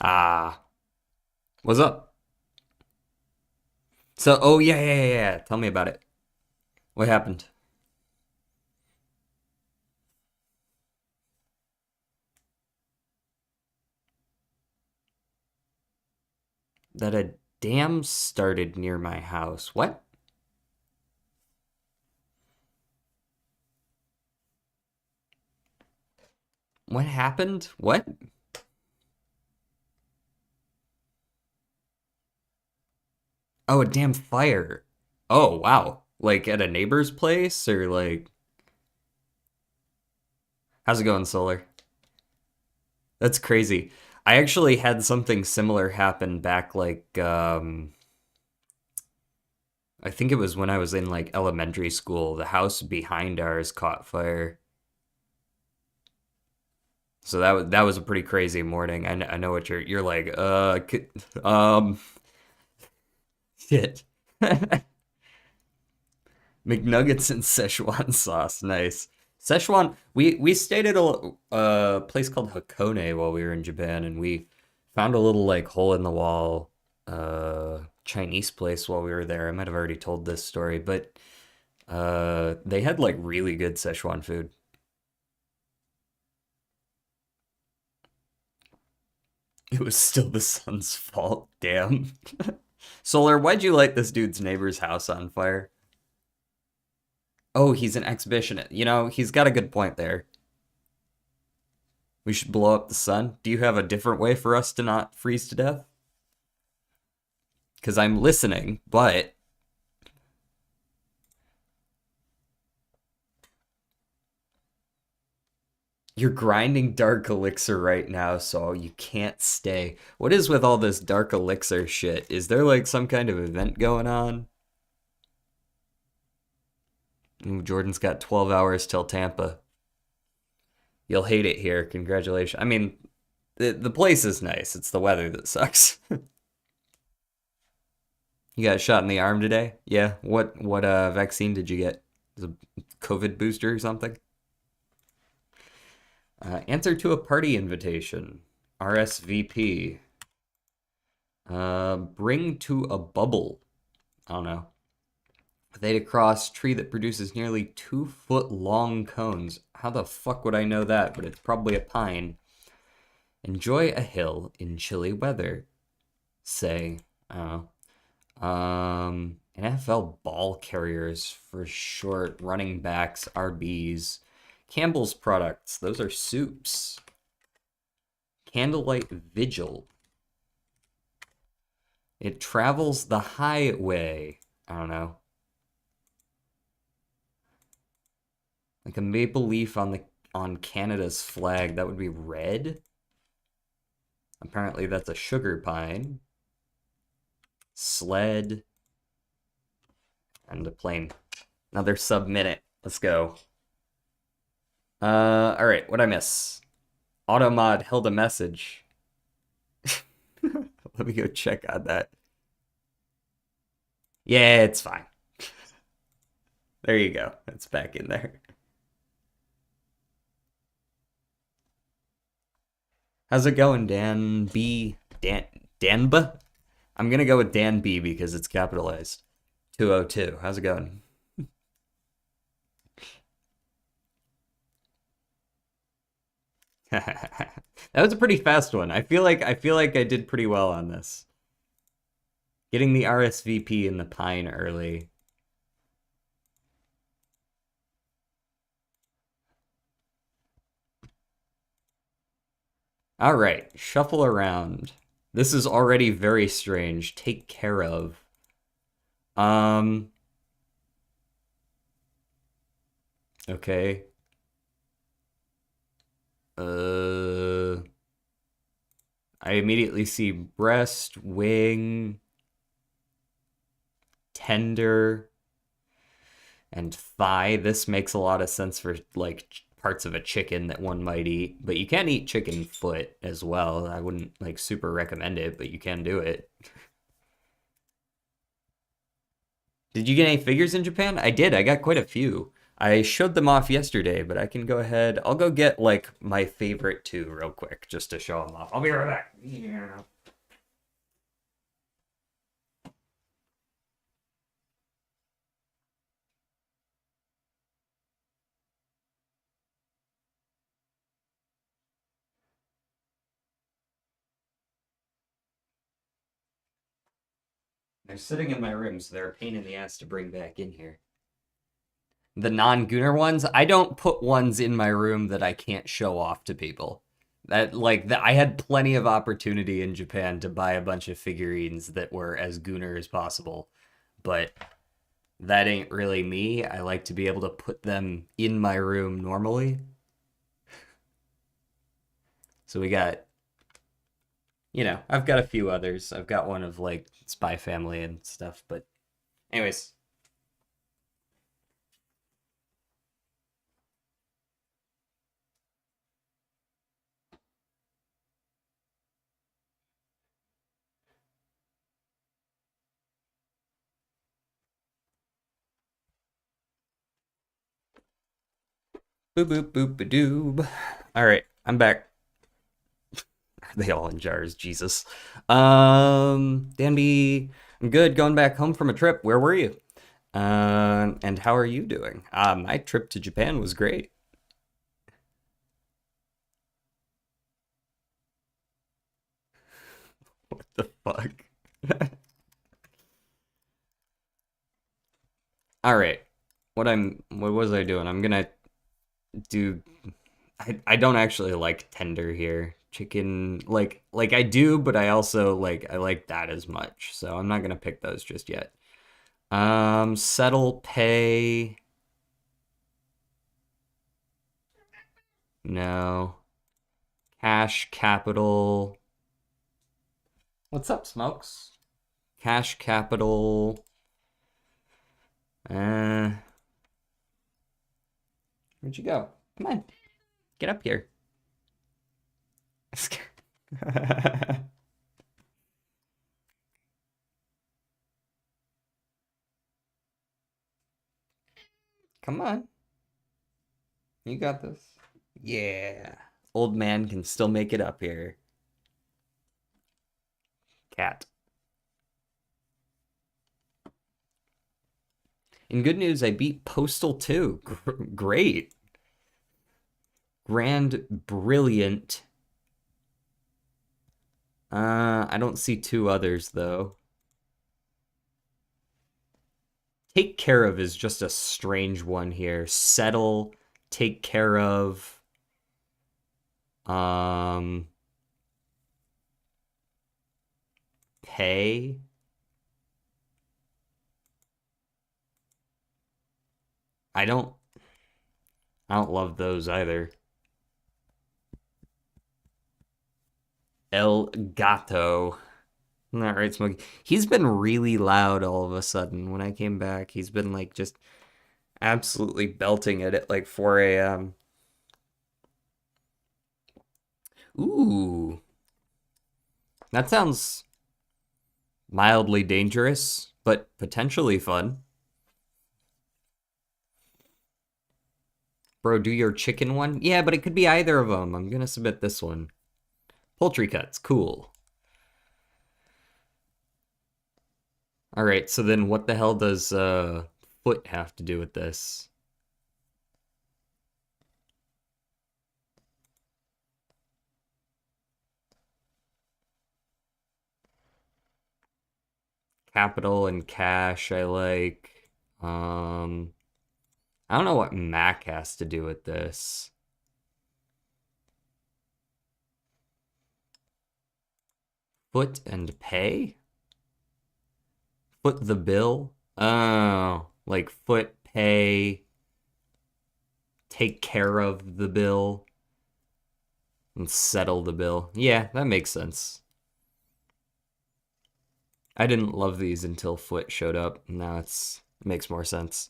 Ah, what's up? So, oh yeah. Tell me about it. What happened? That a dam started near my house. What? What happened? What? Oh, a damn fire. Oh, wow. Like at a neighbor's place or like how's it going, Solar? That's crazy. I actually had something similar happen back I think it was when I was in like elementary school. The house behind ours caught fire. So that was a pretty crazy morning. I know what you're like. Shit. McNuggets and Szechuan sauce, nice. Szechuan. We stayed at a place called Hakone while we were in Japan, and we found a little like hole in the wall Chinese place while we were there. I might have already told this story, but they had like really good Szechuan food. It was still the sun's fault. Damn. Solar, why'd you light this dude's neighbor's house on fire? Oh, he's an exhibitionist. You know, he's got a good point there. We should blow up the sun. Do you have a different way for us to not freeze to death? Because I'm listening, but you're grinding dark elixir right now, so you can't stay. What is with all this dark elixir shit? Is there like some kind of event going on? Ooh, Jordan's got 12 hours till Tampa. You'll hate it here. Congratulations. I mean, the place is nice. It's the weather that sucks. You got shot in the arm today? Yeah. What vaccine did you get? Is it a COVID booster or something? Answer to a party invitation. RSVP. Bring to a bubble. I don't know. Theta cross tree that produces nearly 2 foot long cones. How the fuck would I know that? But it's probably a pine. Enjoy a hill in chilly weather. Say, I don't know. NFL ball carriers for short. Running backs, RBs. Campbell's products. Those are soups. Candlelight vigil. It travels the highway. I don't know. Like a maple leaf on Canada's flag, that would be red. Apparently that's a sugar pine. Sled. And a plane. Another sub-minute. Let's go. Alright, what'd I miss? Automod held a message. Let me go check on that. Yeah, it's fine. There you go. It's back in there. How's it going, Dan B? Danba? I'm gonna go with Dan B because it's capitalized. 202. How's it going? That was a pretty fast one. I feel like I did pretty well on this. Getting the RSVP in the pine early. All right, shuffle around. This is already very strange. Take care of. Um, okay. Uh, I immediately see breast, wing, tender, and thigh. This makes a lot of sense for like parts of a chicken that one might eat, but you can eat chicken foot as well. I wouldn't like super recommend it, but you can do it. Did you get any figures in Japan? I did. I got quite a few. I showed them off yesterday, but I can go ahead. I'll go get like my favorite two real quick just to show them off. I'll be right back. Yeah. They're sitting in my room, so they're a pain in the ass to bring back in here. The non-Gunner ones, I don't put ones in my room that I can't show off to people. I had plenty of opportunity in Japan to buy a bunch of figurines that were as Gunner as possible, but that ain't really me. I like to be able to put them in my room normally. So we got, I've got a few others. I've got one of like Spy Family and stuff, but anyways, boop boop boop ba doob. All right, I'm back. Are they all in jars? Jesus. Danby, I'm good. Going back home from a trip. Where were you? And how are you doing? My trip to Japan was great. What the fuck? All right. What was I doing? I'm gonna do I don't actually like tender here. Chicken like I do, but I also I like that as much. So I'm not gonna pick those just yet. Settle pay. No. Cash capital. What's up, Smokes? Cash capital. Uh, where'd you go? Come on, get up here. Come on, you got this. Yeah, old man can still make it up here. Cat. In good news, I beat Postal 2. Great. Grand Brilliant. I don't see two others though. Take care of is just a strange one here. Settle, take care of. Um, pay. I don't I don't love those either. El Gato. All right, Smokey. He's been really loud all of a sudden. When I came back, he's been like just absolutely belting it at like 4 a.m. Ooh, that sounds mildly dangerous, but potentially fun. Bro, do your chicken one? Yeah, but it could be either of them. I'm gonna submit this one. Poultry cuts, cool. All right, so then what the hell does foot have to do with this? Capital and cash, I like. I don't know what Mac has to do with this. Foot and pay? Foot the bill? Oh, like foot pay, take care of the bill, and settle the bill. Yeah, that makes sense. I didn't love these until foot showed up. Now it makes more sense.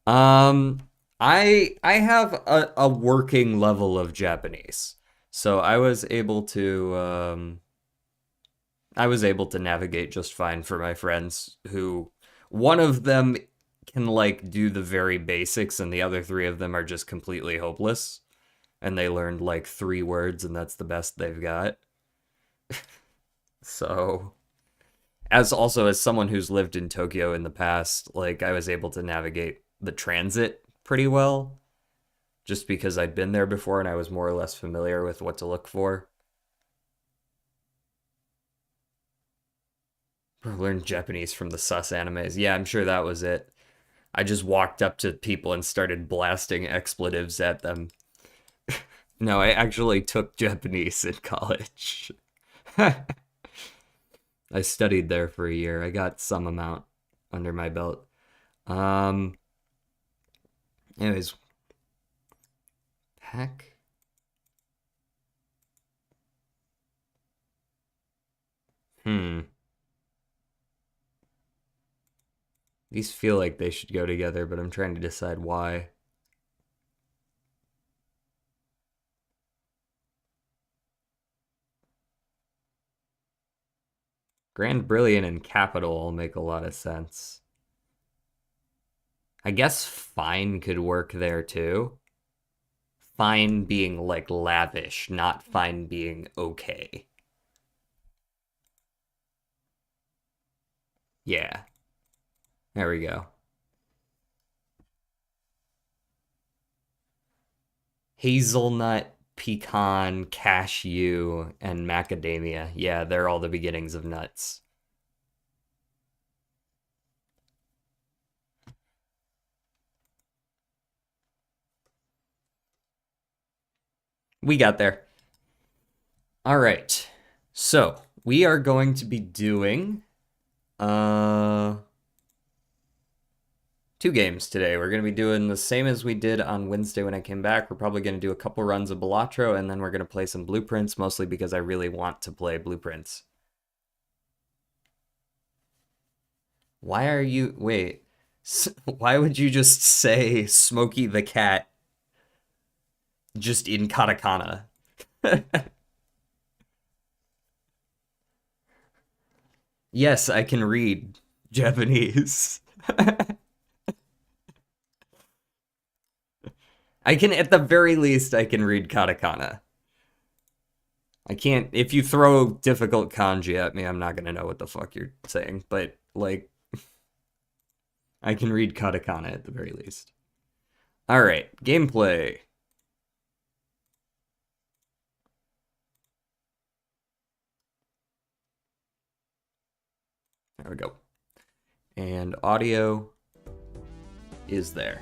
Um, I have a working level of Japanese, so I was able to navigate just fine for my friends who one of them can, like, do the very basics, and the other three of them are just completely hopeless. And they learned, like, 3 words, and that's the best they've got. So, as someone who's lived in Tokyo in the past, like, I was able to navigate the transit pretty well, just because I'd been there before and I was more or less familiar with what to look for. Bro, learned Japanese from the sus animes. Yeah, I'm sure that was it. I just walked up to people and started blasting expletives at them. No, I actually took Japanese in college. I studied there for a year. I got some amount under my belt. Um, anyways, heck. Hmm. These feel like they should go together, but I'm trying to decide why. Grand Brilliant and Capital all make a lot of sense. I guess fine could work there too. Fine being like lavish, not fine being okay. Yeah. There we go. Hazelnut, pecan, cashew, and macadamia. Yeah, they're all the beginnings of nuts. We got there. All right. So, we are going to be doing uh 2 games today. We're going to be doing the same as we did on Wednesday when I came back. We're probably going to do a couple runs of Balatro, and then we're going to play some Blueprints, mostly because I really want to play Blueprints. Why are you... Wait. Why would you just say Smokey the Cat just in katakana? Yes, I can read Japanese. I can, at the very least, I can read katakana. I can't, if you throw difficult kanji at me, I'm not gonna know what the fuck you're saying, but, like, I can read katakana at the very least. Alright, gameplay. There we go. And audio is there.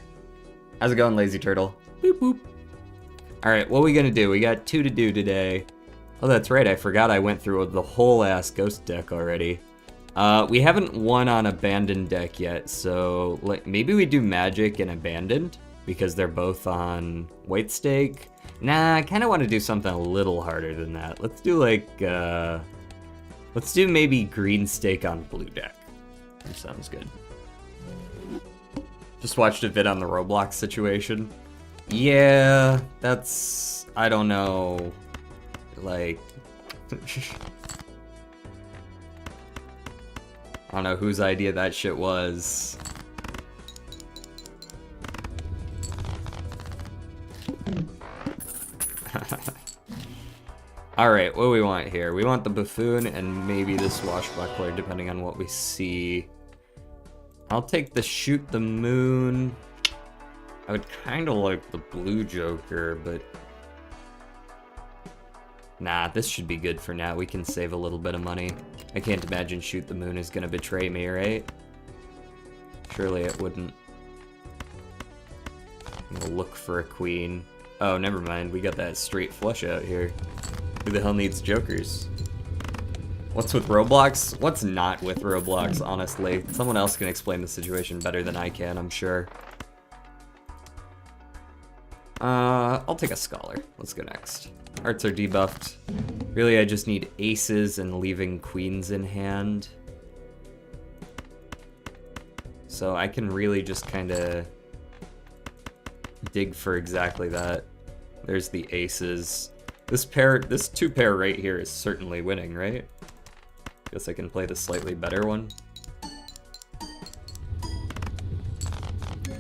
How's it going, Lazy Turtle? Boop boop. Alright, what are we gonna do? We got 2 to do today. Oh, that's right, I forgot I went through the whole ass ghost deck already. We haven't won on Abandoned deck yet, so maybe we do Magic and Abandoned, because they're both on White Stake. Nah, I kind of want to do something a little harder than that. Let's do like, let's do maybe Green Stake on Blue deck. That sounds good. Just watched a vid on the Roblox situation. Yeah, that's, I don't know, like, I don't know whose idea that shit was. Alright, what do we want here? We want the Buffoon and maybe the Swashbuckler, depending on what we see. I'll take the Shoot the Moon. I would kind of like the Blue Joker, but... Nah, this should be good for now. We can save a little bit of money. I can't imagine Shoot the Moon is gonna betray me, right? Surely it wouldn't. I'm gonna look for a queen. Oh, never mind. We got that straight flush out here. Who the hell needs jokers? What's with Roblox? What's not with Roblox, honestly? Someone else can explain the situation better than I can, I'm sure. I'll take a Scholar. Let's go next. Hearts are debuffed. Really, I just need aces and leaving queens in hand. So I can really just kind of dig for exactly that. There's the aces. This 2-pair right here is certainly winning, right? Guess I can play the slightly better one.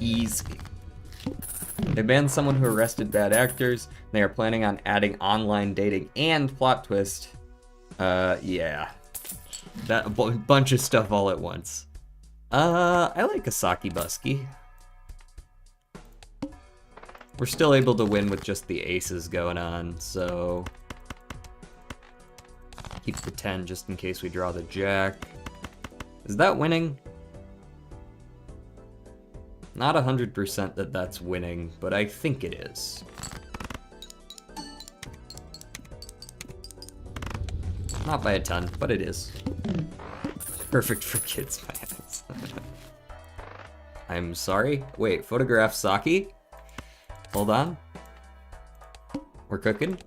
Easy. They banned someone who arrested bad actors. They are planning on adding online dating and plot twist. Yeah. That a bunch of stuff all at once. I like a Saki Busky. We're still able to win with just the aces going on, so... Keep the 10 just in case we draw the jack. Is that winning? Not 100% that that's winning, but I think it is. Not by a ton, but it is. Perfect for kids' fans. I'm sorry? Wait, photograph Saki? Hold on. We're cooking.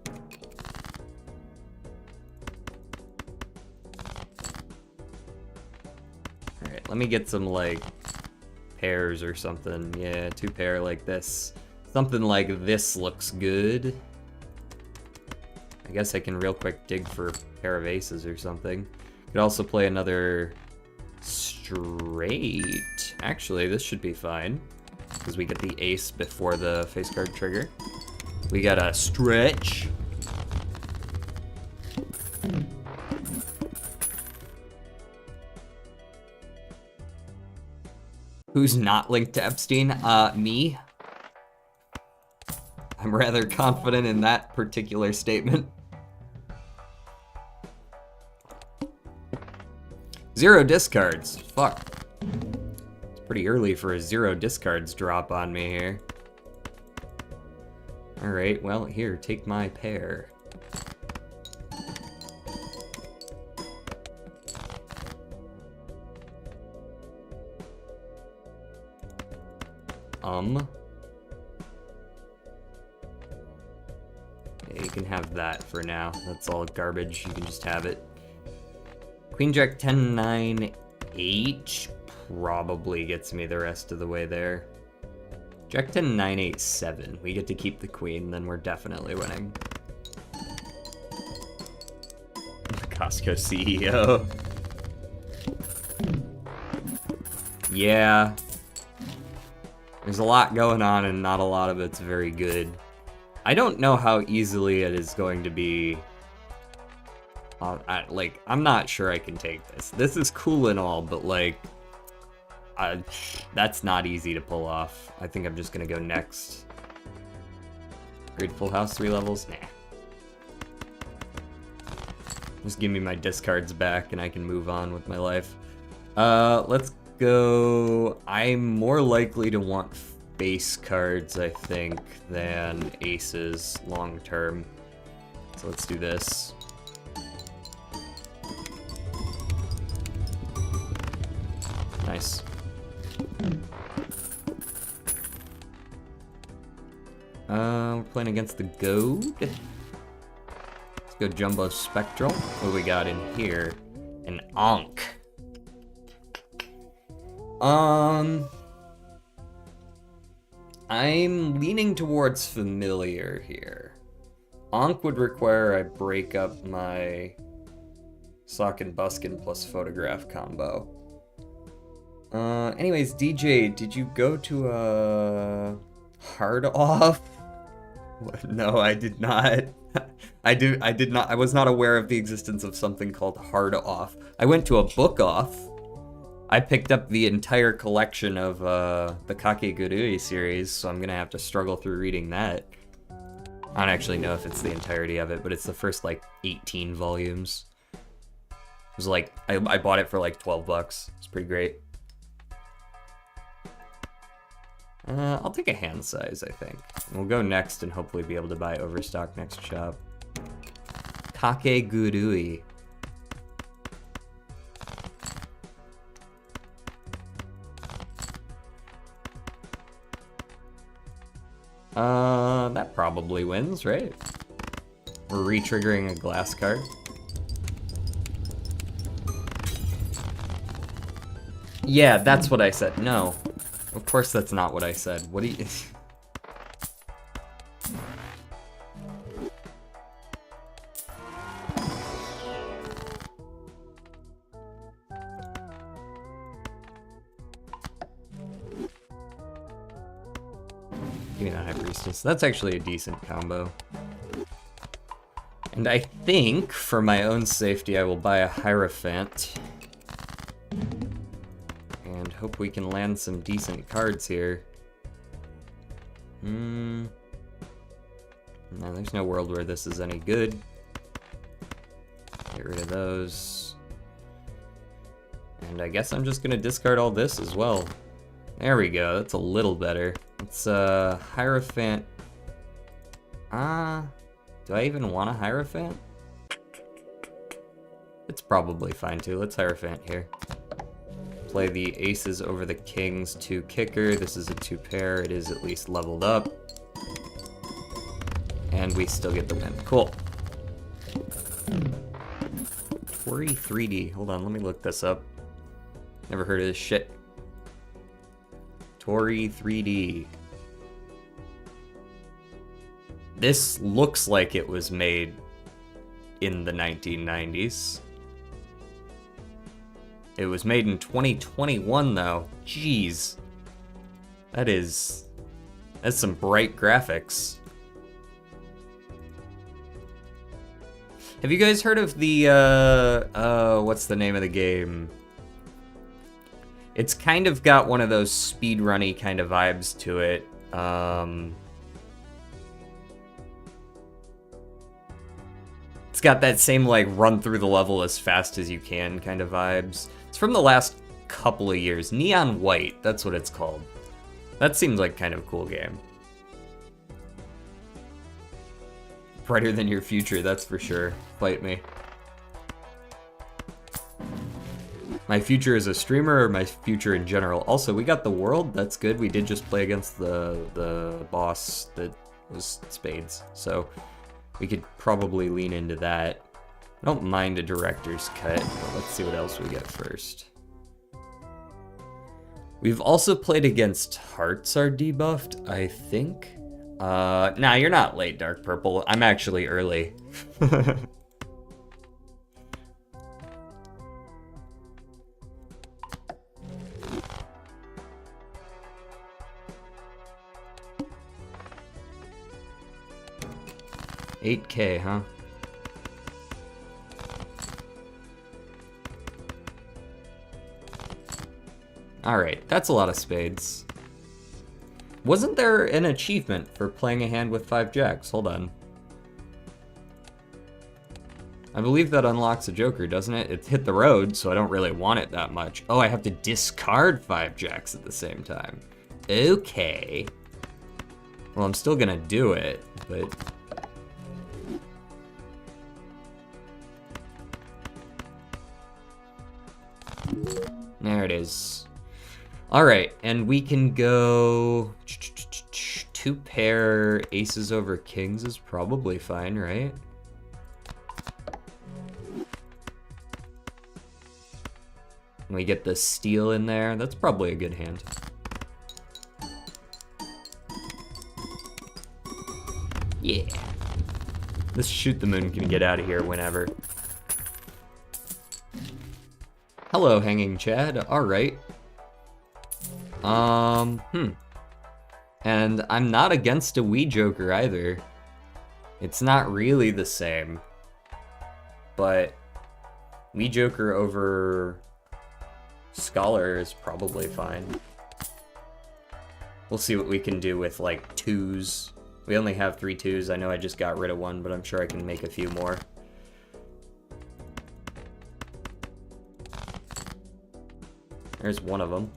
Alright, let me get some, like, pairs or something. Yeah, 2 pair like this. Something like this looks good. I guess I can real quick dig for a pair of aces or something. Could also play another straight. Actually, this should be fine, because we get the ace before the face card trigger. We got a stretch. Who's not linked to Epstein? Me. I'm rather confident in that particular statement. 0 discards. Fuck. It's pretty early for a 0 discards drop on me here. Alright, well, here, take my pair. Yeah, you can have that for now. That's all garbage. You can just have it. Queen Jack 10 9 8 probably gets me the rest of the way there. Jack 10 9 8 7. We get to keep the queen, then we're definitely winning. Costco CEO. Yeah. There's a lot going on and not a lot of it's very good. I don't know how easily it is going to be. I'm not sure I can take this. This is cool and all, but like, that's not easy to pull off. I think I'm just gonna go next. Grade full house 3 levels? Nah. Just give me my discards back and I can move on with my life. Let's go. I'm more likely to want face cards, I think, than aces long term. So let's do this. Nice. We're playing against the Goat. Let's go Jumbo Spectral. What do we got in here? An Ankh. I'm leaning towards familiar here. Ankh would require I break up my Sock and Buskin plus photograph combo. Anyways, DJ, did you go to a hard off? No, I did not. I did not. I was not aware of the existence of something called hard off. I went to a book off. I picked up the entire collection of the Kakegurui series, so I'm gonna have to struggle through reading that. I don't actually know if it's the entirety of it, but it's the first like 18 volumes. It was like I bought it for like $12. It's pretty great. I'll take a hand size, I think. We'll go next and hopefully be able to buy Overstock next shop. Kakegurui. That probably wins, right? We're re-triggering a glass card. Yeah, that's what I said. No. Of course that's not what I said. What do you... Give me that High Priestess. That's actually a decent combo. And I think, for my own safety, I will buy a Hierophant. And hope we can land some decent cards here. No, there's no world where this is any good. Get rid of those. And I guess I'm just gonna discard all this as well. There we go, that's a little better. It's Hierophant. Do I even want a Hierophant? It's probably fine too. Let's Hierophant here. Play the aces over the kings, 2 kicker. This is a 2 pair. It is at least leveled up. And we still get the win. Cool. Tori 3D. Hold on, let me look this up. Never heard of this shit. Tori 3D. This looks like it was made in the 1990s. It was made in 2021 though. Jeez. That's some bright graphics. Have you guys heard of the, what's the name of the game? It's kind of got one of those speedrunny kind of vibes to it. It's got that same, like, run through the level as fast as you can kind of vibes. It's from the last couple of years. Neon White, that's what it's called. That seems like kind of a cool game. Brighter than your future, that's for sure. Fight me. My future as a streamer or my future in general? Also, we got the world, that's good. We did just play against the boss that was Spades, so we could probably lean into that. I don't mind a director's cut, but let's see what else we get first. We've also played against Hearts are debuffed, I think. Nah, you're not late, Dark Purple. I'm actually early. $8K, huh? Alright, that's a lot of spades. Wasn't there an achievement for playing a hand with 5 jacks? Hold on. I believe that unlocks a joker, doesn't it? It hit the road, so I don't really want it that much. Oh, I have to discard 5 jacks at the same time. Okay. Well, I'm still gonna do it, but... There it is. Alright, and we can go... 2 pair aces over kings is probably fine, right? And we get the steal in there. That's probably a good hand. Yeah. This shoot the moon can get out of here whenever. Hello, Hanging Chad. Alright. And I'm not against a Wii Joker either. It's not really the same. But Wii Joker over Scholar is probably fine. We'll see what we can do with, like, 2s. We only have 3 2s. I know I just got rid of one, but I'm sure I can make a few more. There's one of them.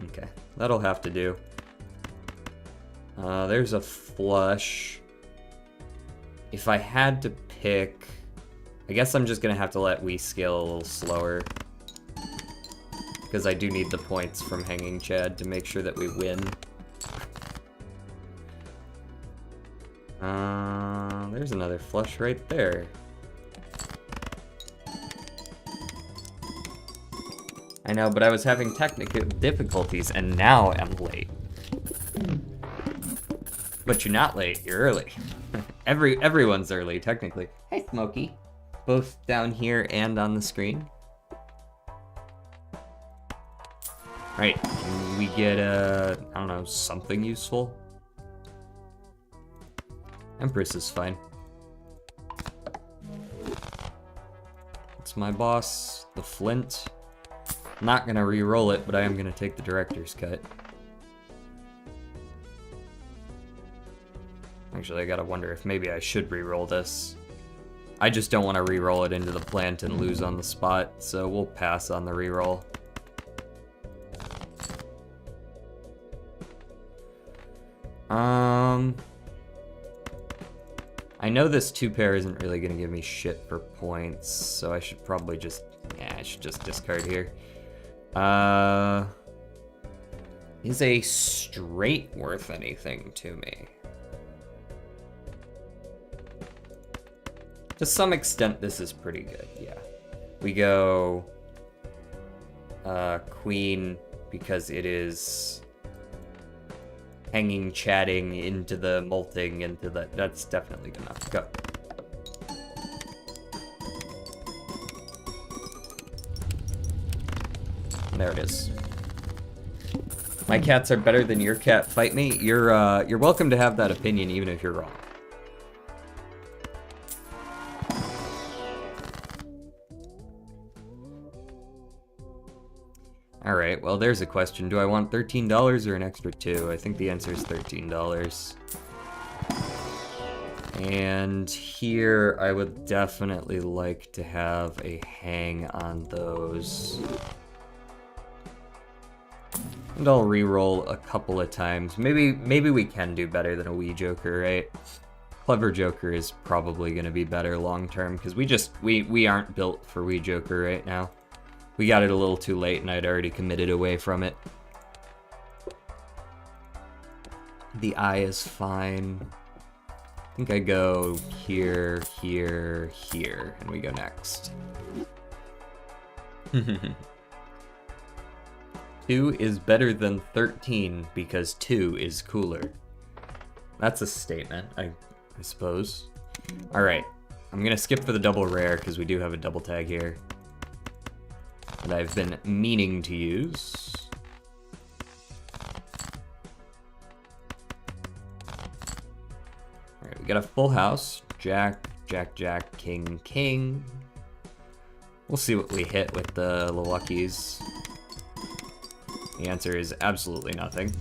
Okay, that'll have to do. There's a flush. If I had to pick... I guess I'm just gonna have to let Wii scale a little slower. Because I do need the points from Hanging Chad to make sure that we win. There's another flush right there. I know, but I was having technical difficulties, and now I'm late. But you're not late, you're early. Everyone's early, technically. Hey, Smokey. Both down here and on the screen. Right, can we get I don't know, something useful? Empress is fine. It's my boss, the Flint. I'm not gonna re-roll it, but I am gonna take the director's cut. Actually, I gotta wonder if maybe I should re-roll this. I just don't want to re-roll it into the plant and lose on the spot, so we'll pass on the re-roll. I know this 2-pair isn't really gonna give me shit for points, so I should probably just, I should just discard here. Is a straight worth anything to me? To some extent, this is pretty good, yeah. We go Queen because it is hanging, chatting into the molting, into the... That's definitely good enough. Go. There it is. My cats are better than your cat. Fight me. You're welcome to have that opinion, even if you're wrong. Alright, well there's a question. Do I want $13 or an extra 2? I think the answer is $13. And here I would definitely like to have a hang on those. And I'll re-roll a couple of times. Maybe we can do better than a Wee Joker, right? Clever Joker is probably gonna be better long term, because we aren't built for Wee Joker right now. We got it a little too late, and I'd already committed away from it. The eye is fine. I think I go here, here, here, and we go next. 2 is better than 13 because 2 is cooler. That's a statement, I suppose. All right, I'm gonna skip for the double rare because we do have a double tag here that I've been meaning to use. All right, we got a full house. Jack, Jack, Jack, King, King. We'll see what we hit with the luckies. The answer is absolutely nothing.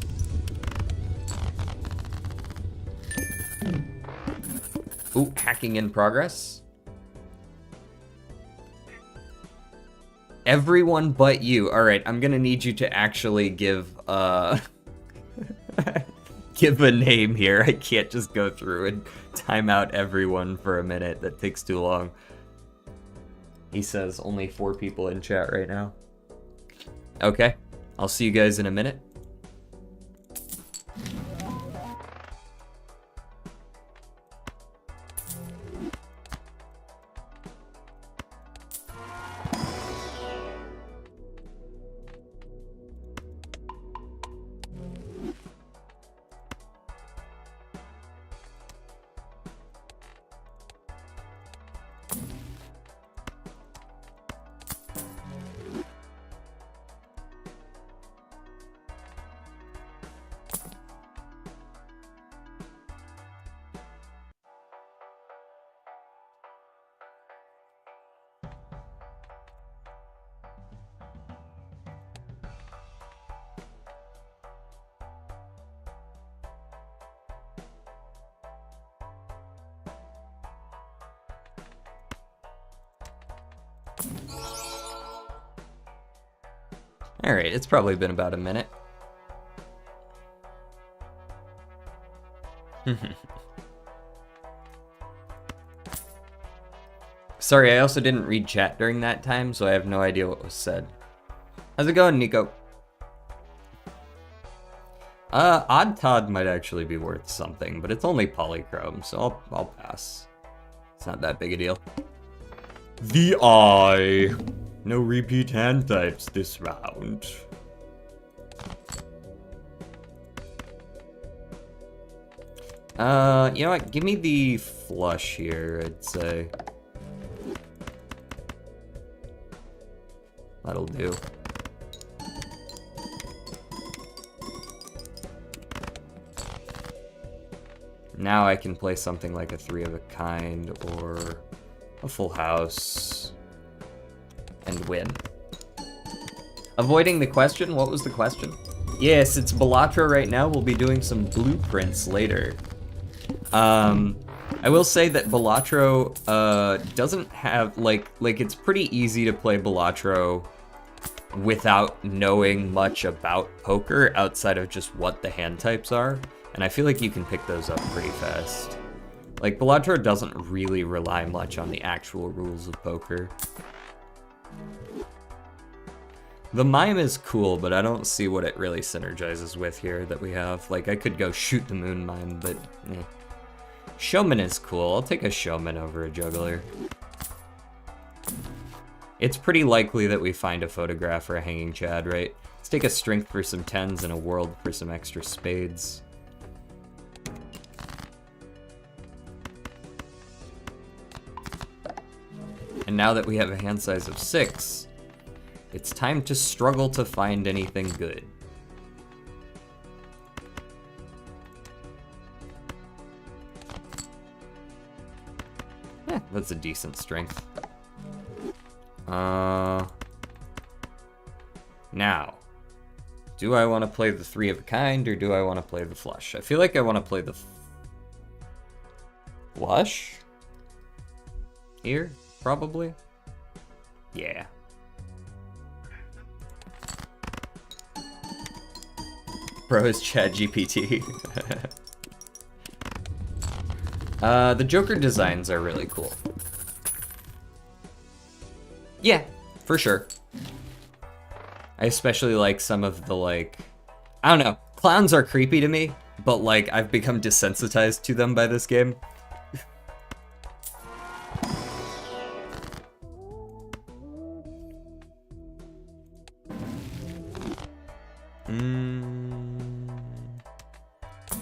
Ooh, hacking in progress. Everyone but you. All right, I'm gonna need you to actually give give a name here. I can't just go through and time out everyone for a minute. That takes too long. He says only 4 people in chat right now. Okay, I'll see you guys in a minute. Alright, it's probably been about a minute. Sorry, I also didn't read chat during that time, so I have no idea what was said. How's it going, Nico? Odd Todd might actually be worth something, but it's only polychrome, so I'll pass. It's not that big a deal. The Eye. No repeat hand types this round. You know what? Give me the flush here, I'd say. That'll do. Now I can play something like a 3 of a kind or a full house and win. Avoiding the question, what was the question? Yes, it's Balatro right now. We'll be doing some blueprints later. I will say that Balatro doesn't have, like it's pretty easy to play Balatro without knowing much about poker outside of just what the hand types are. And I feel like you can pick those up pretty fast. Like, Balatro doesn't really rely much on the actual rules of poker. The mime is cool, but I don't see what it really synergizes with here that we have. Like, I could go shoot the moon mime, but eh. Showman is cool. I'll take a showman over a juggler. It's pretty likely that we find a photograph or a hanging chad, right? Let's take a strength for some 10s and a world for some extra spades. And now that we have a hand size of 6, it's time to struggle to find anything good. That's a decent strength. Now, do I want to play the 3 of a kind or do I want to play the flush? I feel like I want to play the flush here, probably. Yeah. Bro is ChatGPT. The Joker designs are really cool. Yeah, for sure. I especially like some of the, like, I don't know, clowns are creepy to me, but like I've become desensitized to them by this game.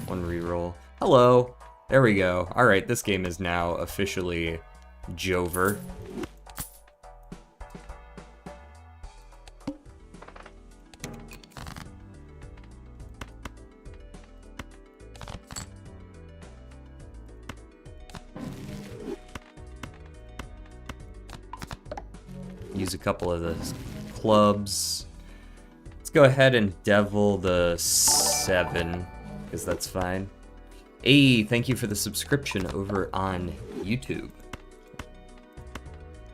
One reroll. Hello. There we go. Alright, this game is now officially Jover. Use a couple of the clubs. Let's go ahead and devil the 7, because that's fine. Hey, thank you for the subscription over on YouTube.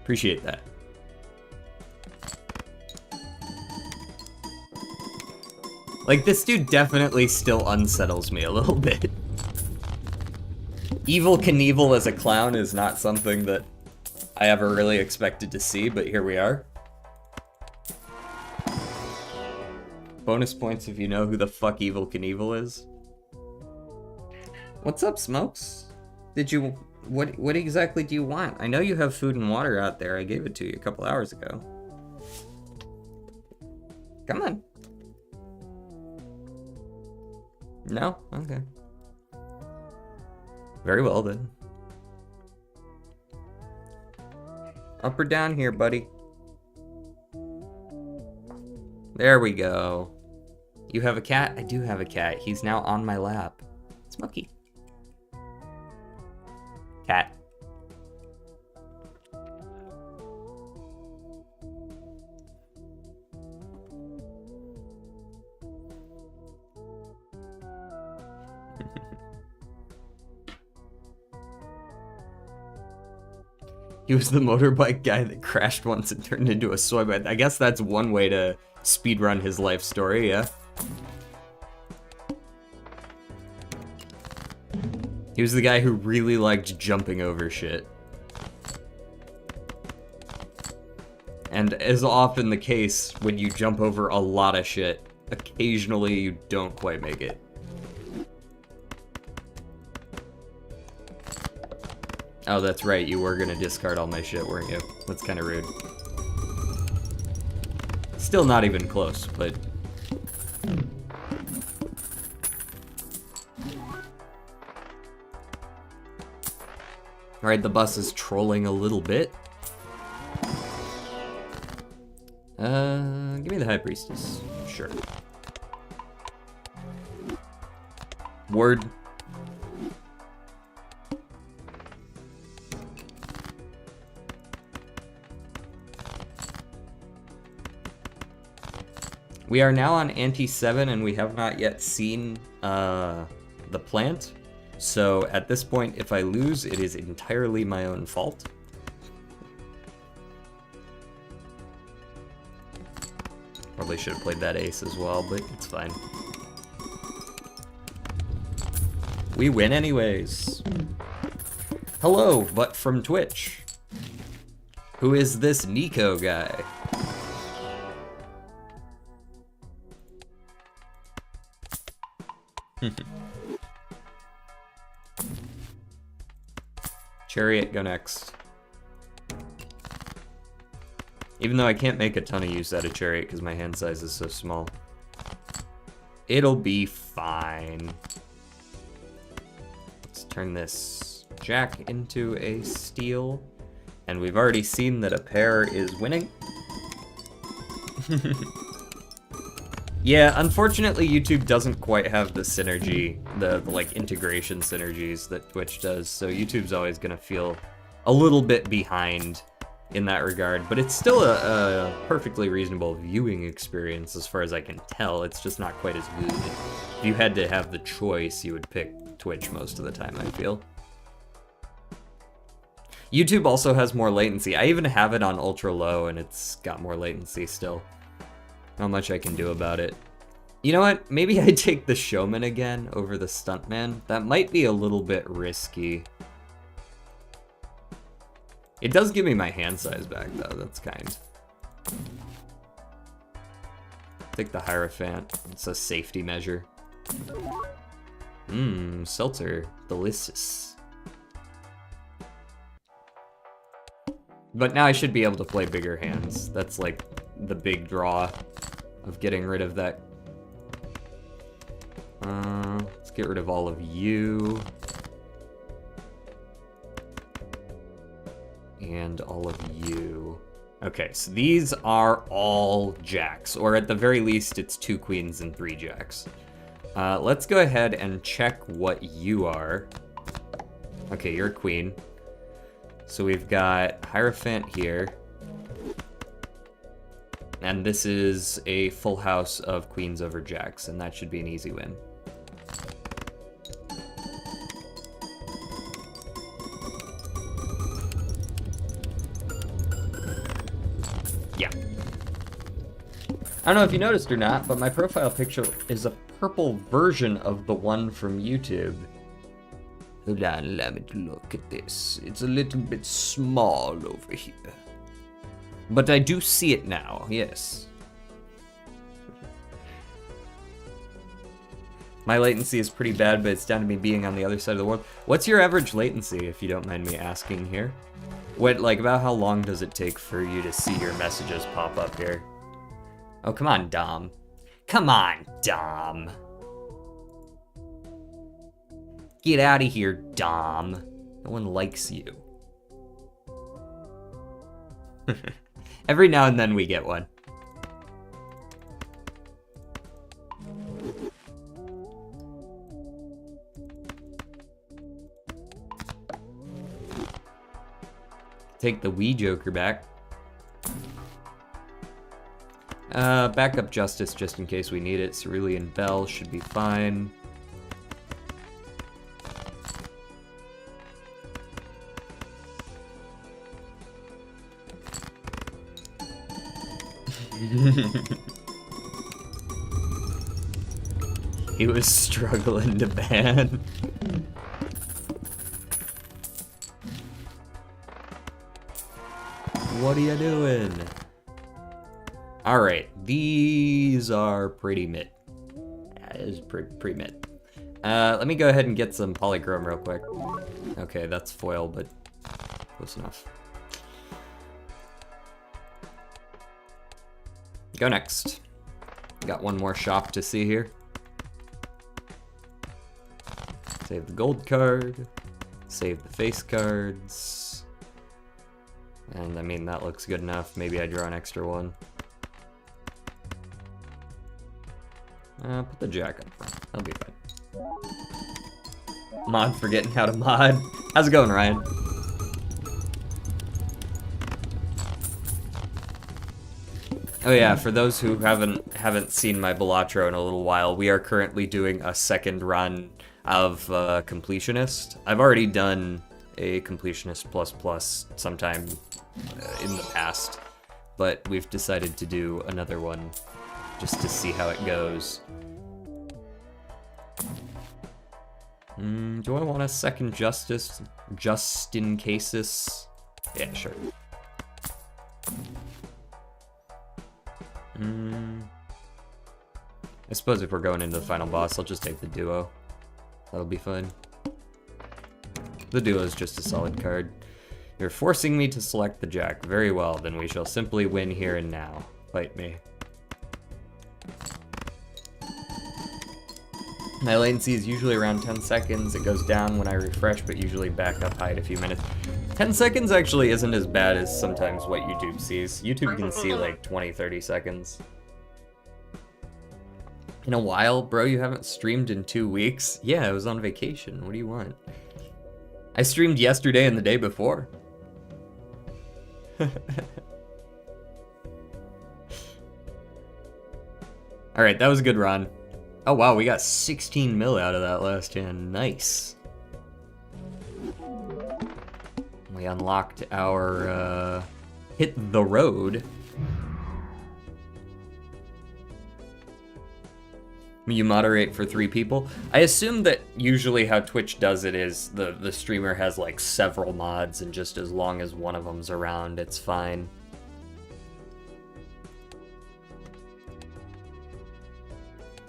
Appreciate that. Like, this dude definitely still unsettles me a little bit. Evil Knievel as a clown is not something that I ever really expected to see, but here we are. Bonus points if you know who the fuck Evil Knievel is. What's up, Smokes? Did you... What exactly do you want? I know you have food and water out there. I gave it to you a couple hours ago. Come on. No? Okay. Very well, then. Up or down here, buddy? There we go. You have a cat? I do have a cat. He's now on my lap. Smokey. Cat. He was the motorbike guy that crashed once and turned into a soy bite. I guess that's one way to speedrun his life story, yeah? He was the guy who really liked jumping over shit. And as often the case, when you jump over a lot of shit, occasionally you don't quite make it. Oh, that's right, you were gonna discard all my shit, weren't you? That's kinda rude. Still not even close, but... Alright, the bus is trolling a little bit. Give me the High Priestess. Sure. Word. We are now on ante 7, and we have not yet seen the plant. So at this point, if I lose, it is entirely my own fault. Probably should have played that ace as well, but it's fine. We win anyways. Hello, but from Twitch. Who is this Nico guy? Chariot, go next. Even though I can't make a ton of use out of Chariot because my hand size is so small. It'll be fine. Let's turn this Jack into a steal. And we've already seen that a pair is winning. Yeah, unfortunately YouTube doesn't quite have the synergy, the like integration synergies that Twitch does, so YouTube's always gonna feel a little bit behind in that regard, but it's still a perfectly reasonable viewing experience as far as I can tell. It's just not quite as good. If you had to have the choice, you would pick Twitch most of the time, I feel. YouTube also has more latency. I even have it on ultra low and it's got more latency still. Not much I can do about it. You know what? Maybe I take the Showman again over the Stuntman. That might be a little bit risky. It does give me my hand size back though, that's kind. Take the Hierophant, it's a safety measure. Seltzer, delicious. But now I should be able to play bigger hands. That's like the big draw of getting rid of that. Let's get rid of all of you. And all of you. Okay, so these are all jacks, or at the very least, it's 2 queens and 3 jacks. Let's go ahead and check what you are. Okay, you're a queen. So we've got Hierophant here. And this is a full house of queens over jacks, and that should be an easy win. Yeah. I don't know if you noticed or not, but my profile picture is a purple version of the one from YouTube. Hold on, let me look at this. It's a little bit small over here. But I do see it now, yes. My latency is pretty bad, but it's down to me being on the other side of the world. What's your average latency, if you don't mind me asking here? What, like, about how long does it take for you to see your messages pop up here? Oh, come on, Dom. Come on, Dom. Get out of here, Dom. No one likes you. Every now and then we get one. Take the Wee Joker back. Backup Justice just in case we need it. Cerulean Bell should be fine. He was struggling to ban. What are you doing? Alright, these are pretty mid. That is pretty mid. Let me go ahead and get some polychrome real quick. Okay, that's foil, but close enough. Go next. Got one more shop to see here. Save the gold card. Save the face cards. And I mean, that looks good enough. Maybe I draw an extra one. Put the jack up front. That'll be fine. Mod forgetting how to mod. How's it going, Ryan? Oh yeah, for those who haven't seen my Balatro in a little while, we are currently doing a second run of Completionist. I've already done a Completionist plus sometime in the past, but we've decided to do another one just to see how it goes. Do I want a second justice just in cases? Yeah, sure. I suppose if we're going into the final boss, I'll just take the duo. That'll be fun. The duo is just a solid card. You're forcing me to select the jack. Very well, then we shall simply win here and now. Fight me. My latency is usually around 10 seconds. It goes down when I refresh, but usually back up high in a few minutes. 10 seconds actually isn't as bad as sometimes what YouTube sees. YouTube can see like 20, 30 seconds. In a while, bro, you haven't streamed in 2 weeks? Yeah, I was on vacation. What do you want? I streamed yesterday and the day before. Alright, that was a good run. Oh wow, we got 16 mil out of that last hand. Nice. We unlocked our hit the road. You moderate for 3 people. I assume that usually how Twitch does it is the streamer has like several mods, and just as long as one of them's around, it's fine.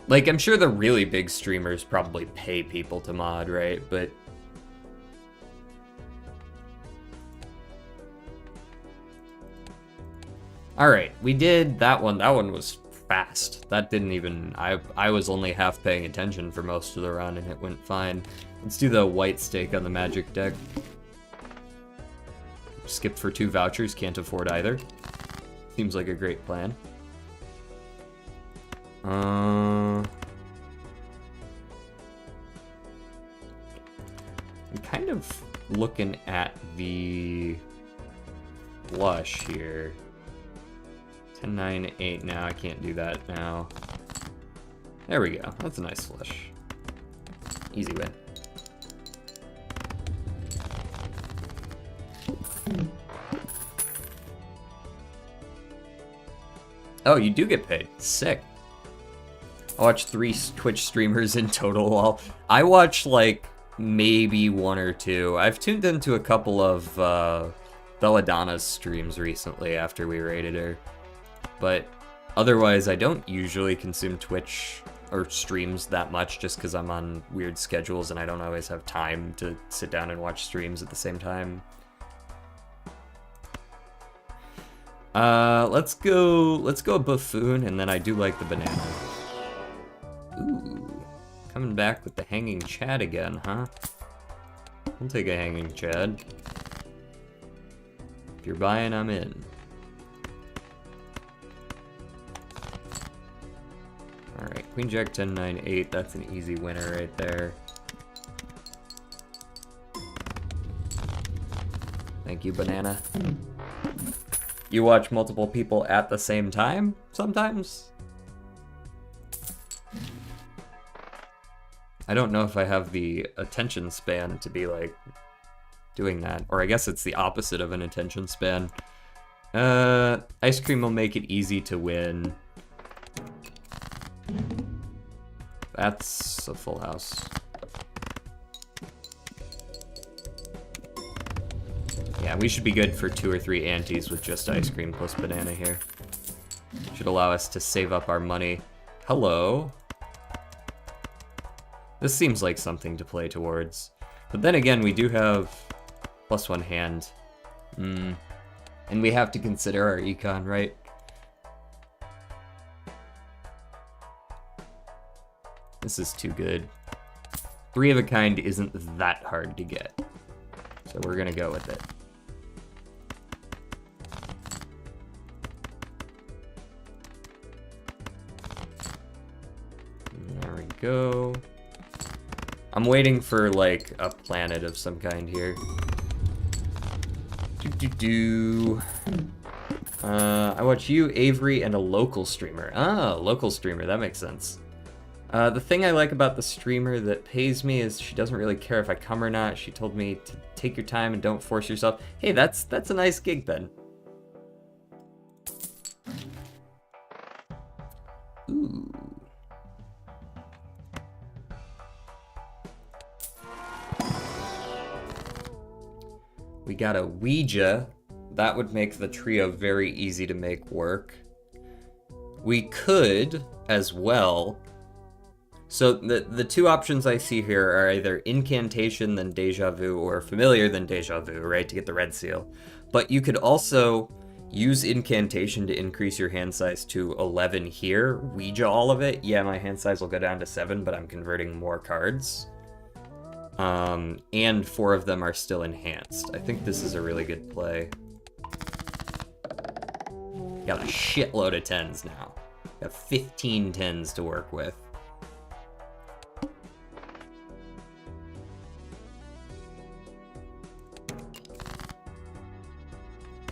Like, I'm sure the really big streamers probably pay people to mod, right? But alright, we did that one. That one was fast. That didn't even... I was only half paying attention for most of the run, and it went fine. Let's do the white stake on the magic deck. Skip for 2 vouchers, can't afford either. Seems like a great plan. I'm kind of looking at the flush here. 10, 9, 8. Now I can't do that now. There we go. That's a nice flush. Easy win. Oh, you do get paid. Sick. I watch 3 Twitch streamers in total. I watch like maybe 1 or 2. I've tuned into a couple of Belladonna's streams recently after we raided her. But otherwise, I don't usually consume Twitch or streams that much just because I'm on weird schedules and I don't always have time to sit down and watch streams at the same time. Let's go Buffoon, and then I do like the banana. Ooh, coming back with the hanging Chad again, huh? I'll take a hanging Chad. If you're buying, I'm in. Alright, Queen Jack 10, 9, 8. That's an easy winner right there. Thank you, banana. You watch multiple people at the same time sometimes? I don't know if I have the attention span to be like doing that, or I guess it's the opposite of an attention span. Ice cream will make it easy to win. That's a full house. Yeah, we should be good for 2 or 3 antes with just ice cream plus banana here. Should allow us to save up our money. Hello. This seems like something to play towards. But then again, we do have +1 hand. And we have to consider our econ, right? This is too good. 3 of a kind isn't that hard to get. So we're gonna go with it. There we go. I'm waiting for like a planet of some kind here. I watch you, Avery, and a local streamer. Ah, local streamer, that makes sense. The thing I like about the streamer that pays me is she doesn't really care if I come or not. She told me to take your time and don't force yourself. Hey, that's a nice gig then. Ooh. We got a Ouija. That would make the trio very easy to make work. We could, as well... So the two options I see here are either Incantation, then Deja Vu, or Familiar, then Deja Vu, right, to get the red seal. But you could also use Incantation to increase your hand size to 11 here, Ouija all of it. Yeah, my hand size will go down to 7, but I'm converting more cards. And 4 of them are still enhanced. I think this is a really good play. Got a shitload of 10s now. Got 15 10s to work with.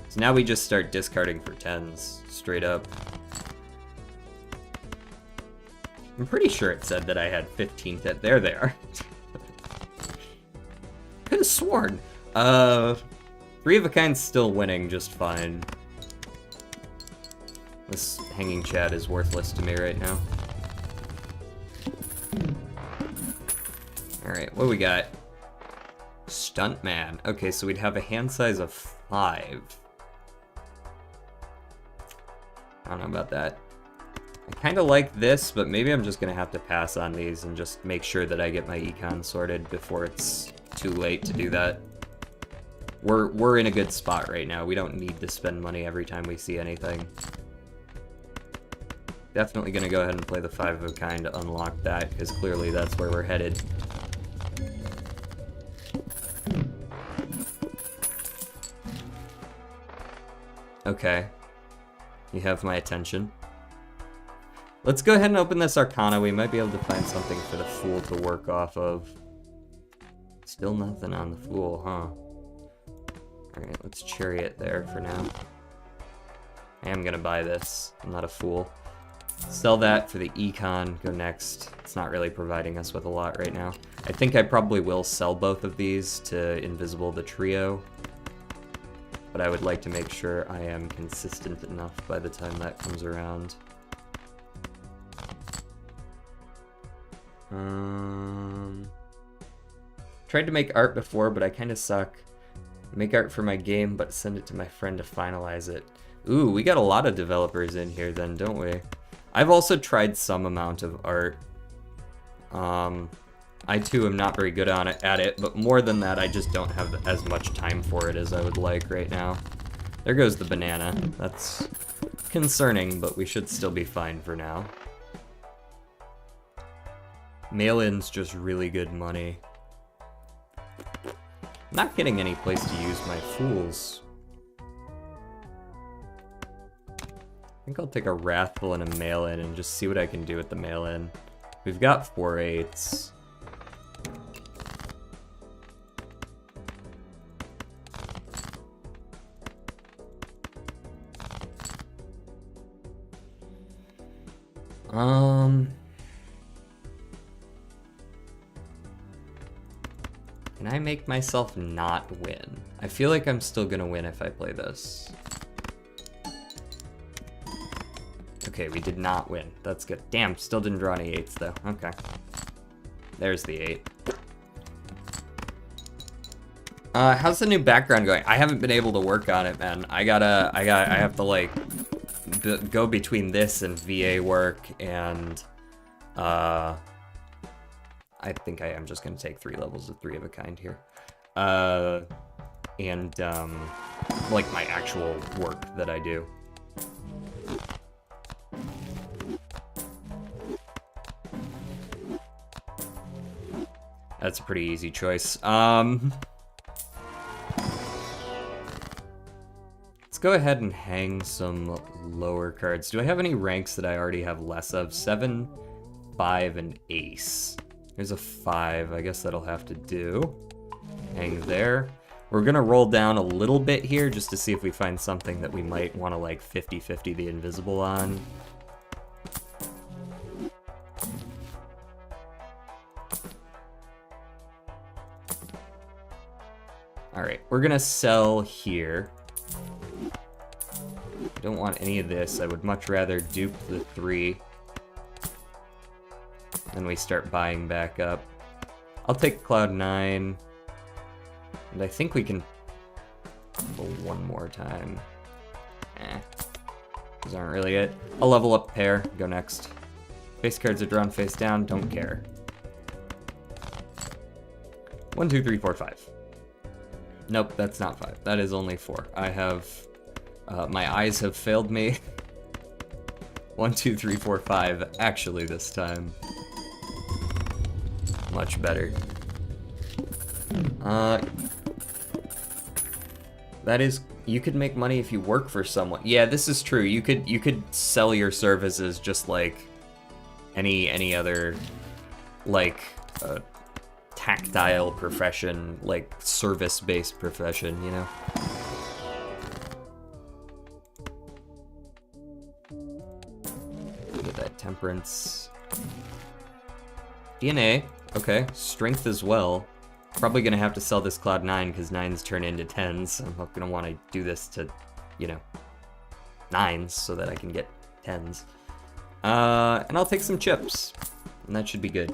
So now we just start discarding for 10s, straight up. I'm pretty sure it said that I had 15 10. There they are. Could have sworn. 3 of a kind's still winning just fine. This hanging Chad is worthless to me right now. Alright, what do we got? Stuntman. Okay, so we'd have a hand size of 5. I don't know about that. I kind of like this, but maybe I'm just going to have to pass on these and just make sure that I get my econ sorted before it's too late to do that. We're in a good spot right now. We don't need to spend money every time we see anything. Definitely going to go ahead and play the 5 of a kind to unlock that, because clearly that's where we're headed. Okay. You have my attention. Let's go ahead and open this Arcana. We might be able to find something for the Fool to work off of. Still nothing on the Fool, huh? Alright, let's Chariot there for now. I am gonna buy this. I'm not a fool. Sell that for the Econ. Go next. It's not really providing us with a lot right now. I think I probably will sell both of these to Invisible the Trio. But I would like to make sure I am consistent enough by the time that comes around. Tried to make art before, but I kind of suck. Make art for my game, but send it to my friend to finalize it. Ooh, we got a lot of developers in here then, don't we? I've also tried some amount of art. I too am not very good at it, but more than that, I just don't have as much time for it as I would like right now. There goes the banana. That's concerning, but we should still be fine for now. Mail-in's just really good money. I'm not getting any place to use my fools. I think I'll take a Wrathful and a mail-in and just see what I can do with the mail-in. We've got 4 8s. Can I make myself not win? I feel like I'm still gonna win if I play this. Okay, we did not win. That's good. Damn, still didn't draw any 8s though. Okay. There's the 8. How's the new background going? I haven't been able to work on it, man. I have to like go between this and VA work, and I think I am just gonna take 3 levels of 3 of a kind here. Like my actual work that I do. That's a pretty easy choice. Let's go ahead and hang some lower cards. Do I have any ranks that I already have less of? 7, 5, and Ace. There's a 5. I guess that'll have to do. Hang there. We're gonna roll down a little bit here just to see if we find something that we might want to like 50-50 the invisible on. Alright, we're gonna sell here. I don't want any of this. I would much rather dupe the 3. Then we start buying back up. I'll take Cloud 9. And I think we can pull one more time. Those aren't really it. I'll level up pair, go next. Face cards are drawn face down, don't care. 1, 2, 3, 4, 5. Nope, that's not 5. That is only 4. I have, my eyes have failed me. 1, 2, 3, 4, 5, actually this time. Much better. That is, you could make money if you work for someone. Yeah, this is true. You could sell your services just like any other, like, tactile profession, like service-based profession, you know? Look at that temperance. DNA, okay. Strength as well. Probably gonna have to sell this Cloud 9 because 9s turn into 10s. I'm not gonna want to do this to, you know, 9s so that I can get 10s. And I'll take some chips, and that should be good.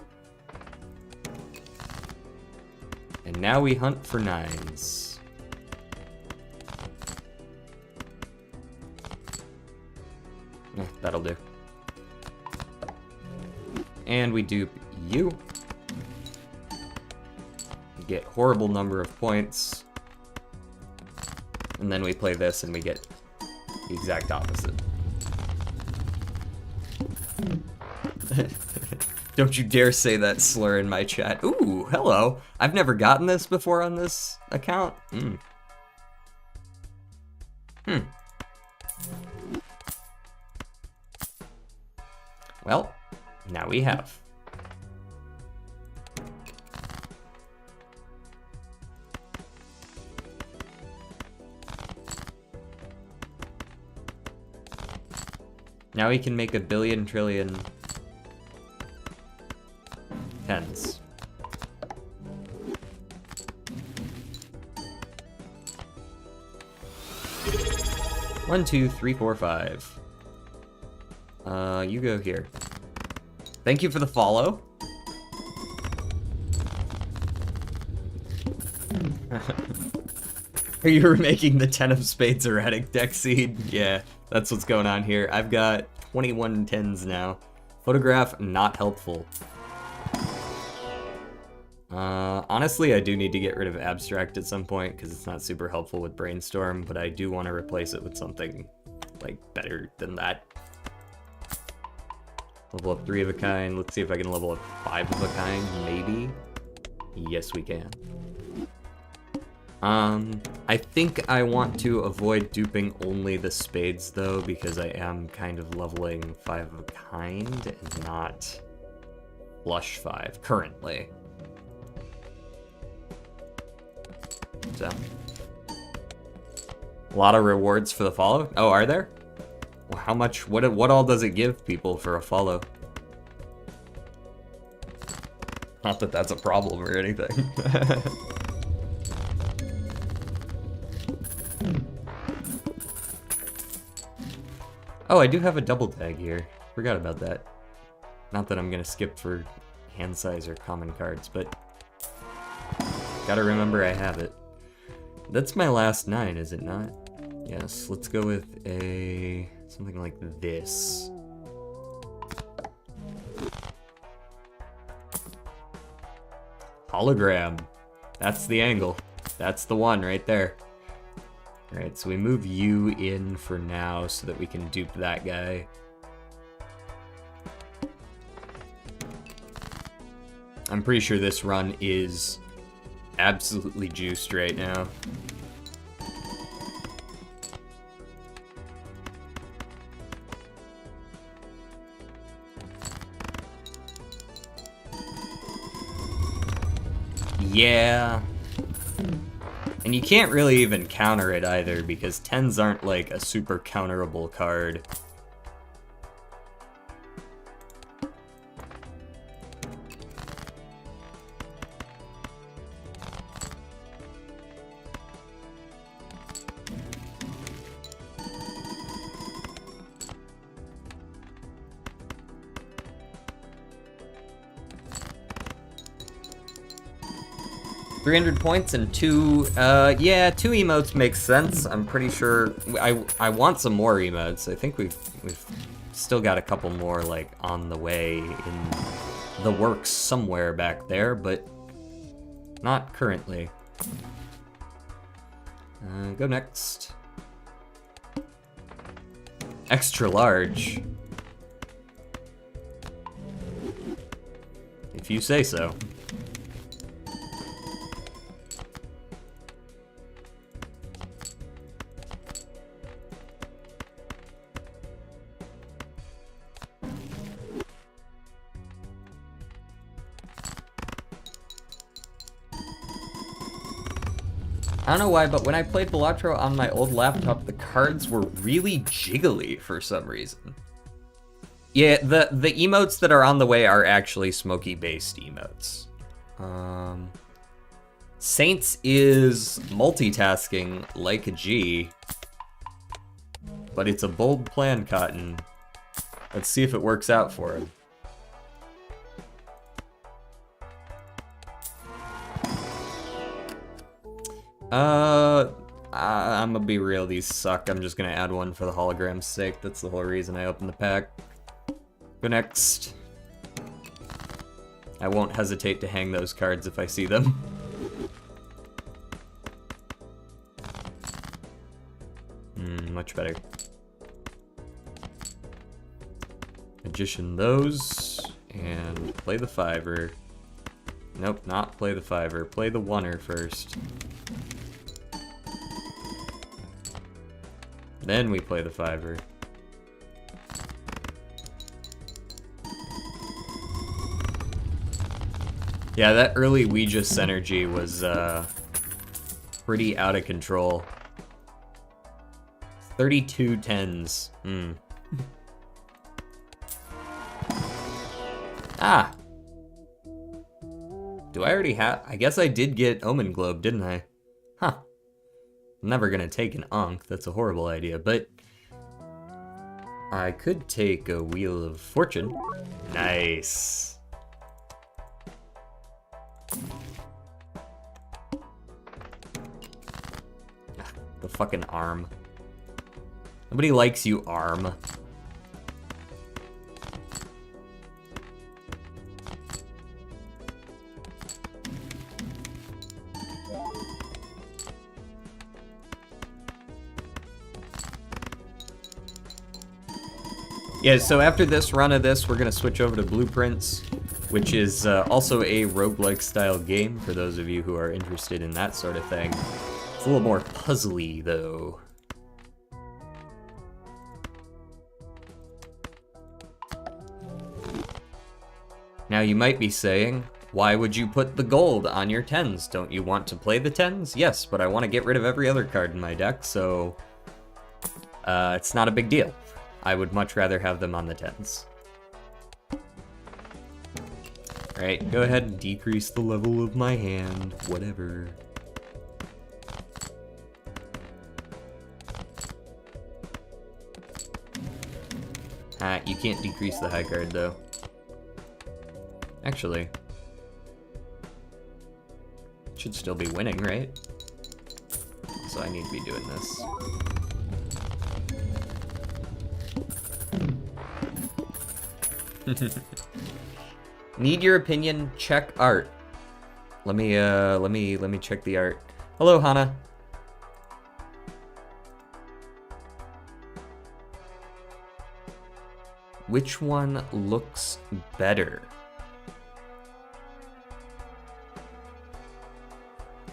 And now we hunt for 9s. That'll do. And we dupe you. Get horrible number of points. And then we play this and we get the exact opposite. Don't you dare say that slur in my chat. Ooh, hello. I've never gotten this before on this account. Well, now we have. Now we can make a billion trillion 10s. One, two, three, four, five. You go here. Thank you for the follow. Are you remaking the 10 of spades erratic deck seed? Yeah, that's what's going on here. I've got 21 10s now. Photograph, not helpful. Honestly, I do need to get rid of abstract at some point because it's not super helpful with brainstorm, but I do want to replace it with something like better than that. Level up 3 of a kind. Let's see if I can level up 5 of a kind, maybe. Yes, we can. I think I want to avoid duping only the spades though, because I am kind of leveling 5 of a kind and not flush 5 currently. So, a lot of rewards for the follow. Oh, are there? Well, how much? What all does it give people for a follow? Not that that's a problem or anything. Oh, I do have a double tag here. Forgot about that. Not that I'm gonna skip for hand size or common cards, but gotta remember I have it. That's my last 9, is it not? Yes, let's go with a something like this. Hologram. That's the angle. That's the one right there. Alright, so we move you in for now so that we can dupe that guy. I'm pretty sure this run is absolutely juiced right now. Yeah. And you can't really even counter it either, because 10s aren't like a super counterable card. $300 points and yeah, 2 emotes makes sense. I'm pretty sure I want some more emotes. I think we've still got a couple more like on the way in the works somewhere back there, but not currently. Go next. Extra large. If you say so. I don't know why, but when I played Balatro on my old laptop, the cards were really jiggly for some reason. Yeah, the emotes that are on the way are actually Smokey-based emotes. Saints is multitasking like a G, but it's a bold plan, Cotton. Let's see if it works out for him. I'm gonna be real, these suck. I'm just gonna add one for the hologram's sake. That's the whole reason I opened the pack. Go next. I won't hesitate to hang those cards if I see them. Much better. Magician those, and play the 5-er. Nope, not play the 5-er. Play the 1-er first. Then we play the 5-er. Yeah, that early Ouija synergy was pretty out of control. 32 10s. Ah! Do I already have... I guess I did get Omen Globe, didn't I? Huh. I'm never gonna take an Ankh, that's a horrible idea, but... I could take a Wheel of Fortune. Nice. The fucking arm. Nobody likes you, arm. Yeah, so after this run of this, we're gonna switch over to Blueprints, which is also a roguelike style game for those of you who are interested in that sort of thing. It's a little more puzzly, though. Now you might be saying, why would you put the gold on your 10s? Don't you want to play the 10s? Yes, but I want to get rid of every other card in my deck, so it's not a big deal. I would much rather have them on the 10s. Alright, go ahead and decrease the level of my hand, whatever. You can't decrease the high card though. Actually, should still be winning, right? So I need to be doing this. Need your opinion? Check art. Let me check the art. Hello, Hana. Which one looks better?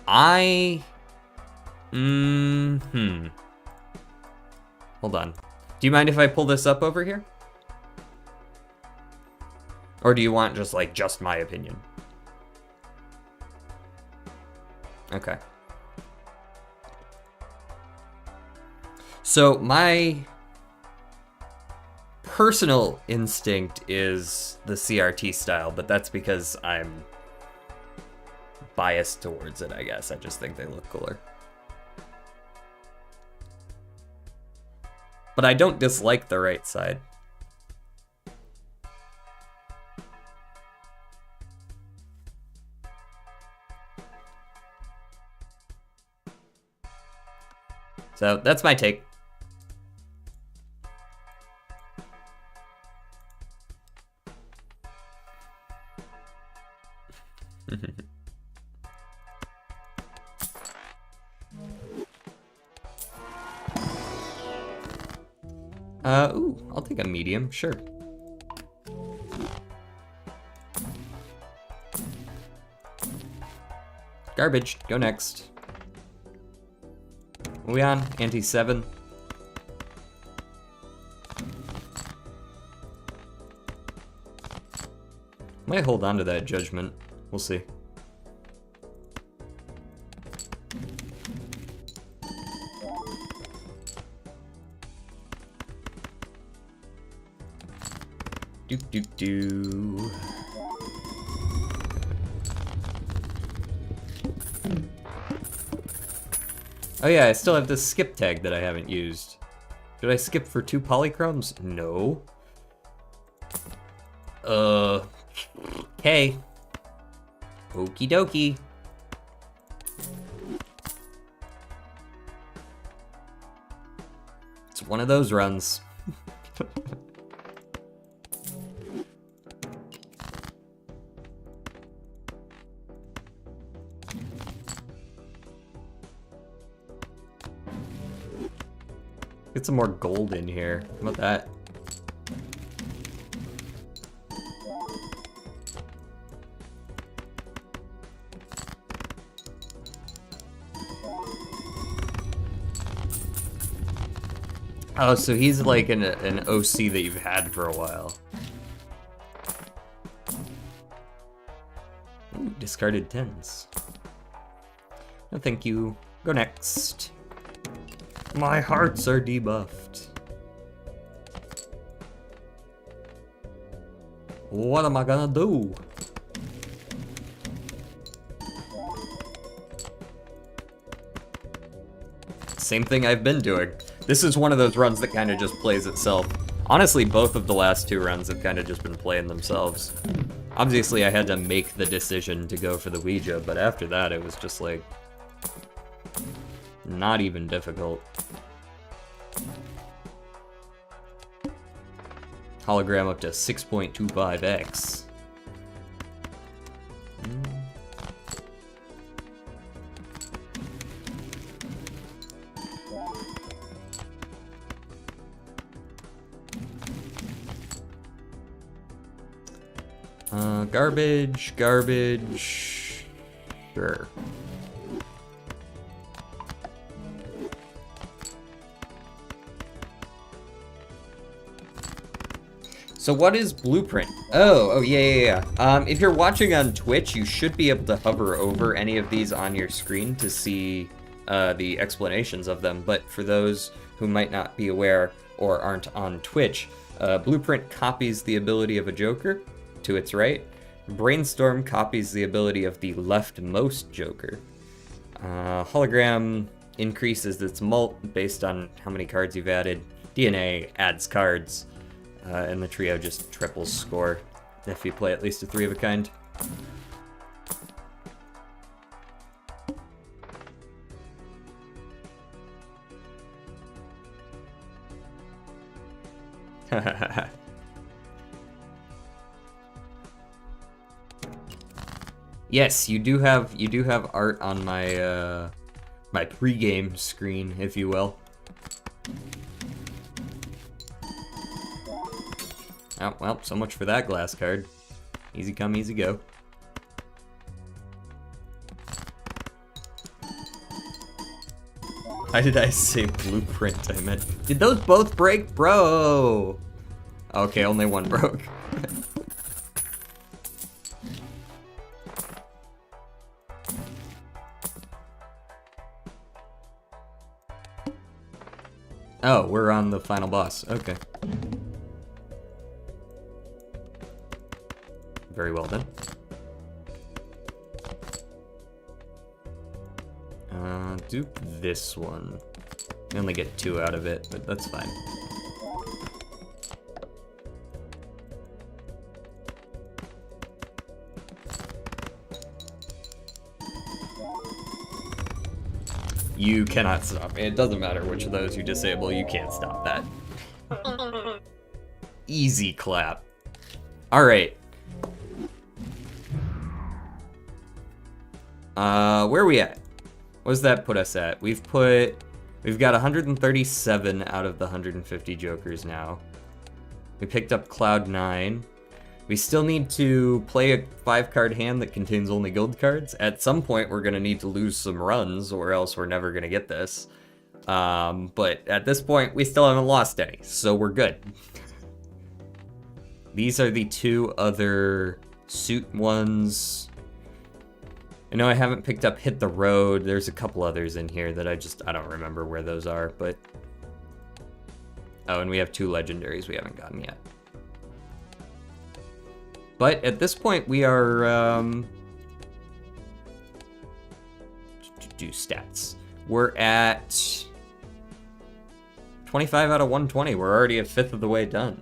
Hold on. Do you mind if I pull this up over here? Or do you want just my opinion? Okay. So my personal instinct is the CRT style, but that's because I'm biased towards it, I guess. I just think they look cooler. But I don't dislike the right side. So that's my take. Ooh, I'll take a medium, sure. Garbage, go next. Are we on? Anti-7. Might hold on to that judgment. We'll see. Do. Oh yeah, I still have this skip tag that I haven't used. Did I skip for 2 polychromes? No. Okay. Okie dokie. It's one of those runs. Get some more gold in here. How about that? Oh, so he's like an OC that you've had for a while. Ooh, discarded 10s. No, thank you. Go next. My hearts are debuffed. What am I gonna do? Same thing I've been doing. This is one of those runs that kind of just plays itself. Honestly, both of the last 2 runs have kind of just been playing themselves. Obviously, I had to make the decision to go for the Ouija, but after that, it was just like... not even difficult. Hologram up to 6.25x. Garbage. Sure. So what is Blueprint? Oh, yeah. If you're watching on Twitch, you should be able to hover over any of these on your screen to see the explanations of them. But for those who might not be aware or aren't on Twitch, Blueprint copies the ability of a Joker to its right. Brainstorm copies the ability of the leftmost Joker. Hologram increases its mult based on how many cards you've added. DNA adds cards. And the trio just triples score if you play at least a 3 of a kind. Yes, you do have art on my my pregame screen, if you will. Oh, well, so much for that glass card. Easy come, easy go. Why did I say Blueprint? I meant... did those both break? Bro! Okay, only one broke. Oh, we're on the final boss. Okay. Very well then. Do this one. I only get 2 out of it, but that's fine. You cannot stop me. It doesn't matter which of those you disable, you can't stop that. Easy clap. Alright. Where are we at? What does that put us at? We've got 137 out of the 150 jokers now. We picked up Cloud 9. We still need to play a 5-card hand that contains only gold cards. At some point, we're going to need to lose some runs, or else we're never going to get this. But at this point, we still haven't lost any, so we're good. These are the 2 other suit ones. I know I haven't picked up Hit the Road. There's a couple others in here that I don't remember where those are, but... Oh, and we have 2 legendaries we haven't gotten yet. But at this point, we are, do stats. We're at 25 out of 120. We're already a 5th of the way done.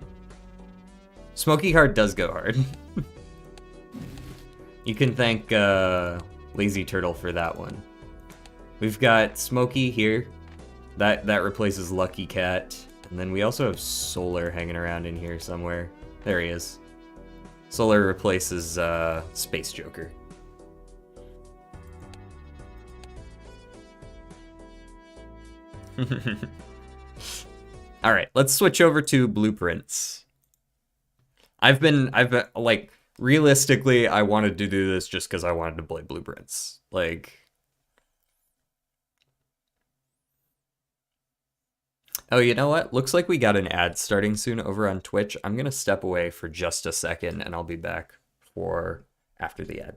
Smoky Heart does go hard. You can thank Lazy Turtle for that one. We've got Smoky here. That replaces Lucky Cat. And then we also have Solar hanging around in here somewhere. There he is. Solar replaces Space Joker. All right, let's switch over to blueprints. I've been like, realistically, I wanted to do this just because I wanted to play blueprints. Like, oh, you know what? Looks like we got an ad starting soon over on Twitch. I'm gonna step away for just a second, and I'll be back for after the ad.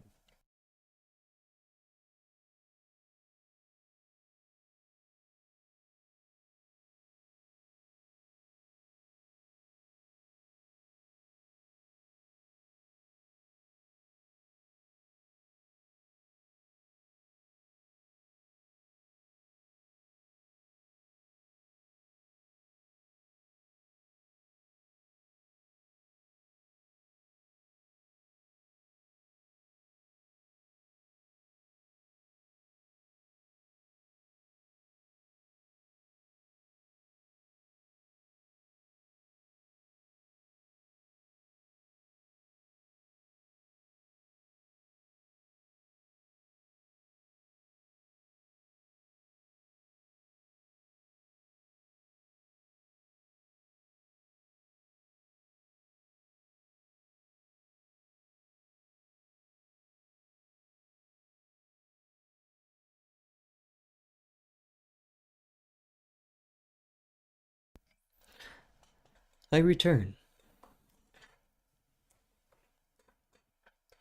I return.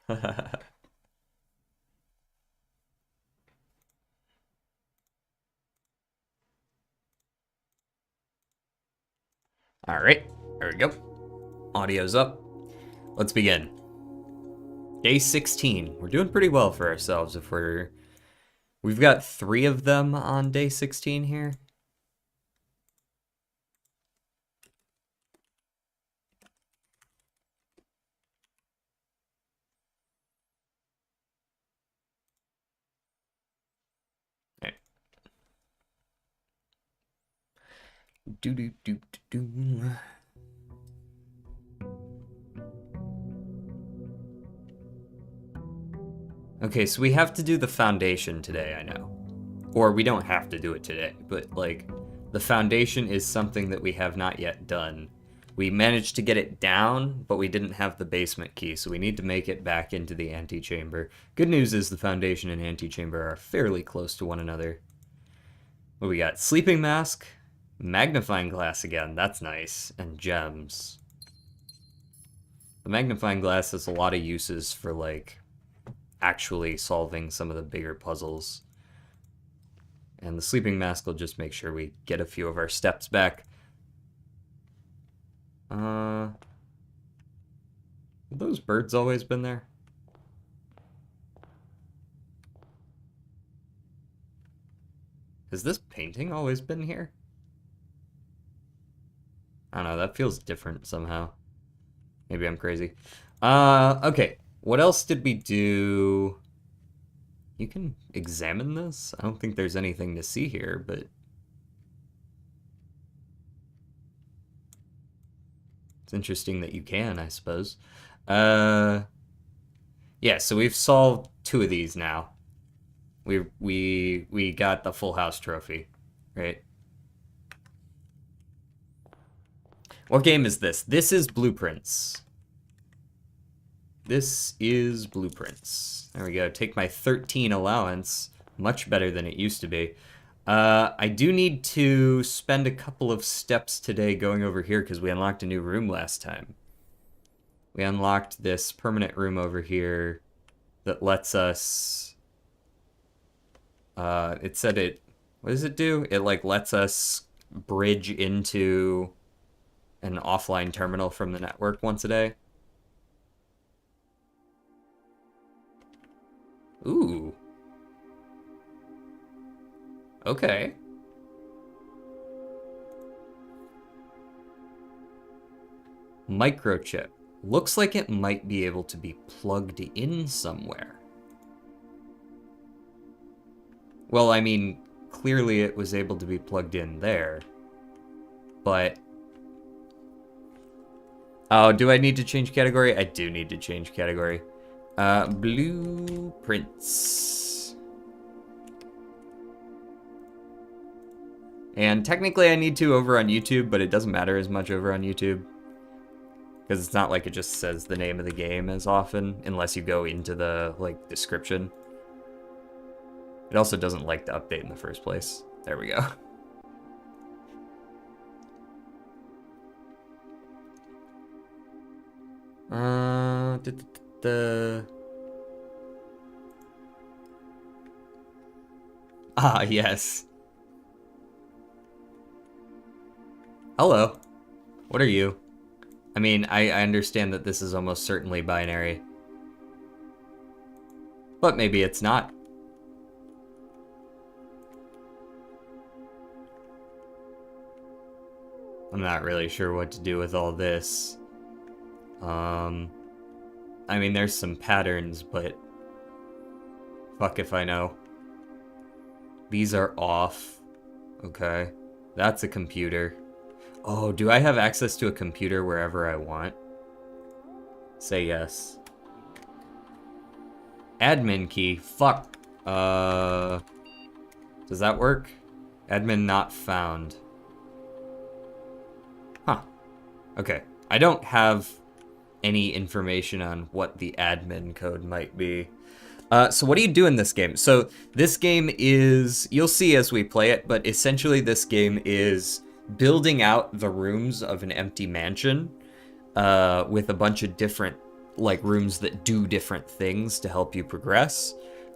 All right, there we go. Audio's up. Let's begin. Day 16. We're doing pretty well for ourselves if we've got 3 of them on day 16 here. Okay. Okay, so we have to do the foundation today, I know. Or we don't have to do it today, but like, the foundation is something that we have not yet done. We managed to get it down, but we didn't have the basement key, so we need to make it back into the antechamber. Good news is the foundation and antechamber are fairly close to one another. What we got? Sleeping mask, magnifying glass again, that's nice, and gems. The magnifying glass has a lot of uses for, like, actually solving some of the bigger puzzles. And the sleeping mask will just make sure we get a few of our steps back. Have those birds always been there? Has this painting always been here? I don't know, that feels different somehow. Maybe I'm crazy. Okay. What else did we do? You can examine this? I don't think there's anything to see here, but... It's interesting that you can, I suppose. Yeah, so we've solved 2 of these now. We got the full house trophy, right? What game is this? This is Blueprints. This is Blueprints. There we go. Take my 13 allowance. Much better than it used to be. I do need to spend a couple of steps today going over here because we unlocked a new room last time. We unlocked this permanent room over here that lets us... it said it... What does it do? It, like, lets us bridge into an offline terminal from the network once a day. Ooh. Okay. Microchip. Looks like it might be able to be plugged in somewhere. Well, I mean, clearly it was able to be plugged in there. But... Oh, do I need to change category? I do need to change category. Blueprints. And technically I need to over on YouTube, but it doesn't matter as much over on YouTube. Because it's not like it just says the name of the game as often, unless you go into the, like, description. It also doesn't like to update in the first place. There we go. Ah, yes. Hello. What are you? I mean, I understand that this is almost certainly binary. But maybe it's not. I'm not really sure what to do with all this. I mean, there's some patterns, but... Fuck if I know. These are off. Okay. That's a computer. Oh, do I have access to a computer wherever I want? Say yes. Admin key. Fuck. Does that work? Admin not found. Huh. Okay. I don't have any information on what the admin code might be. So what do you do in this game? So this game is, you'll see as we play it, but essentially this game is building out the rooms of an empty mansion with a bunch of different like rooms that do different things to help you progress.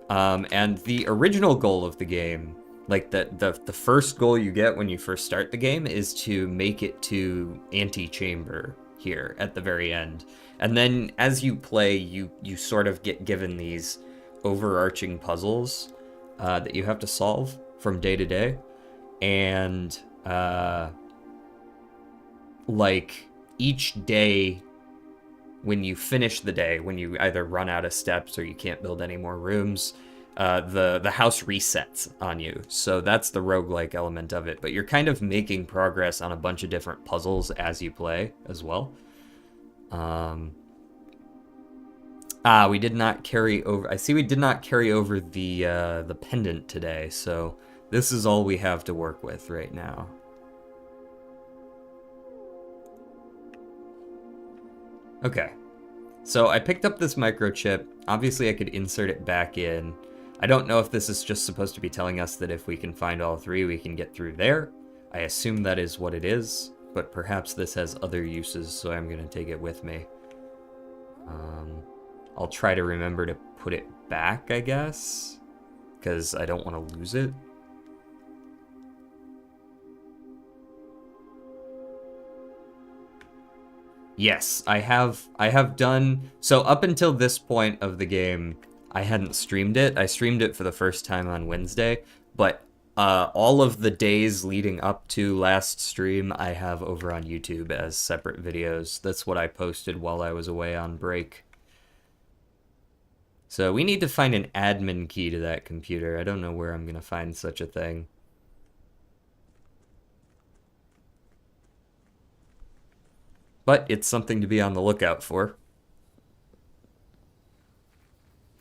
And the original goal of the game, like the first goal you get when you first start the game, is to make it to antechamber here at the very end. And then as you play, you sort of get given these overarching puzzles that you have to solve from day to day. And like each day, when you finish the day, when you either run out of steps or you can't build any more rooms, the house resets on you. So that's the roguelike element of it. But you're kind of making progress on a bunch of different puzzles as you play as well. We did not carry over. I see we did not carry over the pendant today. So this is all we have to work with right now. Okay. So I picked up this microchip. Obviously I could insert it back in. I don't know if this is just supposed to be telling us that if we can find all three, we can get through there. I assume that is what it is, but perhaps this has other uses, so I'm going to take it with me. I'll try to remember to put it back, I guess, because I don't want to lose it. Yes, I have done so up until this point of the game. I hadn't streamed it. I streamed it for the first time on Wednesday, but all of the days leading up to last stream, I have over on YouTube as separate videos. That's what I posted while I was away on break. So we need to find an admin key to that computer. I don't know where I'm gonna find such a thing. But it's something to be on the lookout for.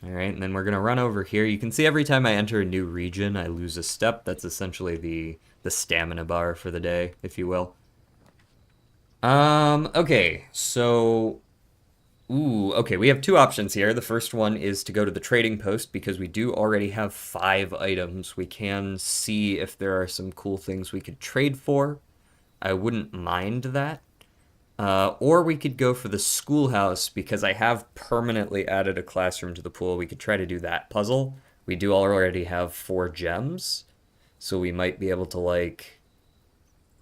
Alright, and then we're going to run over here. You can see every time I enter a new region, I lose a step. That's essentially the stamina bar for the day, if you will. Okay, so... Ooh, okay, we have two options here. The first one is to go to the trading post, because we do already have 5 items. We can see if there are some cool things we could trade for. I wouldn't mind that. Or we could go for the schoolhouse, because I have permanently added a classroom to the pool. We could try to do that puzzle. We do already have 4 gems, so we might be able to, like,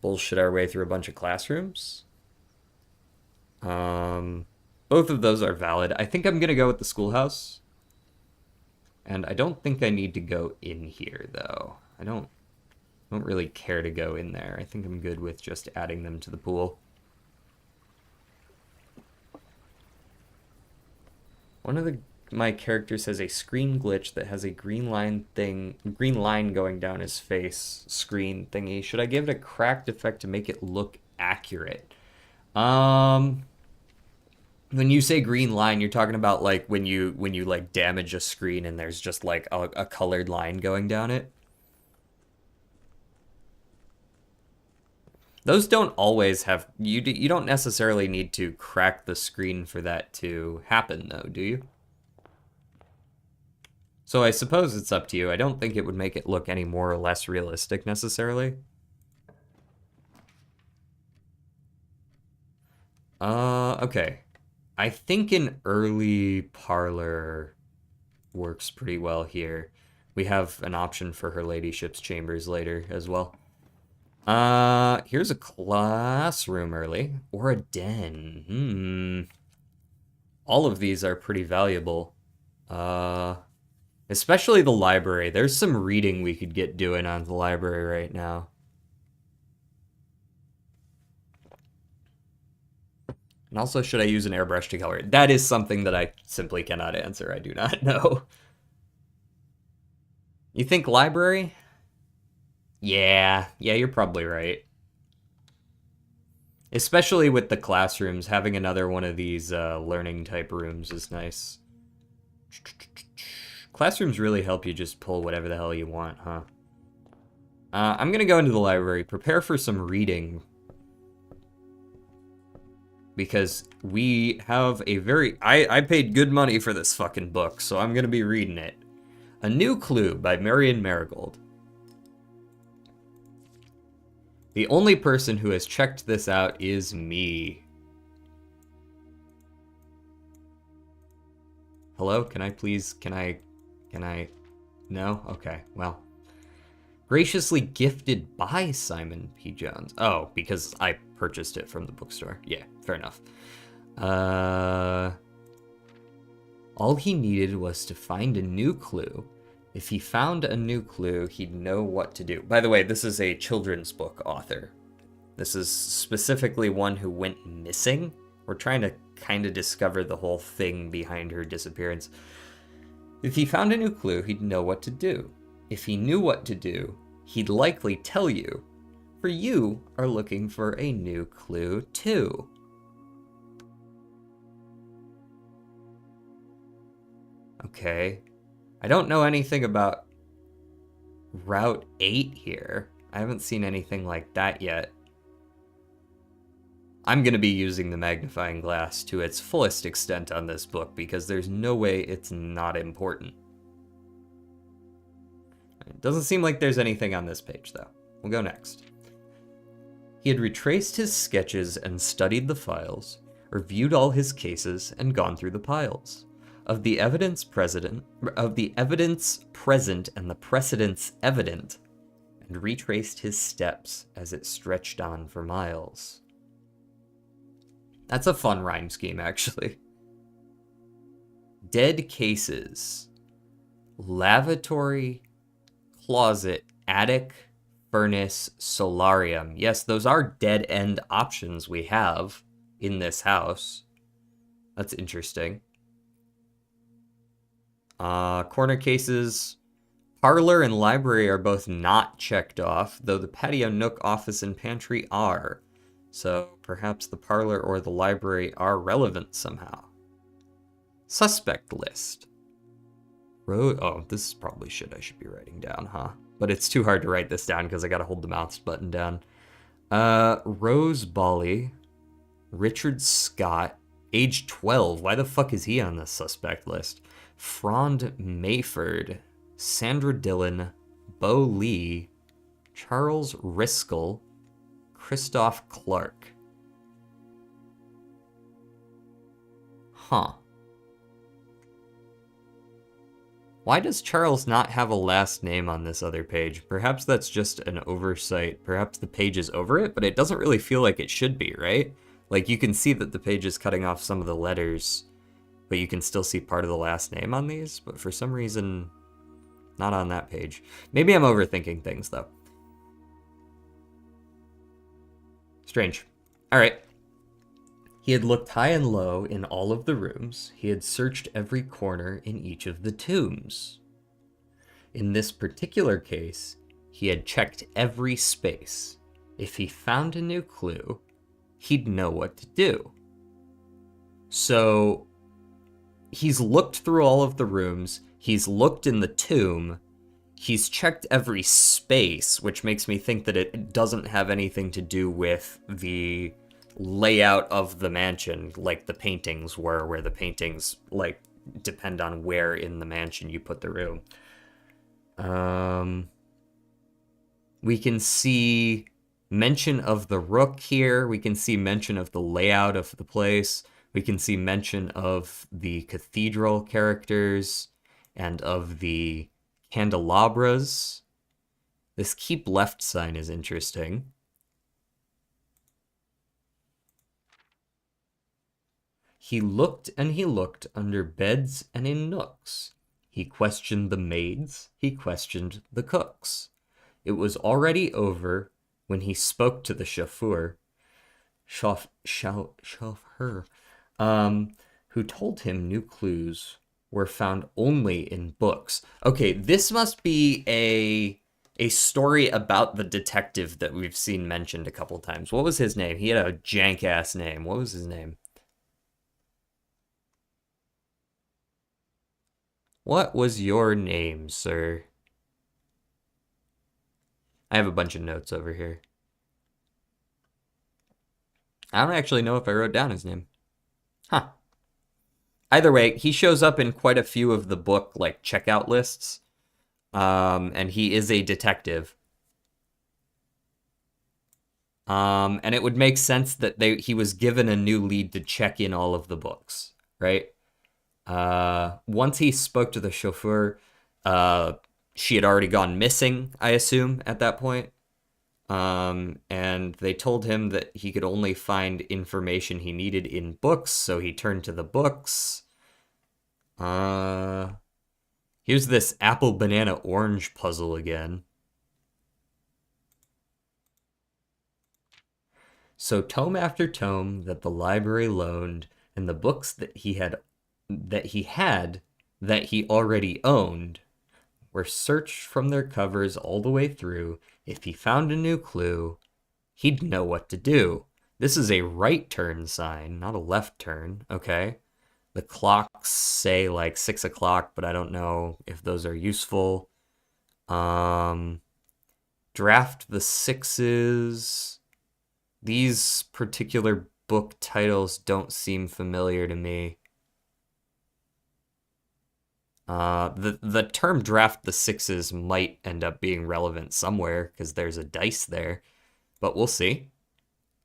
bullshit our way through a bunch of classrooms. Both of those are valid. I think I'm going to go with the schoolhouse. And I don't think I need to go in here, though. I don't really care to go in there. I think I'm good with just adding them to the pool. One of my characters has a screen glitch that has a green line going down his face screen thingy. Should I give it a cracked effect to make it look accurate? When you say green line, you're talking about like when you like damage a screen and there's just like a colored line going down it. Those don't always have you don't necessarily need to crack the screen for that to happen though, do you? So I suppose it's up to you. I don't think it would make it look any more or less realistic necessarily. Okay. I think an early parlor works pretty well here. We have an option for her ladyship's chambers later as well. Here's a classroom early. Or a den. All of these are pretty valuable. Especially the library. There's some reading we could get doing on the library right now. And also, should I use an airbrush to color it? That is something that I simply cannot answer. I do not know. You think library? Yeah, you're probably right. Especially with the classrooms, having another one of these learning type rooms is nice. Classrooms really help you just pull whatever the hell you want, huh? I'm gonna go into the library, prepare for some reading. Because we have a very... I paid good money for this fucking book, so I'm gonna be reading it. A New Clue by Marion Marigold. The only person who has checked this out is me. Hello? Can I please... Can I... No? Okay, well. Graciously gifted by Simon P. Jones. Oh, because I purchased it from the bookstore. Yeah, fair enough. All he needed was to find a new clue. If he found a new clue, he'd know what to do. By the way, this is a children's book author. This is specifically one who went missing. We're trying to kind of discover the whole thing behind her disappearance. If he found a new clue, he'd know what to do. If he knew what to do, he'd likely tell you. For you are looking for a new clue too. Okay. I don't know anything about Route 8 here. I haven't seen anything like that yet. I'm going to be using the magnifying glass to its fullest extent on this book because there's no way it's not important. It doesn't seem like there's anything on this page, though. We'll go next. He had retraced his sketches and studied the files, reviewed all his cases, and gone through the piles. Of the evidence present and the precedents evident, and retraced his steps as it stretched on for miles. That's a fun rhyme scheme, actually. Dead cases. Lavatory, closet, attic, furnace, solarium. Yes, those are dead end options we have in this house. That's interesting. Corner cases. Parlor and library are both not checked off, though the patio, nook, office, and pantry are. So perhaps the parlor or the library are relevant somehow. Suspect list. Oh, this is probably shit I should be writing down, huh? But it's too hard to write this down because I gotta hold the mouse button down. Rose Bolly, Richard Scott, age 12. Why the fuck is he on the suspect list? Frond Mayford, Sandra Dillon, Bo Lee, Charles Riskel, Christoph Clark. Huh. Why does Charles not have a last name on this other page? Perhaps that's just an oversight. Perhaps the page is over it, but it doesn't really feel like it should be, right? Like, you can see that the page is cutting off some of the letters, but you can still see part of the last name on these, but for some reason, not on that page. Maybe I'm overthinking things, though. Strange. All right. He had looked high and low in all of the rooms. He had searched every corner in each of the tombs. In this particular case, he had checked every space. If he found a new clue, he'd know what to do. So he's looked through all of the rooms. He's looked in the tomb. He's checked every space, which makes me think that it doesn't have anything to do with the layout of the mansion, like the paintings were, where the paintings, like, depend on where in the mansion you put the room. We can see mention of the rook here. We can see mention of the layout of the place. We can see mention of the cathedral characters and of the candelabras. This keep left sign is interesting. He looked and he looked under beds and in nooks. He questioned the maids, he questioned the cooks. It was already over when he spoke to the chauffeur, chauffeur, who told him new clues were found only in books. Okay, this must be a story about the detective that we've seen mentioned a couple times. What was his name? He had a jank-ass name. What was his name? What was your name, sir? I have a bunch of notes over here. I don't actually know if I wrote down his name. Huh. Either way, he shows up in quite a few of the book, like, checkout lists. And he is a detective. And it would make sense that he was given a new lead to check in all of the books, right? Once he spoke to the chauffeur, she had already gone missing, I assume, at that point. And they told him that he could only find information he needed in books, so he turned to the books. Here's this apple, banana, orange puzzle again. So tome after tome that the library loaned, and the books that he already owned, were searched from their covers all the way through. If he found a new clue, he'd know what to do. This is a right turn sign, not a left turn, okay? The clocks say like 6 o'clock, but I don't know if those are useful. Draft the sixes. These particular book titles don't seem familiar to me. The term draft the sixes might end up being relevant somewhere because there's a dice there, but we'll see.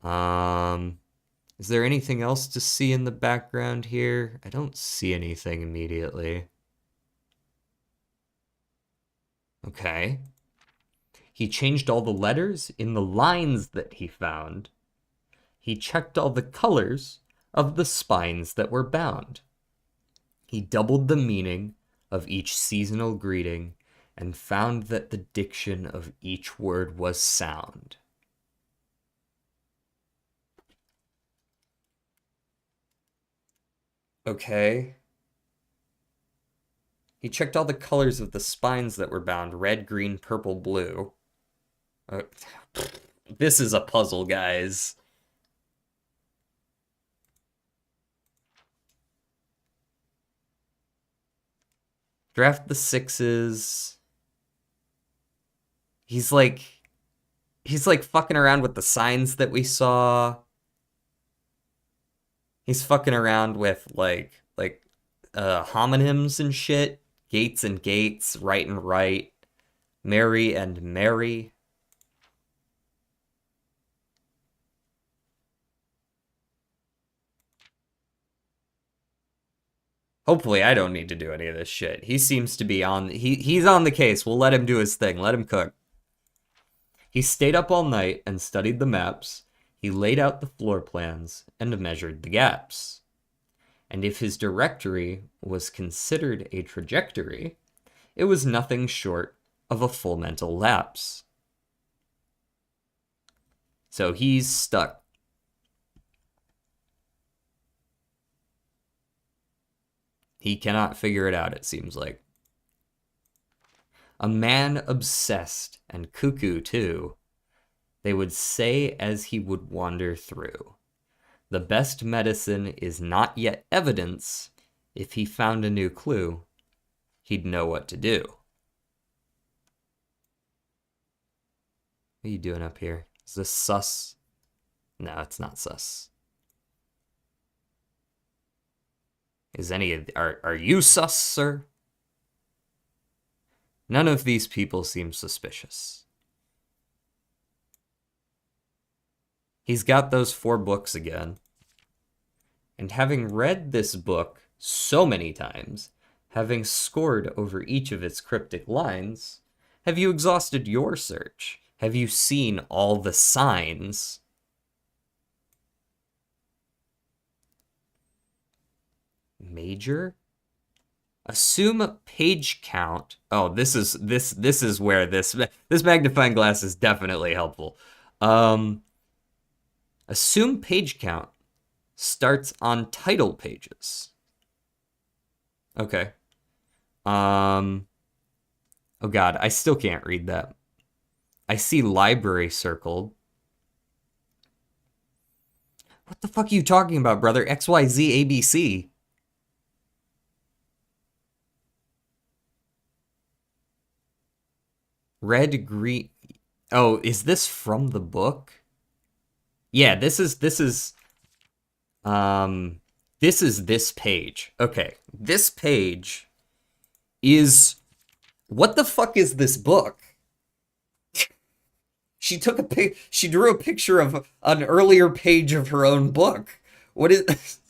Is there anything else to see in the background here? I don't see anything immediately. Okay. He changed all the letters in the lines that he found. He checked all the colors of the spines that were bound. He doubled the meaning of each seasonal greeting and found that the diction of each word was sound. Okay. He checked all the colors of the spines that were bound: red, green, purple, blue. Uh, this is a puzzle, guys. Draft the sixes. He's like fucking around with the signs that we saw. He's fucking around with homonyms and shit. Gates and gates, right and right. Mary and Mary. Hopefully I don't need to do any of this shit. He seems to be on he's on the case. We'll let him do his thing. Let him cook. He stayed up all night and studied the maps. He laid out the floor plans and measured the gaps. And if his directory was considered a trajectory, it was nothing short of a full mental lapse. So he's stuck. He cannot figure it out, it seems like. A man obsessed, and cuckoo too, they would say as he would wander through. The best medicine is not yet evidence. If he found a new clue, he'd know what to do. What are you doing up here? Is this sus? No, it's not sus. Is any of are you sus, sir? None of these people seem suspicious. He's got those 4 books again. And having read this book so many times, having scored over each of its cryptic lines, have you exhausted your search? Have you seen all the signs? Major? Assume a page count. Oh, this is where this magnifying glass is definitely helpful. Assume page count starts on title pages. Okay. Oh god, I still can't read that. I see library circled. What the fuck are you talking about, brother? XYZ ABC. Red, green. Oh, is this from the book? Yeah, this is this page. Okay. This page is what the fuck is this book? She drew a picture of an earlier page of her own book. What is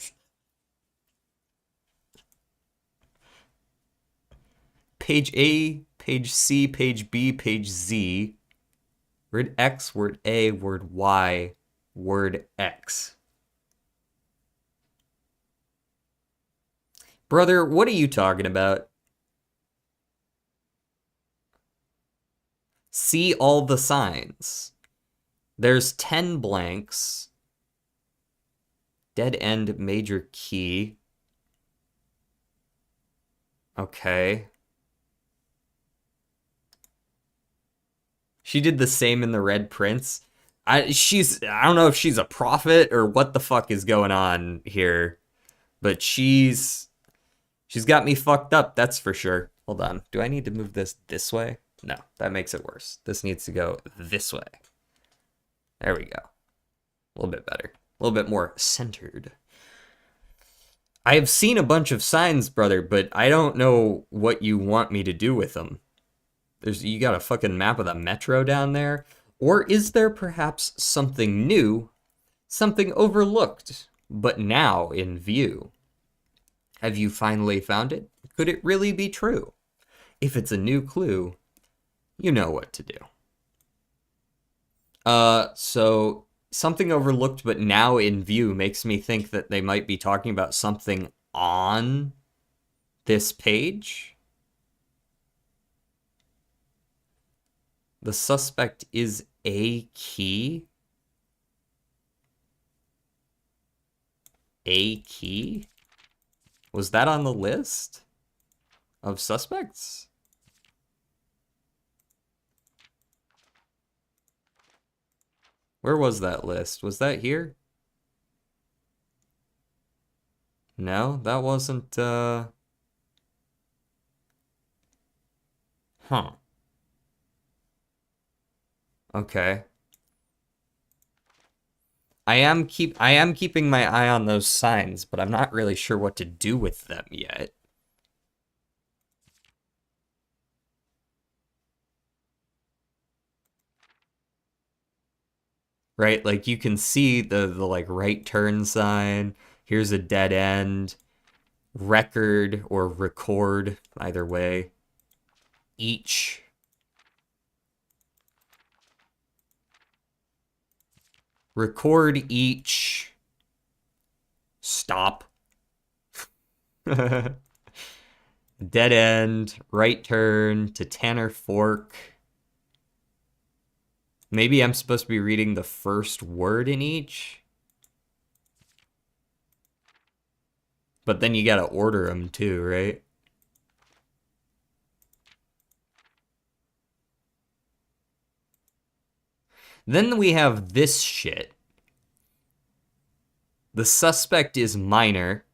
Page A, page C, page B, page Z, word X, word A, word Y, word X. Brother, what are you talking about? See all the signs. There's 10 blanks. Dead end major key. Okay. She did the same in the Red Prince. I don't know if she's a prophet or what the fuck is going on here, but she's got me fucked up, that's for sure. Hold on. Do I need to move this way? No, that makes it worse. This needs to go this way. There we go. A little bit better. A little bit more centered. I have seen a bunch of signs, brother, but I don't know what you want me to do with them. You got a fucking map of the metro down there? Or is there perhaps something new, something overlooked, but now in view? Have you finally found it? Could it really be true? If it's a new clue, you know what to do. So something overlooked but now in view makes me think that they might be talking about something on this page. The suspect is a key. A key? Was that on the list of suspects? Where was that list? Was that here? No, that wasn't, Huh. Okay. I am keeping my eye on those signs, but I'm not really sure what to do with them yet. Right? Like you can see the like right turn sign. Here's a dead end. Record or record, either way. Each. Record each. Stop. Dead end, right turn to Tanner Fork. Maybe I'm supposed to be reading the first word in each. But then you gotta order them too, right? Then we have this shit. The suspect is minor,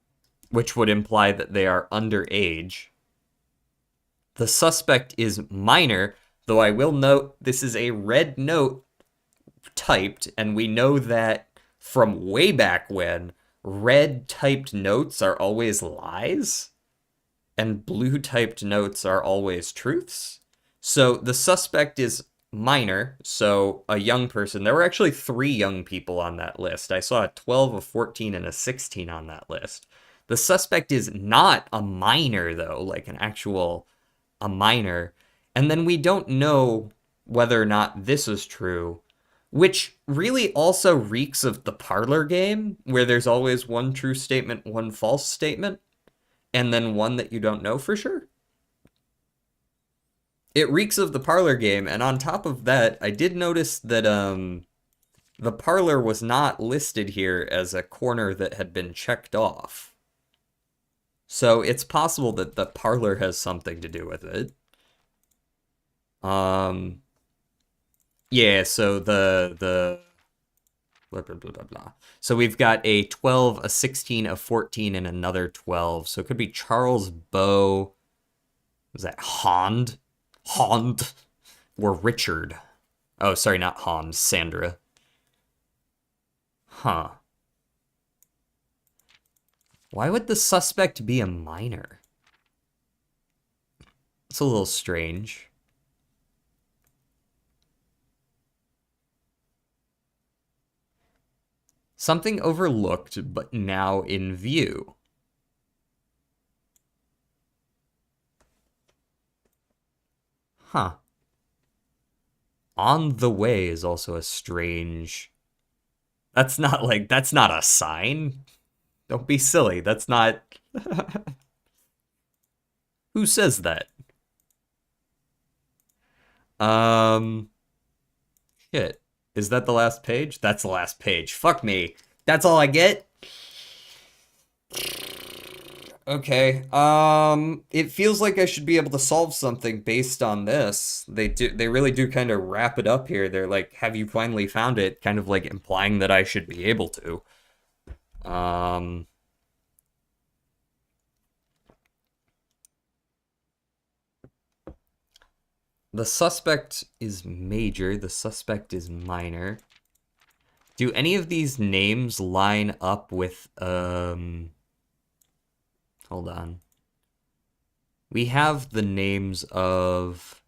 which would imply that they are underage. The suspect is minor, though I will note this is a red note typed, and we know that from way back when, red typed notes are always lies, and blue typed notes are always truths. So the suspect is minor, so a young person. There were actually 3 young people on that list. I saw a 12, a 14, and a 16 on that list. The suspect is not a minor, though, like a minor. And then we don't know whether or not this is true, which really also reeks of the parlor game, where there's always one true statement, one false statement, and then one that you don't know for sure. It reeks of the parlor game, and on top of that, I did notice that the parlor was not listed here as a corner that had been checked off. So it's possible that the parlor has something to do with it. Yeah, so the blah blah blah blah blah. So we've got a 12, a 16, a 14, and another 12. So it could be Charles Bow. Was that Hond? Hond or Richard? Oh, sorry, not Hond, Sandra. Huh. Why would the suspect be a minor? It's a little strange. Something overlooked, but now in view. Huh. On the way is also a strange... That's not a sign. Don't be silly. That's not... Who says that? Shit. Is that the last page? That's the last page. Fuck me. That's all I get? Okay. It feels like I should be able to solve something based on this. They really do kind of wrap it up here. They're like, have you finally found it? Kind of like implying that I should be able to. The suspect is major, the suspect is minor. Do any of these names line up with, hold on. We have the names of...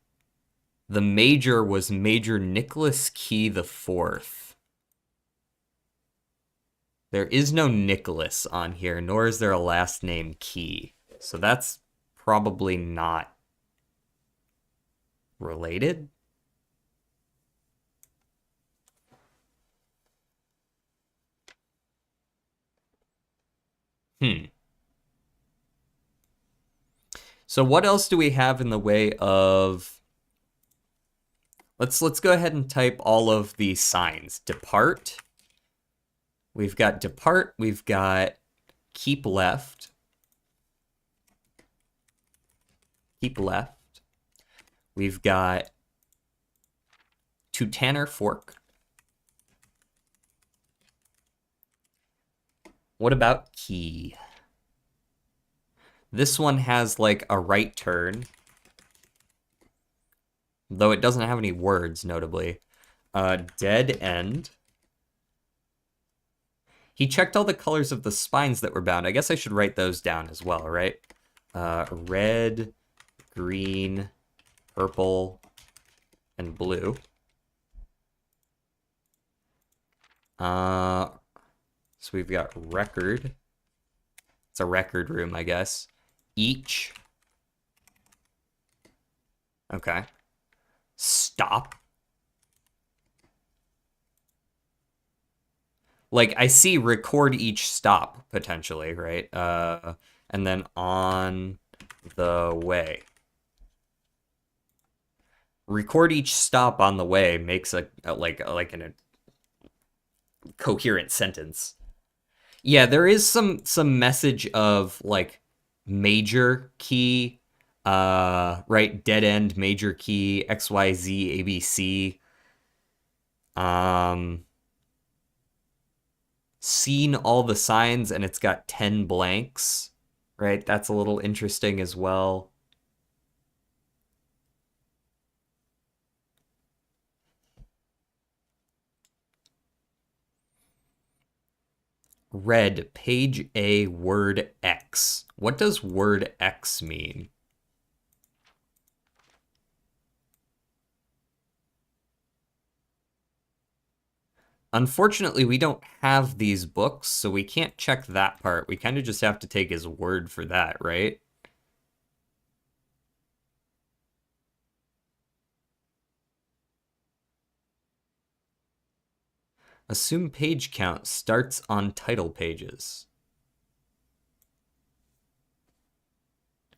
The major was Major Nicholas Key the Fourth. There is no Nicholas on here, nor is there a last name Key. So that's probably not related. Hmm. So what else do we have in the way of... Let's go ahead and type all of these signs. Depart. We've got depart. We've got keep left. Keep left. We've got to Tanner Fork. What about key? This one has like a right turn, though it doesn't have any words, notably. Dead end. He checked all the colors of the spines that were bound. I guess I should write those down as well, right? Red, green, purple, and blue. So we've got record. It's a record room, I guess. Each. Okay. Stop. Like, I see record each stop, potentially, right? And then on the way. Record each stop on the way makes a coherent sentence. Yeah, there is some message of like major key, right? Dead end, major key, XYZ, ABC. Seen all the signs and it's got 10 blanks, right? That's a little interesting as well. Red, page A, word X. What does word X mean? Unfortunately, we don't have these books, so we can't check that part. We kind of just have to take his word for that, right? Assume page count starts on title pages.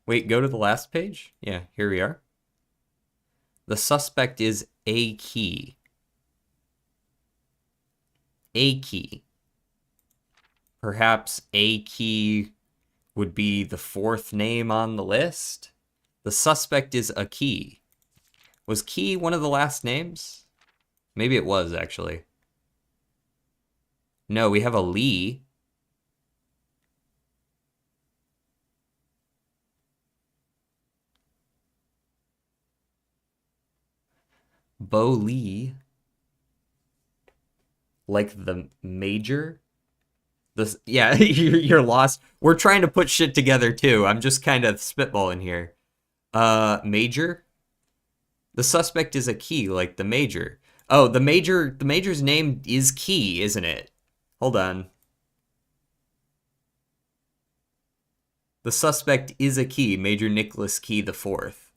Wait, go to the last page? Yeah, here we are. The suspect is a key. A key. Perhaps a key would be the fourth name on the list. The suspect is a key. Was key one of the last names? Maybe it was, actually. No, we have a Lee. Bo Lee. Like the major? Yeah, you're lost. We're trying to put shit together too. I'm just kind of spitballing here. Major? The suspect is a key, like the major. Oh, the major's name is Key, isn't it? Hold on. The suspect is a Key, Major Nicholas Key the Fourth.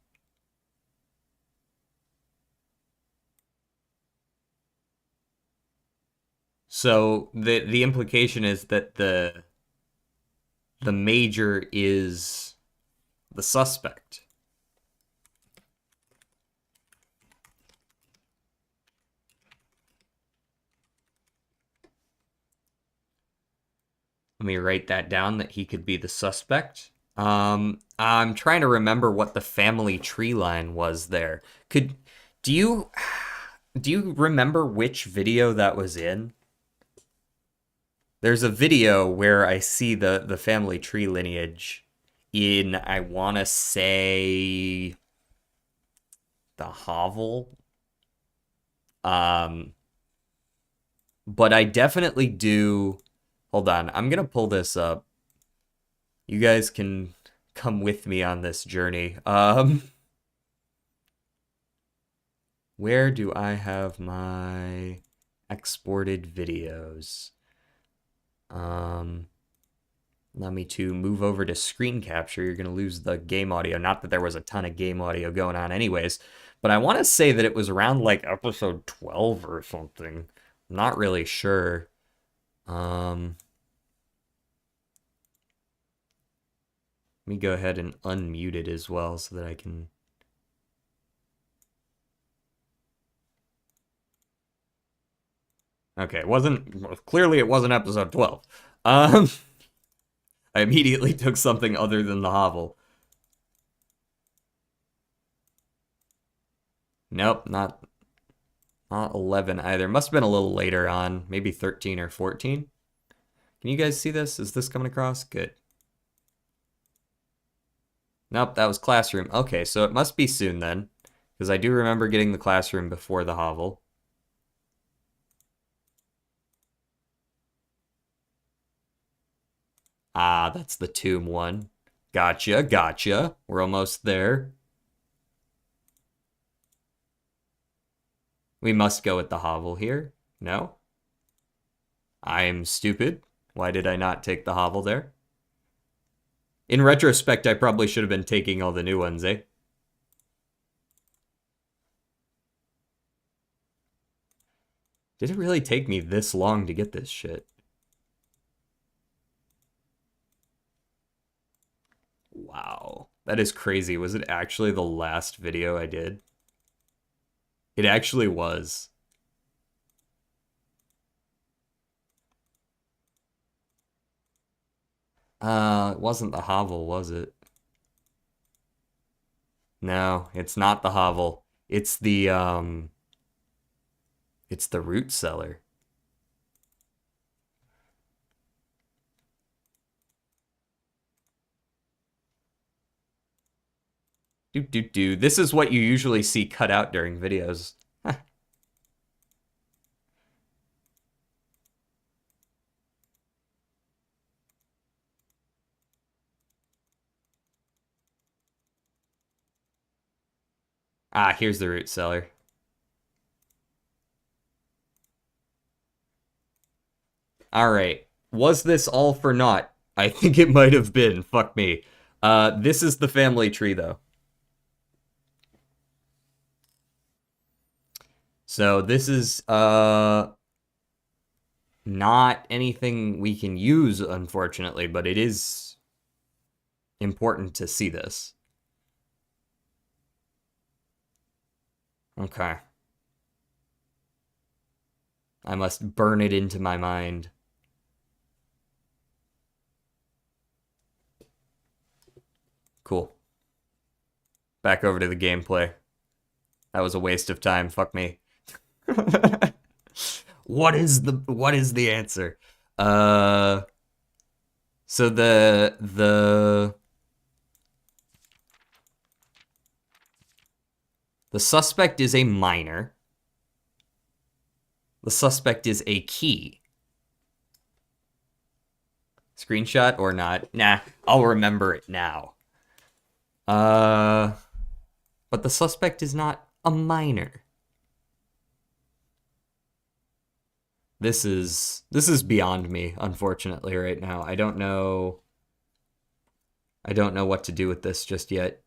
So the implication is that the major is the suspect. Let me write that down, that he could be the suspect. I'm trying to remember what the family tree line was there. Do you remember which video that was in? There's a video where I see the family tree lineage in, I want to say, the hovel. But I definitely do. Hold on, I'm gonna pull this up. You guys can come with me on this journey. Where do I have my exported videos? Allow me to move over to screen capture. You're gonna lose the game audio. Not that there was a ton of game audio going on anyways, but I want to say that it was around like episode 12 or something. I'm not really sure. me go ahead and unmute it as well so that I can... Okay, clearly it wasn't episode 12. I immediately took something other than the hovel. Nope, not 11 either. Must have been a little later on, maybe 13 or 14. Can you guys see this? Is this coming across? Good. Nope, that was classroom. Okay, so it must be soon then, because I do remember getting the classroom before the hovel. Ah, that's the tomb one. Gotcha, gotcha. We're almost there. We must go with the hovel here. No? I'm stupid. Why did I not take the hovel there? In retrospect, I probably should have been taking all the new ones, eh? Did it really take me this long to get this shit? Wow. That is crazy. Was it actually the last video I did? It actually was. It wasn't the hovel, was it? No, it's not the hovel. It's the root cellar. Do. This is what you usually see cut out during videos. Ah, here's the root cellar. All right. Was this all for naught? I think it might have been. Fuck me. This is the family tree, though. So this is not anything we can use, unfortunately, but it is important to see this. Okay. I must burn it into my mind. Cool. Back over to the gameplay. That was a waste of time. Fuck me. What is the answer? So the suspect is a minor. The suspect is a key. Screenshot or not? Nah, I'll remember it now. But the suspect is not a minor. This is beyond me, unfortunately, right now. I don't know what to do with this just yet.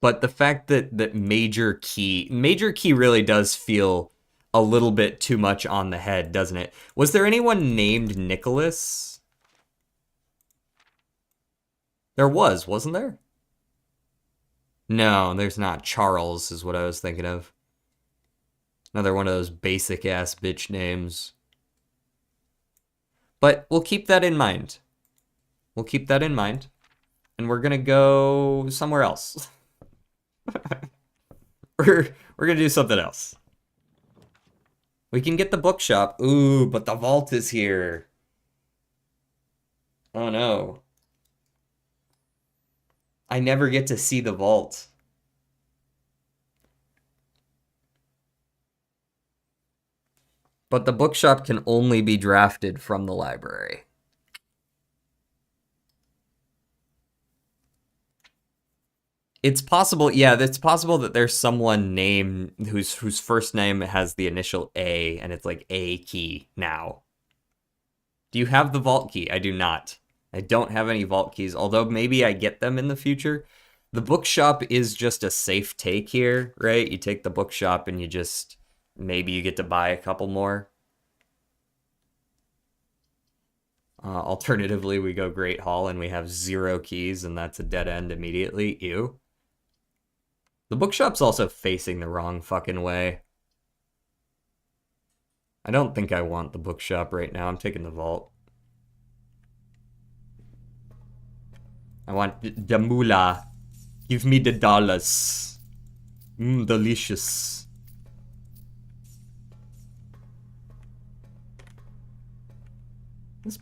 But the fact that Major Key really does feel a little bit too much on the head, doesn't it? Was there anyone named Nicholas? There was, wasn't there? No, there's not. Charles is what I was thinking of. Another one of those basic ass bitch names. But we'll keep that in mind. We'll keep that in mind. And we're gonna go somewhere else. we're gonna do something else. We can get the bookshop. Ooh, but the vault is here. Oh no. I never get to see the vault. But the bookshop can only be drafted from the library. It's possible, yeah, it's possible that there's someone named whose first name has the initial A, and it's like A key now. Do you have the vault key? I do not. I don't have any vault keys, although maybe I get them in the future. The bookshop is just a safe take here, right? You take the bookshop and you just, maybe you get to buy a couple more. Alternatively, we go Great Hall and we have 0 keys, and that's a dead end immediately. Ew. The bookshop's also facing the wrong fucking way. I don't think I want the bookshop right now. I'm taking the vault. I want the moolah. Give me the dollars. Delicious. This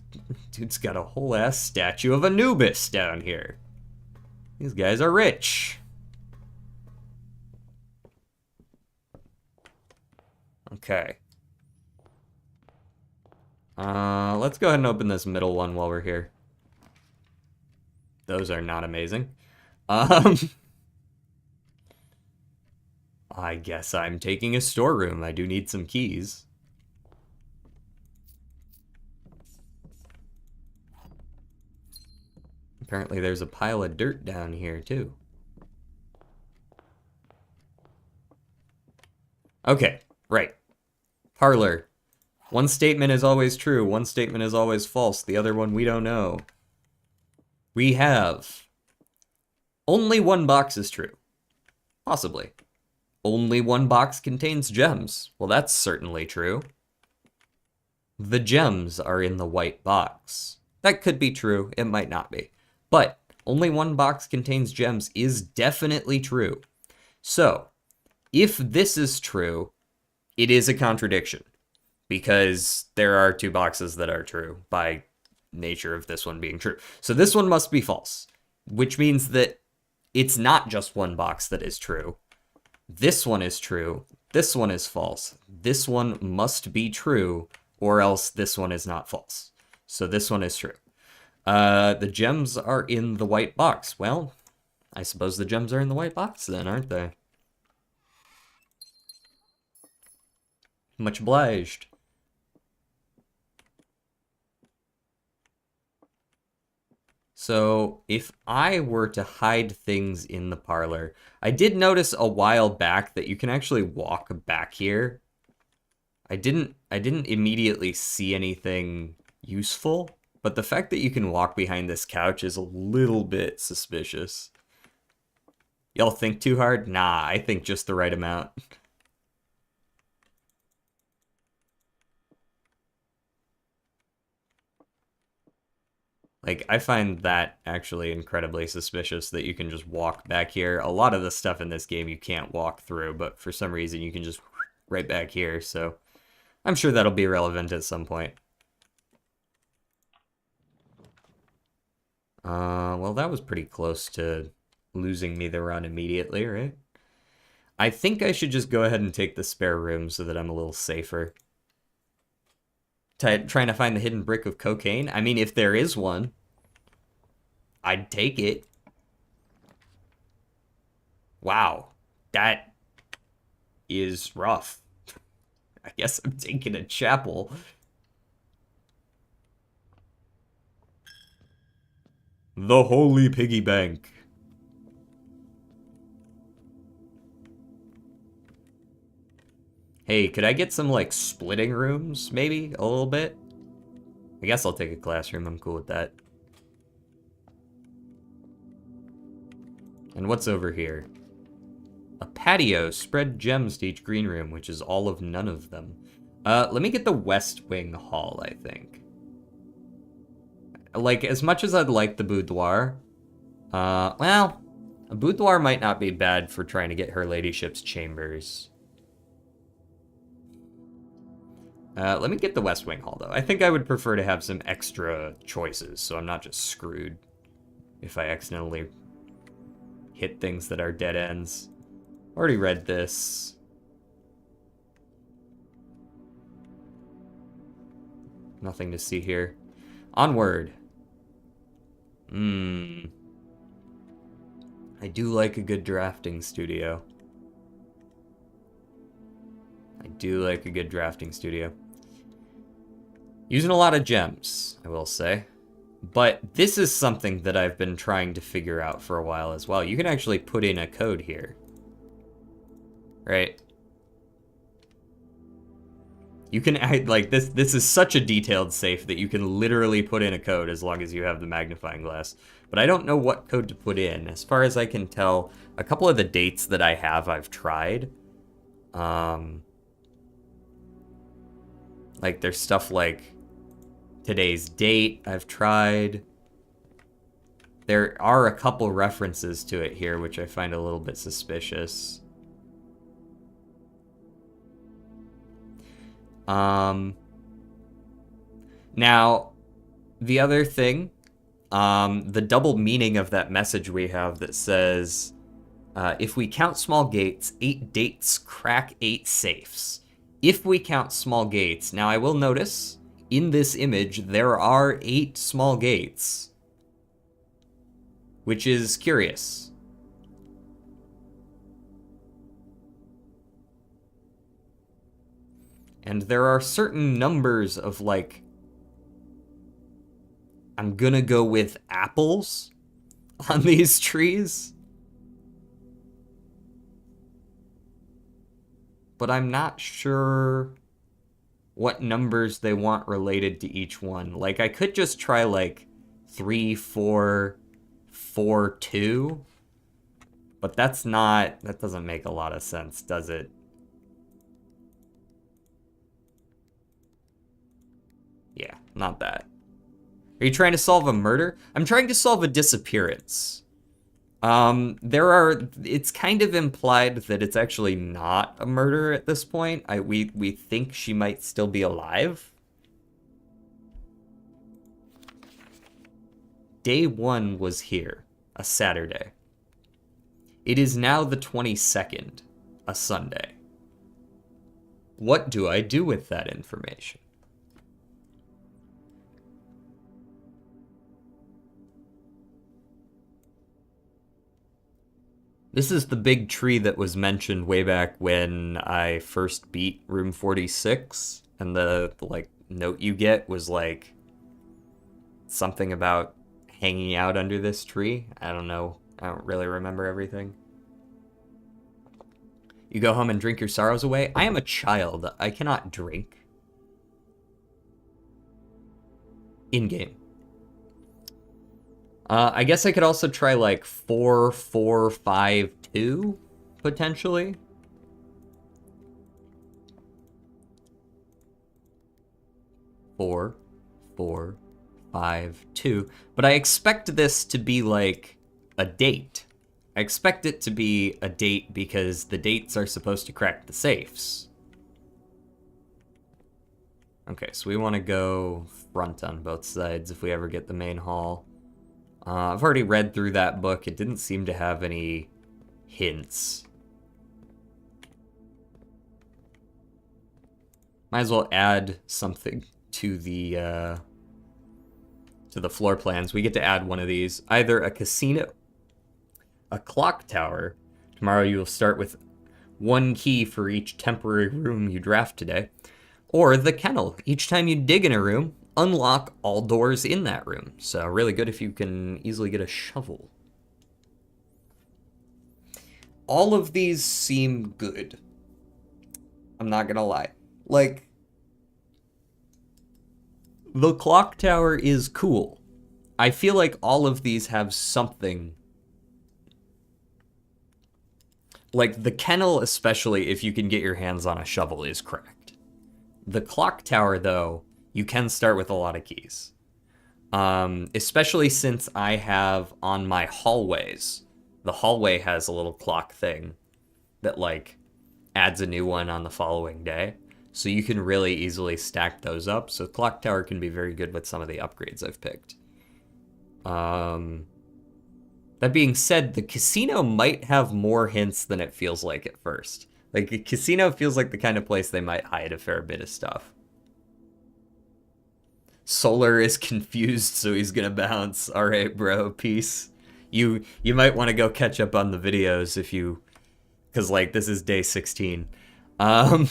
dude's got a whole ass statue of Anubis down here. These guys are rich. Okay. Let's go ahead and open this middle one while we're here. Those are not amazing. I guess I'm taking a storeroom. I do need some keys. Apparently there's a pile of dirt down here, too. Okay, right. Parlor. One statement is always true, one statement is always false, the other one we don't know. We have... only one box is true. Possibly. Only one box contains gems. Well, that's certainly true. The gems are in the white box. That could be true, it might not be. But only one box contains gems is definitely true. So, if this is true, it is a contradiction. Because there are 2 boxes that are true by nature of this one being true. So this one must be false, which means that it's not just one box that is true. This one is true. This one is false. This one must be true, or else this one is not false. So this one is true. The gems are in the white box. Well, I suppose the gems are in the white box then, aren't they? Much obliged. So if I were to hide things in the parlor, I did notice a while back that you can actually walk back here. I didn't immediately see anything useful, but the fact that you can walk behind this couch is a little bit suspicious. Y'all think too hard? Nah, I think just the right amount. Like, I find that actually incredibly suspicious that you can just walk back here. A lot of the stuff in this game you can't walk through, but for some reason you can just right back here, so I'm sure that'll be relevant at some point. Well, that was pretty close to losing me the run immediately, right? I think I should just go ahead and take the spare room so that I'm a little safer. Trying to find the hidden brick of cocaine? I mean, if there is one, I'd take it. Wow, that is rough. I guess I'm taking a chapel. The Holy Piggy Bank. Hey, could I get some, like, splitting rooms, maybe? A little bit? I guess I'll take a classroom. I'm cool with that. And what's over here? A patio. Spread gems to each green room, which is all of none of them. Let me get the West Wing Hall, I think. Like, as much as I'd like the boudoir, well, a boudoir might not be bad for trying to get her ladyship's chambers. Let me get the West Wing Hall, though. I think I would prefer to have some extra choices, so I'm not just screwed if I accidentally hit things that are dead ends. Already read this. Nothing to see here. Onward. I do like a good drafting studio. I do like a good drafting studio. Using a lot of gems, I will say. But this is something that I've been trying to figure out for a while as well. You can actually put in a code here. Right? You can add, like, this is such a detailed safe that you can literally put in a code as long as you have the magnifying glass. But I don't know what code to put in. As far as I can tell, a couple of the dates that I have, I've tried. Like, there's stuff like today's date I've tried. There are a couple references to it here, which I find a little bit suspicious. Now, the other thing, the double meaning of that message we have that says, if we count small gates, 8 dates crack 8 safes. If we count small gates, now I will notice, in this image, there are 8 small gates, which is curious. And there are certain numbers of, like, I'm gonna go with apples on these trees. But I'm not sure what numbers they want related to each one. Like, I could just try, like, 3, 4, 4, 2. But that doesn't make a lot of sense, does it? Yeah, not that. Are you trying to solve a murder? I'm trying to solve a disappearance. It's kind of implied that it's actually not a murder at this point. We think she might still be alive. Day 1 was here, a Saturday. It is now the 22nd, a Sunday. What do I do with that information? This is the big tree that was mentioned way back when I first beat room 46, and the like note you get was like something about hanging out under this tree. I don't know. I don't really remember everything. You go home and drink your sorrows away? I am a child. I cannot drink. In-game. I guess I could also try like 4, 4, 5, 2, potentially. Four, 4, 5, 2. But I expect this to be like a date. I expect it to be a date because the dates are supposed to crack the safes. Okay, so we want to go front on both sides if we ever get the main hall. I've already read through that book. It didn't seem to have any hints. Might as well add something to the floor plans. We get to add one of these. Either a casino, a clock tower. Tomorrow you will start with 1 key for each temporary room you draft today. Or the kennel. Each time you dig in a room, unlock all doors in that room. So really good if you can easily get a shovel. All of these seem good. I'm not gonna lie. Like, the clock tower is cool. I feel like all of these have something. Like, the kennel, especially if you can get your hands on a shovel, is cracked. The clock tower, though, you can start with a lot of keys. Especially since I have on my hallways, the hallway has a little clock thing that, like, adds a new one on the following day. So you can really easily stack those up. So clock tower can be very good with some of the upgrades I've picked. That being said, the casino might have more hints than it feels like at first. Like, a casino feels like the kind of place they might hide a fair bit of stuff. Solar is confused, so he's gonna bounce. Alright, bro, peace. You might want to go catch up on the videos if you... Because, like, this is day 16. I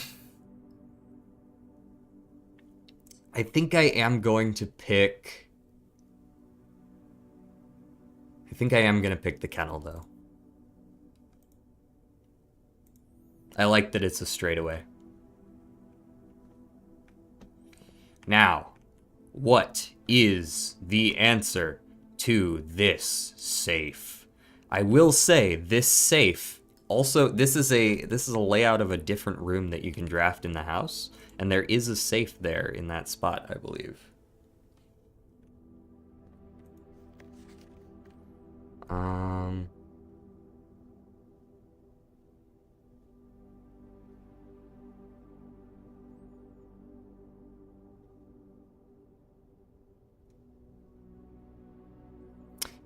think I am going to pick think I am going to pick the kennel, though. I like that it's a straightaway. Now, what is the answer to this safe? I will say this safe also, this is a layout of a different room that you can draft in the house, and there is a safe there in that spot, I believe.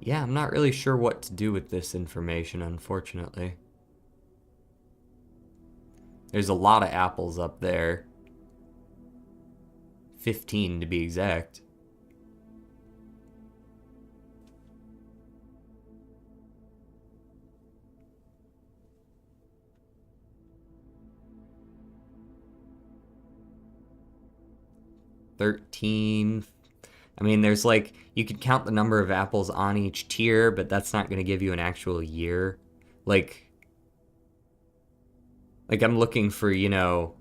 Yeah, I'm not really sure what to do with this information, unfortunately. There's a lot of apples up there. 15 to be exact. $13. I mean, there's like, you could count the number of apples on each tier, but that's not going to give you an actual year. Like I'm looking for, you know,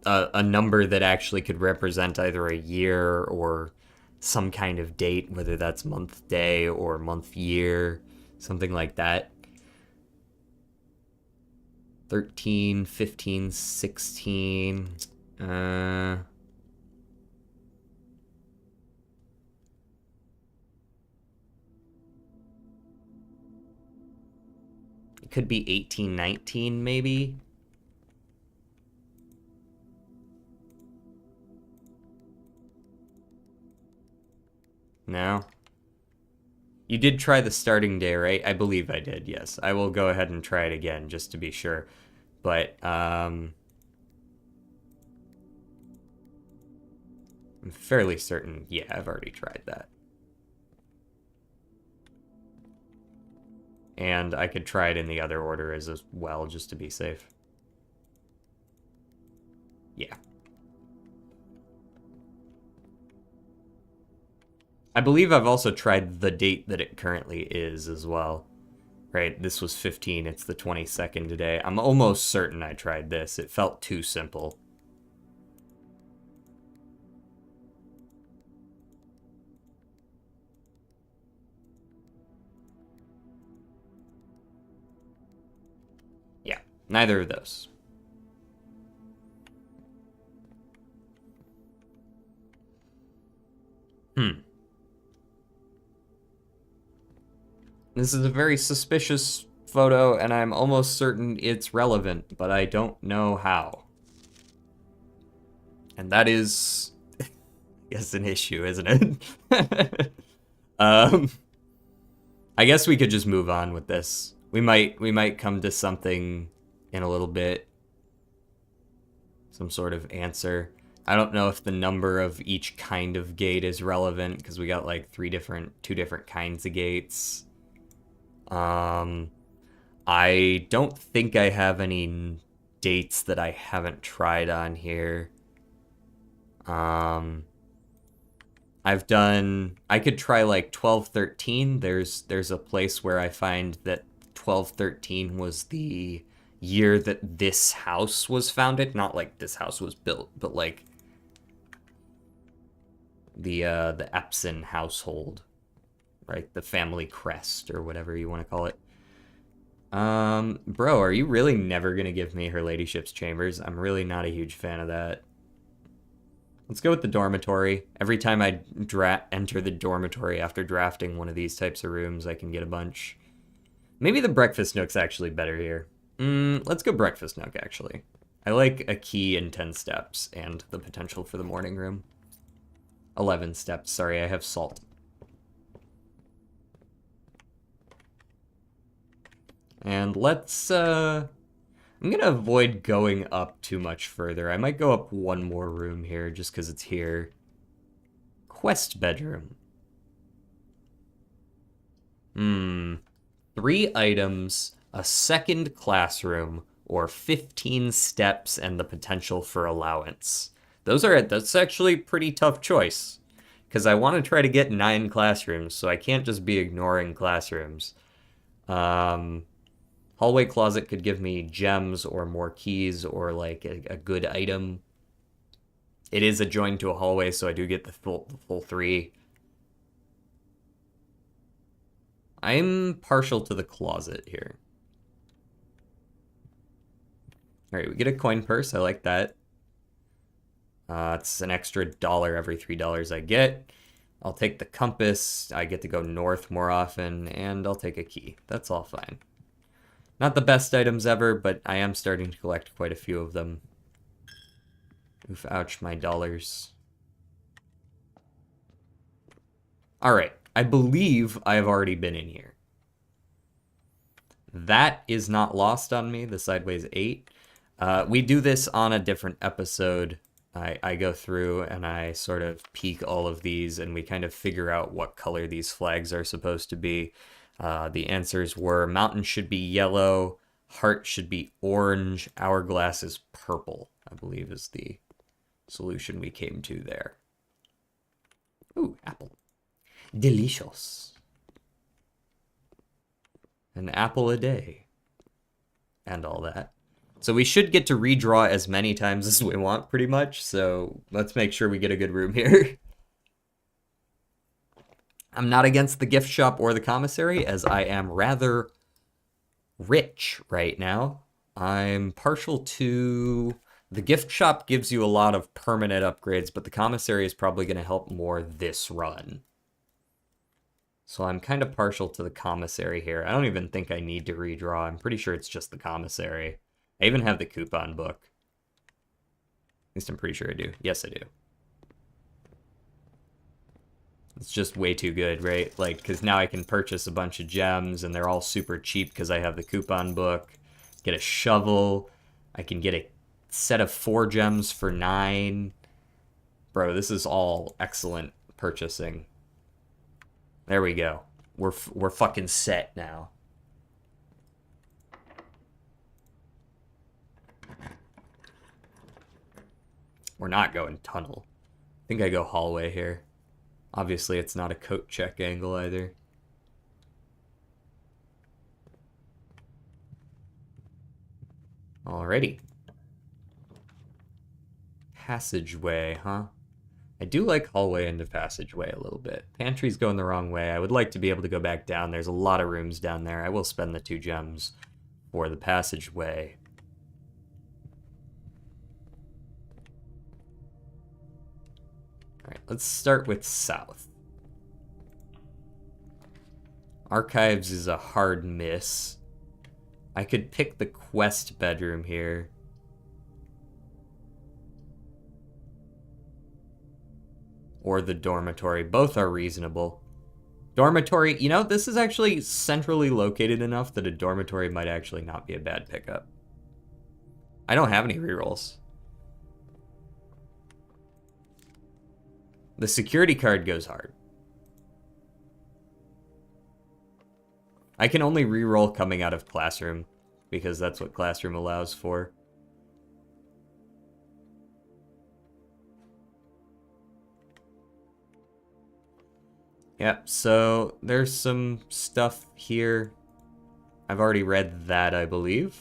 a number that actually could represent either a year or some kind of date, whether that's month day or month year, something like that. 13, 15, 16. It could be 18, 19, maybe. No? You did try the starting day, right? I believe I did, yes. I will go ahead and try it again, just to be sure. But, I'm fairly certain, yeah, I've already tried that. And I could try it in the other order as well, just to be safe. Yeah. I believe I've also tried the date that it currently is as well. Right, this was 15, it's the 22nd today. I'm almost certain I tried this. It felt too simple. Yeah, neither of those. This is a very suspicious photo, and I'm almost certain it's relevant, but I don't know how. And that is, I guess, an issue, isn't it? I guess we could just move on with this. We might come to something in a little bit. Some sort of answer. I don't know if the number of each kind of gate is relevant, because we got like two different kinds of gates. I don't think I have any dates that I haven't tried on here. I could try like 1213. There's a place where I find that 1213 was the year that this house was founded. Not like this house was built, but like the Epson household, right? The family crest or whatever you want to call it. Bro, are you really never gonna give me Her Ladyship's Chambers? I'm really not a huge fan of that. Let's go with the dormitory. Every time I enter the dormitory after drafting one of these types of rooms, I can get a bunch. Maybe the breakfast nook's actually better here. Let's go breakfast nook, actually. I like a key and 10 steps, and the potential for the morning room. 11 steps, sorry, I have salt. And let's, I'm gonna avoid going up too much further. I might go up one more room here, just because it's here. Quest bedroom. 3 items, a second classroom, or 15 steps and the potential for allowance. That's actually a pretty tough choice. because I want to try to get 9 classrooms, so I can't just be ignoring classrooms. Hallway closet could give me gems or more keys or like a good item. It is adjoined to a hallway, so I do get the full 3. I'm partial to the closet here. All right, we get a coin purse. I like that. It's an extra $1 every $3 I get. I'll take the compass. I get to go north more often, and I'll take a key. That's all fine. Not the best items ever, but I am starting to collect quite a few of them. Oof, ouch, my dollars. All right, I believe I have already been in here. That is not lost on me, the sideways 8. We do this on a different episode. I go through and I sort of peek all of these, and we kind of figure out what color these flags are supposed to be. The answers were mountain should be yellow, heart should be orange, hourglass is purple, I believe is the solution we came to there. Ooh, apple. Delicious. An apple a day. And all that. So we should get to redraw as many times as we want, pretty much. So let's make sure we get a good room here. I'm not against the gift shop or the commissary, as I am rather rich right now. I'm partial to... The gift shop gives you a lot of permanent upgrades, but the commissary is probably going to help more this run. So I'm kind of partial to the commissary here. I don't even think I need to redraw. I'm pretty sure it's just the commissary. I even have the coupon book. At least I'm pretty sure I do. Yes, I do. It's just way too good, right? Like, because now I can purchase a bunch of gems, and they're all super cheap because I have the coupon book. Get a shovel. I can get a set of 4 gems for 9. Bro, this is all excellent purchasing. There we go. We're fucking set now. We're not going tunnel. I think I go hallway here. Obviously, it's not a coat check angle either. Alrighty. Passageway, huh? I do like hallway into passageway a little bit. Pantry's going the wrong way. I would like to be able to go back down. There's a lot of rooms down there. I will spend the 2 gems for the passageway. Alright, let's start with south. Archives is a hard miss. I could pick the quest bedroom here. Or the dormitory. Both are reasonable. Dormitory, you know, this is actually centrally located enough that a dormitory might actually not be a bad pickup. I don't have any rerolls. The security card goes hard. I can only reroll coming out of classroom, because that's what classroom allows for. Yep, so there's some stuff here. I've already read that, I believe.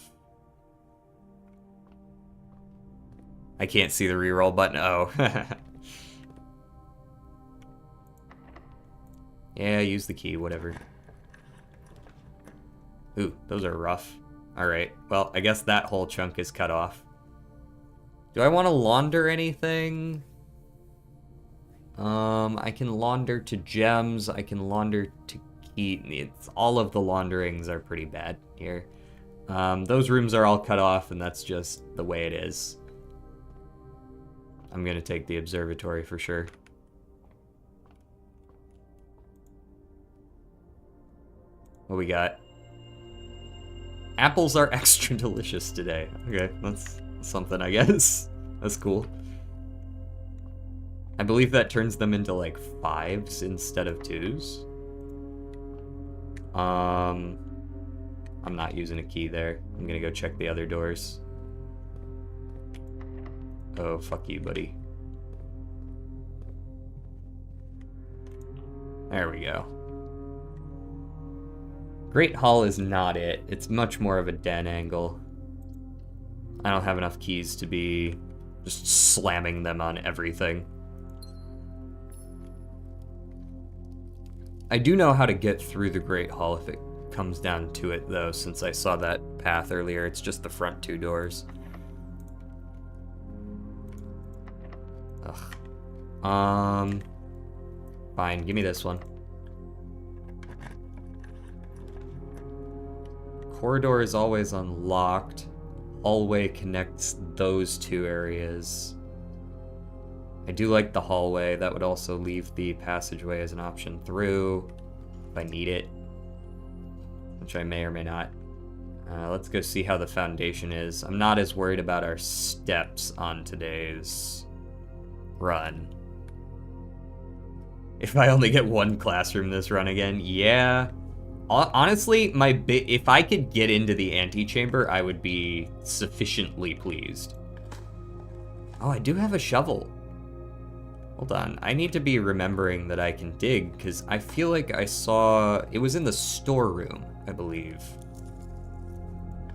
I can't see the reroll button. Oh. Yeah, use the key, whatever. Ooh, those are rough. Alright, well, I guess that whole chunk is cut off. Do I want to launder anything? I can launder to gems. I can launder to key. All of the launderings are pretty bad here. Those rooms are all cut off, and that's just the way it is. I'm gonna take the observatory for sure. What we got? Apples are extra delicious today. Okay, that's something, I guess. That's cool. I believe that turns them into like 5s instead of 2s. I'm not using a key there. I'm gonna go check the other doors. Oh, fuck you, buddy. There we go. Great Hall is not it. It's much more of a den angle. I don't have enough keys to be just slamming them on everything. I do know how to get through the Great Hall if it comes down to it, though, since I saw that path earlier. It's just the front 2 doors. Ugh. Fine, give me this one. Corridor is always unlocked. Hallway connects those 2 areas. I do like the hallway. That would also leave the passageway as an option through if I need it, which I may or may not. Let's go see how the foundation is. I'm not as worried about our steps on today's run. If I only get 1 classroom this run again, yeah. Honestly, if I could get into the antechamber, I would be sufficiently pleased. Oh, I do have a shovel. Hold on, I need to be remembering that I can dig, because I feel like I saw... It was in the storeroom, I believe.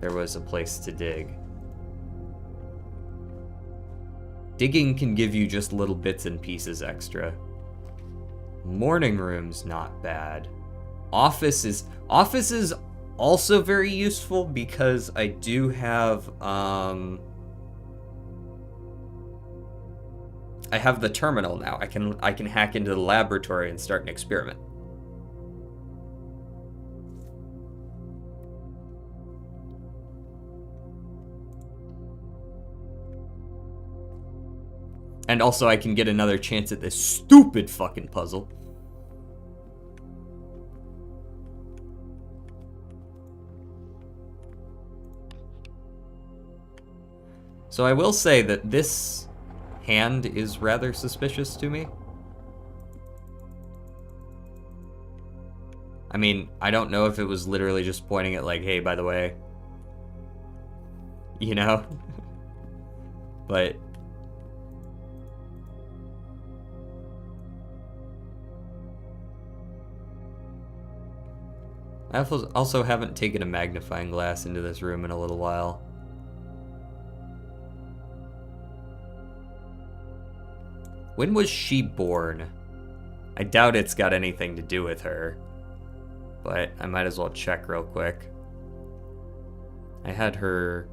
There was a place to dig. Digging can give you just little bits and pieces extra. Morning room's not bad. Office is also very useful because I do have I have the terminal now. I can hack into the laboratory and start an experiment. And also I can get another chance at this stupid fucking puzzle. So I will say that this hand is rather suspicious to me. I mean, I don't know if it was literally just pointing at like, hey, by the way, you know? But I also haven't taken a magnifying glass into this room in a little while. When was she born? I doubt it's got anything to do with her, but I might as well check real quick. I had her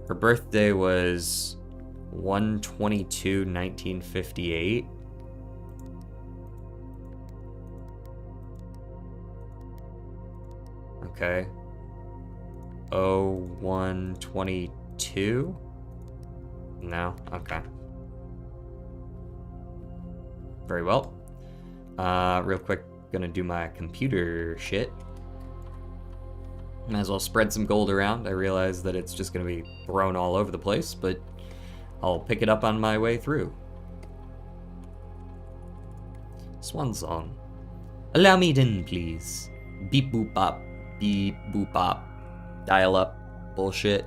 birthday was 1/22/1958. Okay. 01/22? No? Okay. Very well. Real quick, gonna do my computer shit. Might as well spread some gold around. I realize that it's just gonna be thrown all over the place, but I'll pick it up on my way through. Swan song. Allow me in, please. Beep boop bop. Beep boop bop. Dial up. Bullshit.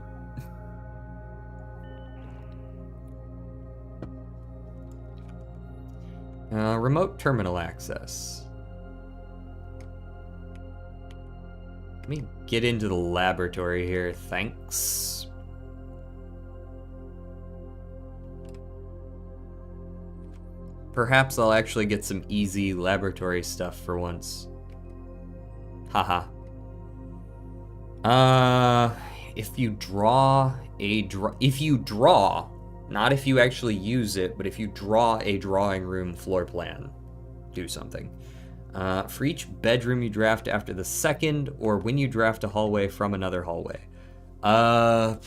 Remote terminal access. Let me get into the laboratory here, thanks. Perhaps I'll actually get some easy laboratory stuff for once. Haha. If you draw, not if you actually use it, but if you draw a drawing room floor plan, do something. For each bedroom you draft after the second, or when you draft a hallway from another hallway. I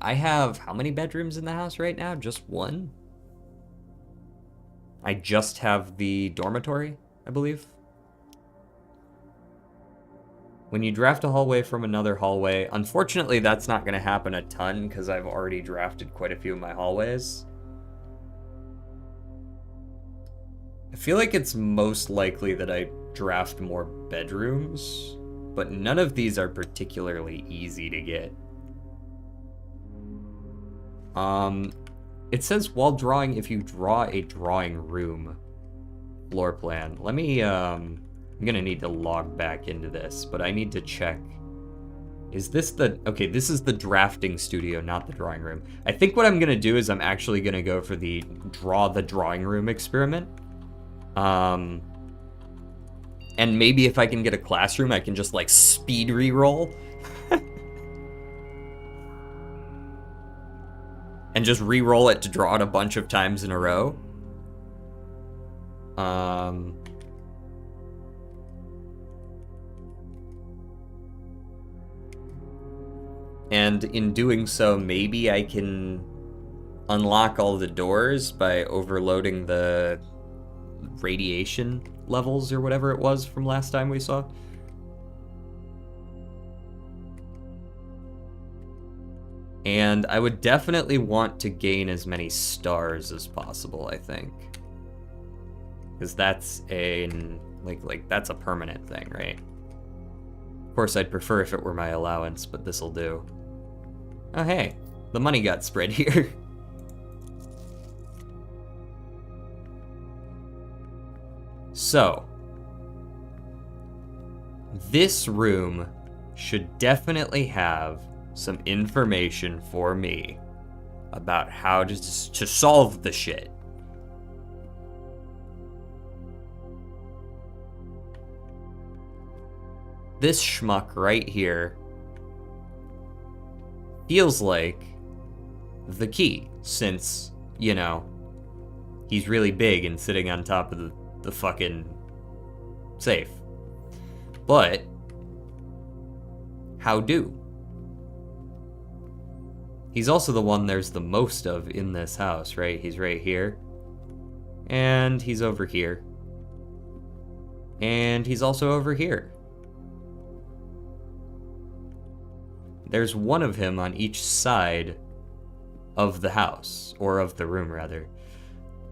have how many bedrooms in the house right now? Just one? I just have the dormitory, I believe. When you draft a hallway from another hallway, unfortunately that's not going to happen a ton because I've already drafted quite a few of my hallways. I feel like it's most likely that I draft more bedrooms, but none of these are particularly easy to get. It says while drawing, if you draw a drawing room floor plan. Let me, I'm gonna need to log back into this, but I need to check. Is this the, okay, this is the drafting studio, not the drawing room. I think what I'm gonna do is I'm actually gonna go for the draw the drawing room experiment. And maybe if I can get a classroom, I can just like speed re-roll. And just re-roll it to draw it a bunch of times in a row. And in doing so, maybe I can unlock all the doors by overloading the radiation levels or whatever it was from last time we saw. And I would definitely want to gain as many stars as possible, I think. Because that's that's a permanent thing, right? Of course, I'd prefer if it were my allowance, but this'll do. Oh, hey, the money got spread here. So, this room should definitely have some information for me about how to solve the shit. This schmuck right here feels like the key, since, you know, he's really big and sitting on top of the fucking safe. But how do? He's also the one there's the most of in this house, right? He's right here. And he's over here. And he's also over here. There's one of him on each side of the house, or of the room, rather.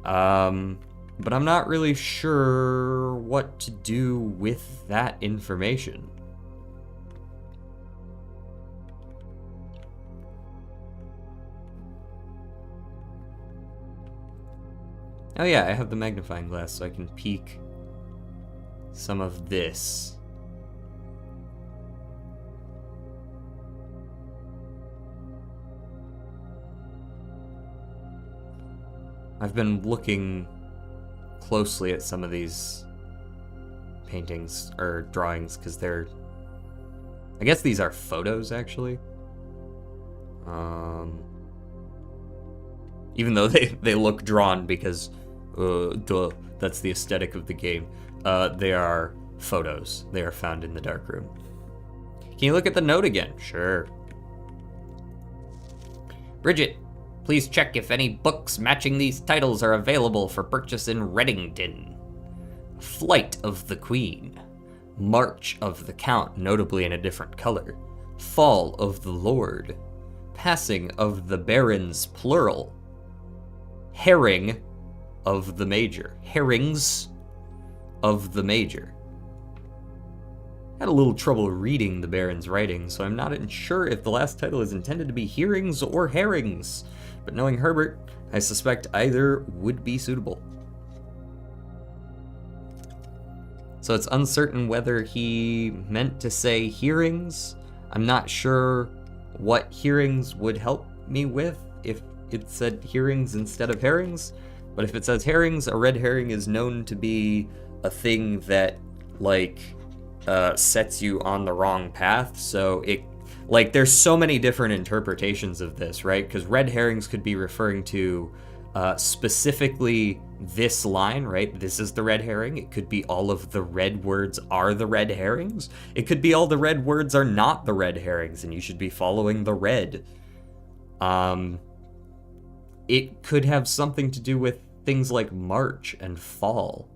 But I'm not really sure what to do with that information. Oh yeah, I have the magnifying glass, so I can peek some of this. I've been looking closely at some of these paintings, or drawings, because they're... I guess these are photos, actually. Even though they look drawn because, duh, that's the aesthetic of the game. They are photos. They are found in the darkroom. Can you look at the note again? Sure. Bridget, please check if any books matching these titles are available for purchase in Reddington. Flight of the Queen. March of the Count, notably in a different color. Fall of the Lord. Passing of the Barons, plural. Herring of the Major. Herrings of the Major. Had a little trouble reading the Baron's writing, so I'm not sure if the last title is intended to be hearings or herrings. But knowing Herbert, I suspect either would be suitable. So it's uncertain whether he meant to say hearings. I'm not sure what hearings would help me with if it said hearings instead of herrings. But if it says herrings, a red herring is known to be a thing that, like, sets you on the wrong path. So it, like, there's so many different interpretations of this, right? Because red herrings could be referring to specifically this line, right? This is the red herring. It could be all of the red words are the red herrings. It could be all the red words are not the red herrings, and you should be following the red. It could have something to do with things like March and Fall.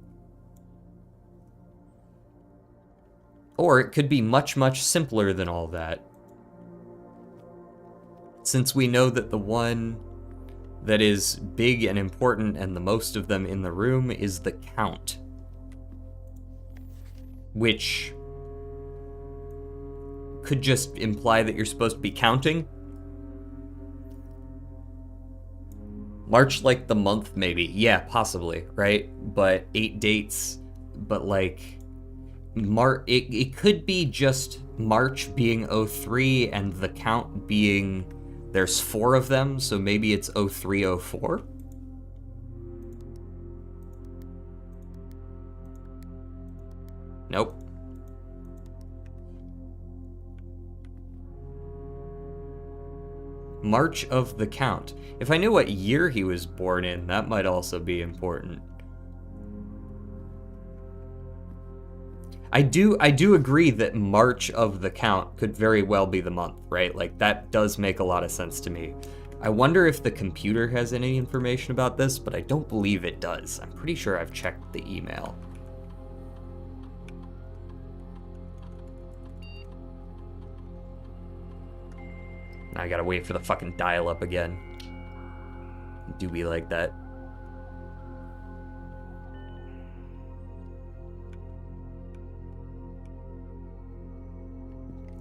Or it could be much, much simpler than all that. Since we know that the one that is big and important and the most of them in the room is the Count. Which could just imply that you're supposed to be counting. March like the month, maybe. Yeah, possibly, right? But 8 dates, but like it could be just March being 03 and the count being there's 4 of them, so maybe it's 0304. Nope. March of the count. If I knew what year he was born in, that might also be important. I do agree that March of the count could very well be the month, right? Like, that does make a lot of sense to me. I wonder if the computer has any information about this, but I don't believe it does. I'm pretty sure I've checked the email. Now I gotta wait for the fucking dial-up again. Do be like that.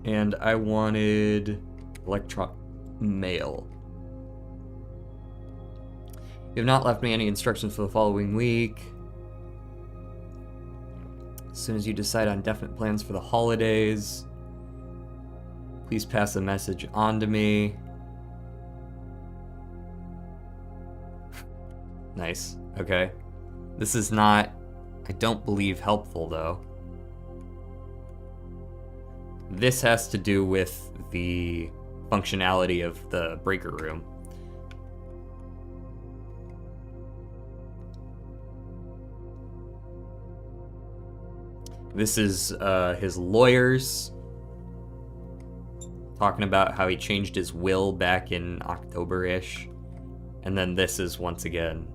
And I wanted mail. You have not left me any instructions for the following week. As soon as you decide on definite plans for the holidays, please pass the message on to me. Nice. Okay. This is not, I don't believe, helpful, though. This has to do with the functionality of the breaker room. This is his lawyers talking about how he changed his will back in October-ish. And then this is, once again,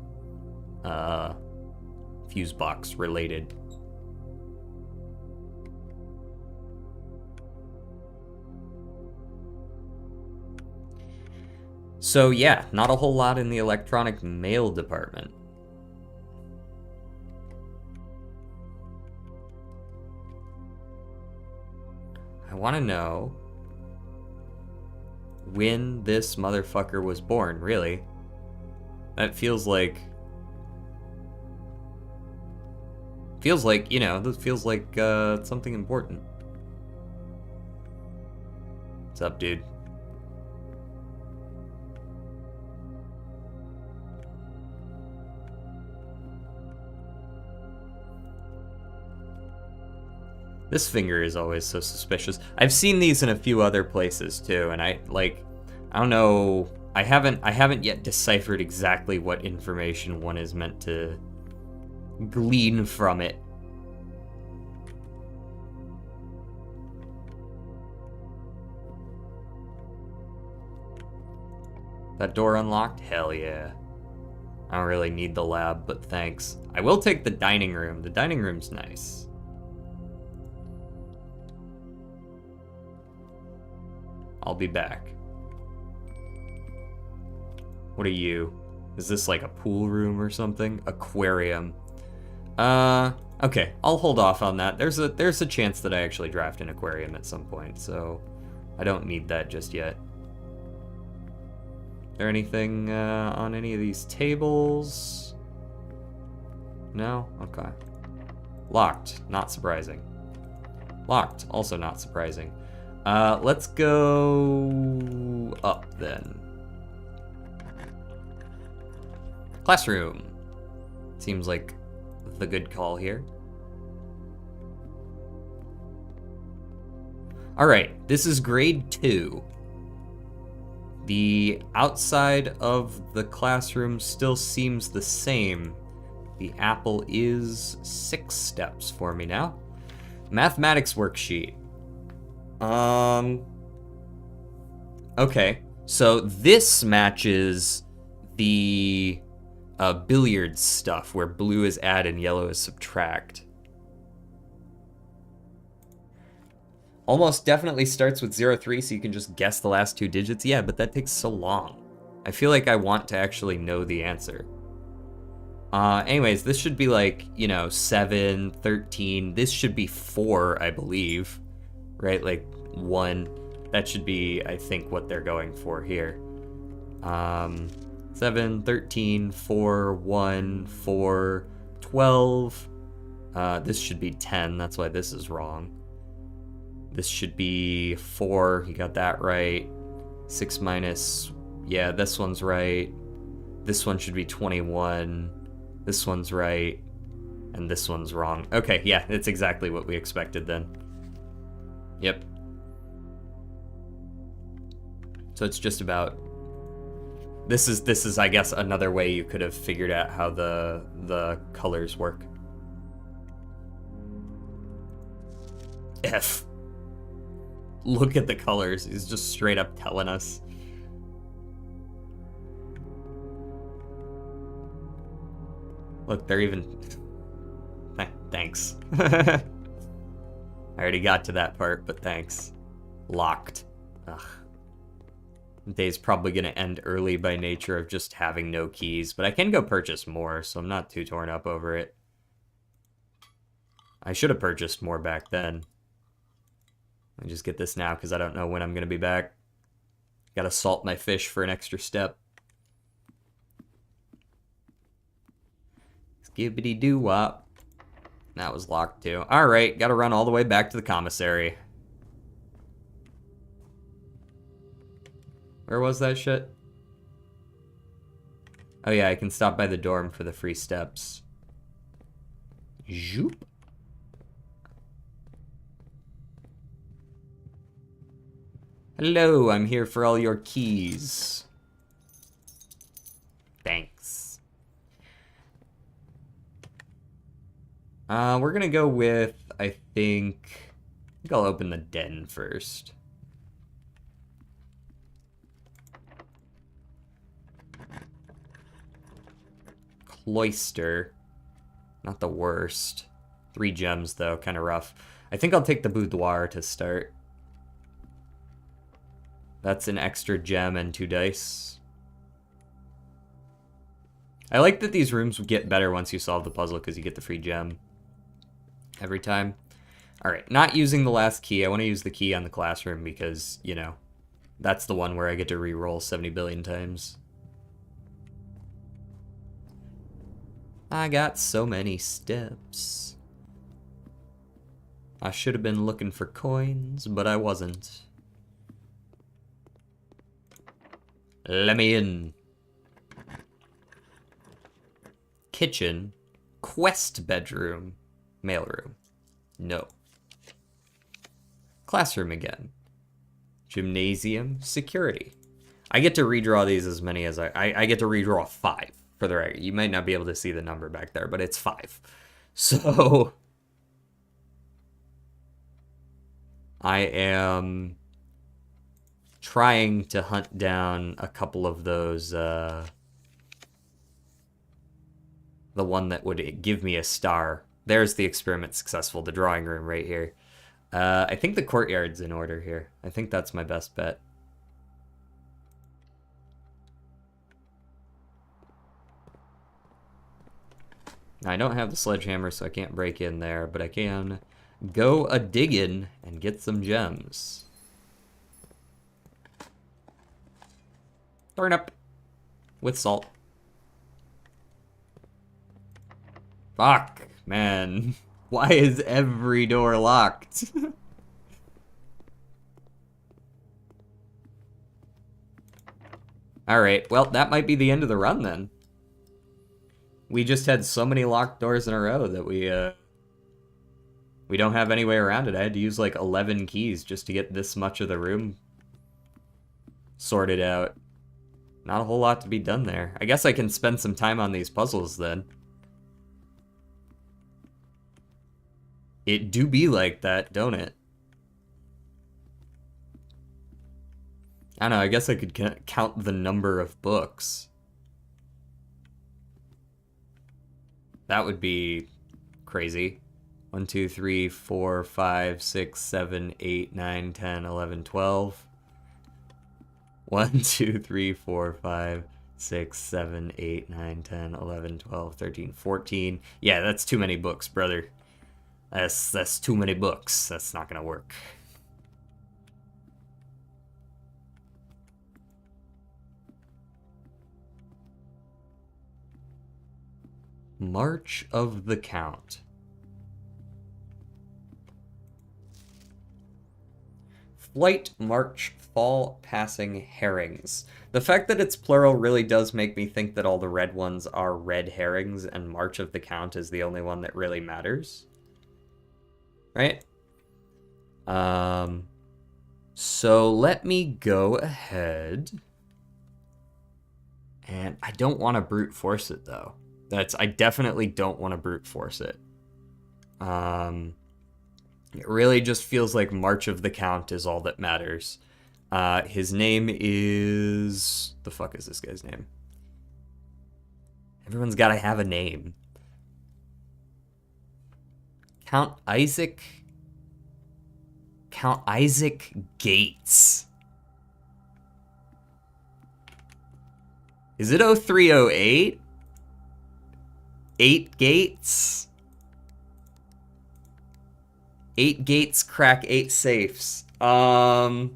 fuse box related. So yeah, not a whole lot in the electronic mail department. I want to know when this motherfucker was born, really. That feels like, you know, this feels like something important. What's up, dude? This finger is always so suspicious. I've seen these in a few other places too, and I don't know, I haven't yet deciphered exactly what information one is meant to glean from it. That door unlocked? Hell yeah. I don't really need the lab, but thanks. I will take the dining room. The dining room's nice. I'll be back. What are you? Is this like a pool room or something? Aquarium. Okay, I'll hold off on that. There's a chance that I actually draft an aquarium at some point, so I don't need that just yet. Is there anything on any of these tables? No? Okay. Locked. Not surprising. Locked. Also not surprising. Let's go up then. Classroom. Seems like the good call here. Alright, this is grade 2. The outside of the classroom still seems the same. The apple is 6 steps for me now. Mathematics worksheet. Okay, so this matches the billiards stuff where blue is add and yellow is subtract. Almost definitely starts with 03, so you can just guess the last 2 digits. Yeah, but that takes so long. I feel like I want to actually know the answer. Anyways, this should be like, you know, 7, 13. This should be 4, I believe. Right, like 1. That should be, I think, what they're going for here. 7, 13, 4, 1, 4, 12. This should be 10. That's why this is wrong. This should be 4. You got that right. 6 minus... Yeah, this one's right. This one should be 21. This one's right. And this one's wrong. Okay, yeah, it's exactly what we expected then. Yep. So it's just about... This is I guess another way you could have figured out how the colors work. F. Look at the colors. He's just straight up telling us. Look, they're even... Thanks. I already got to that part, but thanks. Locked. Ugh. The day's probably going to end early by nature of just having no keys, but I can go purchase more, so I'm not too torn up over it. I should have purchased more back then. Let me just get this now, because I don't know when I'm going to be back. Gotta salt my fish for an extra step. Skibbity-doo-wop. That was locked too. Alright, gotta run all the way back to the commissary. Where was that shit? Oh yeah, I can stop by the dorm for the free steps. Zoop. Hello, I'm here for all your keys. Thanks. We're gonna go with, I think I'll open the den first. Cloister. Not the worst. 3 gems, though. Kind of rough. I think I'll take the boudoir to start. That's an extra gem and 2 dice. I like that these rooms get better once you solve the puzzle because you get the free gem every time. Alright, not using the last key. I want to use the key on the classroom because, you know, that's the one where I get to re-roll 70 billion times. I got so many steps. I should have been looking for coins, but I wasn't. Let me in. Kitchen. Quest bedroom. Mailroom. No. Classroom again. Gymnasium. Security. I get to redraw these as many as I get to redraw 5 for the record. You might not be able to see the number back there, but it's 5. So I am trying to hunt down a couple of those, the one that would give me a star. There's the experiment successful, the drawing room right here. I think the courtyard's in order here. I think that's my best bet. I don't have the sledgehammer, so I can't break in there, but I can go a-diggin' and get some gems. Turnip. With salt. Fuck, man. Why is every door locked? Alright, well, that might be the end of the run then. We just had so many locked doors in a row that we don't have any way around it. I had to use like 11 keys just to get this much of the room sorted out. Not a whole lot to be done there. I guess I can spend some time on these puzzles then. It do be like that, don't it? I don't know, I guess I could count the number of books. That would be crazy. 1, 2, 3, 4, 5, 6, 7, 8, 9, 10, 11, 12. 1, 2, 3, 4, 5, 6, 7, 8, 9, 10, 11, 12, 13, 14. Yeah, that's too many books, brother. That's too many books. That's not gonna work. March of the Count. Flight, march, fall, passing, herrings. The fact that it's plural really does make me think that all the red ones are red herrings, and March of the Count is the only one that really matters. Right? So let me go ahead. And I don't want to brute force it, though. I definitely don't want to brute force it. It really just feels like March of the Count is all that matters. His name is... The fuck is this guy's name? Everyone's got to have a name. Count Isaac Gates. Is it 0308? 8 gates? 8 gates, crack 8 safes. I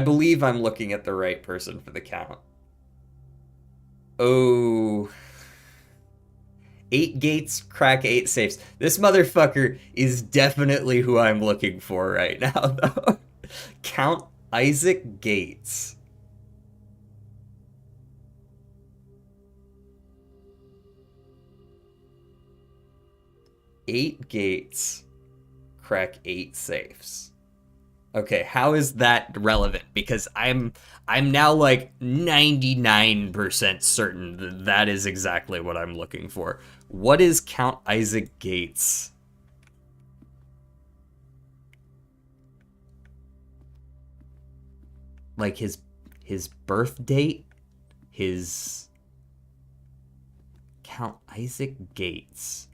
believe I'm looking at the right person for the count. Oh. 8 gates, crack 8 safes. This motherfucker is definitely who I'm looking for right now, though. Count Isaac Gates. Eight gates, crack 8 safes. Okay, how is that relevant? Because I'm now like 99% certain that is exactly what I'm looking for. What is Count Isaac Gates? Like his birth date? His Count Isaac Gates.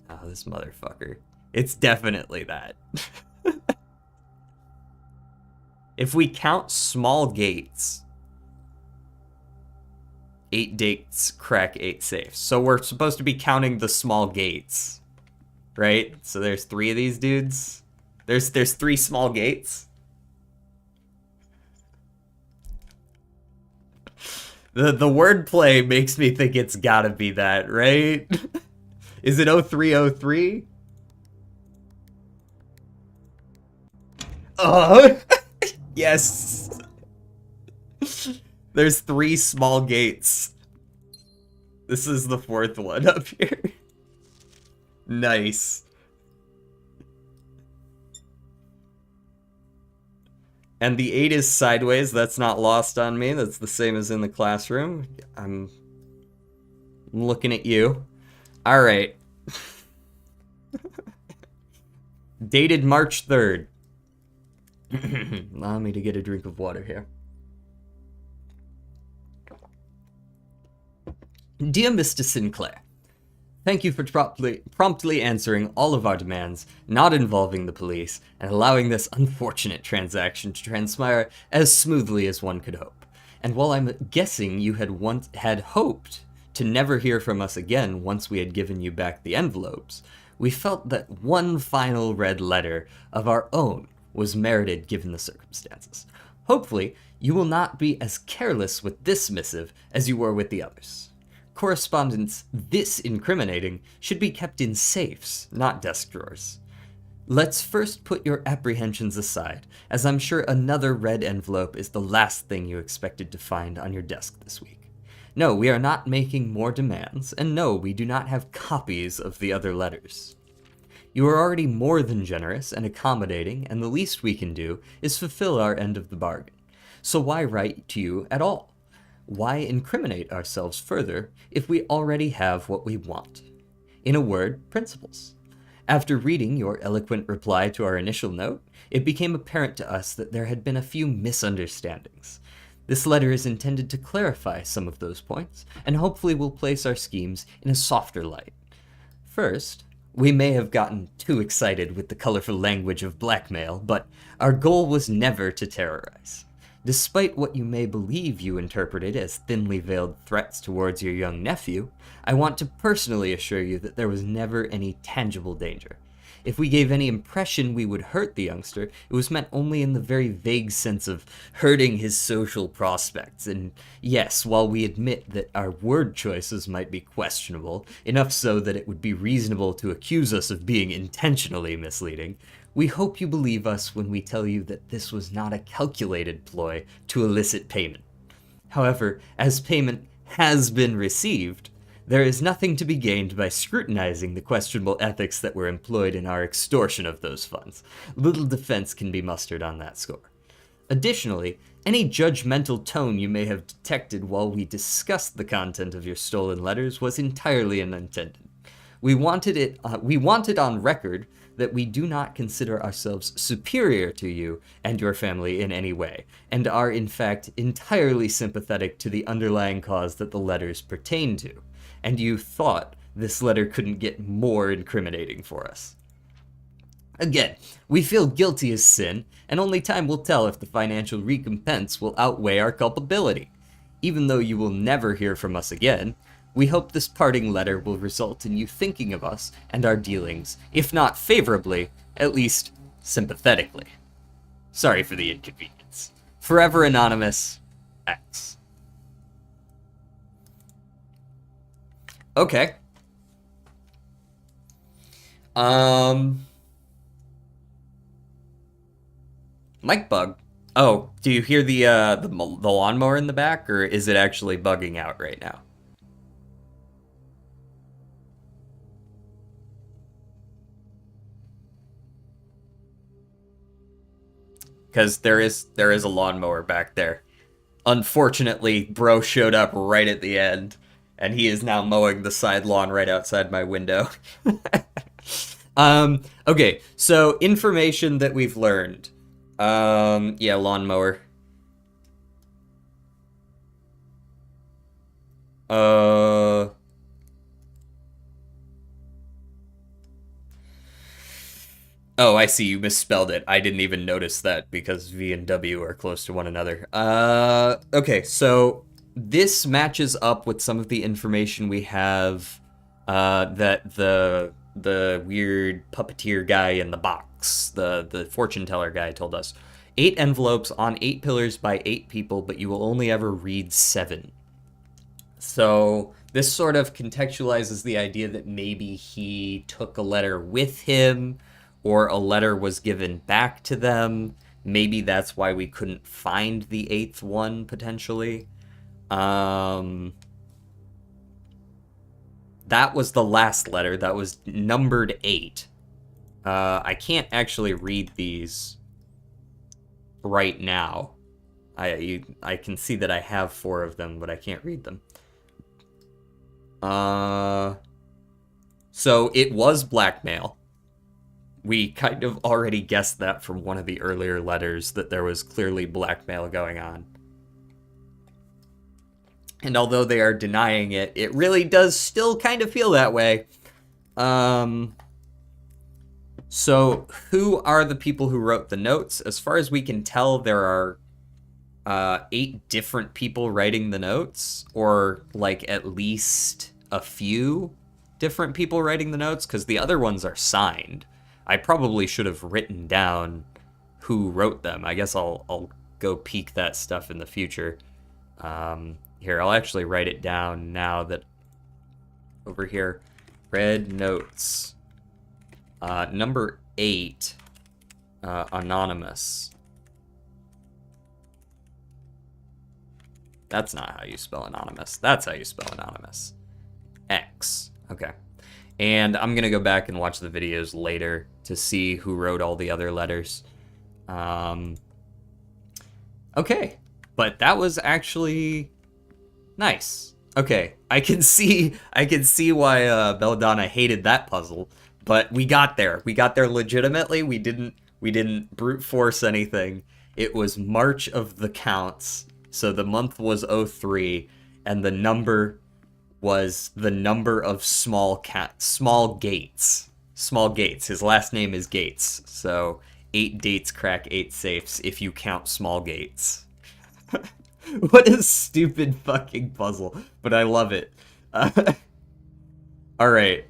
Oh, this motherfucker. It's definitely that. If we count small gates, 8 gates crack 8 safes. So we're supposed to be counting the small gates, right? So there's 3 of these dudes. There's 3 small gates. The wordplay makes me think it's gotta be that, right? Is it 0303? Oh, yes. There's 3 small gates. This is the 4th one up here. Nice. And the 8 is sideways. That's not lost on me. That's the same as in the classroom. I'm looking at you. All right. Dated March 3rd. Allow me to get a drink of water here. Dear Mr. Sinclair, thank you for promptly answering all of our demands, not involving the police, and allowing this unfortunate transaction to transpire as smoothly as one could hope. And while I'm guessing you had hoped to never hear from us again once we had given you back the envelopes, we felt that one final red letter of our own was merited given the circumstances. Hopefully, you will not be as careless with this missive as you were with the others. Correspondence this incriminating should be kept in safes, not desk drawers. Let's first put your apprehensions aside, as I'm sure another red envelope is the last thing you expected to find on your desk this week. No, we are not making more demands, and no, we do not have copies of the other letters. You are already more than generous and accommodating, and the least we can do is fulfill our end of the bargain. So why write to you at all? Why incriminate ourselves further if we already have what we want? In a word, principles. After reading your eloquent reply to our initial note, it became apparent to us that there had been a few misunderstandings. This letter is intended to clarify some of those points, and hopefully will place our schemes in a softer light. First, we may have gotten too excited with the colorful language of blackmail, but our goal was never to terrorize. Despite what you may believe you interpreted as thinly veiled threats towards your young nephew, I want to personally assure you that there was never any tangible danger. If we gave any impression we would hurt the youngster, it was meant only in the very vague sense of hurting his social prospects. And yes, while we admit that our word choices might be questionable, enough so that it would be reasonable to accuse us of being intentionally misleading, we hope you believe us when we tell you that this was not a calculated ploy to elicit payment. However, as payment has been received, there is nothing to be gained by scrutinizing the questionable ethics that were employed in our extortion of those funds. Little defense can be mustered on that score. Additionally, any judgmental tone you may have detected while we discussed the content of your stolen letters was entirely unintended. We wanted on record that we do not consider ourselves superior to you and your family in any way, and are in fact entirely sympathetic to the underlying cause that the letters pertain to. And you thought this letter couldn't get more incriminating for us. Again, we feel guilty as sin, and only time will tell if the financial recompense will outweigh our culpability. Even though you will never hear from us again, we hope this parting letter will result in you thinking of us and our dealings, if not favorably, at least sympathetically. Sorry for the inconvenience. Forever Anonymous, X. Okay. Mic bug. Oh, do you hear the lawnmower in the back, or is it actually bugging out right now? Because there is a lawnmower back there. Unfortunately, bro showed up right at the end, and he is now mowing the side lawn right outside my window. Okay, so information that we've learned. Yeah, lawnmower. Oh, I see, you misspelled it. I didn't even notice that because V and W are close to one another. Okay, so this matches up with some of the information we have, that the weird puppeteer guy in the box, the fortune teller guy told us. 8 envelopes on 8 pillars by 8 people, but you will only ever read 7. So this sort of contextualizes the idea that maybe he took a letter with him, or a letter was given back to them. Maybe that's why we couldn't find the 8th one, potentially. That was the last letter. That was numbered 8. I can't actually read these right now. I can see that I have 4 of them, but I can't read them. So it was blackmail. We kind of already guessed that from one of the earlier letters, that there was clearly blackmail going on. And although they are denying it, it really does still kind of feel that way. So who are the people who wrote the notes? As far as we can tell, there are 8 different people writing the notes, or like at least a few different people writing the notes, because the other ones are signed. I probably should have written down who wrote them. I guess I'll go peek that stuff in the future. Here, I'll actually write it down now that over here. Read notes. Number 8, anonymous. That's not how you spell anonymous. That's how you spell anonymous. X. Okay. And I'm going to go back and watch the videos later to see who wrote all the other letters. Okay. But that was actually nice. Okay. I can see why Belladonna hated that puzzle, but we got there. We got there legitimately. We didn't brute force anything. It was March of the counts. So the month was 03, and the number was the number of small gates. Small Gates. His last name is Gates. So 8 dates crack 8 safes if you count small gates. What a stupid fucking puzzle, but I love it. Alright,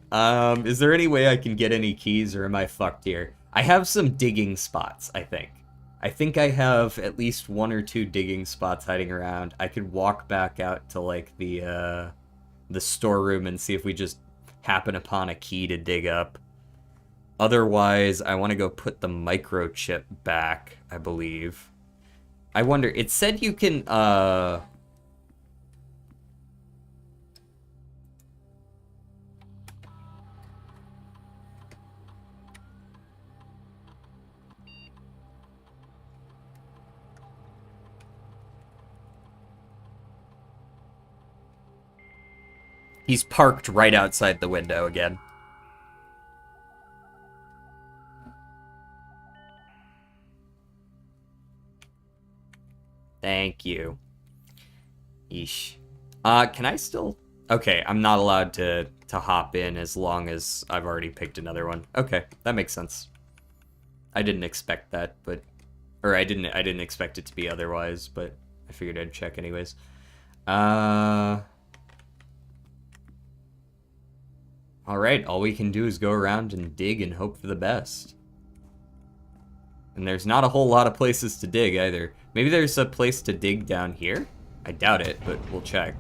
is there any way I can get any keys, or am I fucked here? I have some digging spots, I think. I think I have at least one or two digging spots hiding around. I could walk back out to, like, the storeroom and see if we just happen upon a key to dig up. Otherwise, I want to go put the microchip back, I believe. I wonder, it said you can, he's parked right outside the window again. Thank you. Yeesh. Can I still... Okay, I'm not allowed to hop in as long as I've already picked another one. Okay, that makes sense. I didn't expect that, but... Or I didn't expect it to be otherwise, but I figured I'd check anyways. Alright, all we can do is go around and dig and hope for the best. And there's not a whole lot of places to dig either. Maybe there's a place to dig down here? I doubt it, but we'll check.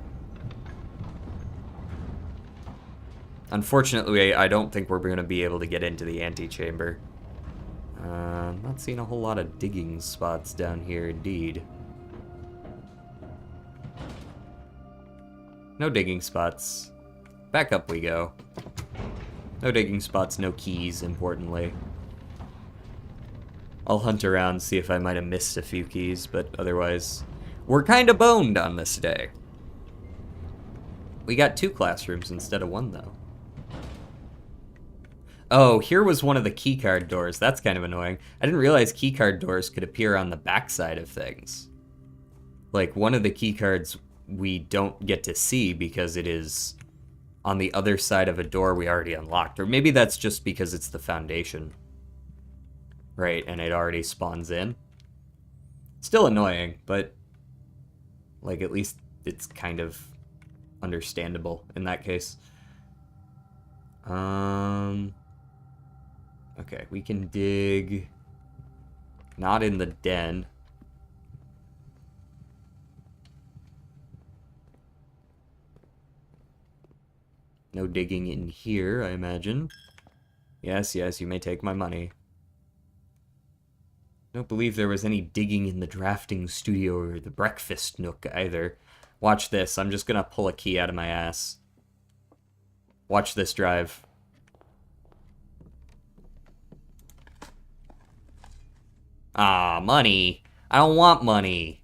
Unfortunately, I don't think we're going to be able to get into the antechamber. I'm not seeing a whole lot of digging spots down here, indeed. No digging spots. Back up we go. No digging spots, no keys, importantly. I'll hunt around, see if I might have missed a few keys, but otherwise, we're kind of boned on this day. We got 2 classrooms instead of 1, though. Oh, here was one of the keycard doors. That's kind of annoying. I didn't realize keycard doors could appear on the backside of things. Like, one of the keycards we don't get to see because it is on the other side of a door we already unlocked. Or maybe that's just because it's the foundation. Right, and it already spawns in. Still annoying, but like at least it's kind of understandable in that case. Okay, we can dig not in the den. No digging in here, I imagine. Yes, yes, you may take my money. Don't believe there was any digging in the drafting studio or the breakfast nook either. Watch this. I'm just gonna pull a key out of my ass. Watch this drive. Ah, money. I don't want money.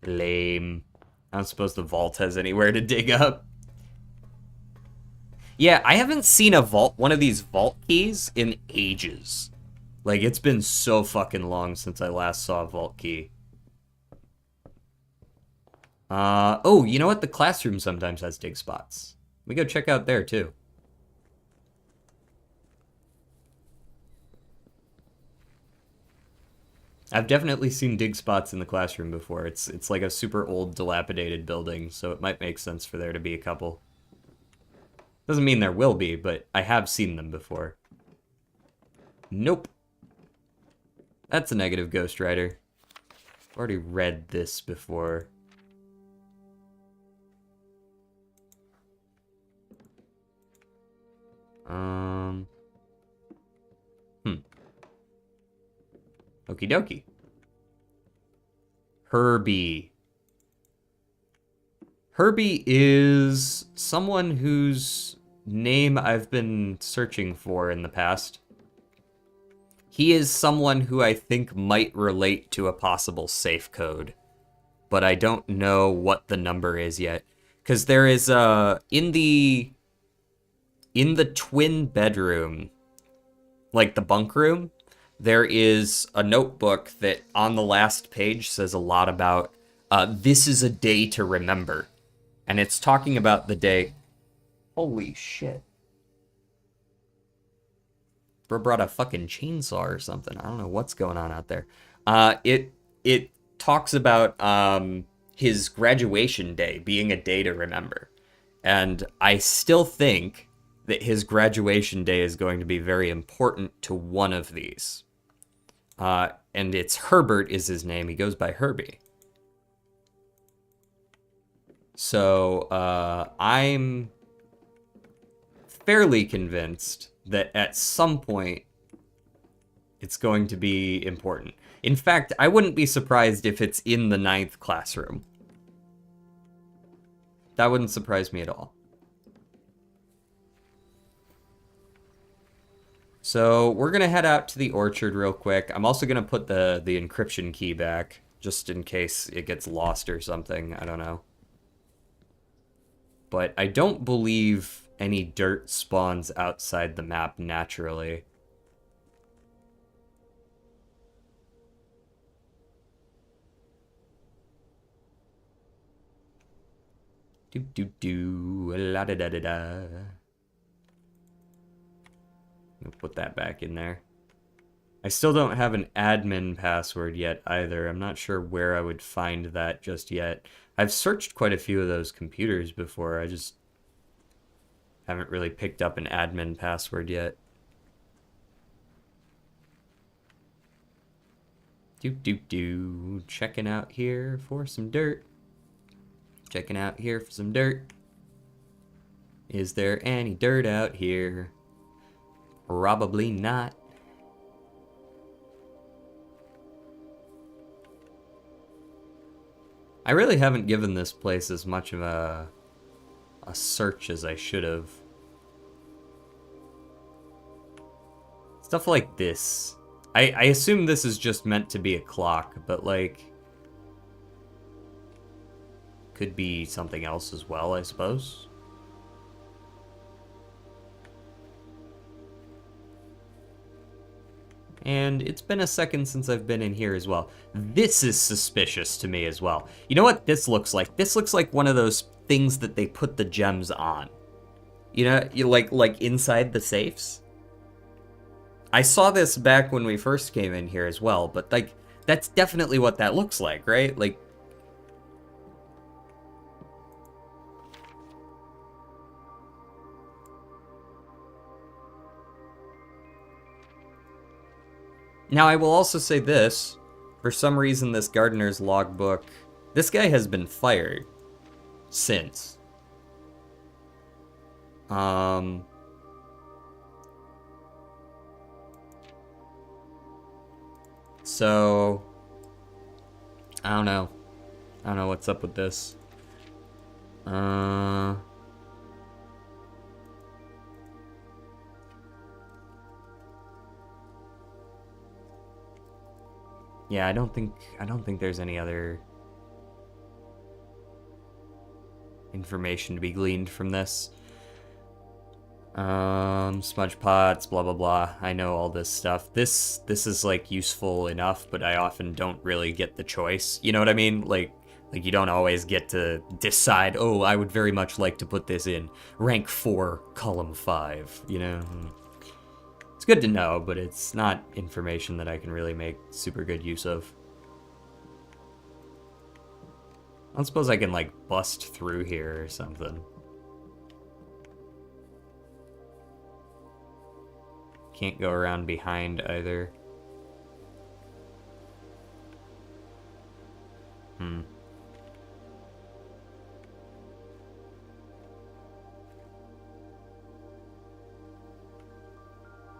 Lame. I don't suppose the vault has anywhere to dig up. Yeah, I haven't seen a vault, one of these vault keys in ages. Like, it's been so fucking long since I last saw a vault key. Oh, you know what? The classroom sometimes has dig spots. We go check out there, too. I've definitely seen dig spots in the classroom before. It's like a super old, dilapidated building, so it might make sense for there to be a couple. Doesn't mean there will be, but I have seen them before. Nope. That's a negative Ghost Rider. I've already read this before. Okie dokie. Herbie. Herbie is someone whose name I've been searching for in the past. He is someone who I think might relate to a possible safe code, but I don't know what the number is yet. Because there is in the twin bedroom, like the bunk room, there is a notebook that on the last page says a lot about this is a day to remember. And it's talking about the day. Holy shit. Bro brought a fucking chainsaw or something. I don't know what's going on out there. It talks about his graduation day being a day to remember. And I still think that his graduation day is going to be very important to one of these. And it's Herbert is his name. He goes by Herbie. So I'm fairly convinced that at some point it's going to be important. In fact, I wouldn't be surprised if it's in the 9th classroom. That wouldn't surprise me at all. So we're going to head out to the orchard real quick. I'm also going to put the encryption key back, just in case it gets lost or something. I don't know. But I don't believe any dirt spawns outside the map naturally. La da da da da. I'll put that back in there. I still don't have an admin password yet either. I'm not sure where I would find that just yet. I've searched quite a few of those computers before. I just haven't really picked up an admin password yet. Checking out here for some dirt. Checking out here for some dirt. Is there any dirt out here? Probably not. I really haven't given this place as much of a search as I should have. Stuff like this. I assume this is just meant to be a clock, but like... could be something else as well, I suppose. And it's been a second since I've been in here as well. This is suspicious to me as well. You know what this looks like? This looks like one of those things that they put the gems on. You know, like inside the safes. I saw this back when we first came in here as well, but like that's definitely what that looks like, right? Like now, I will also say this. For some reason, this gardener's logbook... This guy has been fired since. So... I don't know. I don't know what's up with this. Yeah, I don't think there's any other information to be gleaned from this. Smudge pots, blah blah blah. I know all this stuff. This is like useful enough, but I often don't really get the choice. You know what I mean? Like you don't always get to decide, oh, I would very much like to put this in rank 4, column 5, you know? It's good to know, but it's not information that I can really make super good use of. I don't suppose I can, like, bust through here or something. Can't go around behind either.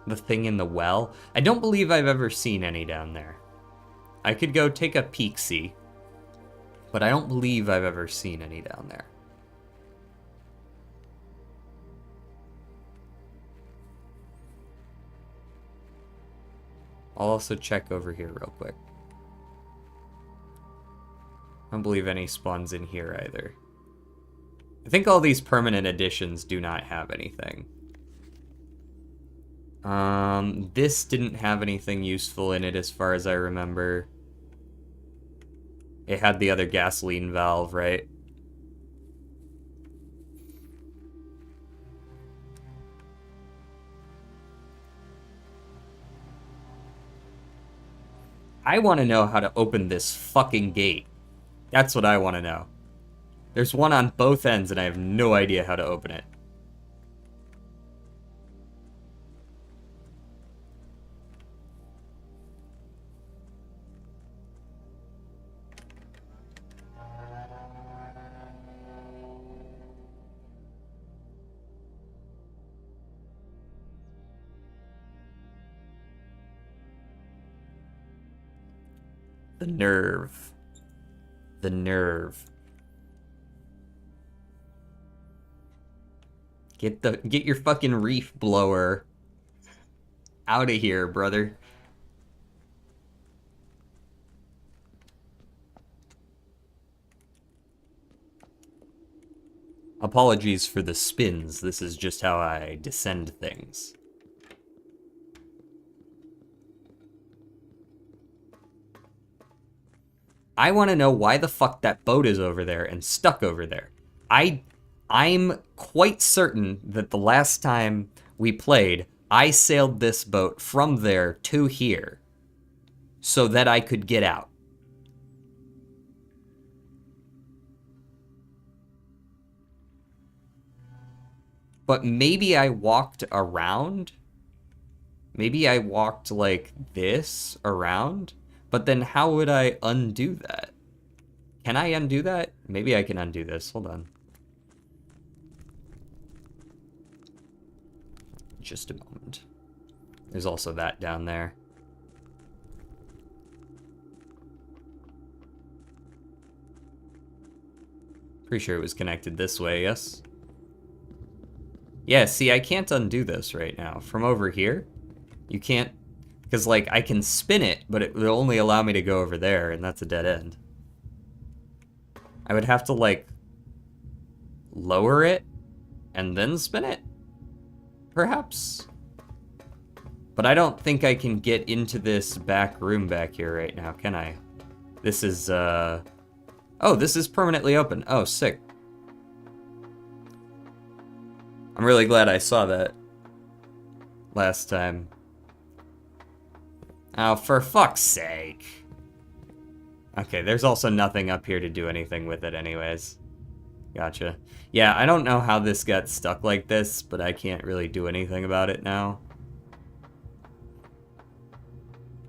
The thing in the well? I don't believe I've ever seen any down there. I could go take a peek-see, but I don't believe I've ever seen any down there. I'll also check over here real quick. I don't believe any spawns in here either. I think all these permanent additions do not have anything. This didn't have anything useful in it as far as I remember. It had the other gasoline valve, right? I want to know how to open this fucking gate. That's what I want to know. There's one on both ends, and I have no idea how to open it. The nerve. The nerve. Get your fucking reef blower out of here, brother. Apologies for the spins. This is just how I descend things. I want to know why the fuck that boat is over there and stuck over there. I'm quite certain that the last time we played, I sailed this boat from there to here so that I could get out. But maybe I walked around. Maybe I walked like this around. But then how would I undo that? Can I undo that? Maybe I can undo this. Hold on. Just a moment. There's also that down there. Pretty sure it was connected this way, yes? Yeah, see, I can't undo this right now. From over here, you can't... Because, like, I can spin it, but it will only allow me to go over there, and that's a dead end. I would have to, like, lower it and then spin it? Perhaps? But I don't think I can get into this back room back here right now, can I? This is, Oh, this is permanently open. Oh, sick. I'm really glad I saw that last time. Oh, for fuck's sake. Okay, there's also nothing up here to do anything with it anyways. Gotcha. Yeah, I don't know how this got stuck like this, but I can't really do anything about it now.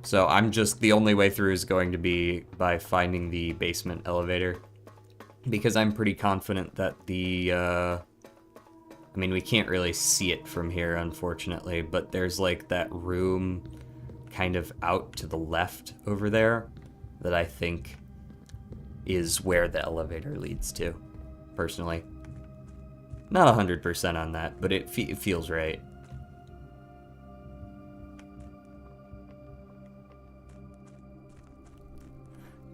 So I'm just, the only way through is going to be by finding the basement elevator. Because I'm pretty confident that the, I mean, we can't really see it from here, unfortunately, but there's like that room kind of out to the left over there that I think is where the elevator leads to, personally. Not 100% on that, but it feels right.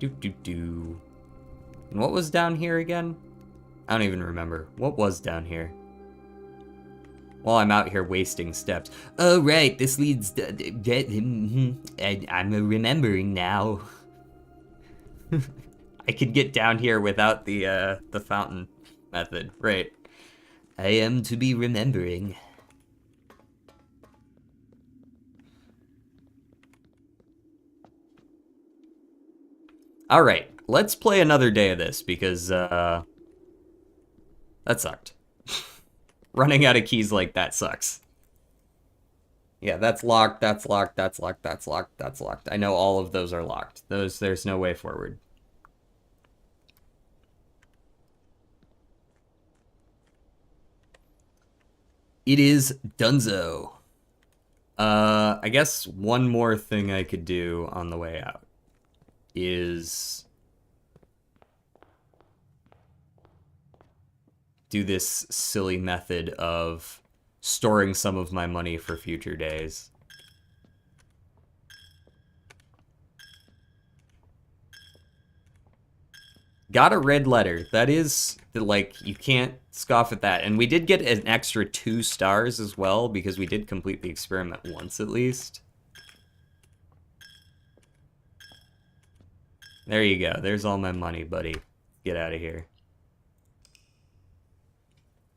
And what was down here again? I don't even remember. What was down here? While I'm out here wasting steps. Oh, right, this leads... I'm remembering now. I could get down here without the fountain method. Right. I am to be remembering. Alright, let's play another day of this, because, that sucked. Running out of keys like that sucks. Yeah, that's locked, that's locked, that's locked, that's locked, that's locked. I know all of those are locked. There's no way forward. It is dunzo. I guess one more thing I could do on the way out is do this silly method of storing some of my money for future days. Got a red letter. That is, like, you can't scoff at that. And we did get an extra 2 stars as well, because we did complete the experiment once at least. There you go. There's all my money, buddy. Get out of here.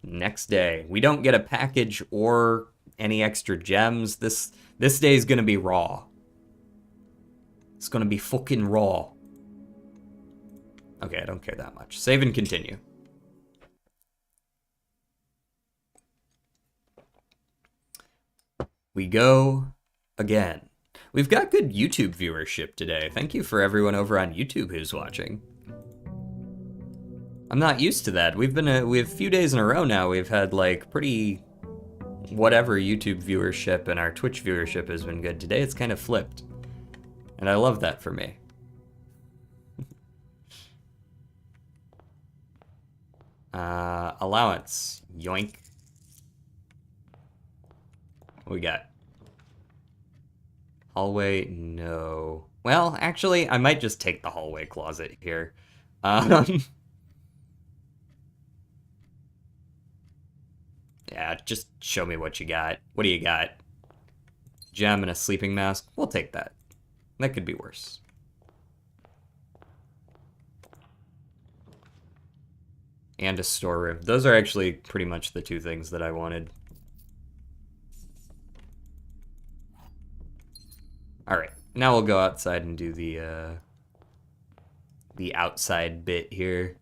Next day. We don't get a package or any extra gems. This day is going to be raw. It's gonna be fucking raw. Okay, I don't care that much. Save and continue. We go again. We've got good YouTube viewership today. Thank you for everyone over on YouTube who's watching. I'm not used to that. We have a few days in a row now. We've had like pretty whatever YouTube viewership, and our Twitch viewership has been good. Today it's kind of flipped. And I love that for me. Allowance. Yoink. What we got? Hallway, no. Well, actually, I might just take the hallway closet here. Yeah, just show me what you got. What do you got? Gem and a sleeping mask? We'll take that. That could be worse. And a storeroom. Those are actually pretty much the two things that I wanted. Alright, now we'll go outside and do the outside bit here.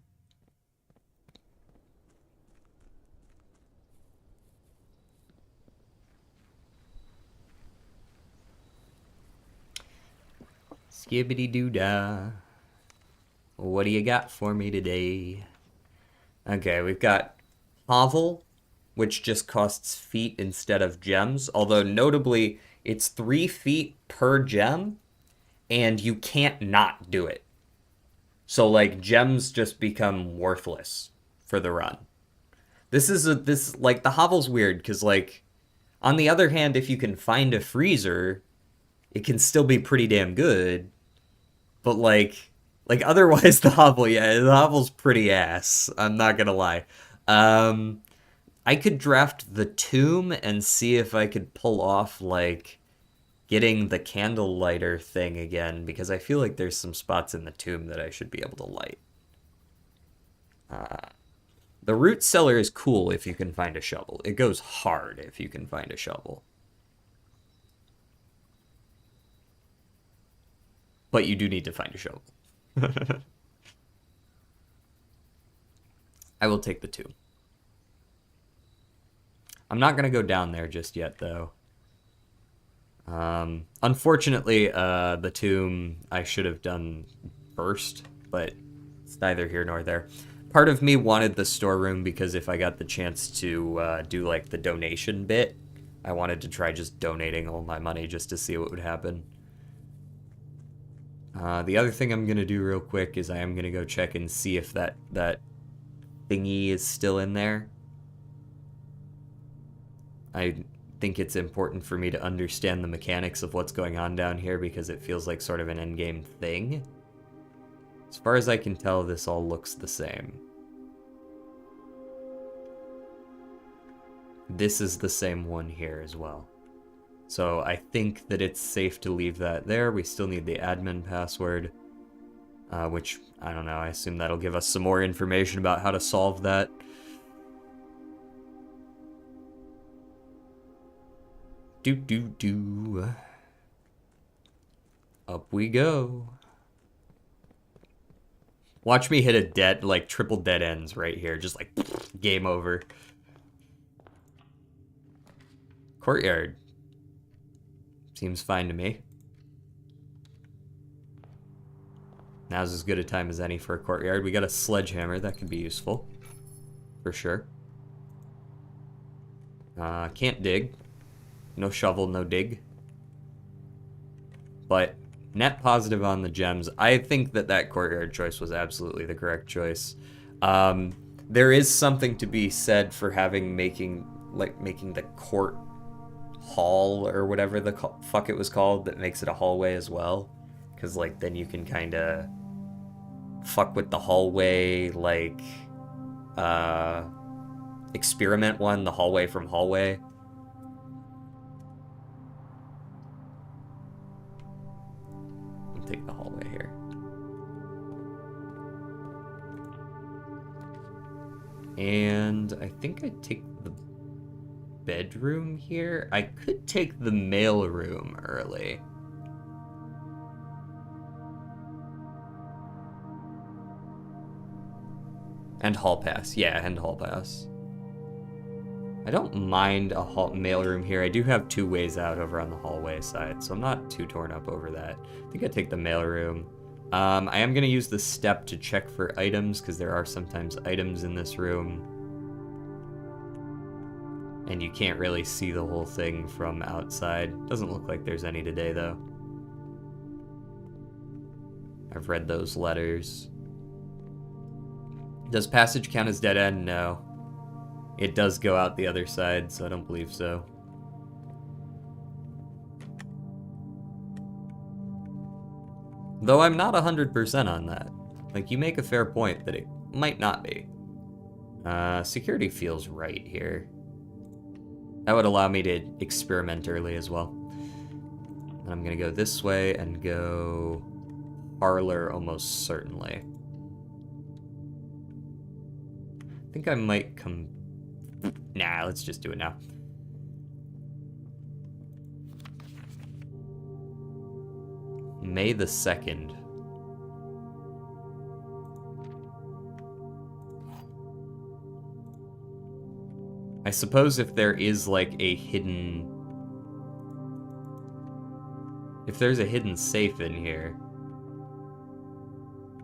Skibbity-doo-dah. What do you got for me today? Okay, we've got Hovel, which just costs feet instead of gems. Although, notably, it's 3 feet per gem, and you can't not do it. So, like, gems just become worthless for the run. The Hovel's weird, because, like, on the other hand, if you can find a freezer, it can still be pretty damn good. But, like otherwise, the Hovel's pretty ass. I'm not gonna lie. I could draft the tomb and see if I could pull off, like, getting the candle lighter thing again, because I feel like there's some spots in the tomb that I should be able to light. The root cellar is cool if you can find a shovel. It goes hard if you can find a shovel. But you do need to find a shovel. I will take the tomb. I'm not going to go down there just yet, though. Unfortunately, the tomb I should have done first, but it's neither here nor there. Part of me wanted the storeroom because if I got the chance to do, like, the donation bit, I wanted to try just donating all my money just to see what would happen. The other thing I'm going to do real quick is I am going to go check and see if that thingy is still in there. I think it's important for me to understand the mechanics of what's going on down here because it feels like sort of an endgame thing. As far as I can tell, this all looks the same. This is the same one here as well. So I think that it's safe to leave that there. We still need the admin password, which, I don't know, I assume that'll give us some more information about how to solve that. Up we go. Watch me hit a triple dead ends right here. Just like, game over. Courtyard. Seems fine to me. Now's as good a time as any for a courtyard. We got a sledgehammer. That could be useful. For sure. Can't dig. No shovel, no dig. But net positive on the gems. I think that courtyard choice was absolutely the correct choice. There is something to be said for making the court hall or whatever the fuck it was called that makes it a hallway as well. Because, like, then you can kind of fuck with the hallway, like, experiment one, the hallway from hallway. I'll take the hallway here. And I think I'd take the bedroom here. I could take the mail room early. And hall pass. Yeah, and hall pass. I don't mind a mailroom here. I do have 2 ways out over on the hallway side, so I'm not too torn up over that. I think I take the mailroom. I am going to use the step to check for items, because there are sometimes items in this room. And you can't really see the whole thing from outside. Doesn't look like there's any today, though. I've read those letters. Does passage count as dead end? No. It does go out the other side, so I don't believe so. Though I'm not 100% on that. Like, you make a fair point that it might not be. Security feels right here. That would allow me to experiment early as well. And I'm gonna go this way and go parlor almost certainly. I think I might come... Nah, let's just do it now. May the 2nd. I suppose if there is like a hidden... If there's a hidden safe in here,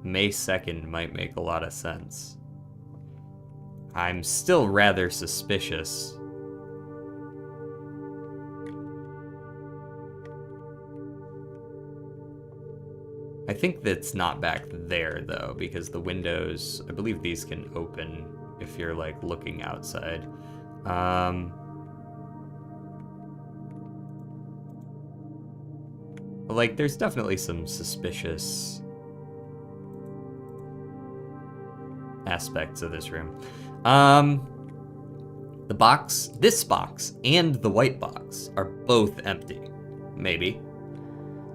May 2nd might make a lot of sense. I'm still rather suspicious. I think that's not back there, though, because the windows, I believe these can open if you're, like, looking outside. Like, there's definitely some suspicious aspects of this room. The box, this box, and the white box are both empty. Maybe.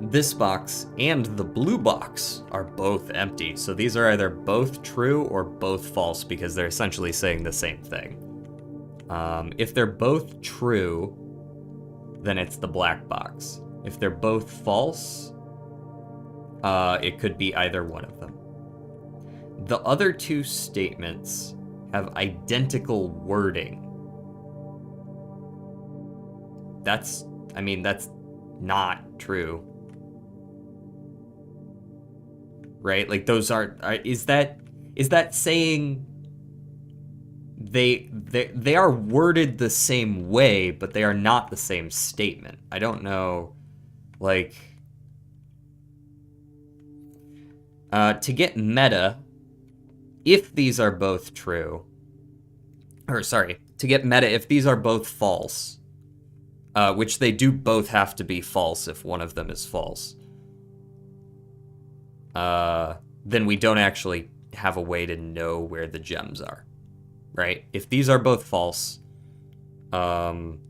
This box and the blue box are both empty. So these are either both true or both false because they're essentially saying the same thing. If they're both true, then it's the black box. If they're both false, it could be either one of them. The other 2 statements have identical wording. That's not true. Right? Like, those is that saying they are worded the same way, but they are not the same statement? I don't know, like, to get meta, if these are both true, or sorry, to get meta, if these are both false, which they do both have to be false if one of them is false, then we don't actually have a way to know where the gems are, right? If these are both false, then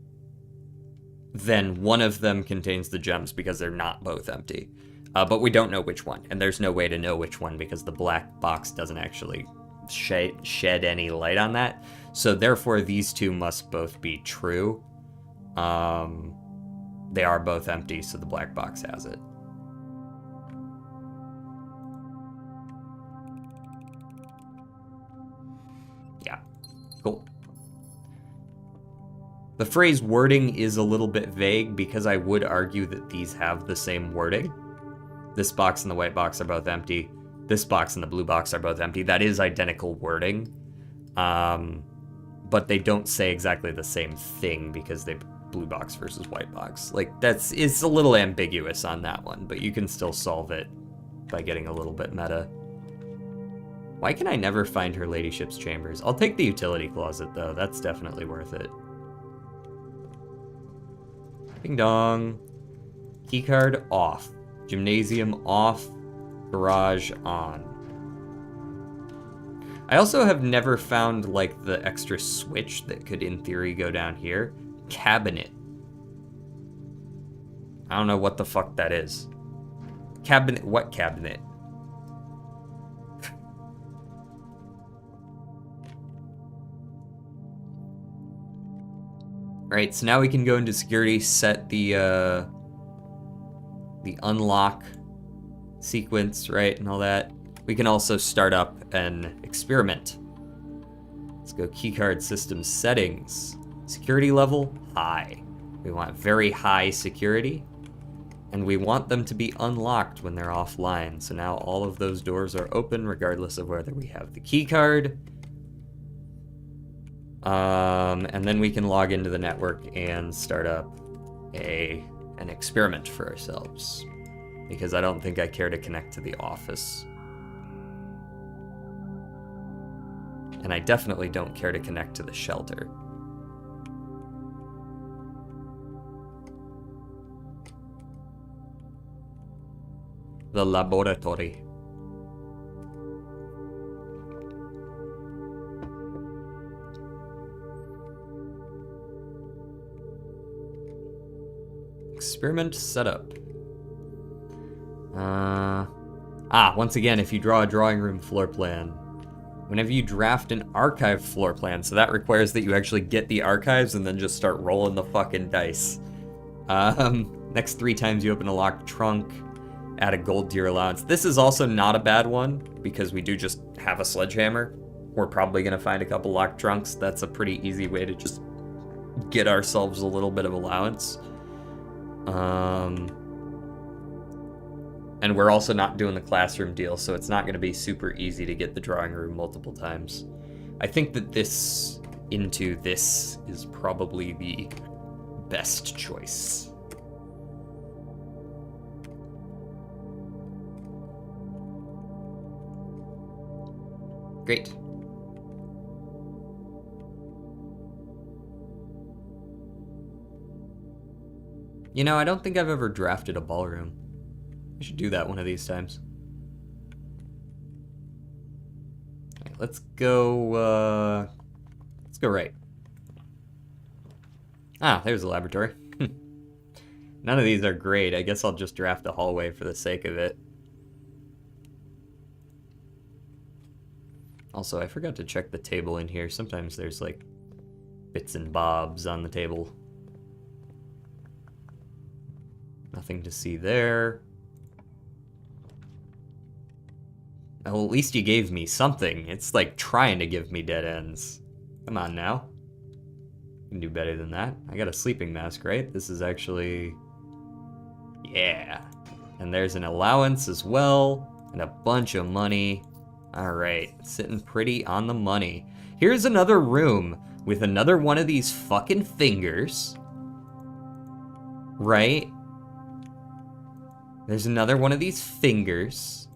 one of them contains the gems because they're not both empty. But we don't know which one, and there's no way to know which one because the black box doesn't actually shed any light on that. So therefore, these 2 must both be true. They are both empty, so the black box has it. Yeah, cool. The phrase wording is a little bit vague because I would argue that these have the same wording. This box and the white box are both empty. This box and the blue box are both empty. That is identical wording. But they don't say exactly the same thing because they blue box versus white box. Like, it's a little ambiguous on that one, but you can still solve it by getting a little bit meta. Why can I never find her ladyship's chambers? I'll take the utility closet, though. That's definitely worth it. Ding dong. Keycard off. Gymnasium off. Garage on. I also have never found, like, the extra switch that could, in theory, go down here. Cabinet. I don't know what the fuck that is. Cabinet? What cabinet? Alright, so now we can go into security, set the unlock sequence, right, and all that. We can also start up and experiment. Let's go keycard system settings. Security level, high. We want very high security. And we want them to be unlocked when they're offline. So now all of those doors are open regardless of whether we have the keycard. And then we can log into the network and start up an experiment for ourselves. Because I don't think I care to connect to the office. And I definitely don't care to connect to the shelter. The laboratory. Experiment setup. Once again, if you draw a drawing room floor plan, whenever you draft an archive floor plan, so that requires that you actually get the archives and then just start rolling the fucking dice. Next 3 times you open a locked trunk, add a gold to your allowance. This is also not a bad one, because we do just have a sledgehammer. We're probably gonna find a couple locked trunks. That's a pretty easy way to just get ourselves a little bit of allowance. And we're also not doing the classroom deal, so it's not gonna be super easy to get the drawing room multiple times. I think that this is probably the best choice. Great. You know, I don't think I've ever drafted a ballroom. I should do that one of these times. All right, let's go right. There's a laboratory. None of these are great. I guess I'll just draft a hallway for the sake of it. Also, I forgot to check the table in here. Sometimes there's like bits and bobs on the table. Nothing to see there. Well, at least you gave me something. It's like trying to give me dead ends. Come on now. You can do better than that. I got a sleeping mask, right? This is actually... Yeah. And there's an allowance as well. And a bunch of money. Alright. Sitting pretty on the money. Here's another room with another one of these fucking fingers. Right? There's another one of these fingers.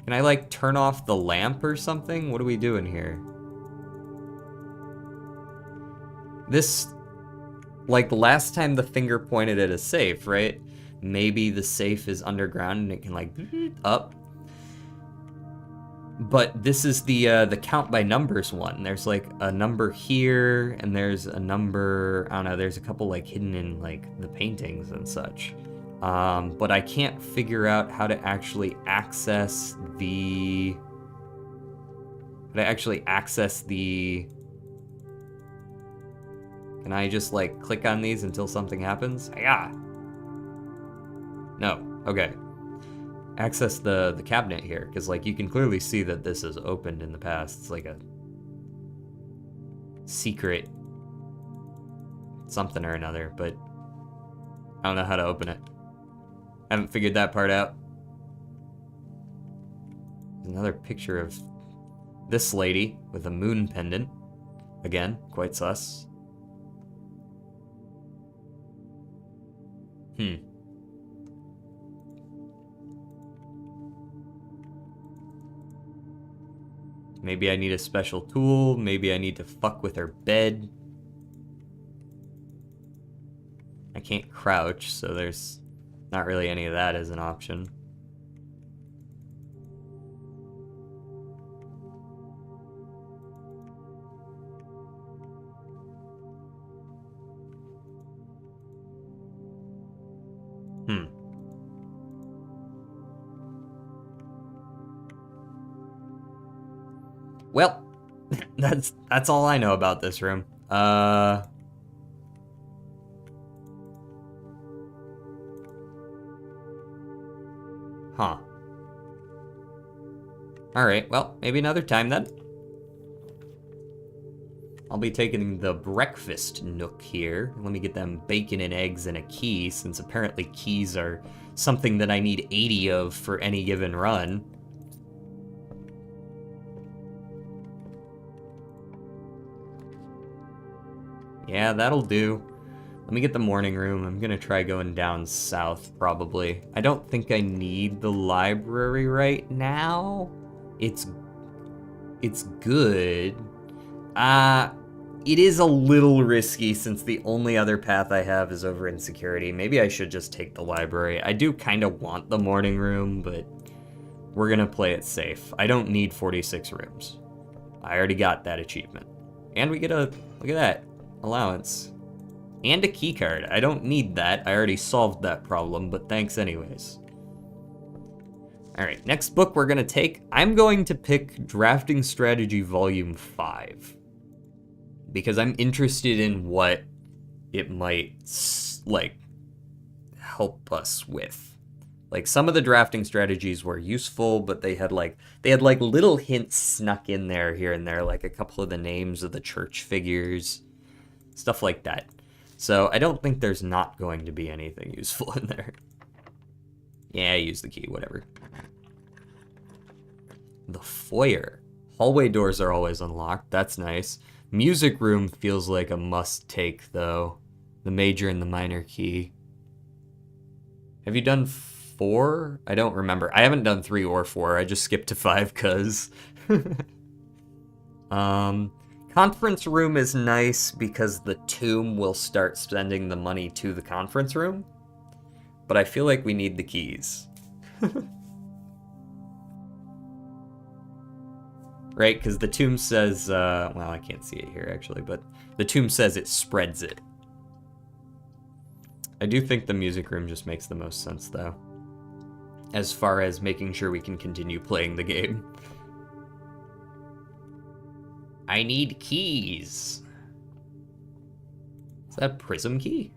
Can I, like, turn off the lamp or something? What are we doing here? This, like, last time the finger pointed at a safe, right? Maybe the safe is underground and it can, like, up. But this is the count by numbers one. There's, like, a number here, and there's a number, I don't know, there's a couple, like, hidden in, like, the paintings and such. But I can't figure out how to actually access the... Can I just, like, click on these until something happens? Yeah. No. Okay. Access the cabinet here, because, like, you can clearly see that this is opened in the past. It's like a secret something or another, but I don't know how to open it. Haven't figured that part out. Another picture of this lady with a moon pendant. Again, quite sus. Maybe I need a special tool. Maybe I need to fuck with her bed. I can't crouch, so there's not really any of that as an option. Well, that's all I know about this room. Huh. Alright, well, maybe another time then. I'll be taking the breakfast nook here. Let me get them bacon and eggs and a key, since apparently keys are something that I need 80 of for any given run. Yeah, that'll do. Let me get the morning room. I'm gonna try going down south, probably. I don't think I need the library right now. It's good. It is a little risky since the only other path I have is over in security. Maybe I should just take the library. I do kind of want the morning room, but we're gonna play it safe. I don't need 46 rooms. I already got that achievement. And we get a, look at that, allowance. And a key card. I don't need that. I already solved that problem, but thanks anyways. Alright, next book we're gonna take, I'm going to pick Drafting Strategy Volume 5. Because I'm interested in what it might, like, help us with. Like, some of the drafting strategies were useful, but they had little hints snuck in there here and there, like a couple of the names of the church figures, stuff like that. So I don't think there's not going to be anything useful in there. Yeah, use the key, whatever. The foyer. Hallway doors are always unlocked, that's nice. Music room feels like a must-take, though. The major and the minor key. Have you done 4? I don't remember. I haven't done 3 or 4. I just skipped to 5, cuz. Conference room is nice because the tomb will start sending the money to the conference room. But I feel like we need the keys. Right, because the tomb says, well, I can't see it here, actually, but the tomb says it spreads it. I do think the music room just makes the most sense, though, as far as making sure we can continue playing the game. I need keys. Is that a prism key?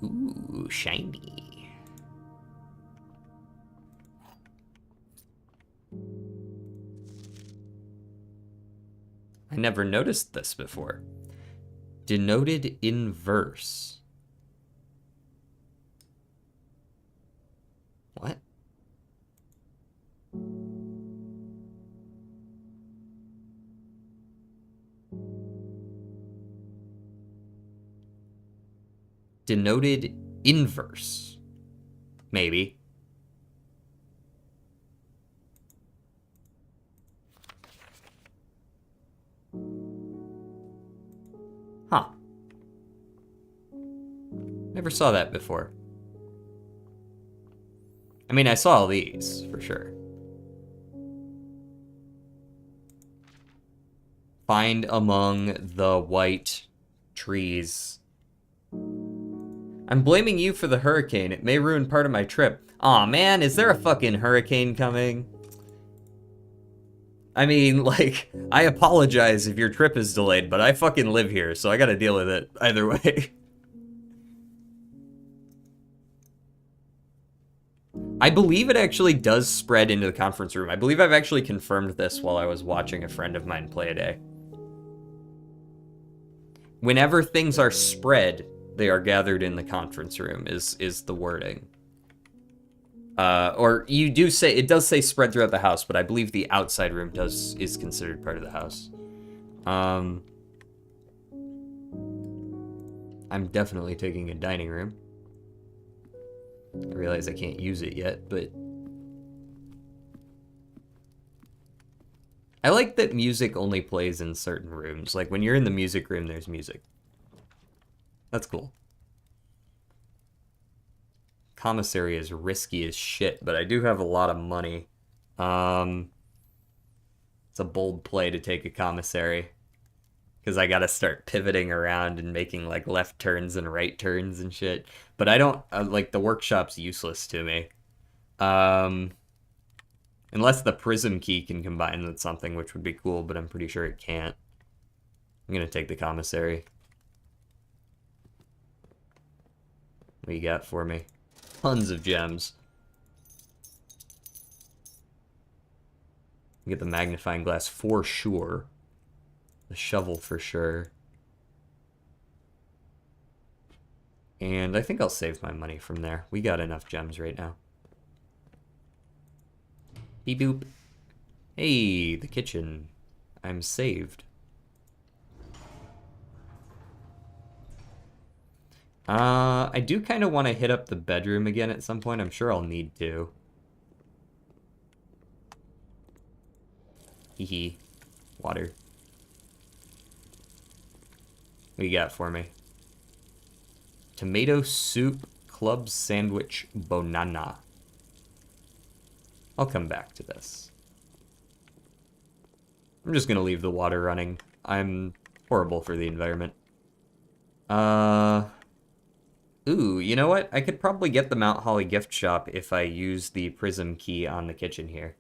Ooh, shiny. I never noticed this before. Denoted in verse. What? Denoted inverse. Maybe. Huh. Never saw that before. I mean, I saw these, for sure. Find among the white trees. I'm blaming you for the hurricane. It may ruin part of my trip. Aw, man, is there a fucking hurricane coming? I mean, like, I apologize if your trip is delayed, but I fucking live here, so I gotta deal with it either way. I believe it actually does spread into the conference room. I believe I've actually confirmed this while I was watching a friend of mine play a day. Whenever things are spread, they are gathered in the conference room, is the wording. Or you do say, it does say spread throughout the house, but I believe the outside room is considered part of the house. I'm definitely taking a dining room. I realize I can't use it yet, but I like that music only plays in certain rooms. Like, when you're in the music room, there's music. That's cool. Commissary is risky as shit, but I do have a lot of money. It's a bold play to take a commissary, because I gotta start pivoting around and making, like, left turns and right turns and shit. But I don't, like, the workshop's useless to me. Unless the prism key can combine with something, which would be cool, but I'm pretty sure it can't. I'm gonna take the commissary. What you got for me? Tons of gems. Get the magnifying glass for sure. The shovel for sure. And I think I'll save my money from there. We got enough gems right now. Beep boop. Hey, the kitchen. I'm saved. I do kind of want to hit up the bedroom again at some point. I'm sure I'll need to. Hee. Water. What you got for me? Tomato soup club sandwich bonana. I'll come back to this. I'm just gonna leave the water running. I'm horrible for the environment. Ooh, you know what? I could probably get the Mount Holly gift shop if I use the prism key on the kitchen here.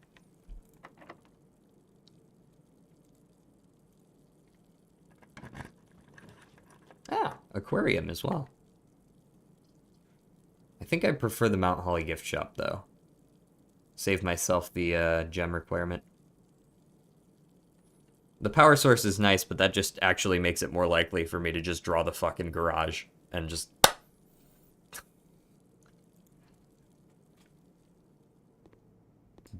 Ah, aquarium as well. I think I prefer the Mount Holly gift shop, though. Save myself the gem requirement. The power source is nice, but that just actually makes it more likely for me to just draw the fucking garage and just...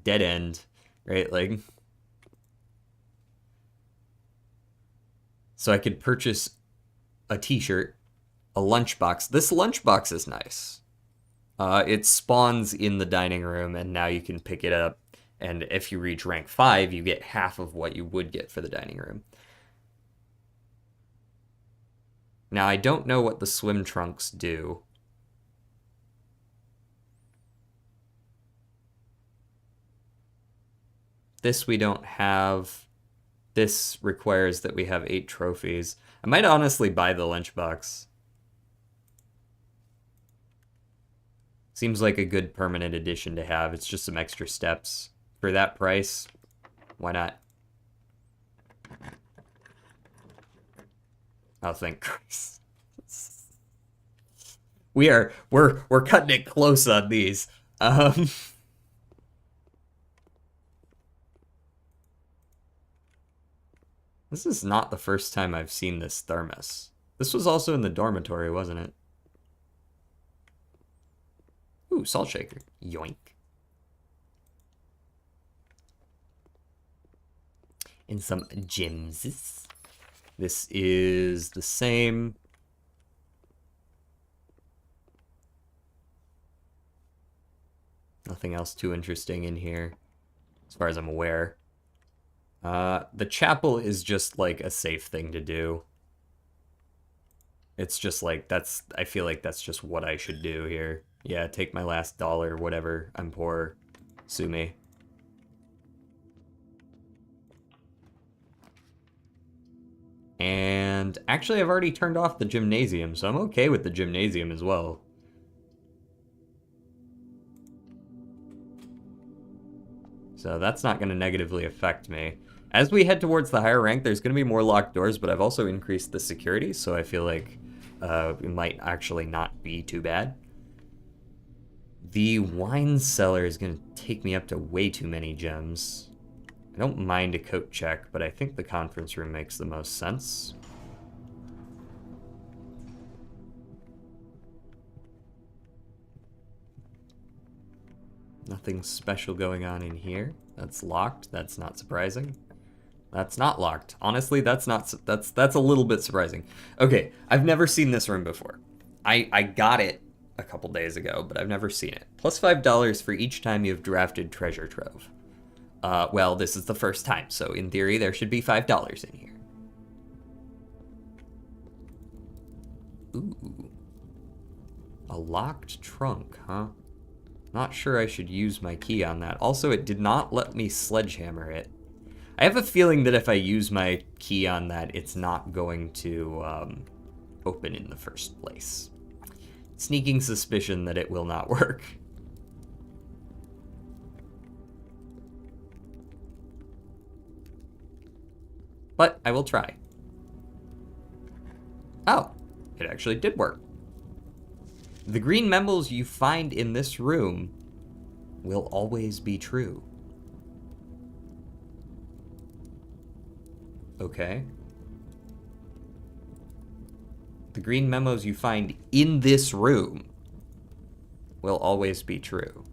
dead end, right? Like... So I could purchase a t-shirt, a lunchbox. This lunchbox is nice. It spawns in the dining room, and now you can pick it up. And if you reach rank 5, you get half of what you would get for the dining room. Now, I don't know what the swim trunks do. This we don't have. This requires that we have 8 trophies. I might honestly buy the lunchbox. Seems like a good permanent addition to have. It's just some extra steps. For that price, why not? Oh, thank Christ. We're cutting it close on these. This is not the first time I've seen this thermos. This was also in the dormitory, wasn't it? Ooh, salt shaker. Yoink. And some gems. This is the same. Nothing else too interesting in here, as far as I'm aware. The chapel is just like a safe thing to do. It's just like, I feel like that's just what I should do here. Yeah, take my last dollar, whatever. I'm poor. Sue me. And actually, I've already turned off the gymnasium, so I'm okay with the gymnasium as well. So that's not going to negatively affect me. As we head towards the higher rank, there's going to be more locked doors, but I've also increased the security, so I feel like it might actually not be too bad. The wine cellar is going to take me up to way too many gems. I don't mind a coat check, but I think the conference room makes the most sense. Nothing special going on in here. That's locked. That's not surprising. That's not locked. Honestly, that's a little bit surprising. Okay, I've never seen this room before. I got it a couple days ago, but I've never seen it. Plus $5 for each time you've drafted treasure trove. Well, this is the first time, so in theory there should be $5 in here. Ooh. A locked trunk, huh? Not sure I should use my key on that. Also, it did not let me sledgehammer it. I have a feeling that if I use my key on that, it's not going to open in the first place. Sneaking suspicion that it will not work. But I will try. Oh, it actually did work. The green memos you find in this room will always be true. Okay. The green memos you find in this room will always be true.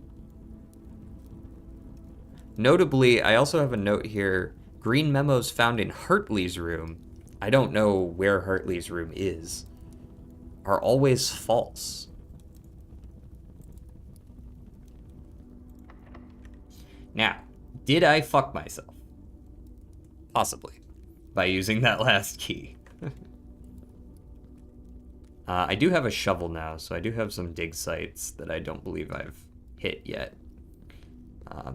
Notably, I also have a note here, green memos found in Hartley's room, I don't know where Hartley's room is, are always false. Now, did I fuck myself? Possibly, by using that last key. I do have a shovel now, so I do have some dig sites that I don't believe I've hit yet.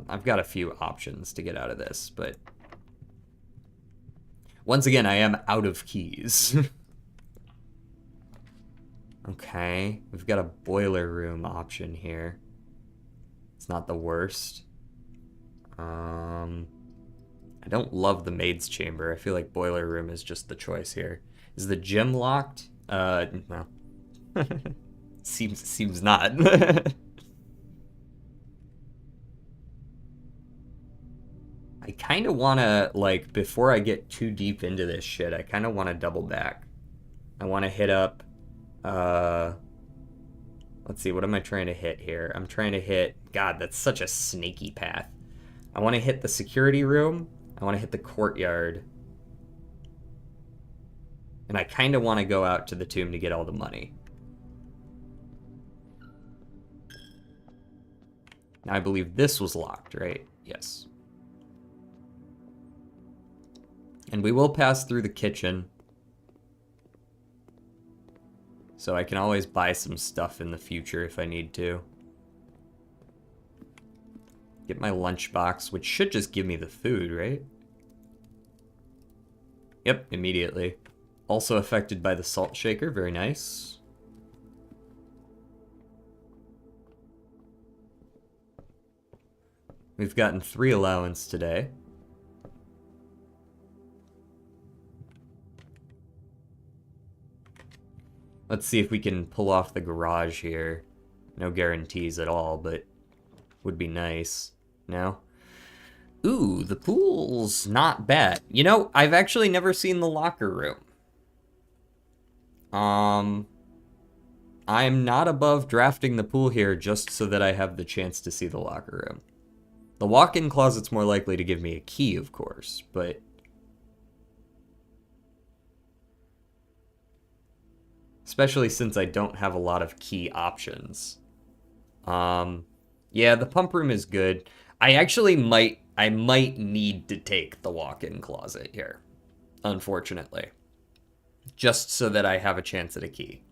I've got a few options to get out of this, but once again, I am out of keys. Okay, we've got a boiler room option here. It's not the worst. I don't love the maid's chamber. I feel like boiler room is just the choice here. Is the gym locked? No. seems not. I kind of want to, like, before I get too deep into this shit, I kind of want to double back. I want to hit up, let's see, what am I trying to hit here? I'm trying to hit, God, that's such a snaky path. I want to hit the security room. I want to hit the courtyard. And I kind of want to go out to the tomb to get all the money. Now I believe this was locked, right? Yes. And we will pass through the kitchen. So I can always buy some stuff in the future if I need to. Get my lunchbox, which should just give me the food, right? Yep, immediately. Also affected by the salt shaker, very nice. We've gotten 3 allowance today. Let's see if we can pull off the garage here. No guarantees at all, but would be nice. No? Ooh, the pool's not bad. You know, I've actually never seen the locker room. I'm not above drafting the pool here just so that I have the chance to see the locker room. The walk-in closet's more likely to give me a key, of course, but especially since I don't have a lot of key options. Yeah, the pump room is good. I might need to take the walk-in closet here, unfortunately. Just so that I have a chance at a key.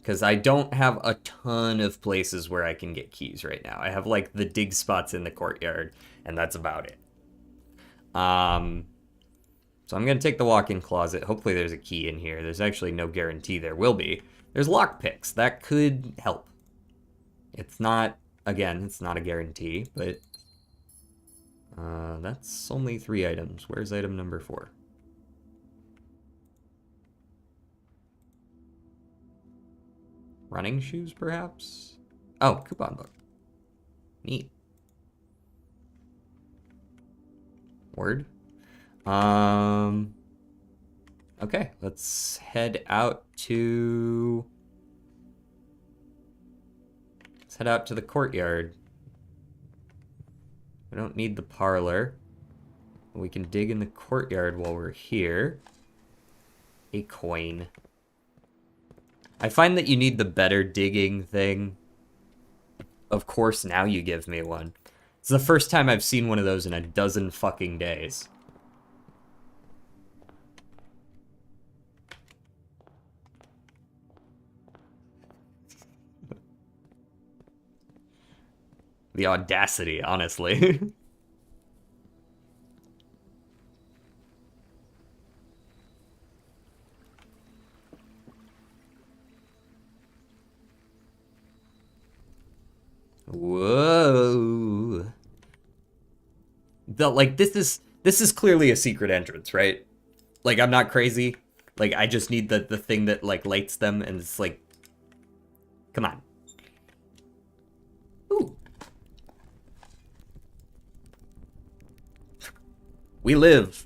Because I don't have a ton of places where I can get keys right now. I have, like, the dig spots in the courtyard, and that's about it. So I'm going to take the walk-in closet. Hopefully there's a key in here. There's actually no guarantee there will be. There's lockpicks. That could help. It's not, again, it's not a guarantee, but that's only 3 items. Where's item number 4? Running shoes, perhaps? Oh, coupon book. Neat. Word. Okay, let's head out to... Let's head out to the courtyard. We don't need the parlor. We can dig in the courtyard while we're here. A coin. I find that you need the better digging thing. Of course, now you give me one. It's the first time I've seen one of those in a dozen fucking days. The audacity, honestly. Whoa. Like, this is clearly a secret entrance, right? Like, I'm not crazy. Like, I just need the thing that, like, lights them, and it's like... Come on. Ooh. We live.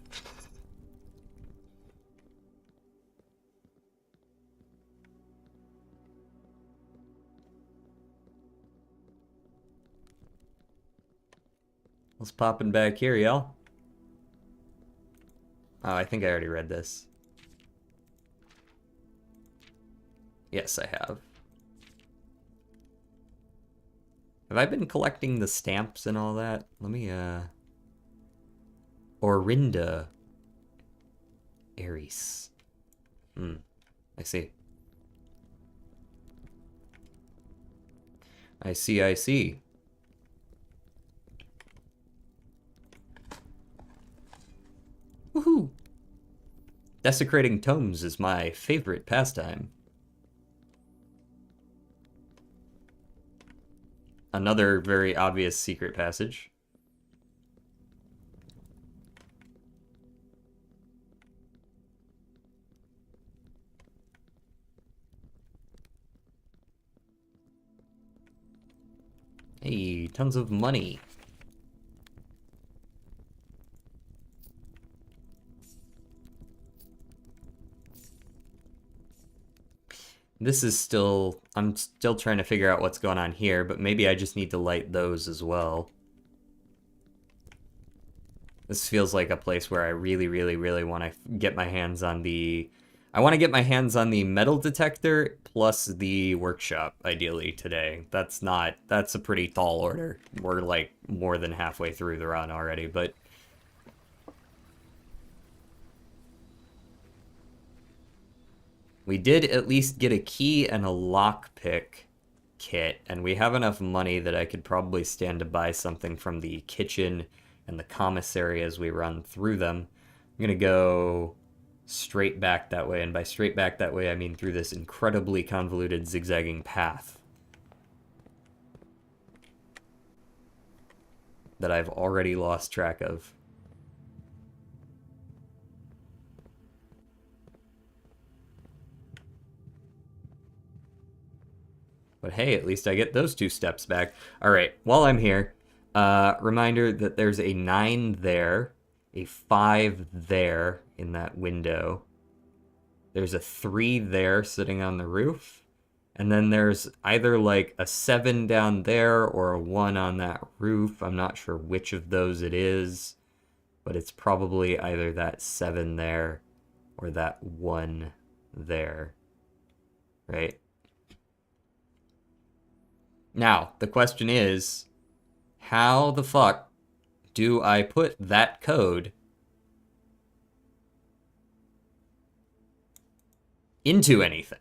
What's popping back here, y'all? Oh, I think I already read this. Yes, I have. Have I been collecting the stamps and all that? Let me, Orinda. Aries. I see. I see, I see. Woohoo! Desecrating tomes is my favorite pastime. Another very obvious secret passage. Hey, tons of money. This is still... I'm still trying to figure out what's going on here, but maybe I just need to light those as well. This feels like a place where I really, really, really want to get my hands on the... I want to get my hands on the metal detector plus the workshop, ideally, today. That's a pretty tall order. We're, like, more than halfway through the run already, but... We did at least get a key and a lockpick kit, and we have enough money that I could probably stand to buy something from the kitchen and the commissary as we run through them. I'm gonna go straight back that way, and by straight back that way I mean through this incredibly convoluted zigzagging path that I've already lost track of. But hey, at least I get those 2 steps back. All right, while I'm here, reminder that there's a 9 there, a 5 there in that window. There's a 3 there sitting on the roof. And then there's either like a 7 down there or a 1 on that roof. I'm not sure which of those it is, but it's probably either that 7 there or that 1 there, right? Now, the question is, how the fuck do I put that code into anything?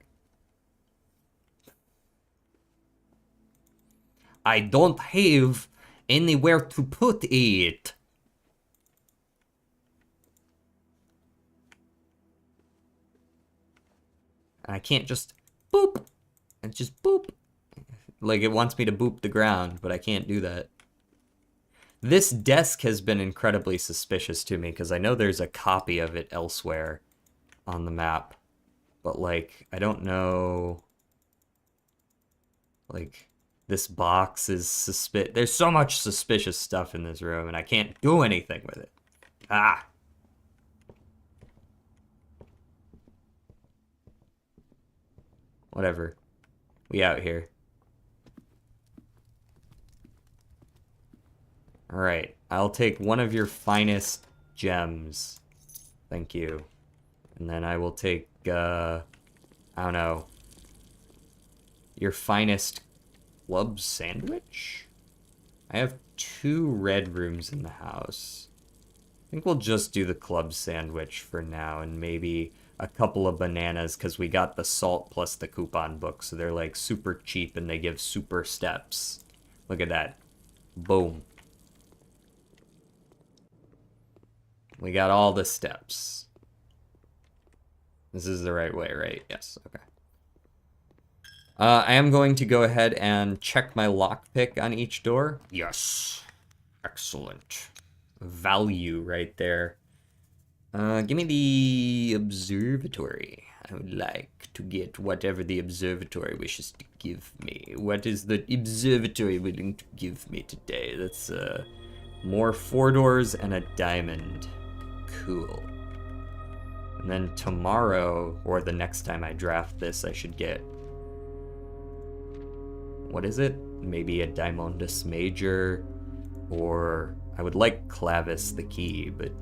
I don't have anywhere to put it. I can't just boop and just boop. Like, it wants me to boop the ground, but I can't do that. This desk has been incredibly suspicious to me, because I know there's a copy of it elsewhere on the map. But, like, I don't know... Like, this box is suspicious. There's so much suspicious stuff in this room, and I can't do anything with it. Ah! Whatever. We out here. Alright, I'll take one of your finest gems. Thank you. And then I will take, I don't know, your finest club sandwich? I have 2 red rooms in the house. I think we'll just do the club sandwich for now, and maybe a couple of bananas, because we got the salt plus the coupon book, so they're like super cheap and they give super steps. Look at that. Boom. We got all the steps. This is the right way, right? Yes, okay. I am going to go ahead and check my lockpick on each door. Yes. Excellent. Value right there. Give me the observatory. I would like to get whatever the observatory wishes to give me. What is the observatory willing to give me today? That's, more 4 doors and a diamond. Cool. And then tomorrow, or the next time I draft this, I should get... What is it? Maybe a Diamondus Major, or I would like Clavis the key, but...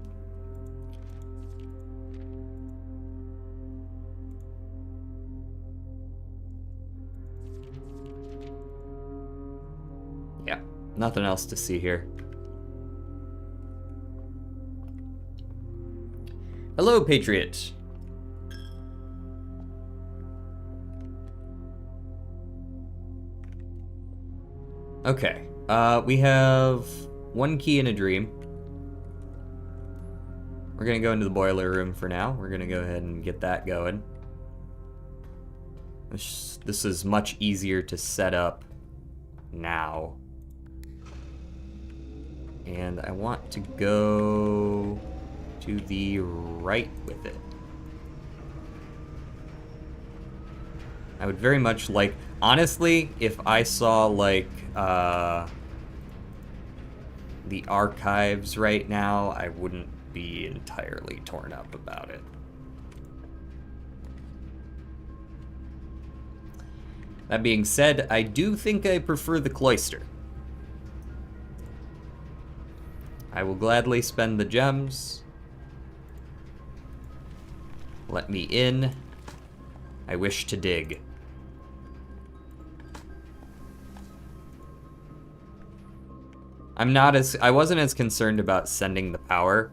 yeah, nothing else to see here. Hello, Patriot. Okay, we have one key in a dream. We're gonna go into the boiler room for now. We're gonna go ahead and get that going. This is much easier to set up now. And I want to go to the right with it. I would very much like, honestly, if I saw like the archives right now, I wouldn't be entirely torn up about it. That being said, I do think I prefer the cloister. I will gladly spend the gems. Let me in. I wish to dig. I wasn't as concerned about sending the power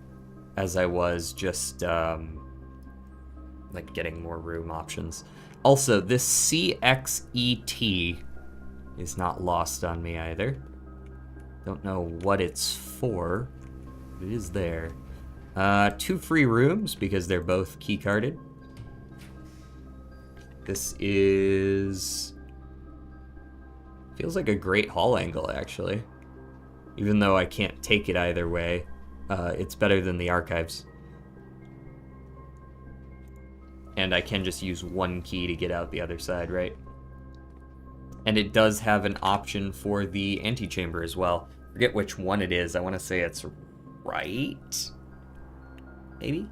as I was just like getting more room options. Also, this CXET is not lost on me either. Don't know what it's for. It is there. 2 free rooms because they're both key carded. This is... feels like a great hall angle, actually. Even though I can't take it either way, it's better than the archives. And I can just use one key to get out the other side, right? And it does have an option for the antechamber as well. Forget which one it is. I want to say it's right? Maybe?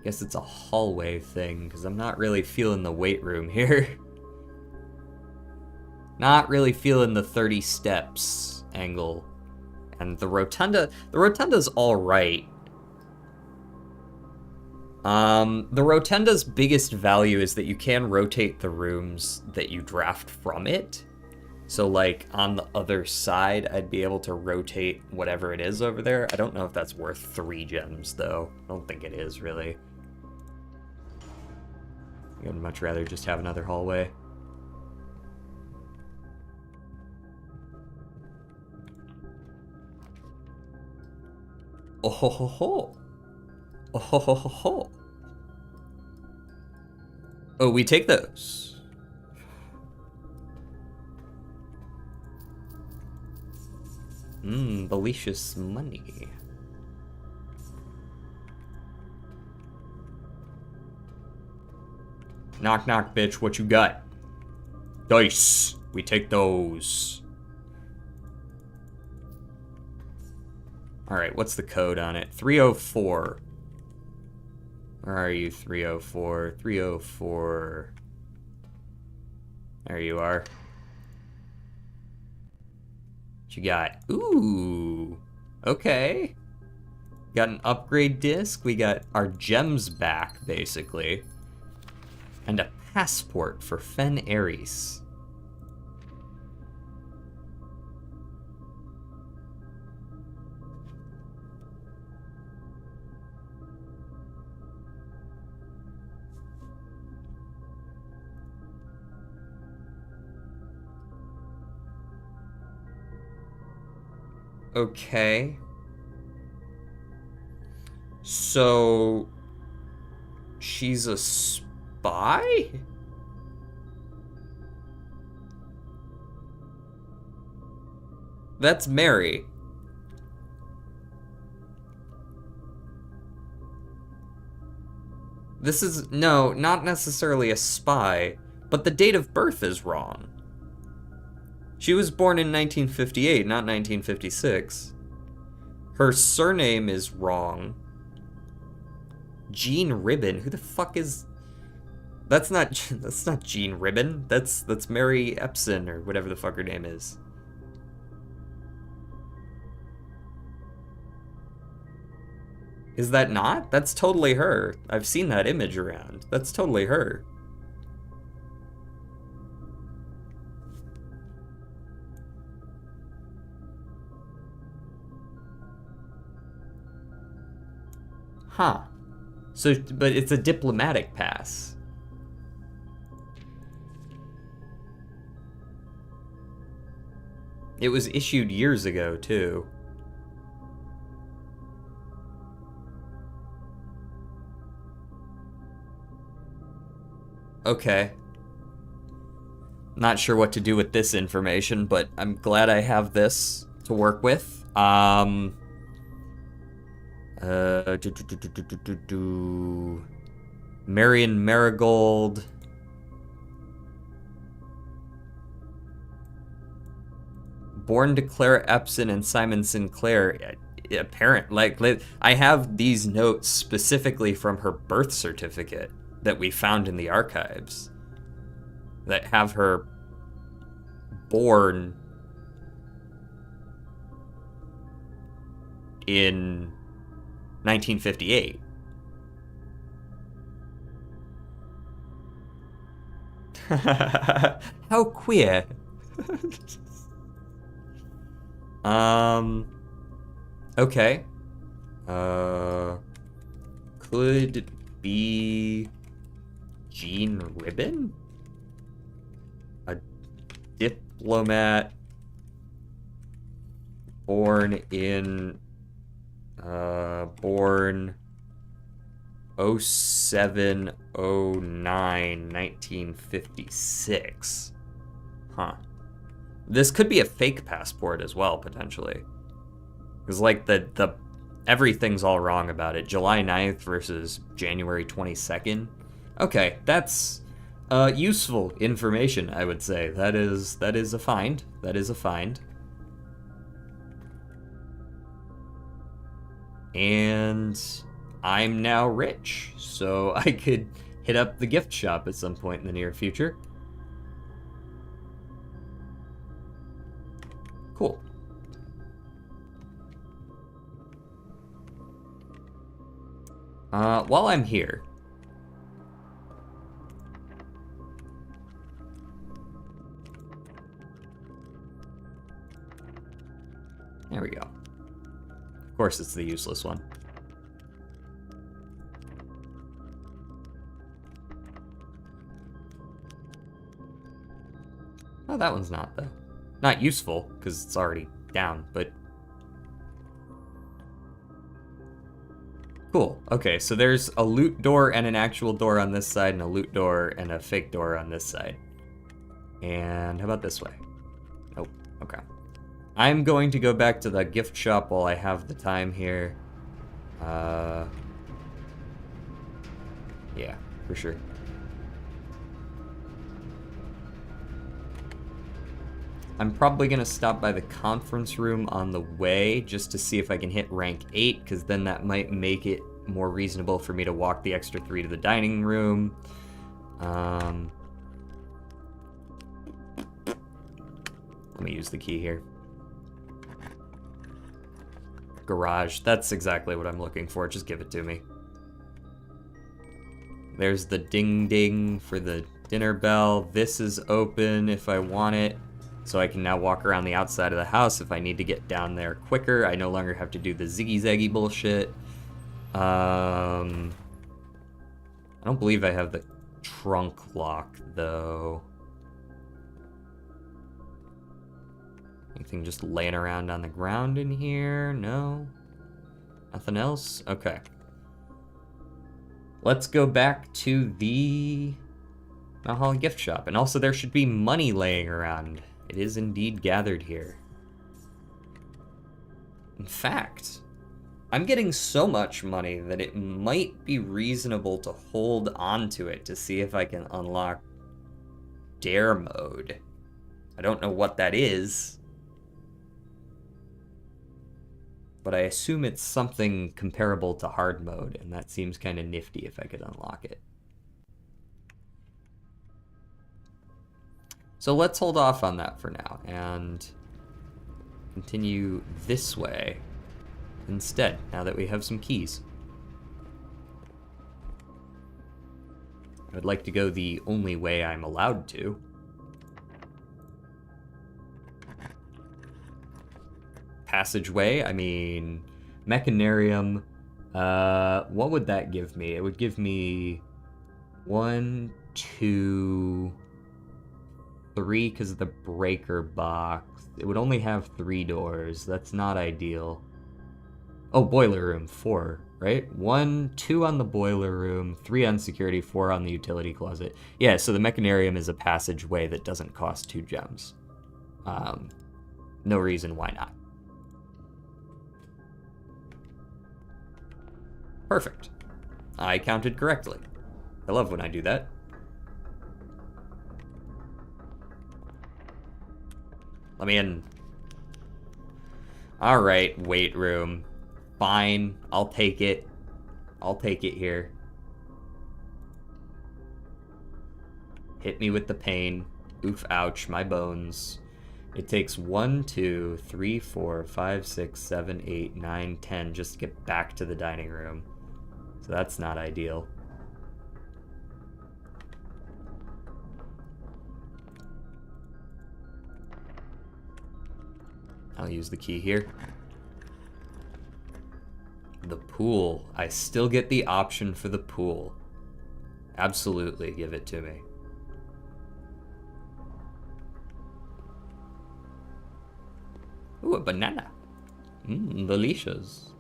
Guess it's a hallway thing, because I'm not really feeling the weight room here. Not really feeling the 30 steps angle. And the rotunda's alright. The rotunda's biggest value is that you can rotate the rooms that you draft from it. So like on the other side, I'd be able to rotate whatever it is over there. I don't know if that's worth 3 gems though. I don't think it is really. I'd much rather just have another hallway. Oh ho ho ho. Oh ho ho ho ho. Oh, we take those. Delicious money. Knock knock, bitch, what you got? Dice. We take those. Alright, what's the code on it? 304. Where are you, 304? 304. There you are. What you got? Ooh. Okay. Got an upgrade disc. We got our gems back, basically. And a passport for Fen Ares. Okay. So... she's a spy? That's Mary. This is... no, not necessarily a spy, but the date of birth is wrong. She was born in 1958, not 1956. Her surname is wrong. Jean Ribbon? Who the fuck is... That's not that's not Jean Ribbon. That's Mary Epson or whatever the fuck her name is. Is that not? That's totally her. I've seen that image around. That's totally her. Huh. So, but it's a diplomatic pass. It was issued years ago, too. Okay. Not sure what to do with this information, but I'm glad I have this to work with. Marion Marigold. Born to Claire Epson and Simon Sinclair. Apparent, like, I have these notes specifically from her birth certificate that we found in the archives that have her born in 1958. How queer. Okay. Could it be Jean Ribbon? A diplomat born in, born 0709 1956. Huh. This could be a fake passport as well, potentially. Because, like, the everything's all wrong about it. July 9th versus January 22nd. Okay, that's useful information, I would say. That is a find. That is a find. And I'm now rich, so I could hit up the gift shop at some point in the near future. Cool. While I'm here, there we go. Of course, it's the useless one. Oh, that one's not, though. Not useful, because it's already down, but... Cool. Okay, so there's a loot door and an actual door on this side, and a loot door and a fake door on this side. And how about this way? Nope. Okay. I'm going to go back to the gift shop while I have the time here. Yeah, for sure. I'm probably going to stop by the conference room on the way just to see if I can hit rank 8, because then that might make it more reasonable for me to walk the extra 3 to the dining room. Let me use the key here. Garage. That's exactly what I'm looking for. Just give it to me. There's the ding ding for the dinner bell. This is open if I want it. So I can now walk around the outside of the house if I need to get down there quicker. I no longer have to do the ziggy-zaggy bullshit. I don't believe I have the trunk lock, though. Anything just laying around on the ground in here? No? Nothing else? Okay. Let's go back to the Mount Holly gift shop. And also there should be money laying around. It is indeed gathered here. In fact, I'm getting so much money that it might be reasonable to hold on to it to see if I can unlock dare mode. I don't know what that is, but I assume it's something comparable to hard mode, and that seems kind of nifty if I could unlock it. So let's hold off on that for now and continue this way instead, now that we have some keys. I would like to go the only way I'm allowed to. Passageway, I mean, Mechanarium, what would that give me? It would give me 1, 2, 3 because of the breaker box. It would only have 3 doors. That's not ideal. Oh, boiler room, 4, right? 1, 2 on the boiler room, 3 on security, 4 on the utility closet. Yeah, so the Mechanarium is a passageway that doesn't cost 2 gems. No reason why not. Perfect. I counted correctly. I love when I do that. Let me in. Alright, weight room. Fine, I'll take it. I'll take it here. Hit me with the pain. Oof, ouch, my bones. It takes 1, 2, 3, 4, 5, 6, 7, 8, 9, 10 just to get back to the dining room. So that's not ideal. I'll use the key here. The pool. I still get the option for the pool. Absolutely, give it to me. Ooh, a banana. Delicious.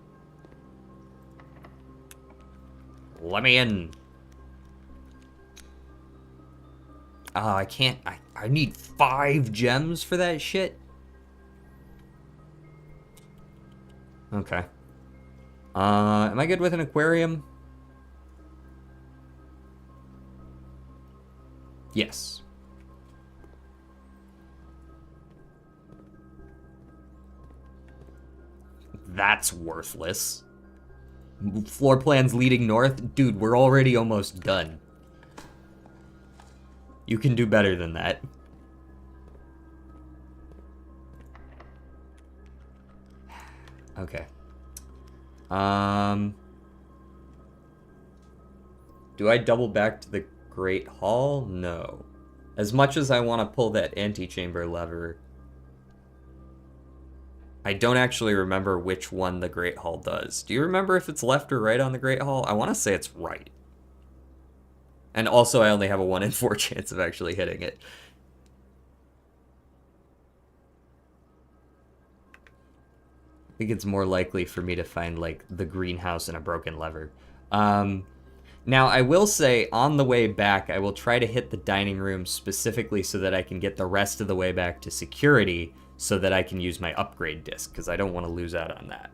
Let me in. Oh, I can't. I need 5 gems for that shit. Okay. Am I good with an aquarium? Yes. That's worthless. Floor plans leading north? Dude, we're already almost done. You can do better than that. Okay. Do I double back to the Great Hall? No. As much as I want to pull that antechamber lever, I don't actually remember which one the Great Hall does. Do you remember if it's left or right on the Great Hall? I want to say it's right. And also, I only have a 1 in 4 chance of actually hitting it. I think it's more likely for me to find, like, the greenhouse and a broken lever. Now, I will say, on the way back, I will try to hit the dining room specifically so that I can get the rest of the way back to security so that I can use my upgrade disc, because I don't want to lose out on that.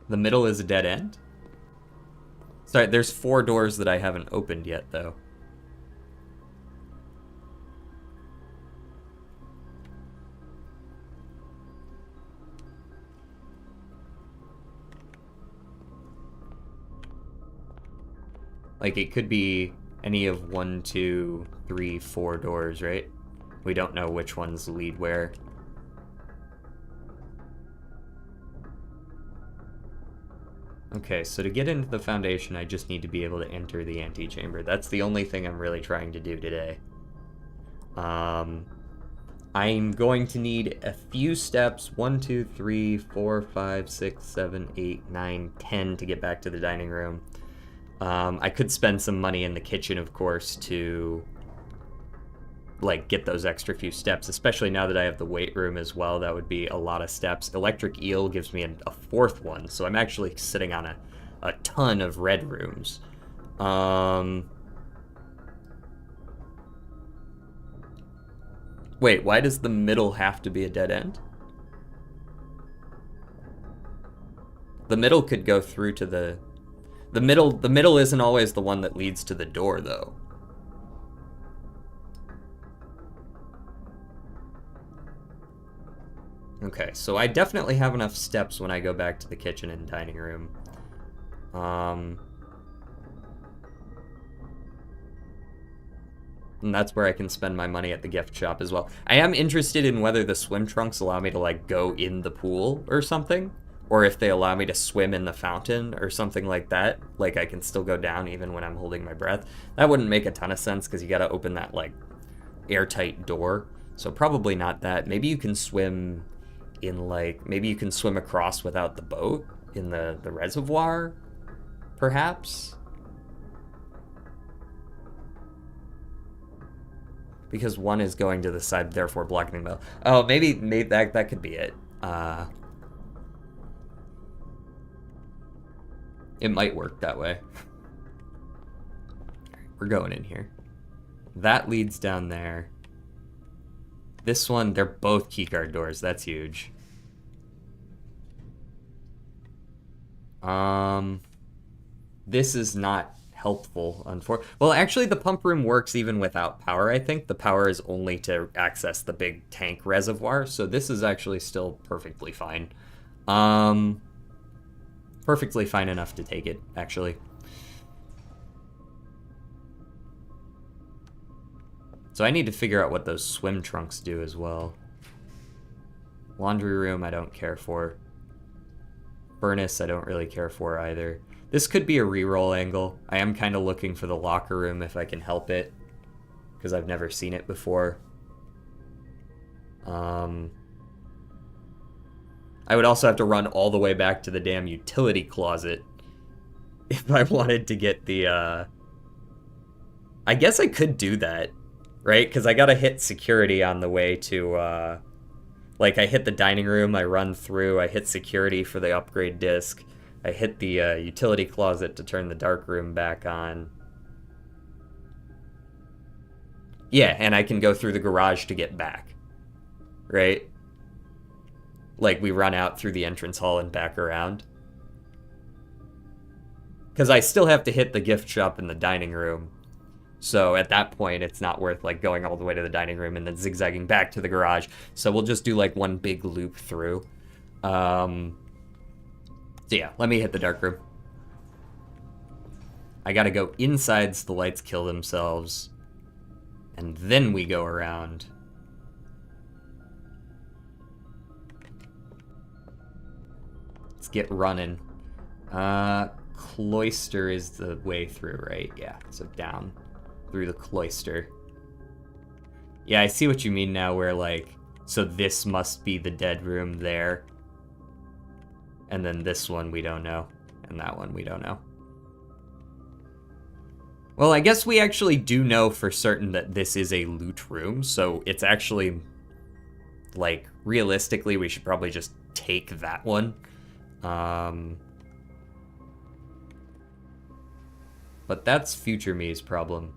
The middle is a dead end? Sorry, there's 4 doors that I haven't opened yet, though. Like, it could be any of 1, 2, 3, 4 doors, right? We don't know which ones lead where. Okay, so to get into the foundation, I just need to be able to enter the antechamber. That's the only thing I'm really trying to do today. I'm going to need a few steps, 1, 2, 3, 4, 5, 6, 7, 8, 9, 10 to get back to the dining room. I could spend some money in the kitchen, of course, to like get those extra few steps, especially now that I have the weight room as well. That would be a lot of steps. Electric eel gives me a 4th one, so I'm actually sitting on a ton of red rooms. Wait, why does the middle have to be a dead end? The middle could go through to the middle isn't always the one that leads to the door, though. Okay, so I definitely have enough steps when I go back to the kitchen and dining room. And that's where I can spend my money at the gift shop as well. I am interested in whether the swim trunks allow me to, like, go in the pool or something. Or if they allow me to swim in the fountain or something like that. Like, I can still go down even when I'm holding my breath. That wouldn't make a ton of sense because you gotta open that, like, airtight door. So probably not that. Maybe you can swim in, like, maybe you can swim across without the boat in the reservoir, perhaps? Because one is going to the side, therefore blocking the middle. Oh, maybe that could be it. It might work that way. We're going in here. That leads down there. This one, they're both keycard doors. That's huge. This is not helpful, unfortunately. Well, actually, the pump room works even without power, I think. The power is only to access the big tank reservoir, so this is actually still perfectly fine. Perfectly fine enough to take it, actually. So I need to figure out what those swim trunks do as well. Laundry room, I don't care for. Furnace, I don't really care for either. This could be a reroll angle. I am kind of looking for the locker room if I can help it, because I've never seen it before. I would also have to run all the way back to the damn utility closet if I wanted to get the, I guess I could do that, right? Because I gotta hit security on the way to, like, I hit the dining room, I run through, I hit security for the upgrade disc, I hit the utility closet to turn the dark room back on. Yeah, and I can go through the garage to get back, right? Like, we run out through the entrance hall and back around. Because I still have to hit the gift shop in the dining room. So at that point, it's not worth, like, going all the way to the dining room and then zigzagging back to the garage. So we'll just do, like, one big loop through. So yeah, let me hit the dark room. I gotta go inside so the lights kill themselves. And then we go around. Let's get running. Cloister is the way through, right? Yeah, so down through the cloister. Yeah, I see what you mean now, where, like, so this must be the dead room there. And then this one we don't know. And that one we don't know. Well, I guess we actually do know for certain that this is a loot room, so it's actually, like, realistically, we should probably just take that one. But that's future me's problem.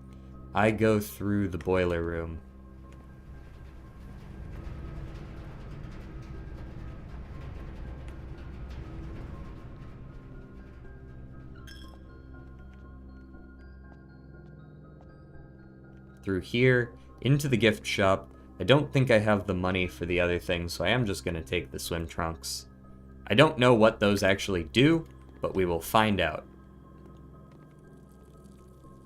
I go through the boiler room. Through here, into the gift shop. I don't think I have the money for the other things, so I am just going to take the swim trunks. I don't know what those actually do, but we will find out.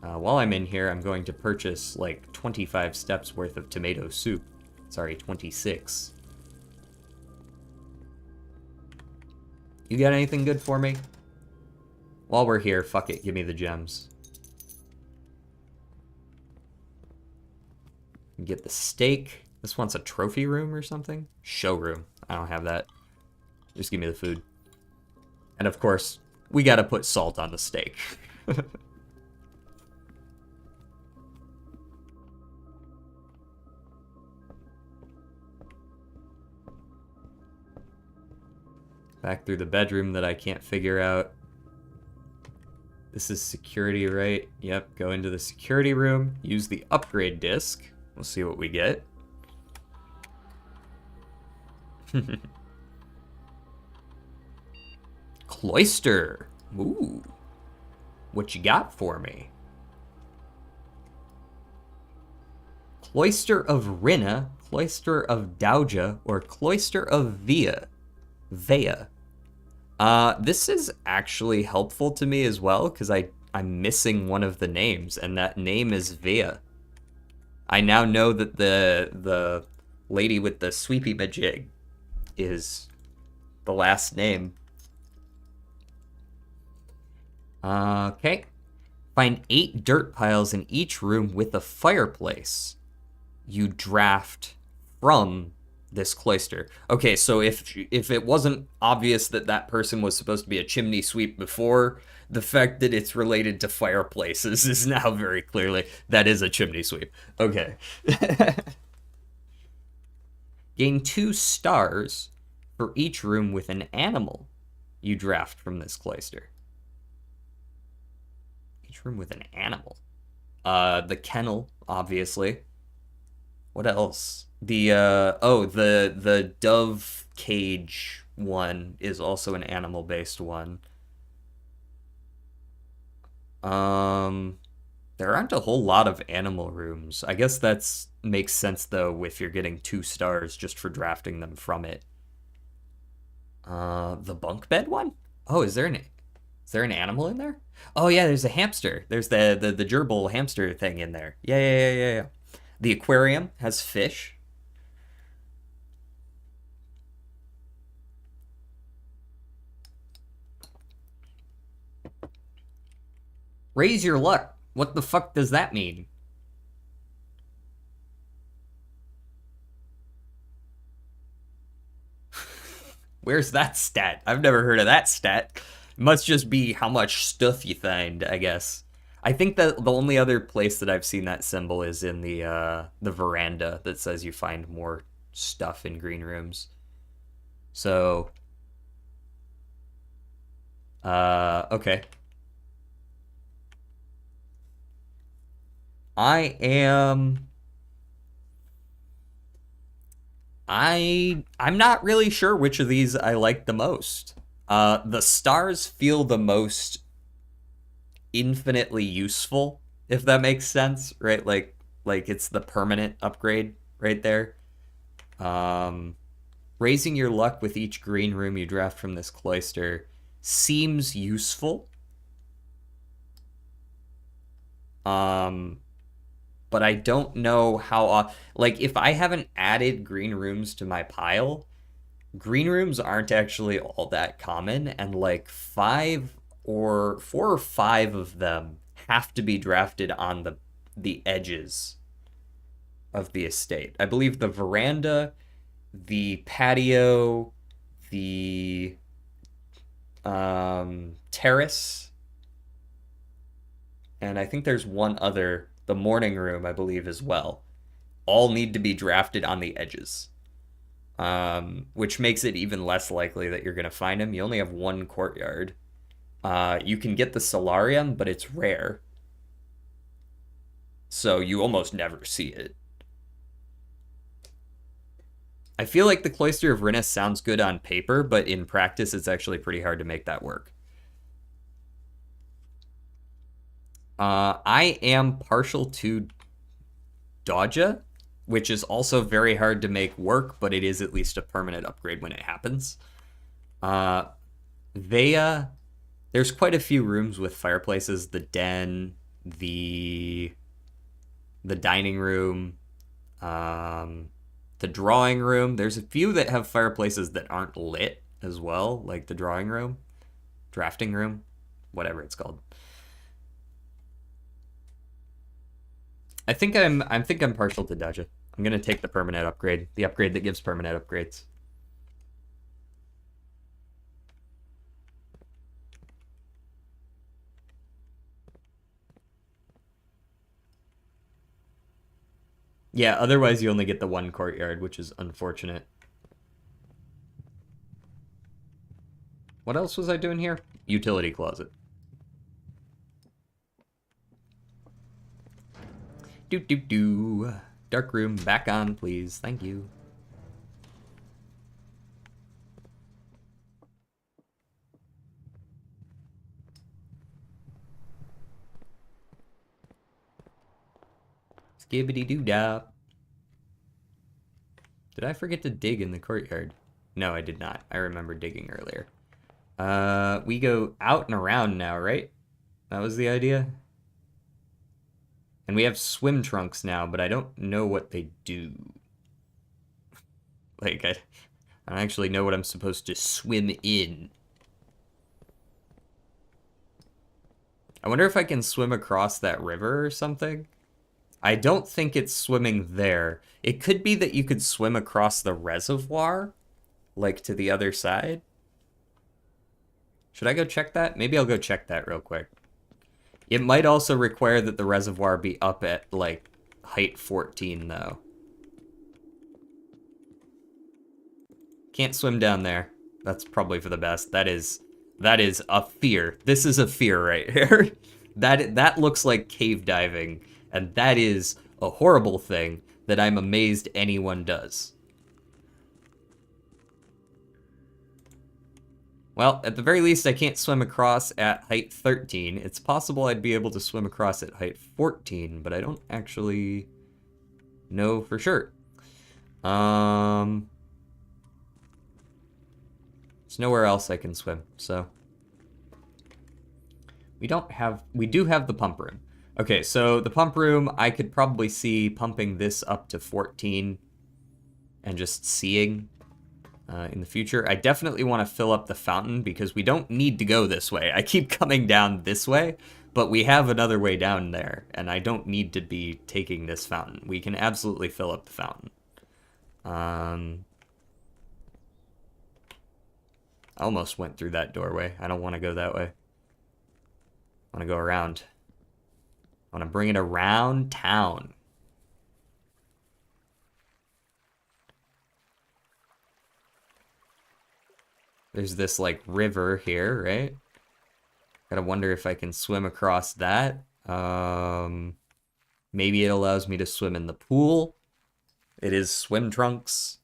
While I'm in here, I'm going to purchase, like, 25 steps worth of tomato soup. Sorry, 26. You got anything good for me? While we're here, fuck it, give me the gems. Get the steak. This one's a trophy room or something? Showroom. I don't have that. Just give me the food. And of course, we gotta put salt on the steak. Back through the bedroom that I can't figure out. This is security, right? Yep, go into the security room. Use the upgrade disc. We'll see what we get. Cloister. Ooh. What you got for me? Cloister of Rinna, Cloister of Dauja, or Cloister of Vea. This is actually helpful to me as well, because I'm missing one of the names, and that name is Vea. I now know that the lady with the sweepy majig is the last name. Okay. Find 8 dirt piles in each room with a fireplace. You draft from this cloister. Okay, so if it wasn't obvious that that person was supposed to be a chimney sweep before, the fact that it's related to fireplaces is now very clearly that is a chimney sweep. Okay. Gain 2 stars for each room with an animal you draft from this cloister. Each room with an animal. The kennel, obviously. What else? The dove cage one is also an animal-based one. There aren't a whole lot of animal rooms. I guess that's makes sense though if you're getting 2 stars just for drafting them from it. The bunk bed one? Oh, is there an animal in there? Oh yeah, there's a hamster. There's the gerbil hamster thing in there. Yeah. The aquarium has fish. Raise your luck. What the fuck does that mean? Where's that stat? I've never heard of that stat. It must just be how much stuff you find, I guess. I think that the only other place that I've seen that symbol is in the veranda that says you find more stuff in green rooms. So, okay. I am. I'm not really sure which of these I like the most. The stars feel the most infinitely useful, if that makes sense, right? Like it's the permanent upgrade right there. Raising your luck with each green room you draft from this cloister seems useful. But I don't know how, like, if I haven't added green rooms to my pile, green rooms aren't actually all that common, and like 4 or 5 of them have to be drafted on the edges of the estate. I believe the veranda, the patio, the terrace, and I think there's one other, the morning room, I believe, as well. All need to be drafted on the edges, which makes it even less likely that you're going to find them. You only have 1 courtyard. You can get the solarium, but it's rare. So you almost never see it. I feel like the Cloister of Rinna sounds good on paper, but in practice, it's actually pretty hard to make that work. I am partial to Dodja, which is also very hard to make work, but it is at least a permanent upgrade when it happens. Vea, there's quite a few rooms with fireplaces. The den, the dining room, the drawing room. There's a few that have fireplaces that aren't lit as well, like the drawing room, drafting room, whatever it's called. I think I'm partial to Dodja. I'm gonna take the permanent upgrade, the upgrade that gives permanent upgrades. Yeah, otherwise you only get the 1 courtyard, which is unfortunate. What else was I doing here? Utility closet. Do. Dark room back on, please. Thank you. Skibbity doo dah. Did I forget to dig in the courtyard? No, I did not. I remember digging earlier. We go out and around now, right? That was the idea? And we have swim trunks now, but I don't know what they do. Like, I don't actually know what I'm supposed to swim in. I wonder if I can swim across that river or something. I don't think it's swimming there. It could be that you could swim across the reservoir, like to the other side. Should I go check that? Maybe I'll go check that real quick. It might also require that the reservoir be up at, like, height 14, though. Can't swim down there. That's probably for the best. That is a fear. This is a fear right here. That looks like cave diving, and that is a horrible thing that I'm amazed anyone does. Well, at the very least, I can't swim across at height 13. It's possible I'd be able to swim across at height 14, but I don't actually know for sure. There's nowhere else I can swim, so we do have the pump room. Okay, so the pump room, I could probably see pumping this up to 14 and just seeing in the future. I definitely want to fill up the fountain because we don't need to go this way. I keep coming down this way, but we have another way down there, and I don't need to be taking this fountain. We can absolutely fill up the fountain. I almost went through that doorway. I don't want to go that way. I want to go around. I want to bring it around town. There's this, like, river here, right? Gotta wonder if I can swim across that. Maybe it allows me to swim in the pool. It is swim trunks.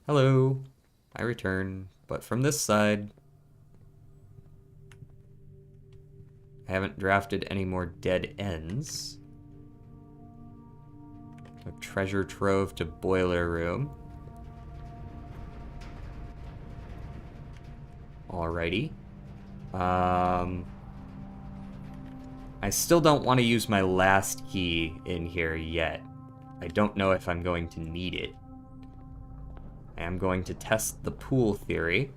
Hello. I return, but from this side. I haven't drafted any more dead ends. A treasure trove to boiler room. Alrighty. I still don't want to use my last key in here yet. I don't know if I'm going to need it. I am going to test the pool theory.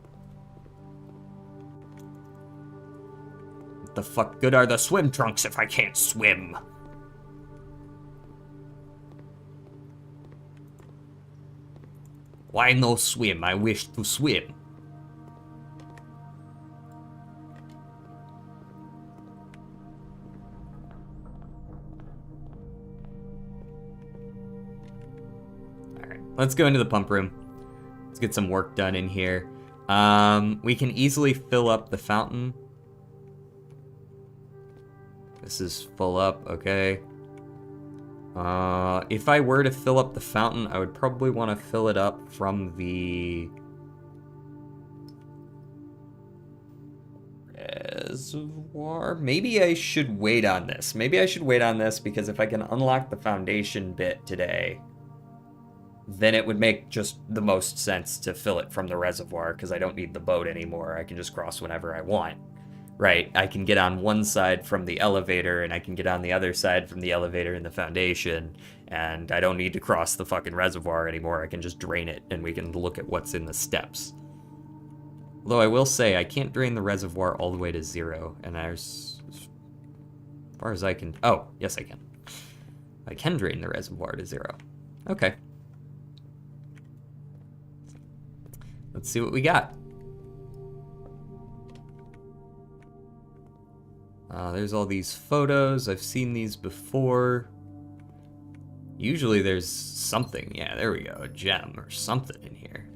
What the fuck good are the swim trunks if I can't swim? Why no swim? I wish to swim. Alright, let's go into the pump room. Let's get some work done in here. We can easily fill up the fountain. This is full up, okay. If I were to fill up the fountain, I would probably want to fill it up from the reservoir. Maybe I should wait on this. Maybe I should wait on this because if I can unlock the foundation bit today, then it would make just the most sense to fill it from the reservoir because I don't need the boat anymore. I can just cross whenever I want. Right, I can get on one side from the elevator, and I can get on the other side from the elevator and the foundation, and I don't need to cross the fucking reservoir anymore. I can just drain it, and we can look at what's in the steps. Although I will say, I can't drain the reservoir all the way to 0, and there's... as far as I can... Oh, yes I can. I can drain the reservoir to 0. Okay. Let's see what we got. There's all these photos. I've seen these before. Usually there's something. Yeah, there we go. A gem or something in here.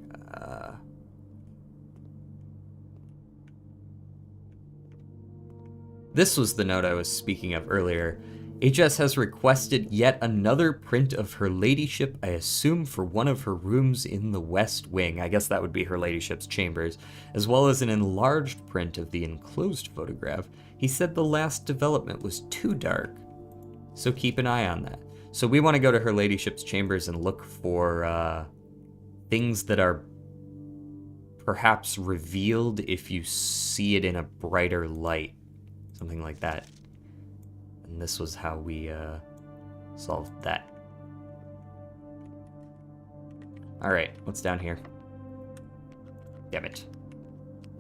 This was the note I was speaking of earlier. HS has requested yet another print of her ladyship, I assume for one of her rooms in the West Wing. I guess that would be her ladyship's chambers, as well as an enlarged print of the enclosed photograph. He said the last development was too dark. So keep an eye on that. So we want to go to her ladyship's chambers and look for things that are perhaps revealed if you see it in a brighter light. Something like that. And this was how we solved that. Alright, what's down here? Damn it.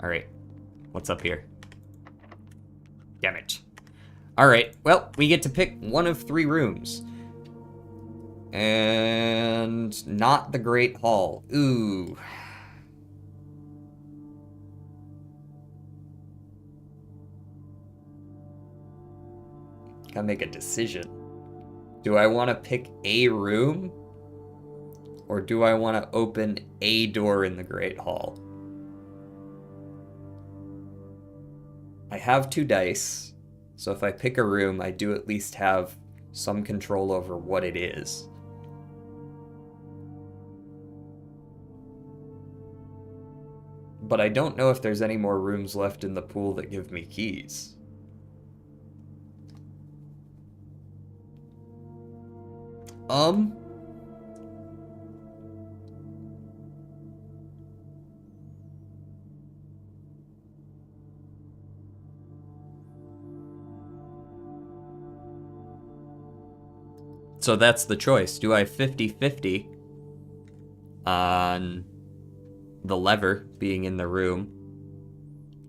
Alright, what's up here? Damn it. Alright, well, we get to pick one of 3 rooms. And not the Great Hall. Ooh. Gotta make a decision. Do I want to pick a room? Or do I want to open a door in the Great Hall? I have 2 dice, so if I pick a room, I do at least have some control over what it is. But I don't know if there's any more rooms left in the pool that give me keys. So that's the choice. Do I 50-50 on the lever being in the room?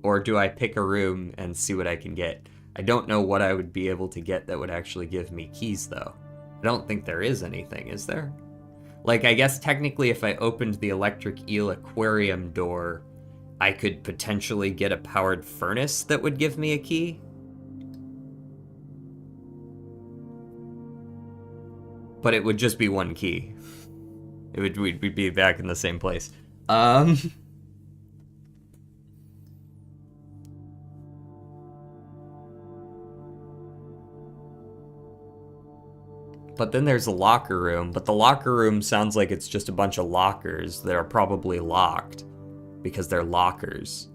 Or do I pick a room and see what I can get? I don't know what I would be able to get that would actually give me keys, though. I don't think there is anything, is there? Like, I guess technically if I opened the electric eel aquarium door, I could potentially get a powered furnace that would give me a key. But it would just be 1 key. We'd be back in the same place. But then there's a locker room, but the locker room sounds like it's just a bunch of lockers that are probably locked because they're lockers.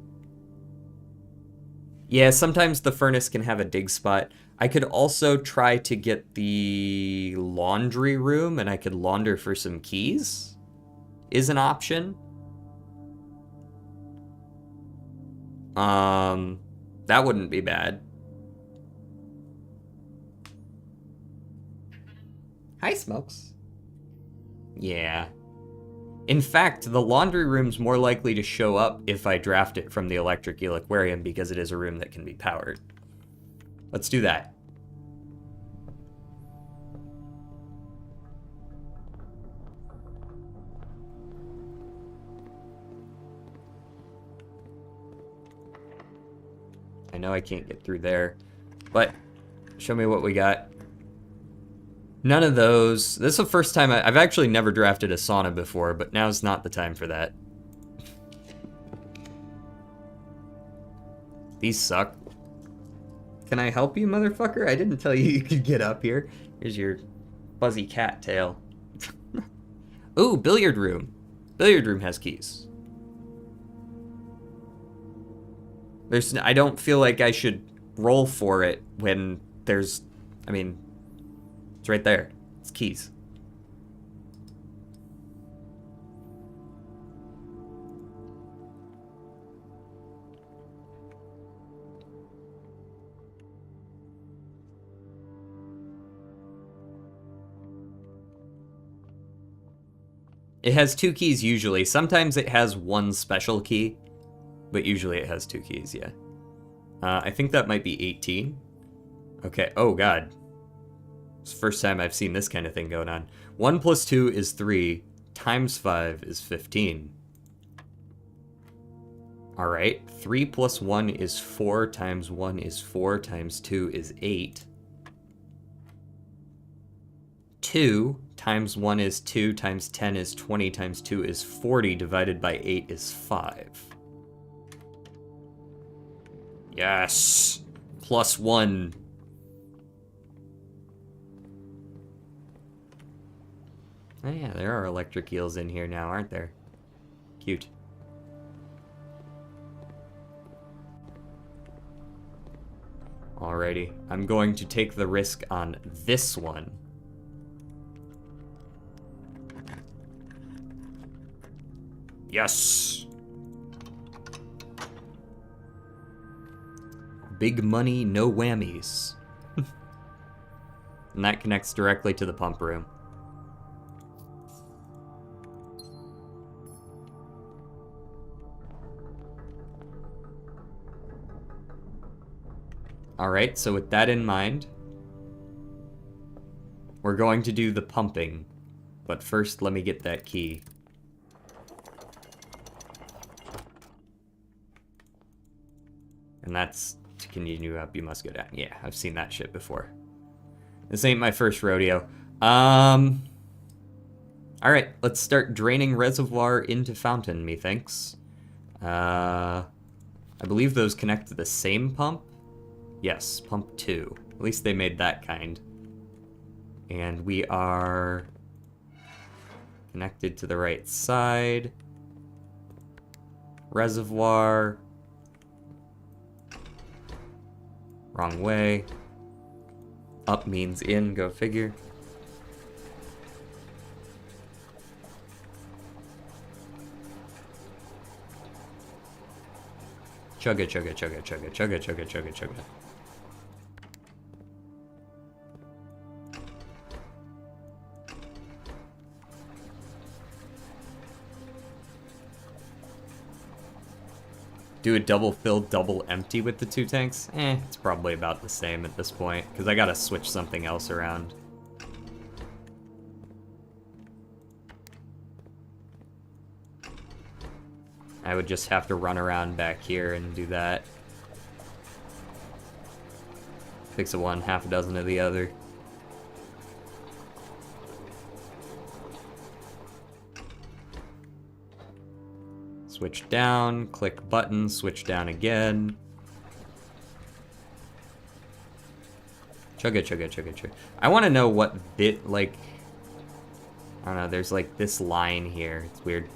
Yeah, sometimes the furnace can have a dig spot. I could also try to get the laundry room and I could launder for some keys, is an option. That wouldn't be bad. Hi, Smokes. Yeah. In fact, the laundry room's more likely to show up if I draft it from the electric eel aquarium because it is a room that can be powered. Let's do that. I know I can't get through there, but show me what we got. None of those. This is the first time I've actually never drafted a sauna before, but now's not the time for that. These suck. Can I help you, motherfucker? I didn't tell you you could get up here. Here's your fuzzy cat tail. Ooh, billiard room. Billiard room has keys. I don't feel like I should roll for it when there's, I mean, it's right there. It's keys. It has 2 keys usually. Sometimes it has 1 special key, but usually it has 2 keys, yeah. I think that might be 18. Okay, oh god. It's the first time I've seen this kind of thing going on. 1 plus 2 is 3, times 5 is 15. Alright, 3 plus 1 is 4, times 1 is 4, times 2 is 8. 2 times 1 is 2, times 10 is 20, times 2 is 40, divided by 8 is 5. Yes! Plus 1. Oh yeah, there are electric eels in here now, aren't there? Cute. Alrighty, I'm going to take the risk on this one. Yes! Big money, no whammies. And that connects directly to the pump room. Alright, so with that in mind, we're going to do the pumping. But first, let me get that key. And that's to continue up, you must go down. Yeah, I've seen that shit before. This ain't my first rodeo. Alright, let's start draining reservoir into fountain, methinks. I believe those connect to the same pump. Yes, pump 2. At least they made that kind. And we are connected to the right side. Reservoir. Wrong way. Up means in, go figure. Chugga, chugga, chugga, chugga, chugga, chugga, chugga, chugga. Do a double fill, double empty with the 2 tanks? It's probably about the same at this point, because I gotta switch something else around. I would just have to run around back here and do that. Fix a one, half a dozen of the other. Switch down, click button, switch down again. Chugga, chugga, chugga, chugga. I want to know what bit, like... I don't know, there's like this line here. It's weird.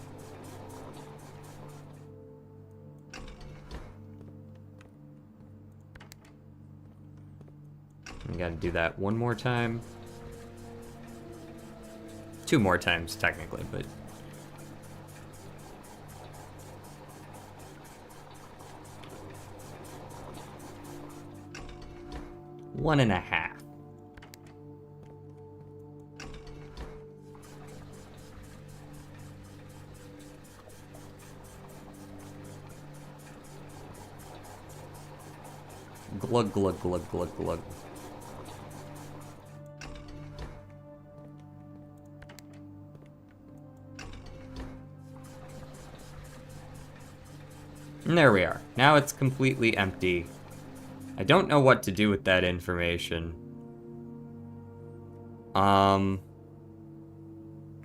I gotta do that one more time. 2 more times, technically, but... 1.5. Glug, glug, glug, glug, glug. And there we are. Now it's completely empty. I don't know what to do with that information.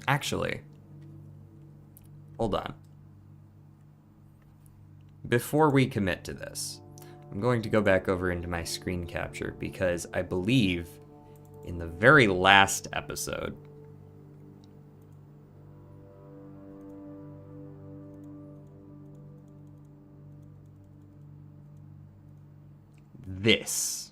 Actually, hold on. Before we commit to this, I'm going to go back over into my screen capture because I believe in the very last episode, this.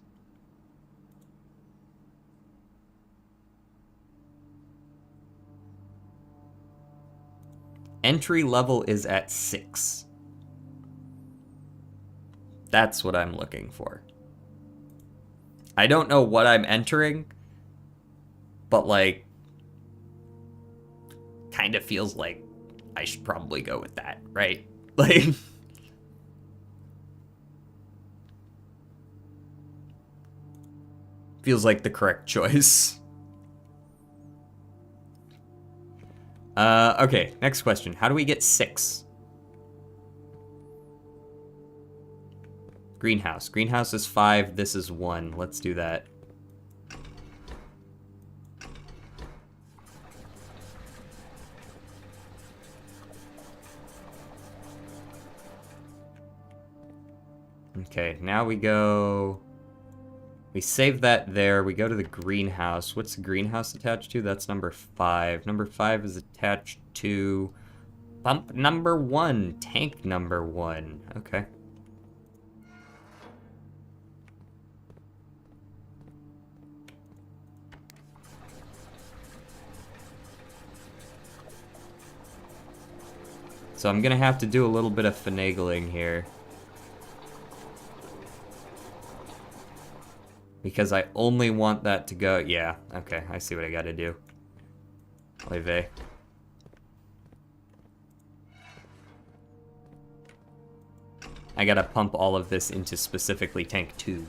Entry level is at 6. That's what I'm looking for. I don't know what I'm entering, but like, kind of feels like I should probably go with that, right? Like, feels like the correct choice. Okay, next question. How do we get 6? Greenhouse. Greenhouse is 5, this is 1. Let's do that. Okay, now we go... We save that there. We go to the greenhouse. What's the greenhouse attached to? That's number 5. Number 5 is attached to pump number 1, tank number 1. Okay. So I'm gonna have to do a little bit of finagling here. Because I only want that to go... Yeah, okay, I see what I gotta do. Oy vey. I gotta pump all of this into specifically tank 2.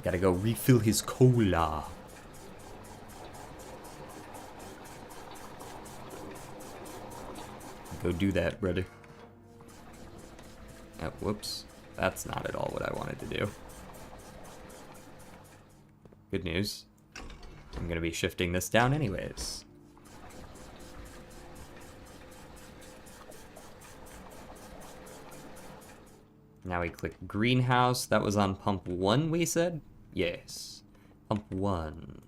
Gotta go refill his cola. Go do that, brother. Oh, whoops. That's not at all what I wanted to do. Good news. I'm gonna be shifting this down anyways. Now we click greenhouse. That was on pump 1, we said? Yes. Pump 1.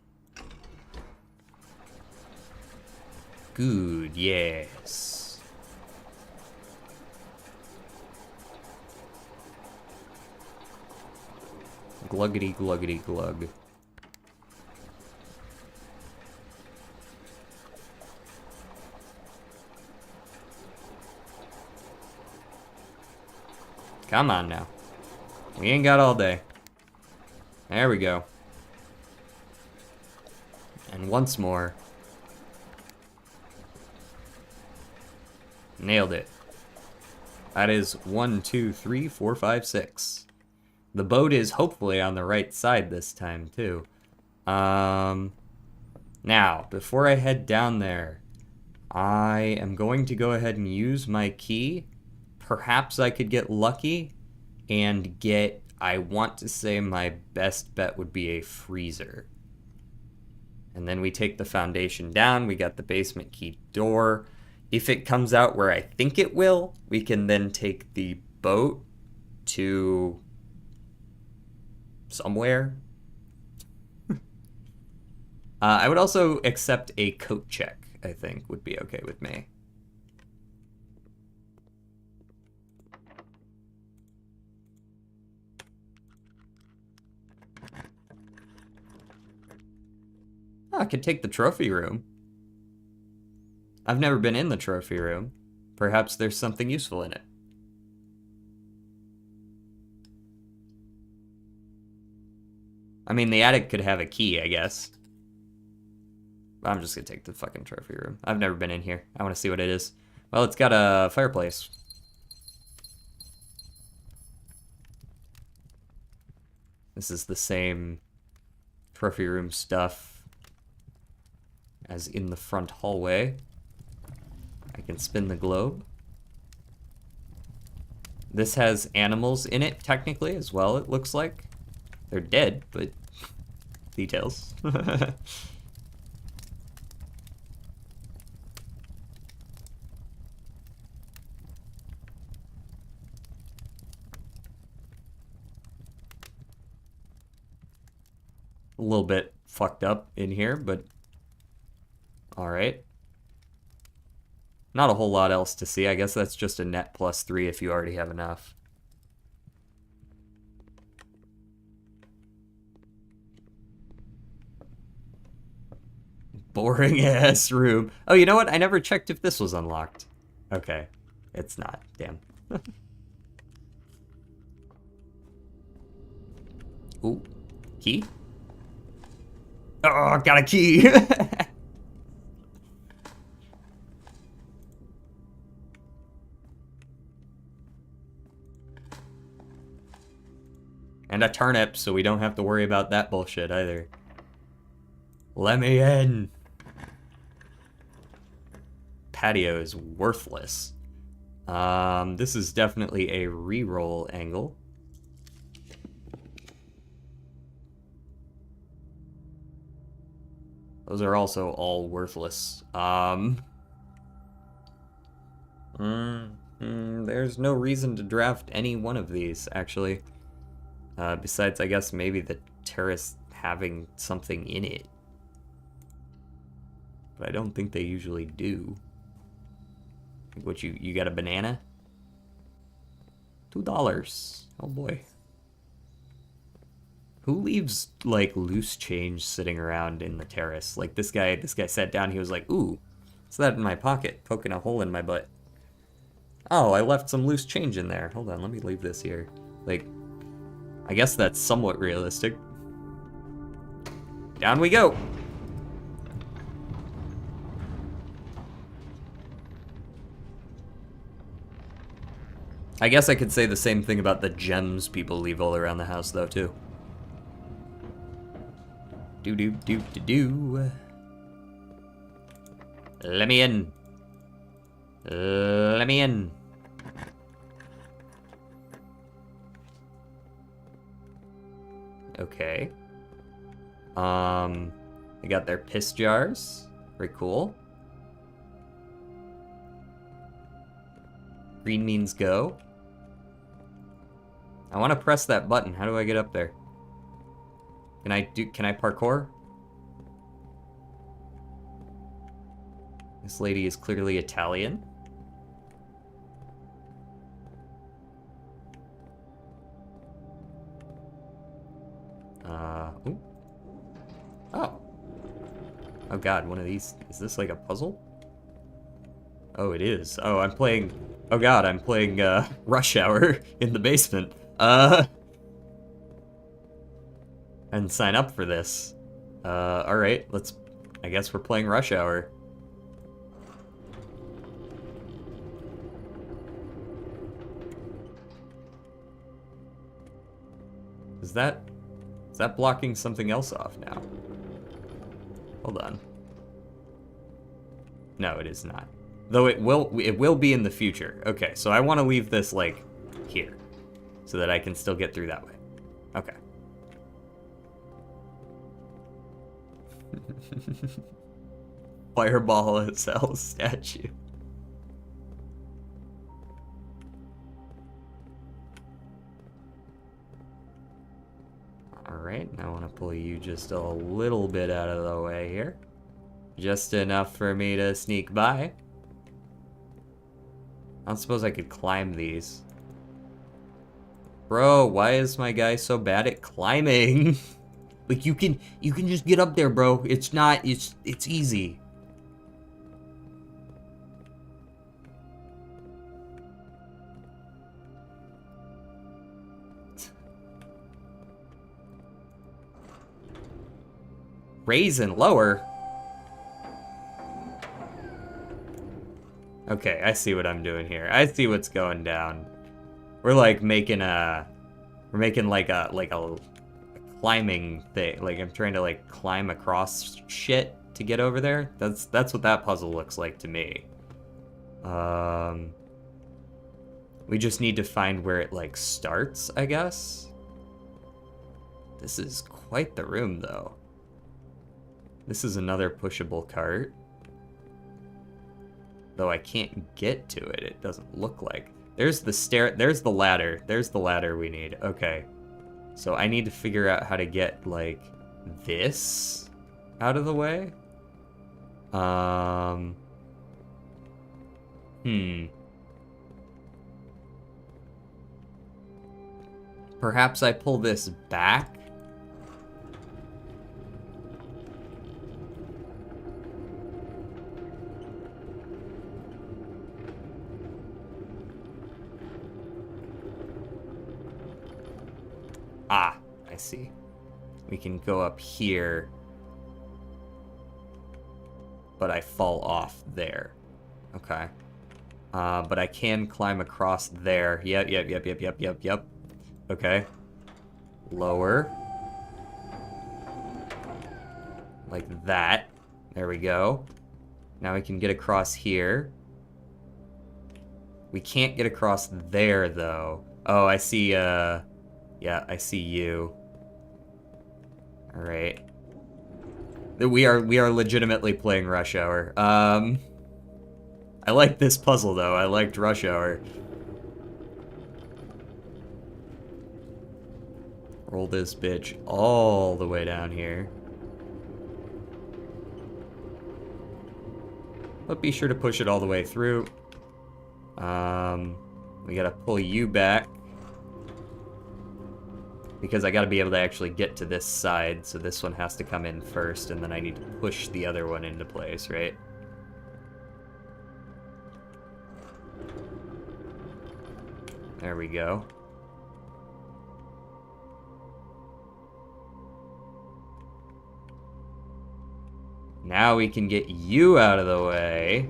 Good, yes. Gluggity, gluggity, glug. Come on now. We ain't got all day. There we go. And once more. Nailed it. That is 1, 2, 3, 4, 5, 6. The boat is hopefully on the right side this time, too. Now, before I head down there, I am going to go ahead and use my key. Perhaps I could get lucky and get, I want to say my best bet would be a freezer. And then we take the foundation down, we got the basement key door. If it comes out where I think it will, we can then take the boat to somewhere. I would also accept a coat check, I think, would be okay with me. I could take the trophy room. I've never been in the trophy room. Perhaps there's something useful in it. I mean, the attic could have a key, I guess. I'm just gonna take the fucking trophy room. I've never been in here. I want to see what it is. Well, it's got a fireplace. This is the same trophy room stuff as in the front hallway. I can spin the globe. This has animals in it, technically, as well, it looks like. They're dead, but details. A little bit fucked up in here, but alright. Not a whole lot else to see. I guess that's just a net +3 if you already have enough. Boring ass room. Oh, you know what? I never checked if this was unlocked. Okay. It's not. Damn. Ooh. Key? Oh, got a key! And a turnip, so we don't have to worry about that bullshit either. Let me in! Patio is worthless. This is definitely a re-roll angle. Those are also all worthless. There's no reason to draft any one of these, actually. Besides, I guess, maybe the terrace having something in it. But I don't think they usually do. What, you got a banana? $2. Oh boy. Who leaves, like, loose change sitting around in the terrace? Like, this guy sat down, he was like, ooh, What's that in my pocket? Poking a hole in my butt. Oh, I left some loose change in there. Hold on, let me leave this here. Like, I guess that's somewhat realistic. Down we go! I guess I could say the same thing about the gems people leave all around the house, though, too. Do. Let me in. Let me in. Okay. They got their piss jars. Very cool. Green means go. I want to press that button. How do I get up there? Can I parkour? This lady is clearly Italian. Ooh. Oh. Oh god, one of these. Is this like a puzzle? Oh, it is. Oh, I'm playing. Oh god, I'm playing Rush Hour in the basement. And sign up for this. Alright, I guess we're playing Rush Hour. Is that blocking something else off now? Hold on. No, it is not. Though it will be in the future. Okay, so I want to leave this, like, here. So that I can still get through that way. Okay. Fireball SL statue. Alright, now I want to pull you just a little bit out of the way here. Just enough for me to sneak by. I don't suppose I could climb these. Bro, why is my guy so bad at climbing? Like, you can just get up there, bro. It's easy. Raise and lower? Okay, I see what I'm doing here. I see what's going down. We're like making like a climbing thing. Like I'm trying to like climb across shit to get over there. That's what that puzzle looks like to me. We just need to find where it like starts, I guess. This is quite the room though. This is another pushable cart. Though I can't get to it, it doesn't look like. There's the stair, there's the ladder. There's the ladder we need. Okay. So I need to figure out how to get, like, this out of the way. Perhaps I pull this back? Ah, I see. We can go up here, but I fall off there. Okay. But I can climb across there. Yep. Okay. Lower. Like that. There we go. Now we can get across here. We can't get across there, though. Oh, I see, yeah, I see you. All right. We are legitimately playing Rush Hour. I like this puzzle though. I liked Rush Hour. Roll this bitch all the way down here. But be sure to push it all the way through. We gotta pull you back. Because I gotta be able to actually get to this side, so this one has to come in first, and then I need to push the other one into place, right? There we go. Now we can get you out of the way.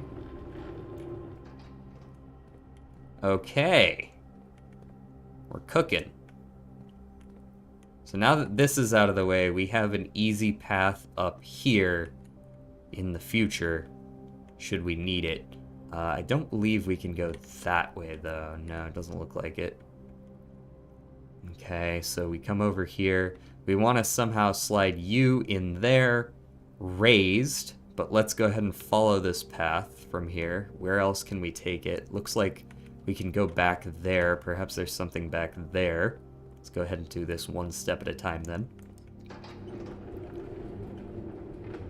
Okay. We're cooking. So now that this is out of the way, we have an easy path up here in the future, should we need it. I don't believe we can go that way, though. No, it doesn't look like it. Okay, so we come over here. We want to somehow slide you in there, raised, but let's go ahead and follow this path from here. Where else can we take it? Looks like we can go back there. Perhaps there's something back there. Let's go ahead and do this one step at a time then.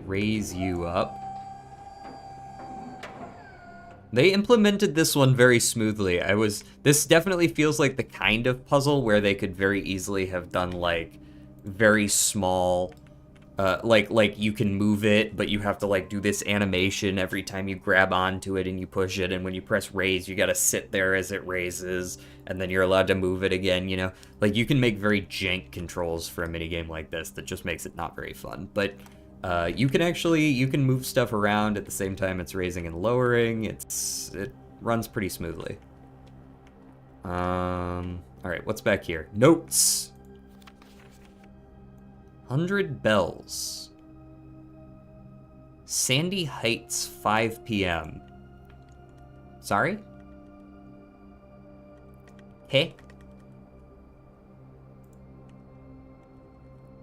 Raise you up. They implemented this one very smoothly. This definitely feels like the kind of puzzle where they could very easily have done like very small, like you can move it, but you have to like do this animation every time you grab onto it and you push it, and when you press raise, you gotta sit there as it raises, and then you're allowed to move it again, you know? Like you can make very jank controls for a minigame like this that just makes it not very fun, but you can move stuff around at the same time it's raising and lowering. It runs pretty smoothly. Alright, what's back here? Notes! 100 bells. Sandy Heights, 5 p.m. Sorry? Hey?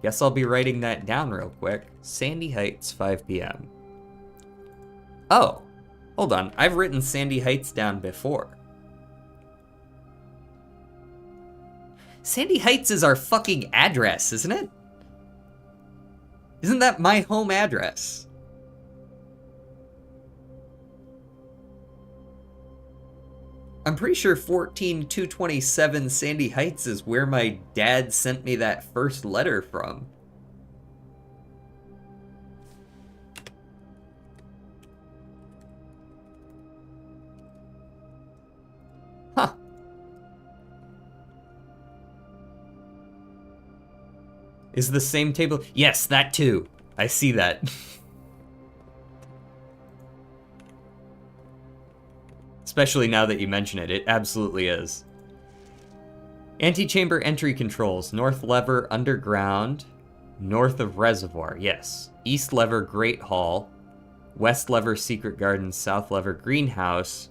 Guess I'll be writing that down real quick. Sandy Heights, 5 p.m. Oh, hold on. I've written Sandy Heights down before. Sandy Heights is our fucking address, isn't it? Isn't that my home address? I'm pretty sure 14227 Sandy Heights is where my dad sent me that first letter from. Huh. Is the same table? Yes, that too. I see that. Especially now that you mention it, it absolutely is. Antechamber entry controls. North lever, underground. North of reservoir, yes. East lever, Great Hall. West lever, secret garden. South lever, greenhouse.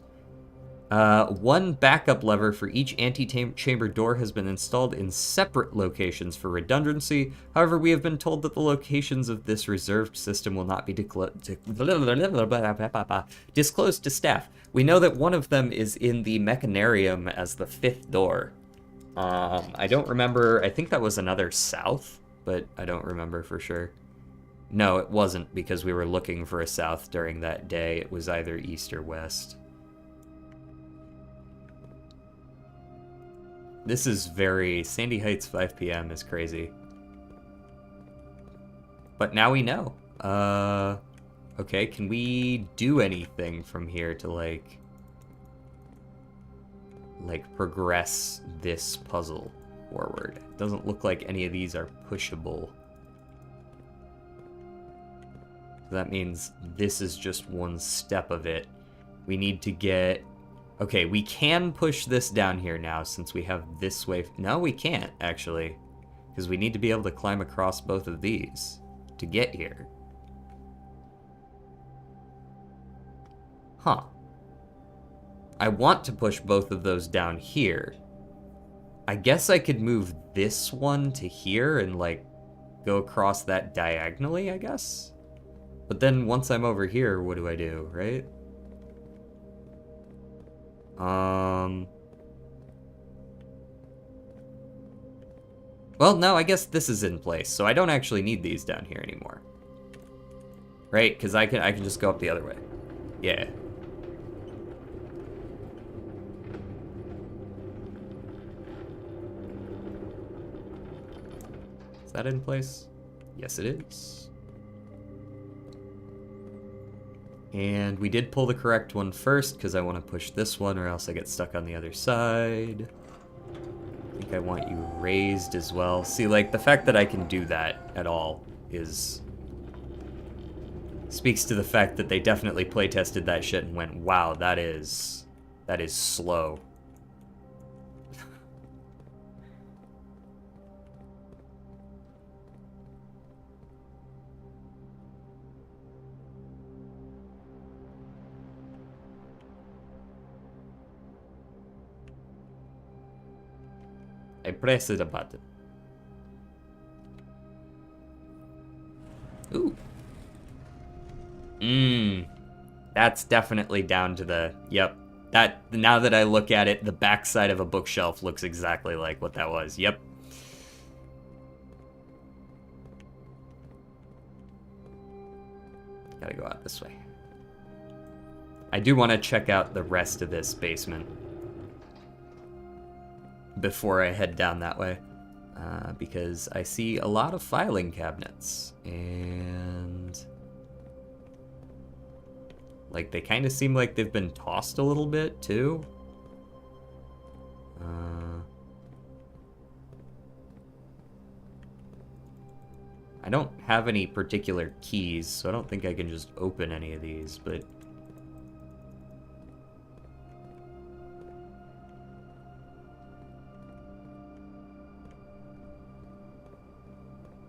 One backup lever for each antechamber door has been installed in separate locations for redundancy. However, we have been told that the locations of this reserved system will not be disclosed to staff. We know that one of them is in the mechanarium as the 5th door. I don't remember. I think that was another south, but I don't remember for sure. No, it wasn't, because we were looking for a south during that day. It was either east or west. This is very... Sandy Heights 5 p.m. is crazy. But now we know. Okay, can we do anything from here to, like, progress this puzzle forward? It doesn't look like any of these are pushable. That means this is just one step of it. We need to get... Okay, we can push this down here now since we have this way. No, we can't, actually. Because we need to be able to climb across both of these to get here. Huh. I want to push both of those down here. I guess I could move this one to here and, like, go across that diagonally, I guess? But then once I'm over here, what do I do, right? Well, no, I guess this is in place, so I don't actually need these down here anymore. Right? Because I can just go up the other way. Yeah. Is that in place? Yes, it is. And we did pull the correct one first, because I want to push this one, or else I get stuck on the other side. I think I want you raised as well. See, like, the fact that I can do that at all is... speaks to the fact that they definitely playtested that shit and went, wow, that is slow. I pressed the button. Ooh. That's definitely down to the... Yep. That, now that I look at it, the backside of a bookshelf looks exactly like what that was. Yep. Gotta go out this way. I do want to check out the rest of this basement before I head down that way. Because I see a lot of filing cabinets. And... like, they kind of seem like they've been tossed a little bit, too. I don't have any particular keys, so I don't think I can just open any of these, but...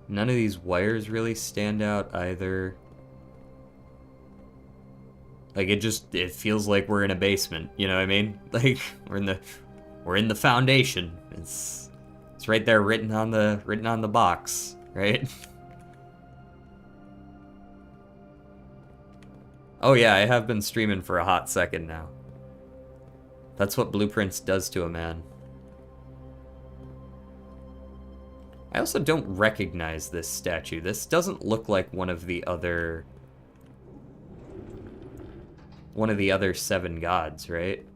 none of these wires really stand out either. Like, it feels like we're in a basement, you know what I mean? Like, we're in the foundation. It's right there written on the box, right? Oh yeah, I have been streaming for a hot second now. That's what Blueprints does to a man. I also don't recognize this statue. This doesn't look like one of the other 7 gods, right?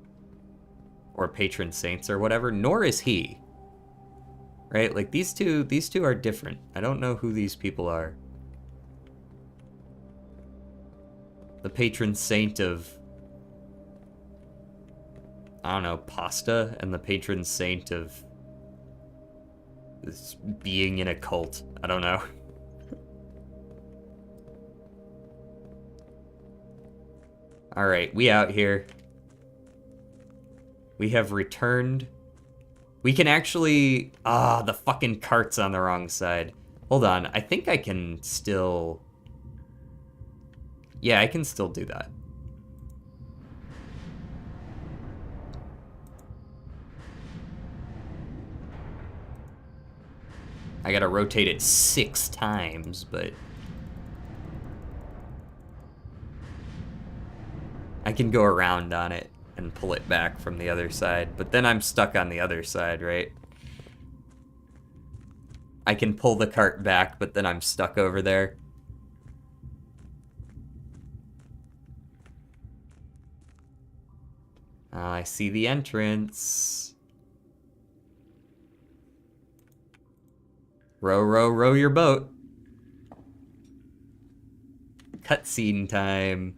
Or patron saints or whatever, nor is he. Right? Like, these two are different. I don't know who these people are. The patron saint of, I don't know, pasta, and the patron saint of this being in a cult. I don't know. Alright, we out here. We have returned. We can actually... the fucking cart's on the wrong side. Hold on, I think I can still... yeah, I can still do that. I gotta rotate it 6 times, but... I can go around on it and pull it back from the other side, but then I'm stuck on the other side, right? I can pull the cart back, but then I'm stuck over there. I see the entrance. Row, row, row your boat. Cutscene time.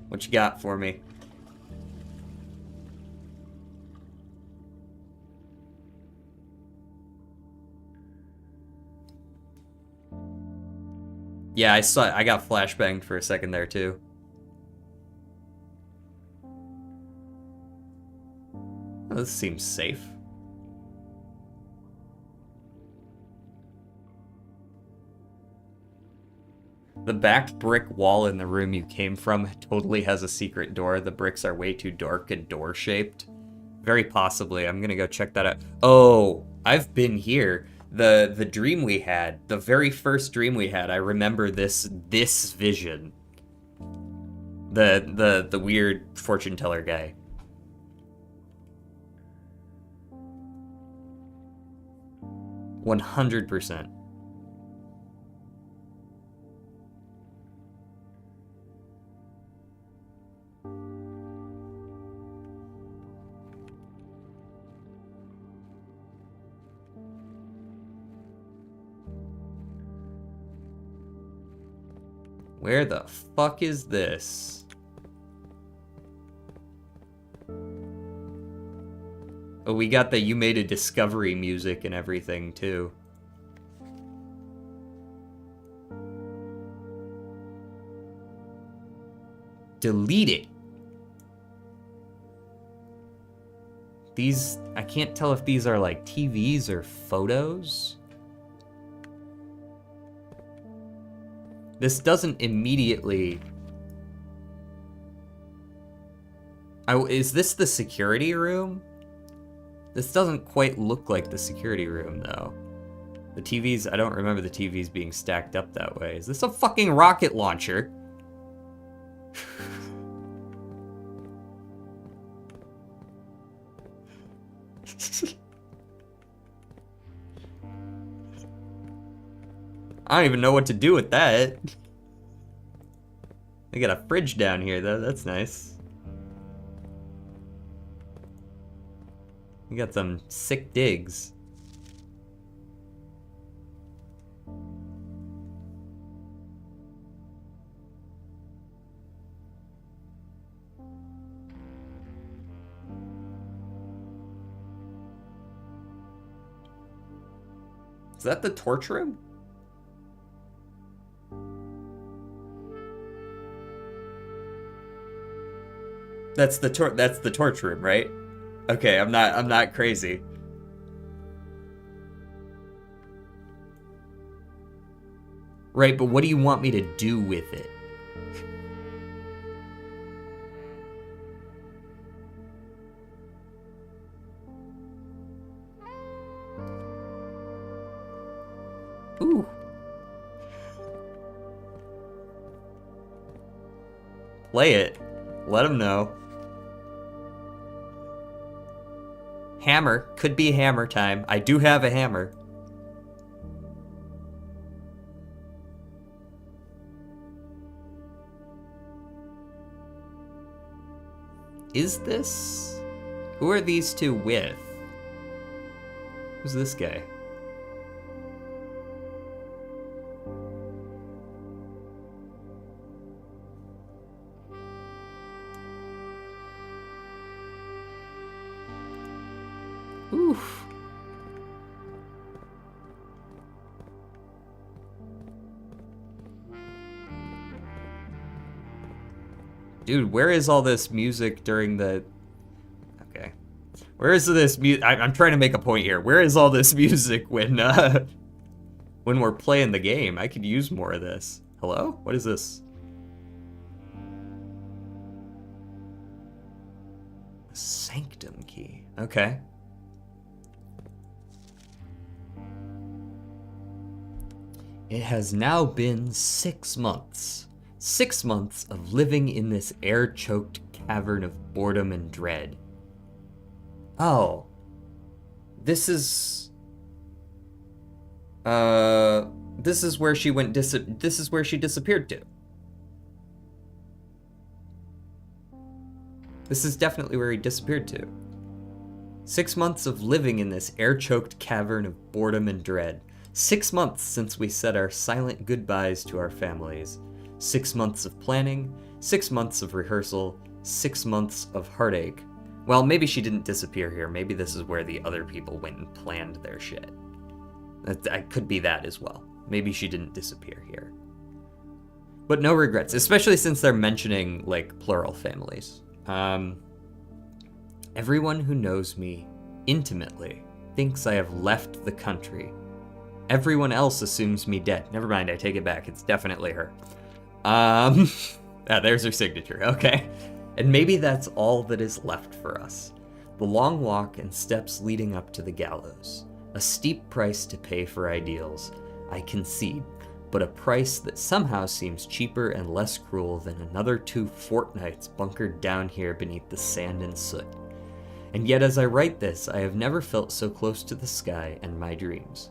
What you got for me? Yeah, I got flashbanged for a second there too. Oh, this seems safe. The back brick wall in the room you came from totally has a secret door. The bricks are way too dark and door-shaped. Very possibly. I'm gonna go check that out. Oh, I've been here. The dream we had, the very first dream we had, I remember this vision. The weird fortune teller guy. %100%. Where the fuck is this? Oh, we got the You Made a Discovery music and everything, too. Delete it. These, I can't tell if these are like TVs or photos. This doesn't immediately... Oh, is this the security room? This doesn't quite look like the security room, though. The TVs, I don't remember the TVs being stacked up that way. Is this a fucking rocket launcher? I don't even know what to do with that. They got a fridge down here, though. That's nice. You got some sick digs. Is that the torch room? That's the torch room, right? Okay, I'm not crazy. Right, but what do you want me to do with it? Ooh. Play it. Let them know. Hammer. Could be hammer time. I do have a hammer. Is this... Who are these two with? Who's this guy? Oof. Dude, where is all this music during the... Okay. Where is this music? I'm trying to make a point here. Where is all this music when we're playing the game? I could use more of this. Hello? What is this? Sanctum key. Okay. It has now been 6 months. 6 months of living in this air-choked cavern of boredom and dread. Oh. This is... This is where she went this is where she disappeared to. This is definitely where he disappeared to. 6 months of living in this air-choked cavern of boredom and dread. 6 months since we said our silent goodbyes to our families. 6 months of planning, 6 months of rehearsal, 6 months of heartache. Well, maybe she didn't disappear here. Maybe this is where the other people went and planned their shit. That could be that as well. Maybe she didn't disappear here. But no regrets, especially since they're mentioning, like, plural families. Everyone who knows me intimately thinks I have left the country. Everyone else assumes me dead. Never mind, I take it back. It's definitely her. There's her signature. Okay. And maybe that's all that is left for us. The long walk and steps leading up to the gallows. A steep price to pay for ideals, I concede, but a price that somehow seems cheaper and less cruel than another 2 fortnights bunkered down here beneath the sand and soot. And yet as I write this, I have never felt so close to the sky and my dreams.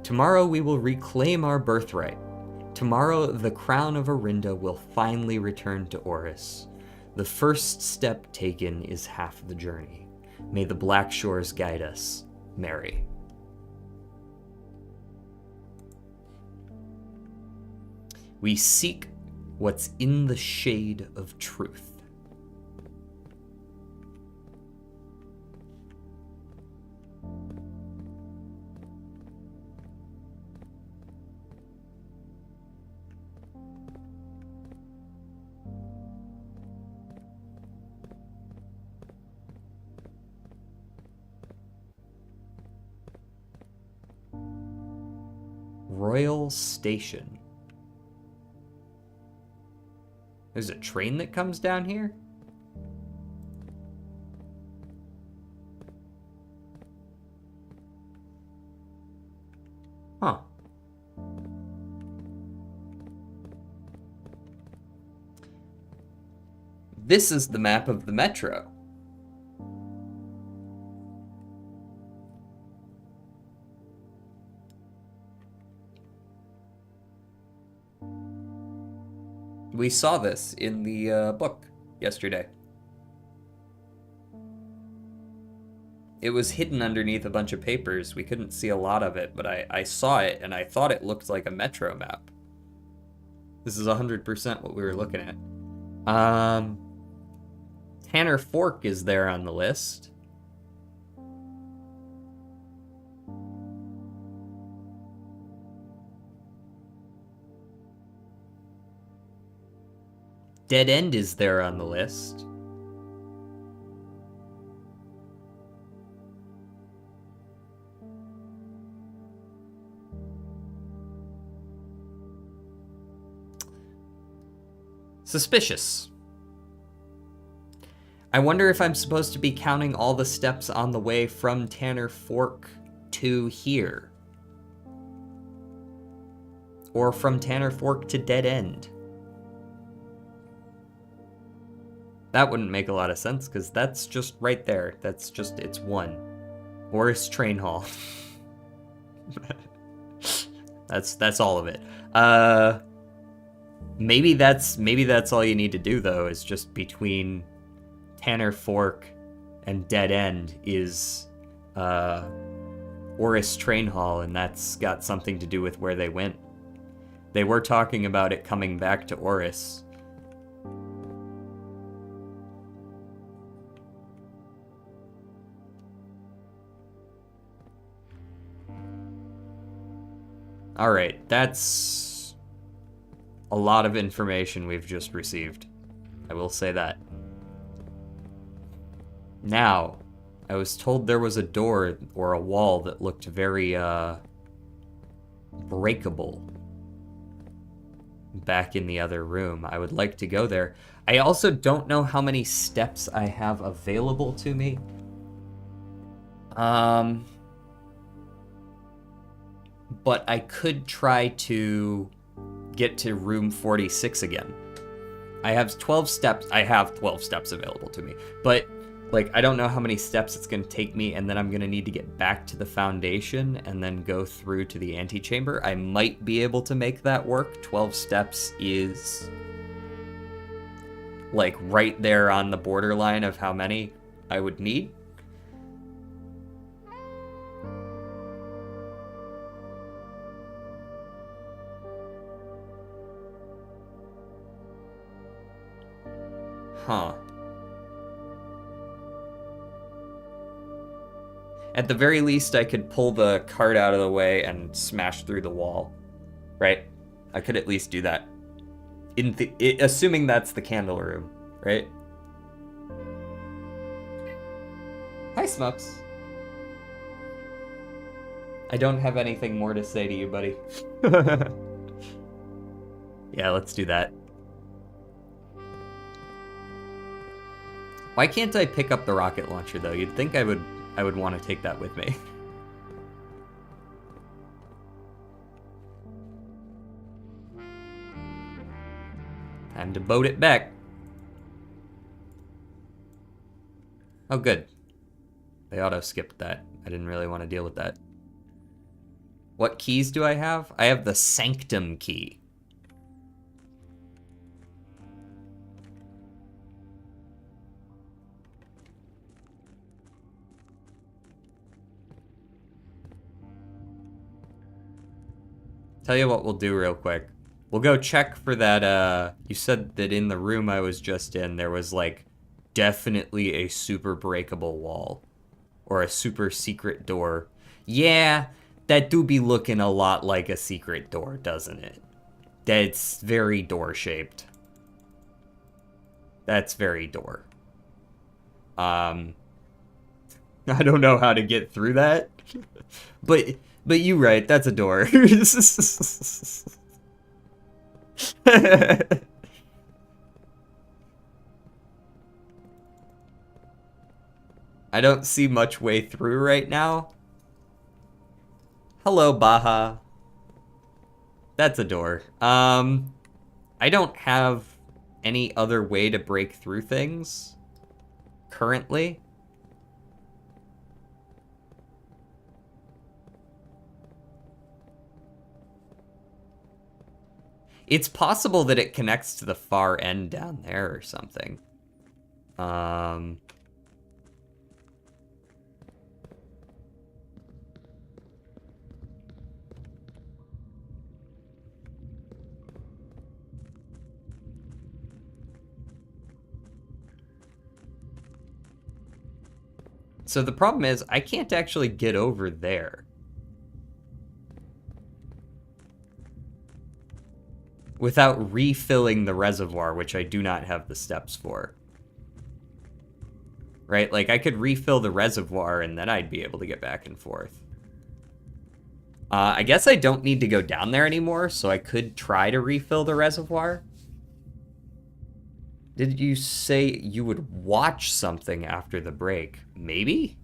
Tomorrow we will reclaim our birthright. Tomorrow the crown of Orinda will finally return to Oris. The first step taken is half the journey. May the Black Shores guide us. Mary. We seek What's in the shade of truth? Royal Station. There's a train that comes down here? Huh. This is the map of the metro. We saw this in the book yesterday. It was hidden underneath a bunch of papers. We couldn't see a lot of it, but I saw it, and I thought it looked like a metro map. This is 100% what we were looking at. Tanner Fork is there on the list. Dead End is there on the list. Suspicious. I wonder if I'm supposed to be counting all the steps on the way from Tanner Fork to here. Or from Tanner Fork to Dead End. That wouldn't make a lot of sense, because that's just right there. That's just, it's one. Or it's Train Hall. That's all of it. Maybe that's all you need to do, though, is just between Tanner Fork and Dead End is Oris Train Hall, and that's got something to do with where they went. They were talking about it coming back to Oris. Alright, that's a lot of information we've just received. I will say that. Now, I was told there was a door or a wall that looked very, breakable back in the other room. I would like to go there. I also don't know how many steps I have available to me. But I could try to get to room 46 again. I have 12 steps available to me, but like, I don't know how many steps it's going to take me, and then I'm going to need to get back to the foundation and then go through to the antechamber. I might be able to make that work. 12 steps is like right there on the borderline of how many I would need. Huh. At the very least, I could pull the cart out of the way and smash through the wall, right? I could at least do that. Assuming that's the candle room, right? Hi, Smokes. I don't have anything more to say to you, buddy. Yeah, let's do that. Why can't I pick up the rocket launcher, though? You'd think I would want to take that with me. Time to boat it back. Oh, good. They auto-skipped that. I didn't really want to deal with that. What keys do I have? I have the Sanctum key. Tell you what we'll do real quick. We'll go check for that, you said that in the room I was just in, there was, like, definitely a super breakable wall. Or a super secret door. Yeah, that do be looking a lot like a secret door, doesn't it? That's very door-shaped. That's very door. I don't know how to get through that. But you right, that's a door. I don't see much way through right now. Hello, Baja. That's a door. I don't have any other way to break through things currently. It's possible that it connects to the far end down there or something. So the problem is, I can't actually get over there. Without refilling the reservoir, which I do not have the steps for. Right? Like, I could refill the reservoir and then I'd be able to get back and forth. I guess I don't need to go down there anymore, so I could try to refill the reservoir. Did you say you would watch something after the break? Maybe?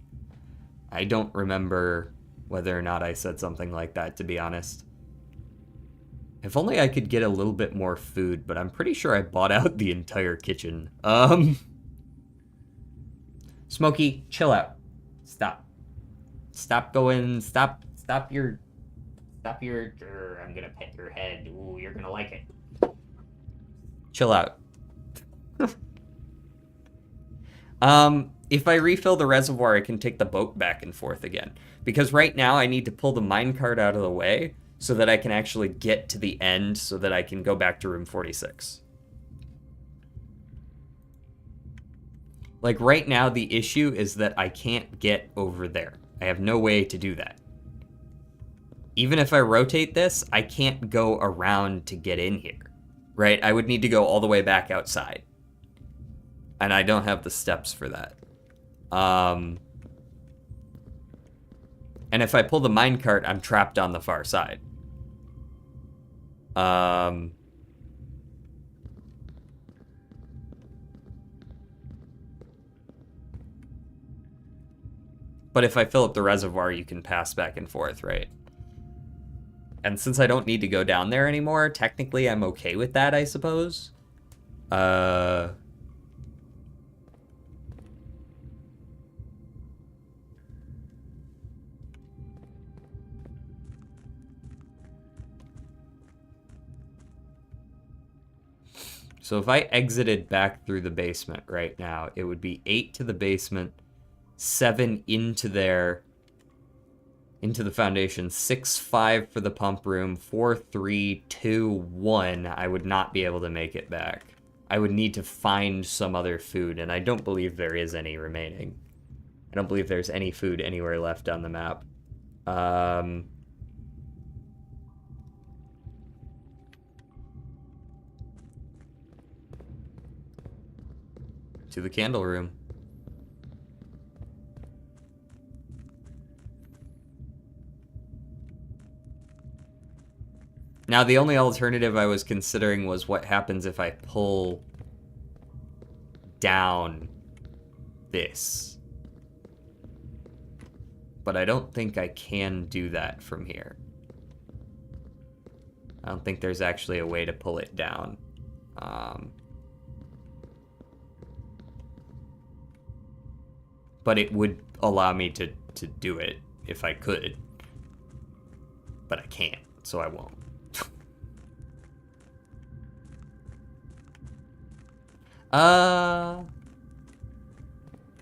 I don't remember whether or not I said something like that, to be honest. If only I could get a little bit more food, but I'm pretty sure I bought out the entire kitchen. Smokey, chill out. Stop. Stop going, stop your, I'm gonna pet your head. Ooh, you're gonna like it. Chill out. If I refill the reservoir, I can take the boat back and forth again. Because right now I need to pull the minecart out of the way so that I can actually get to the end so that I can go back to room 46. Like right now, the issue is that I can't get over there. I have no way to do that. Even if I rotate this, I can't go around to get in here, right? I would need to go all the way back outside. And I don't have the steps for that. And if I pull the minecart, I'm trapped on the far side. But if I fill up the reservoir, you can pass back and forth, right? And since I don't need to go down there anymore, technically I'm okay with that, I suppose. So if I exited back through the basement right now, it would be 8 to the basement, 7 into there, into the foundation, 6, 5 for the pump room, 4, 3, 2, 1. I would not be able to make it back. I would need to find some other food, and I don't believe there is any remaining. I don't believe there's any food anywhere left on the map. To the candle room. Now, the only alternative I was considering was what happens if I pull down this. But I don't think I can do that from here. I don't think there's actually a way to pull it down. But it would allow me to do it if I could. But I can't, so I won't.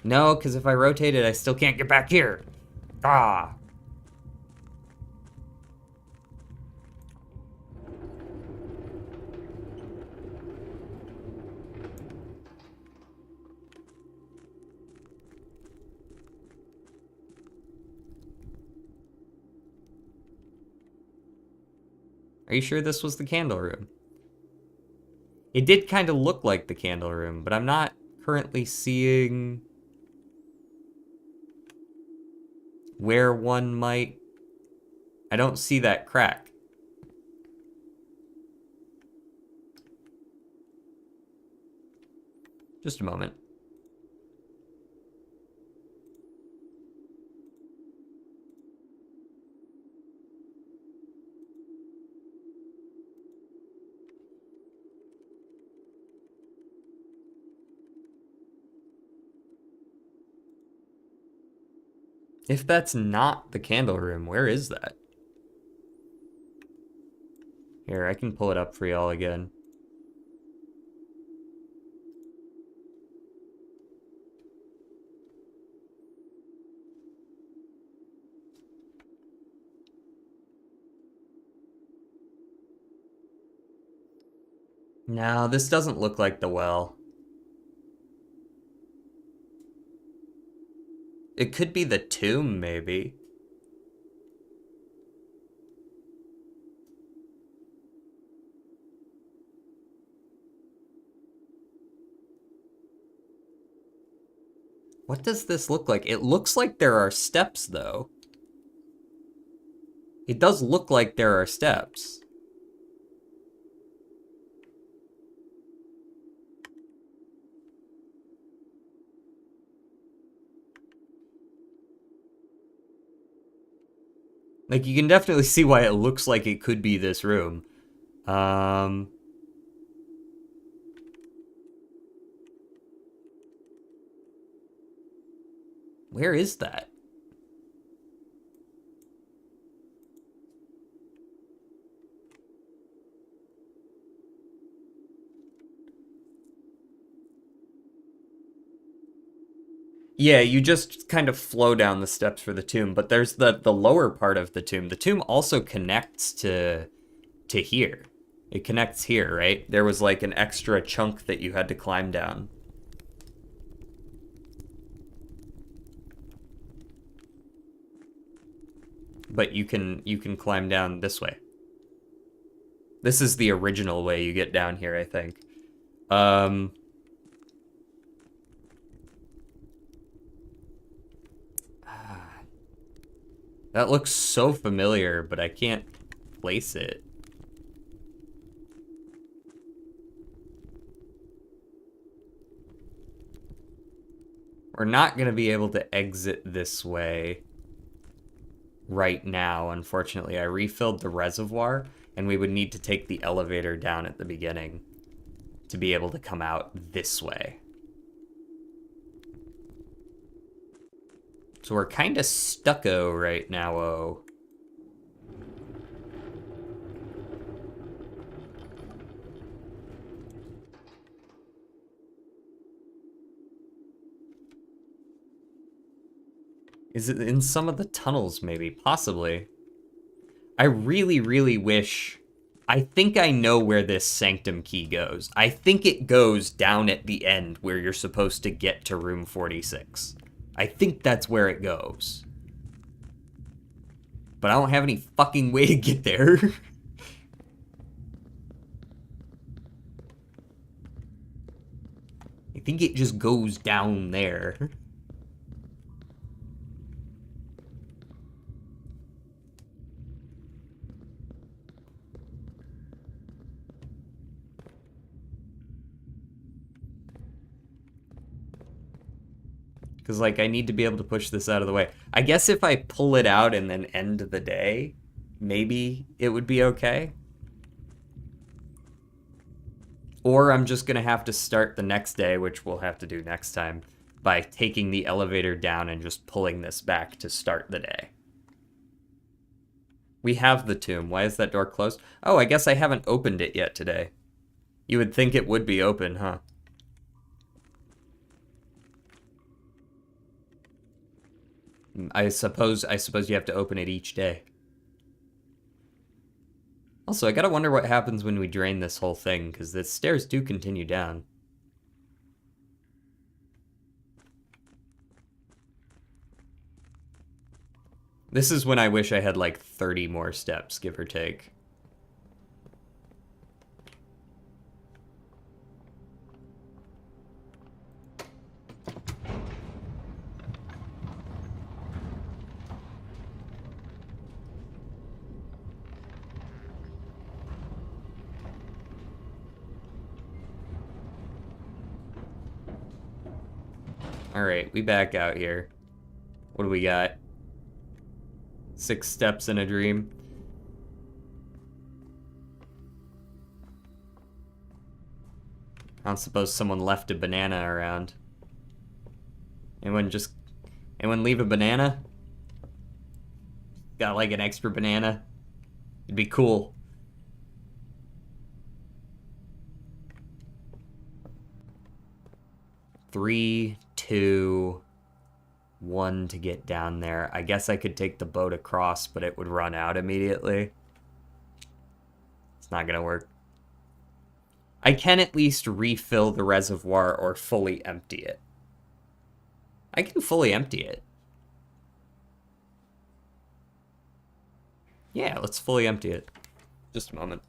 No, because if I rotate it, I still can't get back here. Ah. Are you sure this was the candle room? It did kind of look like the candle room, but I'm not currently seeing where one might... I don't see that crack. Just a moment. If that's not the candle room, where is that? Here, I can pull it up for y'all again. No, this doesn't look like the well. It could be the tomb, maybe. What does this look like? It looks like there are steps, though. It does look like there are steps. Like, you can definitely see why it looks like it could be this room. Where is that? Yeah, you just kind of flow down the steps for the tomb, but there's the lower part of the tomb. The tomb also connects to here. It connects here, right? There was like an extra chunk that you had to climb down. But you can climb down this way. This is the original way you get down here, I think. That looks so familiar, but I can't place it. We're not going to be able to exit this way right now, unfortunately. I refilled the reservoir, and we would need to take the elevator down at the beginning to be able to come out this way. So we're kind of stucco right now, oh. Is it in some of the tunnels, maybe? Possibly. I really, really wish... I think I know where this sanctum key goes. I think it goes down at the end where you're supposed to get to room 46. I think that's where it goes. But I don't have any fucking way to get there. I think it just goes down there. Because, like, I need to be able to push this out of the way. I guess if I pull it out and then end the day, maybe it would be okay. Or I'm just going to have to start the next day, which we'll have to do next time, by taking the elevator down and just pulling this back to start the day. We have the tomb. Why is that door closed? Oh, I guess I haven't opened it yet today. You would think it would be open, huh? I suppose you have to open it each day. Also, I gotta wonder what happens when we drain this whole thing, because the stairs do continue down. This is when I wish I had like 30 more steps, give or take. Alright, we back out here. What do we got? 6 steps in a dream. I don't suppose someone left a banana around. Anyone leave a banana? Got like an extra banana? It'd be cool. Three, two, one to get down there. I guess I could take the boat across, but it would run out immediately. It's not gonna work. I can at least refill the reservoir or fully empty it. I can fully empty it. Yeah, let's fully empty it. Just a moment.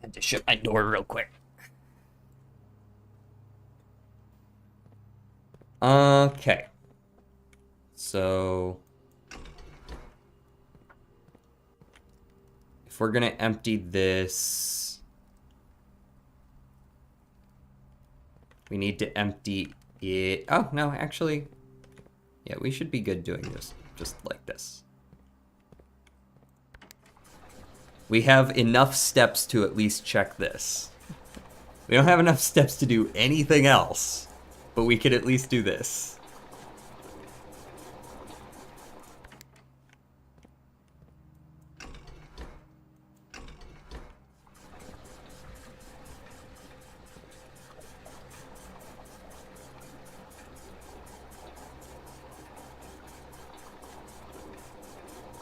Had to shut my door real quick. Okay. So if we're gonna empty this, we need to empty it. Oh, no, actually, yeah, we should be good doing this just like this. We have enough steps to at least check this. We don't have enough steps to do anything else, but we could at least do this.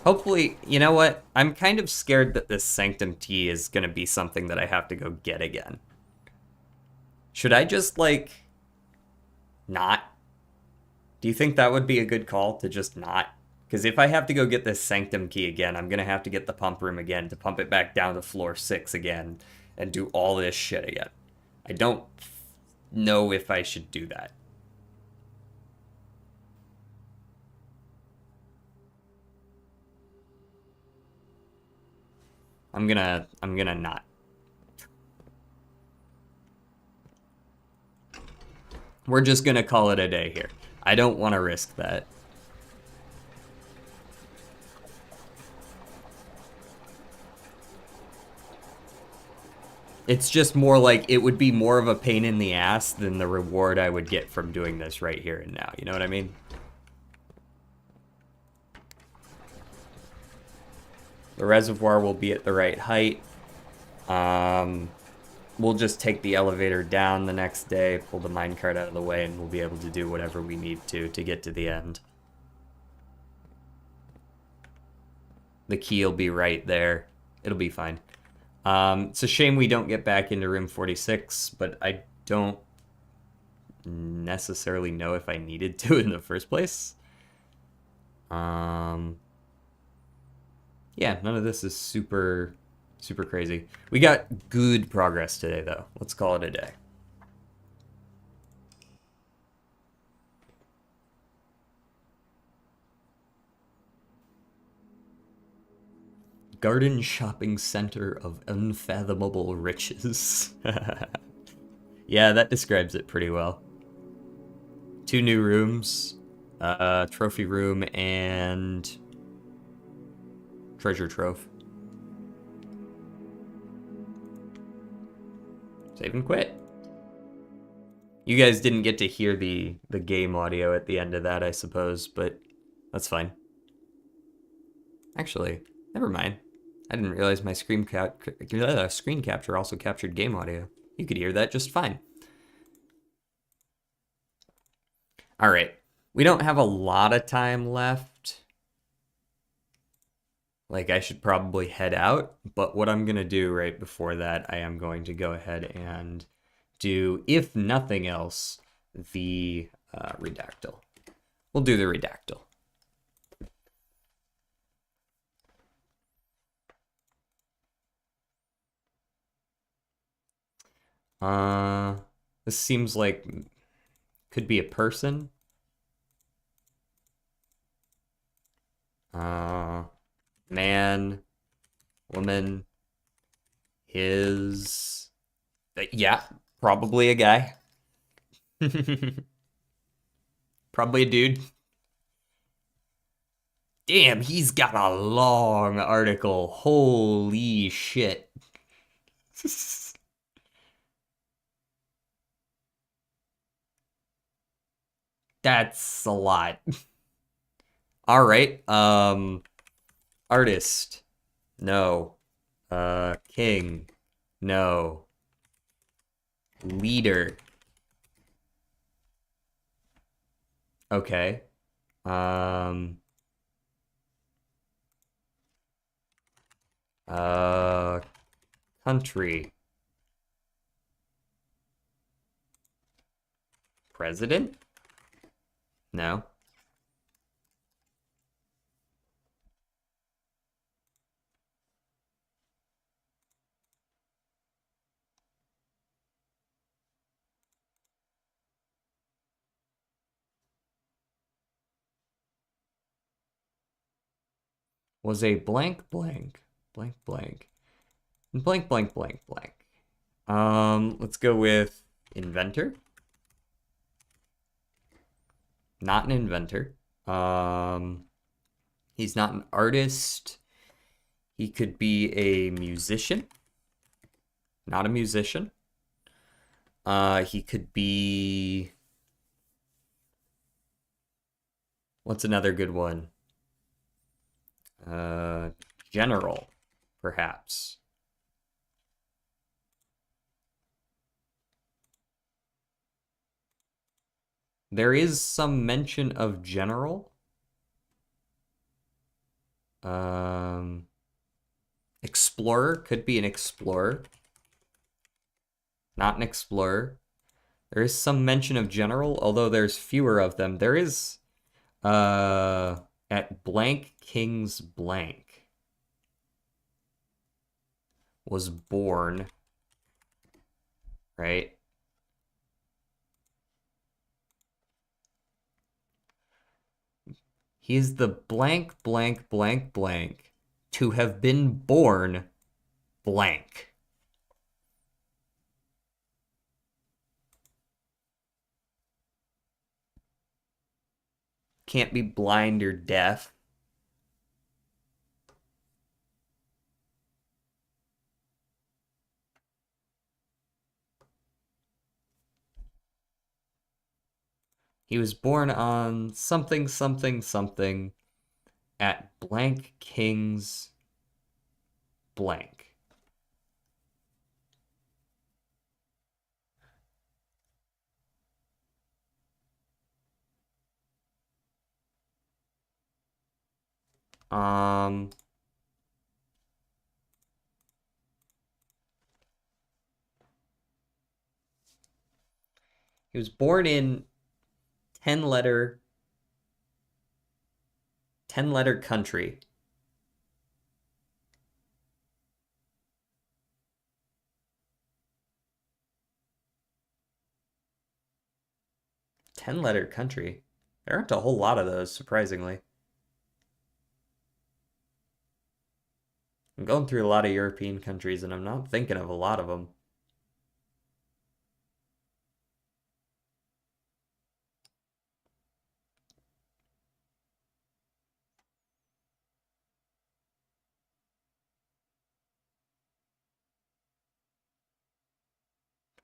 Hopefully, you know what? I'm kind of scared that this Sanctum Tea is going to be something that I have to go get again. Should I just, like, not? Do you think that would be a good call to just not? Because if I have to go get this Sanctum Key again, I'm going to have to get the pump room again to pump it back down to floor 6 again and do all this shit again. I don't know if I should do that. I'm gonna not. We're just gonna call it a day here. I don't want to risk that. It's just more like it would be more of a pain in the ass than the reward I would get from doing this right here and now. You know what I mean? The reservoir will be at the right height. We'll just take the elevator down the next day, pull the minecart out of the way, and we'll be able to do whatever we need to get to the end. The key will be right there. It'll be fine. It's a shame we don't get back into room 46, but I don't necessarily know if I needed to in the first place. Yeah, none of this is super crazy. We got good progress today, though. Let's call it a day. Garden shopping center of unfathomable riches. Yeah, that describes it pretty well. 2 new rooms, trophy room and treasure trove. Save and quit. You guys didn't get to hear the game audio at the end of that, I suppose, but that's fine. Actually, never mind. I didn't realize my screen capture also captured game audio. You could hear that just fine. All right. We don't have a lot of time left. Like, I should probably head out, but what I'm going to do right before that, I am going to go ahead and do, if nothing else, the redactyl. We'll do the redactyl. This seems like could be a person. Man, woman, is yeah, probably a guy. Probably a dude. Damn, he's got a long article. Holy shit. That's a lot. All right. Artist. No. King. No. Leader. Okay. Um uh Country. President? No. Was a blank blank blank blank blank blank blank blank. Let's go with inventor. Not an inventor. Um, he's not an artist. He could be a musician. Not a musician. He could be. What's another good one? Uh, General, perhaps. There is some mention of general. Um, Explorer could be an explorer. Not an explorer. There is some mention of general, although there's fewer of them. There is at blank king's blank was born, right? He is the blank blank blank blank to have been born blank. Can't be blind or deaf. He was born on something something something at blank king's blank. Um he was born in 10 letter 10-letter country. 10-letter country. There aren't a whole lot of those, surprisingly. I'm going through a lot of European countries and I'm not thinking of a lot of them.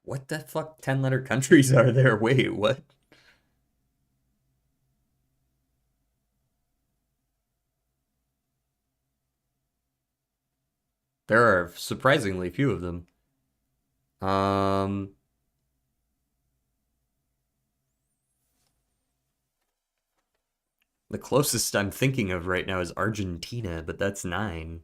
What the fuck 10-letter countries are there? Wait, what? There are surprisingly few of them. Um, the closest I'm thinking of right now is Argentina, but that's 9.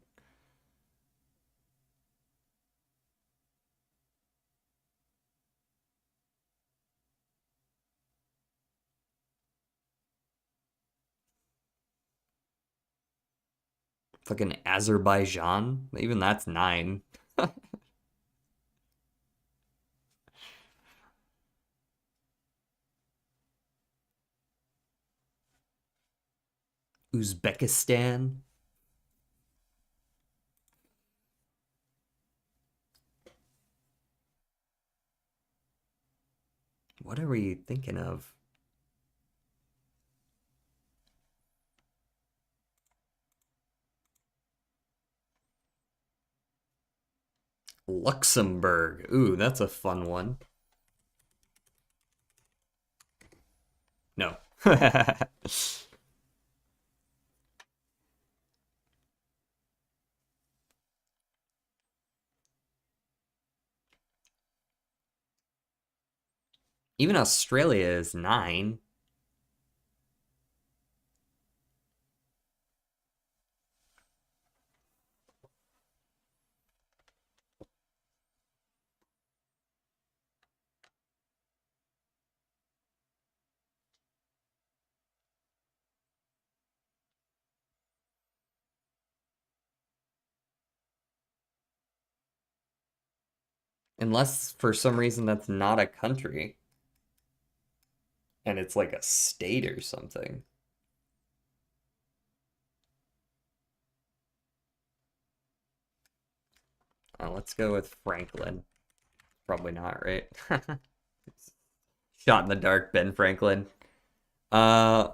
Fucking Azerbaijan, even that's 9. Uzbekistan. What are we thinking of? Luxembourg. Ooh, that's a fun one. No. Even Australia is 9. Unless for some reason that's not a country and it's like a state or something. Let's go with Franklin. Probably not, right? Shot in the dark, Ben Franklin. Uh,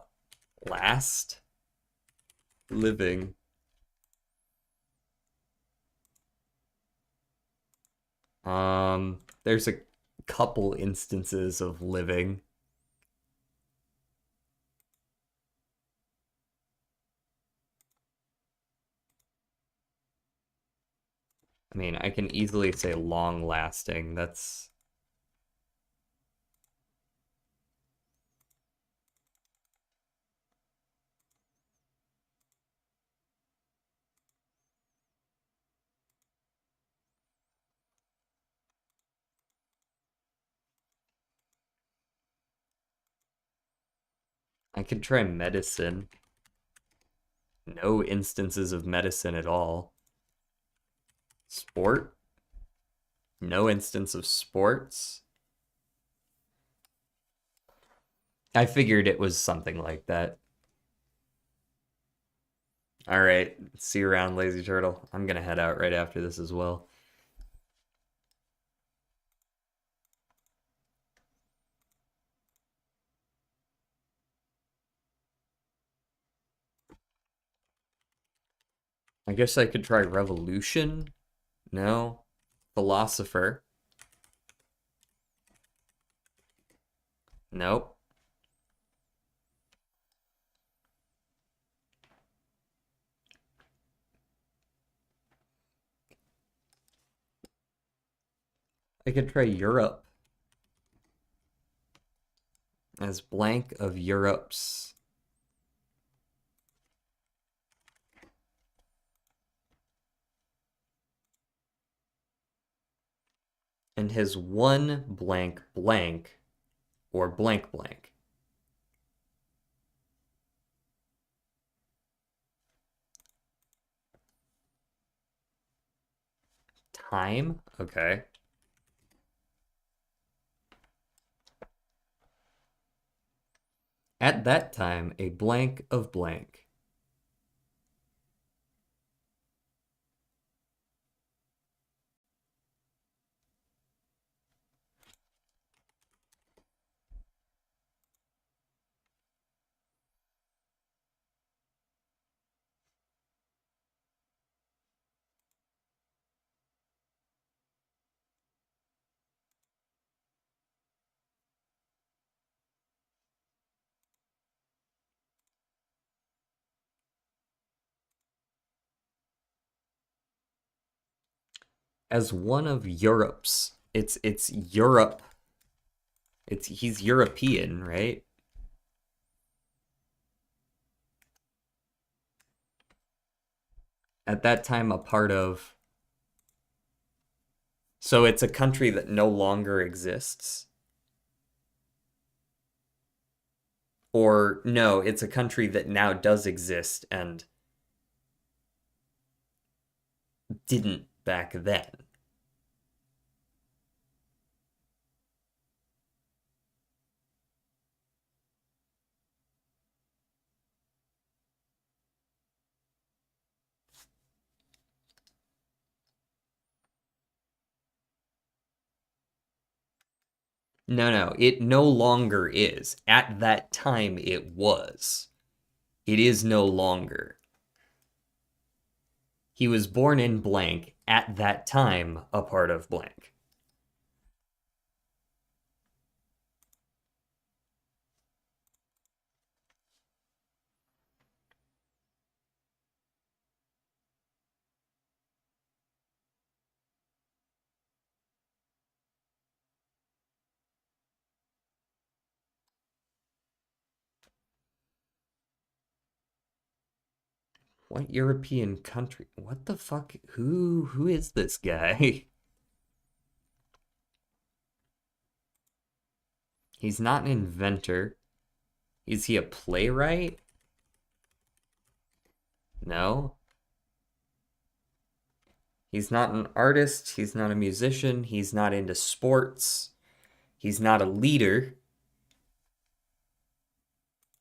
last living. There's a couple instances of living. I mean, I can easily say long lasting. That's I could try medicine. No instances of medicine at all. Sport? No instance of sports. I figured it was something like that. All right. See you around, Lazy Turtle. I'm gonna head out right after this as well. I guess I could try revolution. No. Philosopher. Nope. I could try Europe as blank of Europe's. And his one blank blank or blank blank. Time? Okay. At that time, a blank of blank. As one of Europe's. It's Europe. He's European, right? At that time a part of. So it's a country that no longer exists. Or no, it's a country that now does exist and didn't back then. No, no, it no longer is. At that time, it was. It is no longer. He was born in blank, at that time, a part of blank. What European country? What the fuck? Who is this guy? He's not an inventor. Is he a playwright? No. He's not an artist. He's not a musician. He's not into sports. He's not a leader.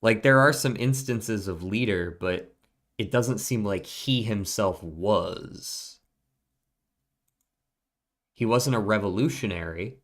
Like, there are some instances of leader, but it doesn't seem like he himself was. He wasn't a revolutionary.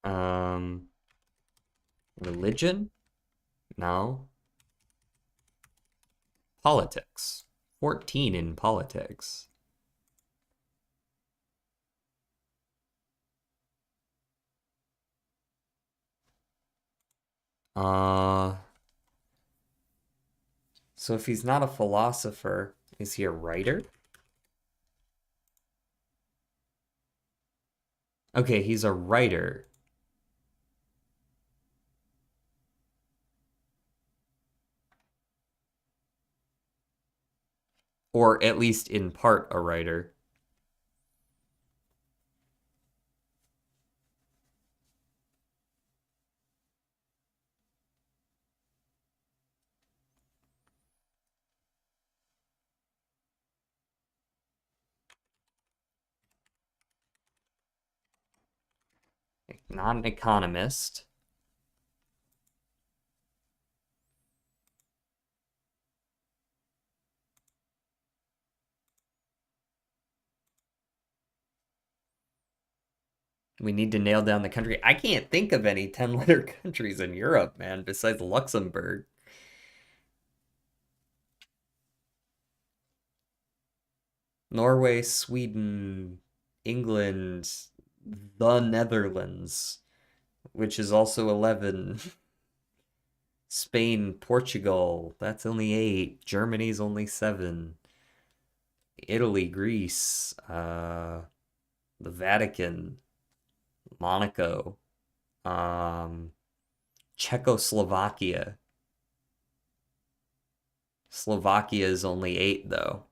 Um, Religion? No. Politics. 14 in politics. Uh, so if he's not a philosopher, is he a writer? Okay, he's a writer. Or at least in part a writer. Not an economist. We need to nail down the country. I can't think of any 10-letter countries in Europe, man, besides Luxembourg. Norway, Sweden, England, the Netherlands, which is also 11. Spain, Portugal, that's only 8. Germany's only 7. Italy, Greece, the Vatican, Monaco, um, Czechoslovakia. Slovakia is only 8, though.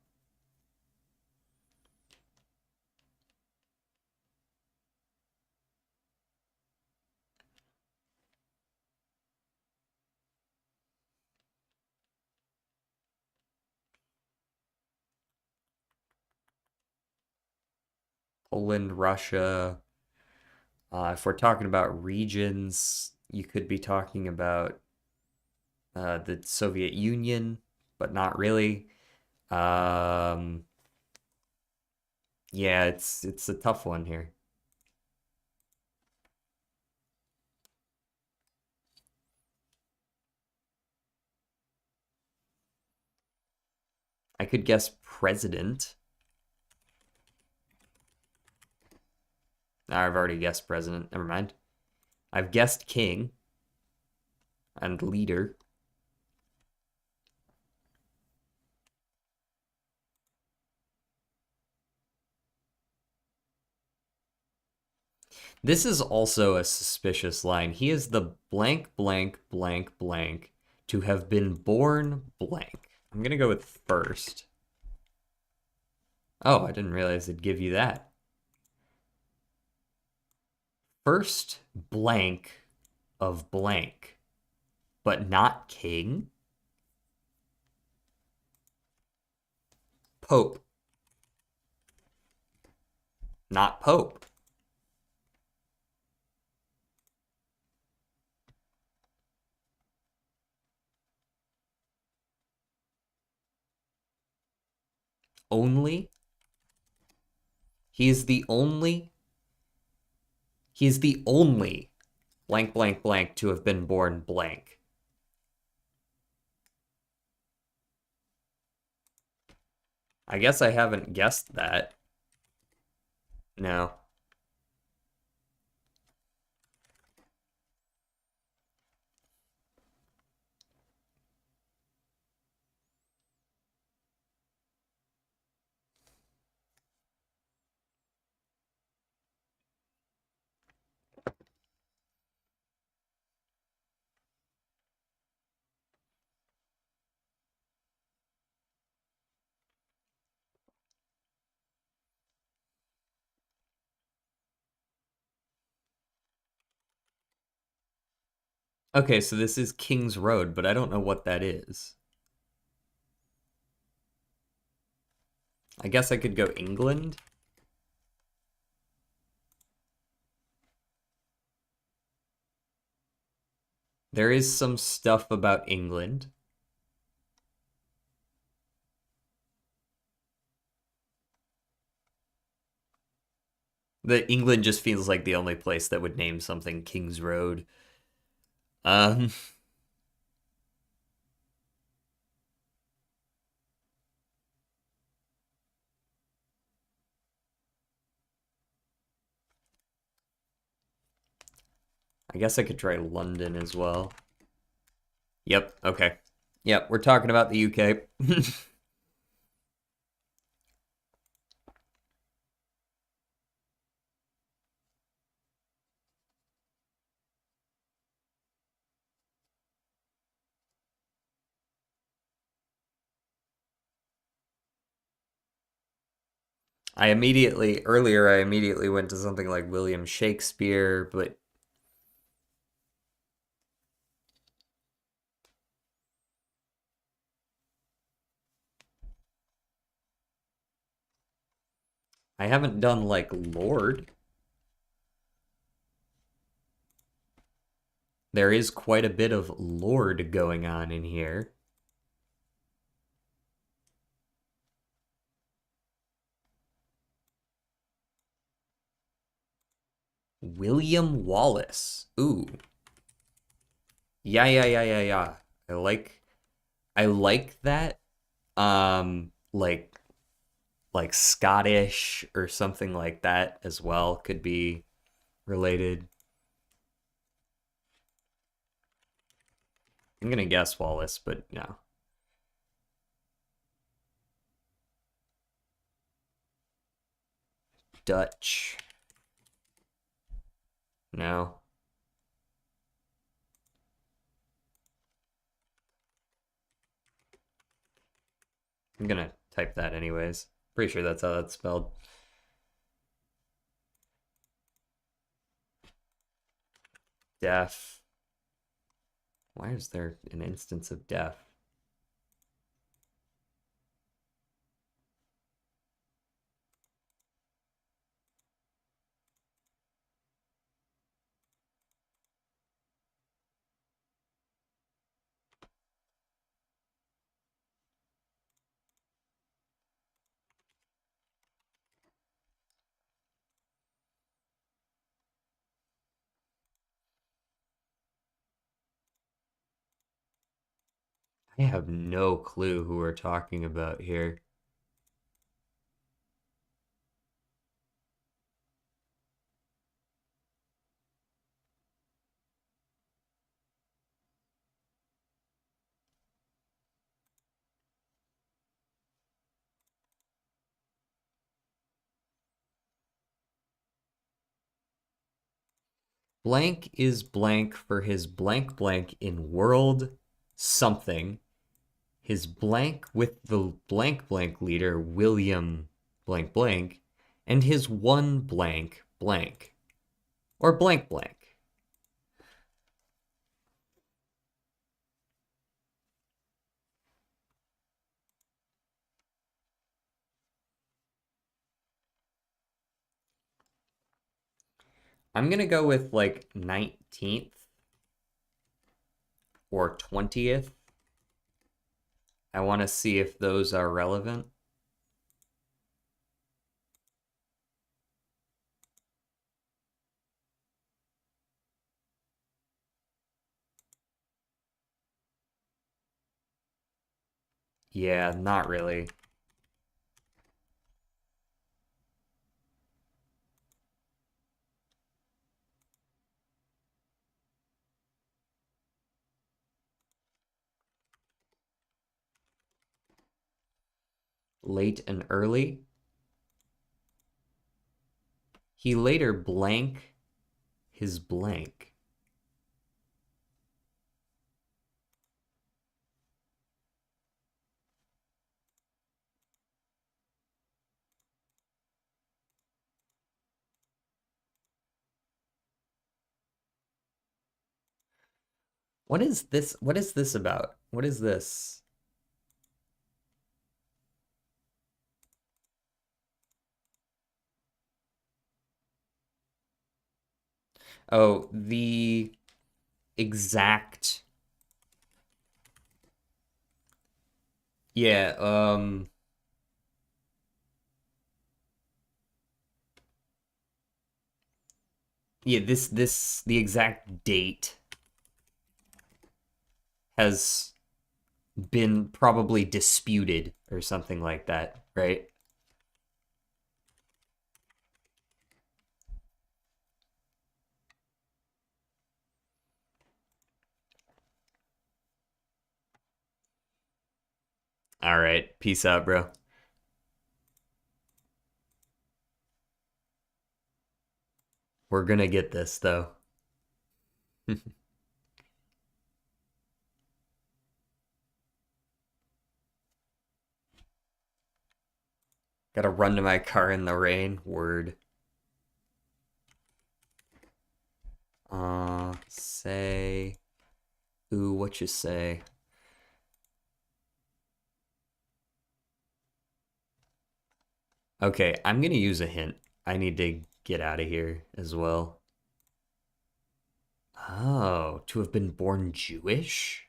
Poland, Russia. If we're talking about regions, you could be talking about the Soviet Union, but not really. Um, yeah, it's a tough one here. I could guess president. I've already guessed president. Never mind. I've guessed king and leader. This is also a suspicious line. He is the blank, blank, blank, blank to have been born blank. I'm gonna go with first. Oh, I didn't realize it'd give you that. first blank of blank, but not king? Pope. Not Pope. Only? He is the only. He is the only blank blank blank to have been born blank. I guess I haven't guessed that. No. Okay, so this is King's Road, but I don't know what that is. I guess I could go England. There is some stuff about England. The England just feels like the only place that would name something King's Road. Um, I guess I could try London as well. Yep, okay. Yep, we're talking about the UK. Earlier, I immediately went to something like William Shakespeare, but I haven't done like Lord. There is quite a bit of Lord going on in here. William Wallace. Ooh. Yeah, yeah, yeah, yeah, yeah. I like that. Like Scottish or something like that as well could be related. I'm gonna guess Wallace, but no. Dutch. No. I'm gonna type that anyways. Pretty sure that's how that's spelled. Deaf. Why is there an instance of deaf? I have no clue who we're talking about here. Blank is blank for his blank blank in world something. His blank with the blank blank leader, William blank blank, and his one blank blank. Or blank blank. I'm gonna go with like 19th or 20th. I want to see if those are relevant. Yeah, not really. Late and early. He later blank his blank. What is this? What is this about? What is this? Oh, the exact. Yeah, yeah, this the exact date has been probably disputed or something like that, right? All right. Peace out, bro. We're gonna get this though. Gotta run to my car in the rain. Word. Say. Ooh, what you say? Okay, I'm gonna use a hint. I need to get out of here as well. Oh, to have been born Jewish?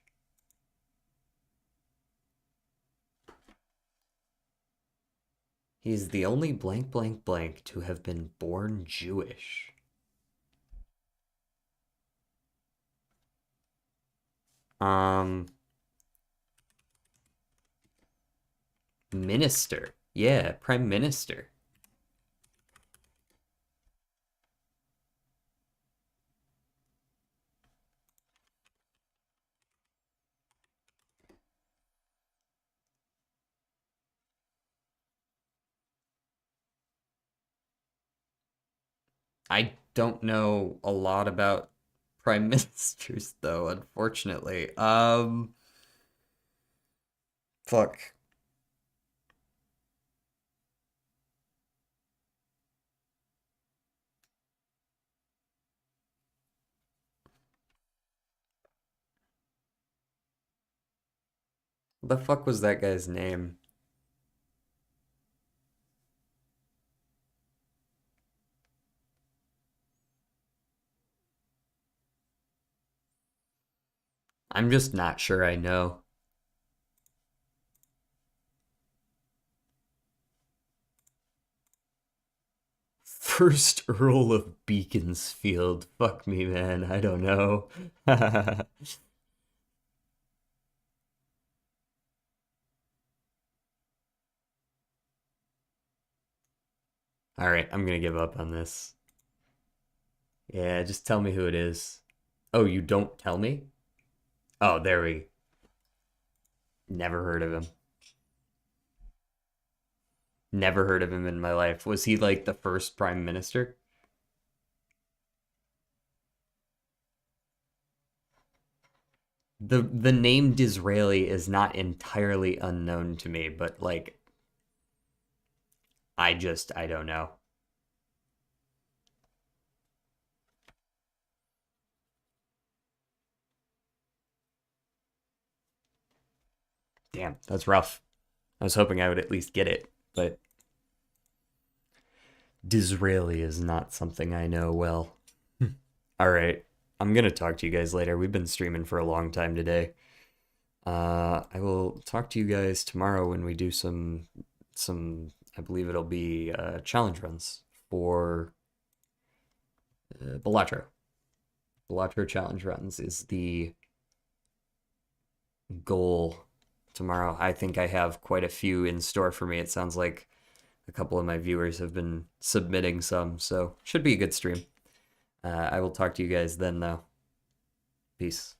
He's the only blank blank blank to have been born Jewish. Um, Minister. Yeah, Prime Minister. I don't know a lot about prime ministers though, unfortunately. Fuck. The fuck was that guy's name? I'm just not sure I know. First Earl of Beaconsfield. Fuck me, man. I don't know. All right, I'm gonna give up on this. Yeah, just tell me who it is. Oh, you don't tell me? Oh, there we. Never heard of him. Never heard of him in my life. Was he like the first prime minister? The name Disraeli is not entirely unknown to me, but like I don't know. Damn, that's rough. I was hoping I would at least get it, but Disraeli is not something I know well. All right, I'm gonna talk to you guys later. We've been streaming for a long time today. I will talk to you guys tomorrow when we do some. I believe it'll be challenge runs for Balatro. Balatro challenge runs is the goal tomorrow. I think I have quite a few in store for me. It sounds like a couple of my viewers have been submitting some, so should be a good stream. I will talk to you guys then, though. Peace.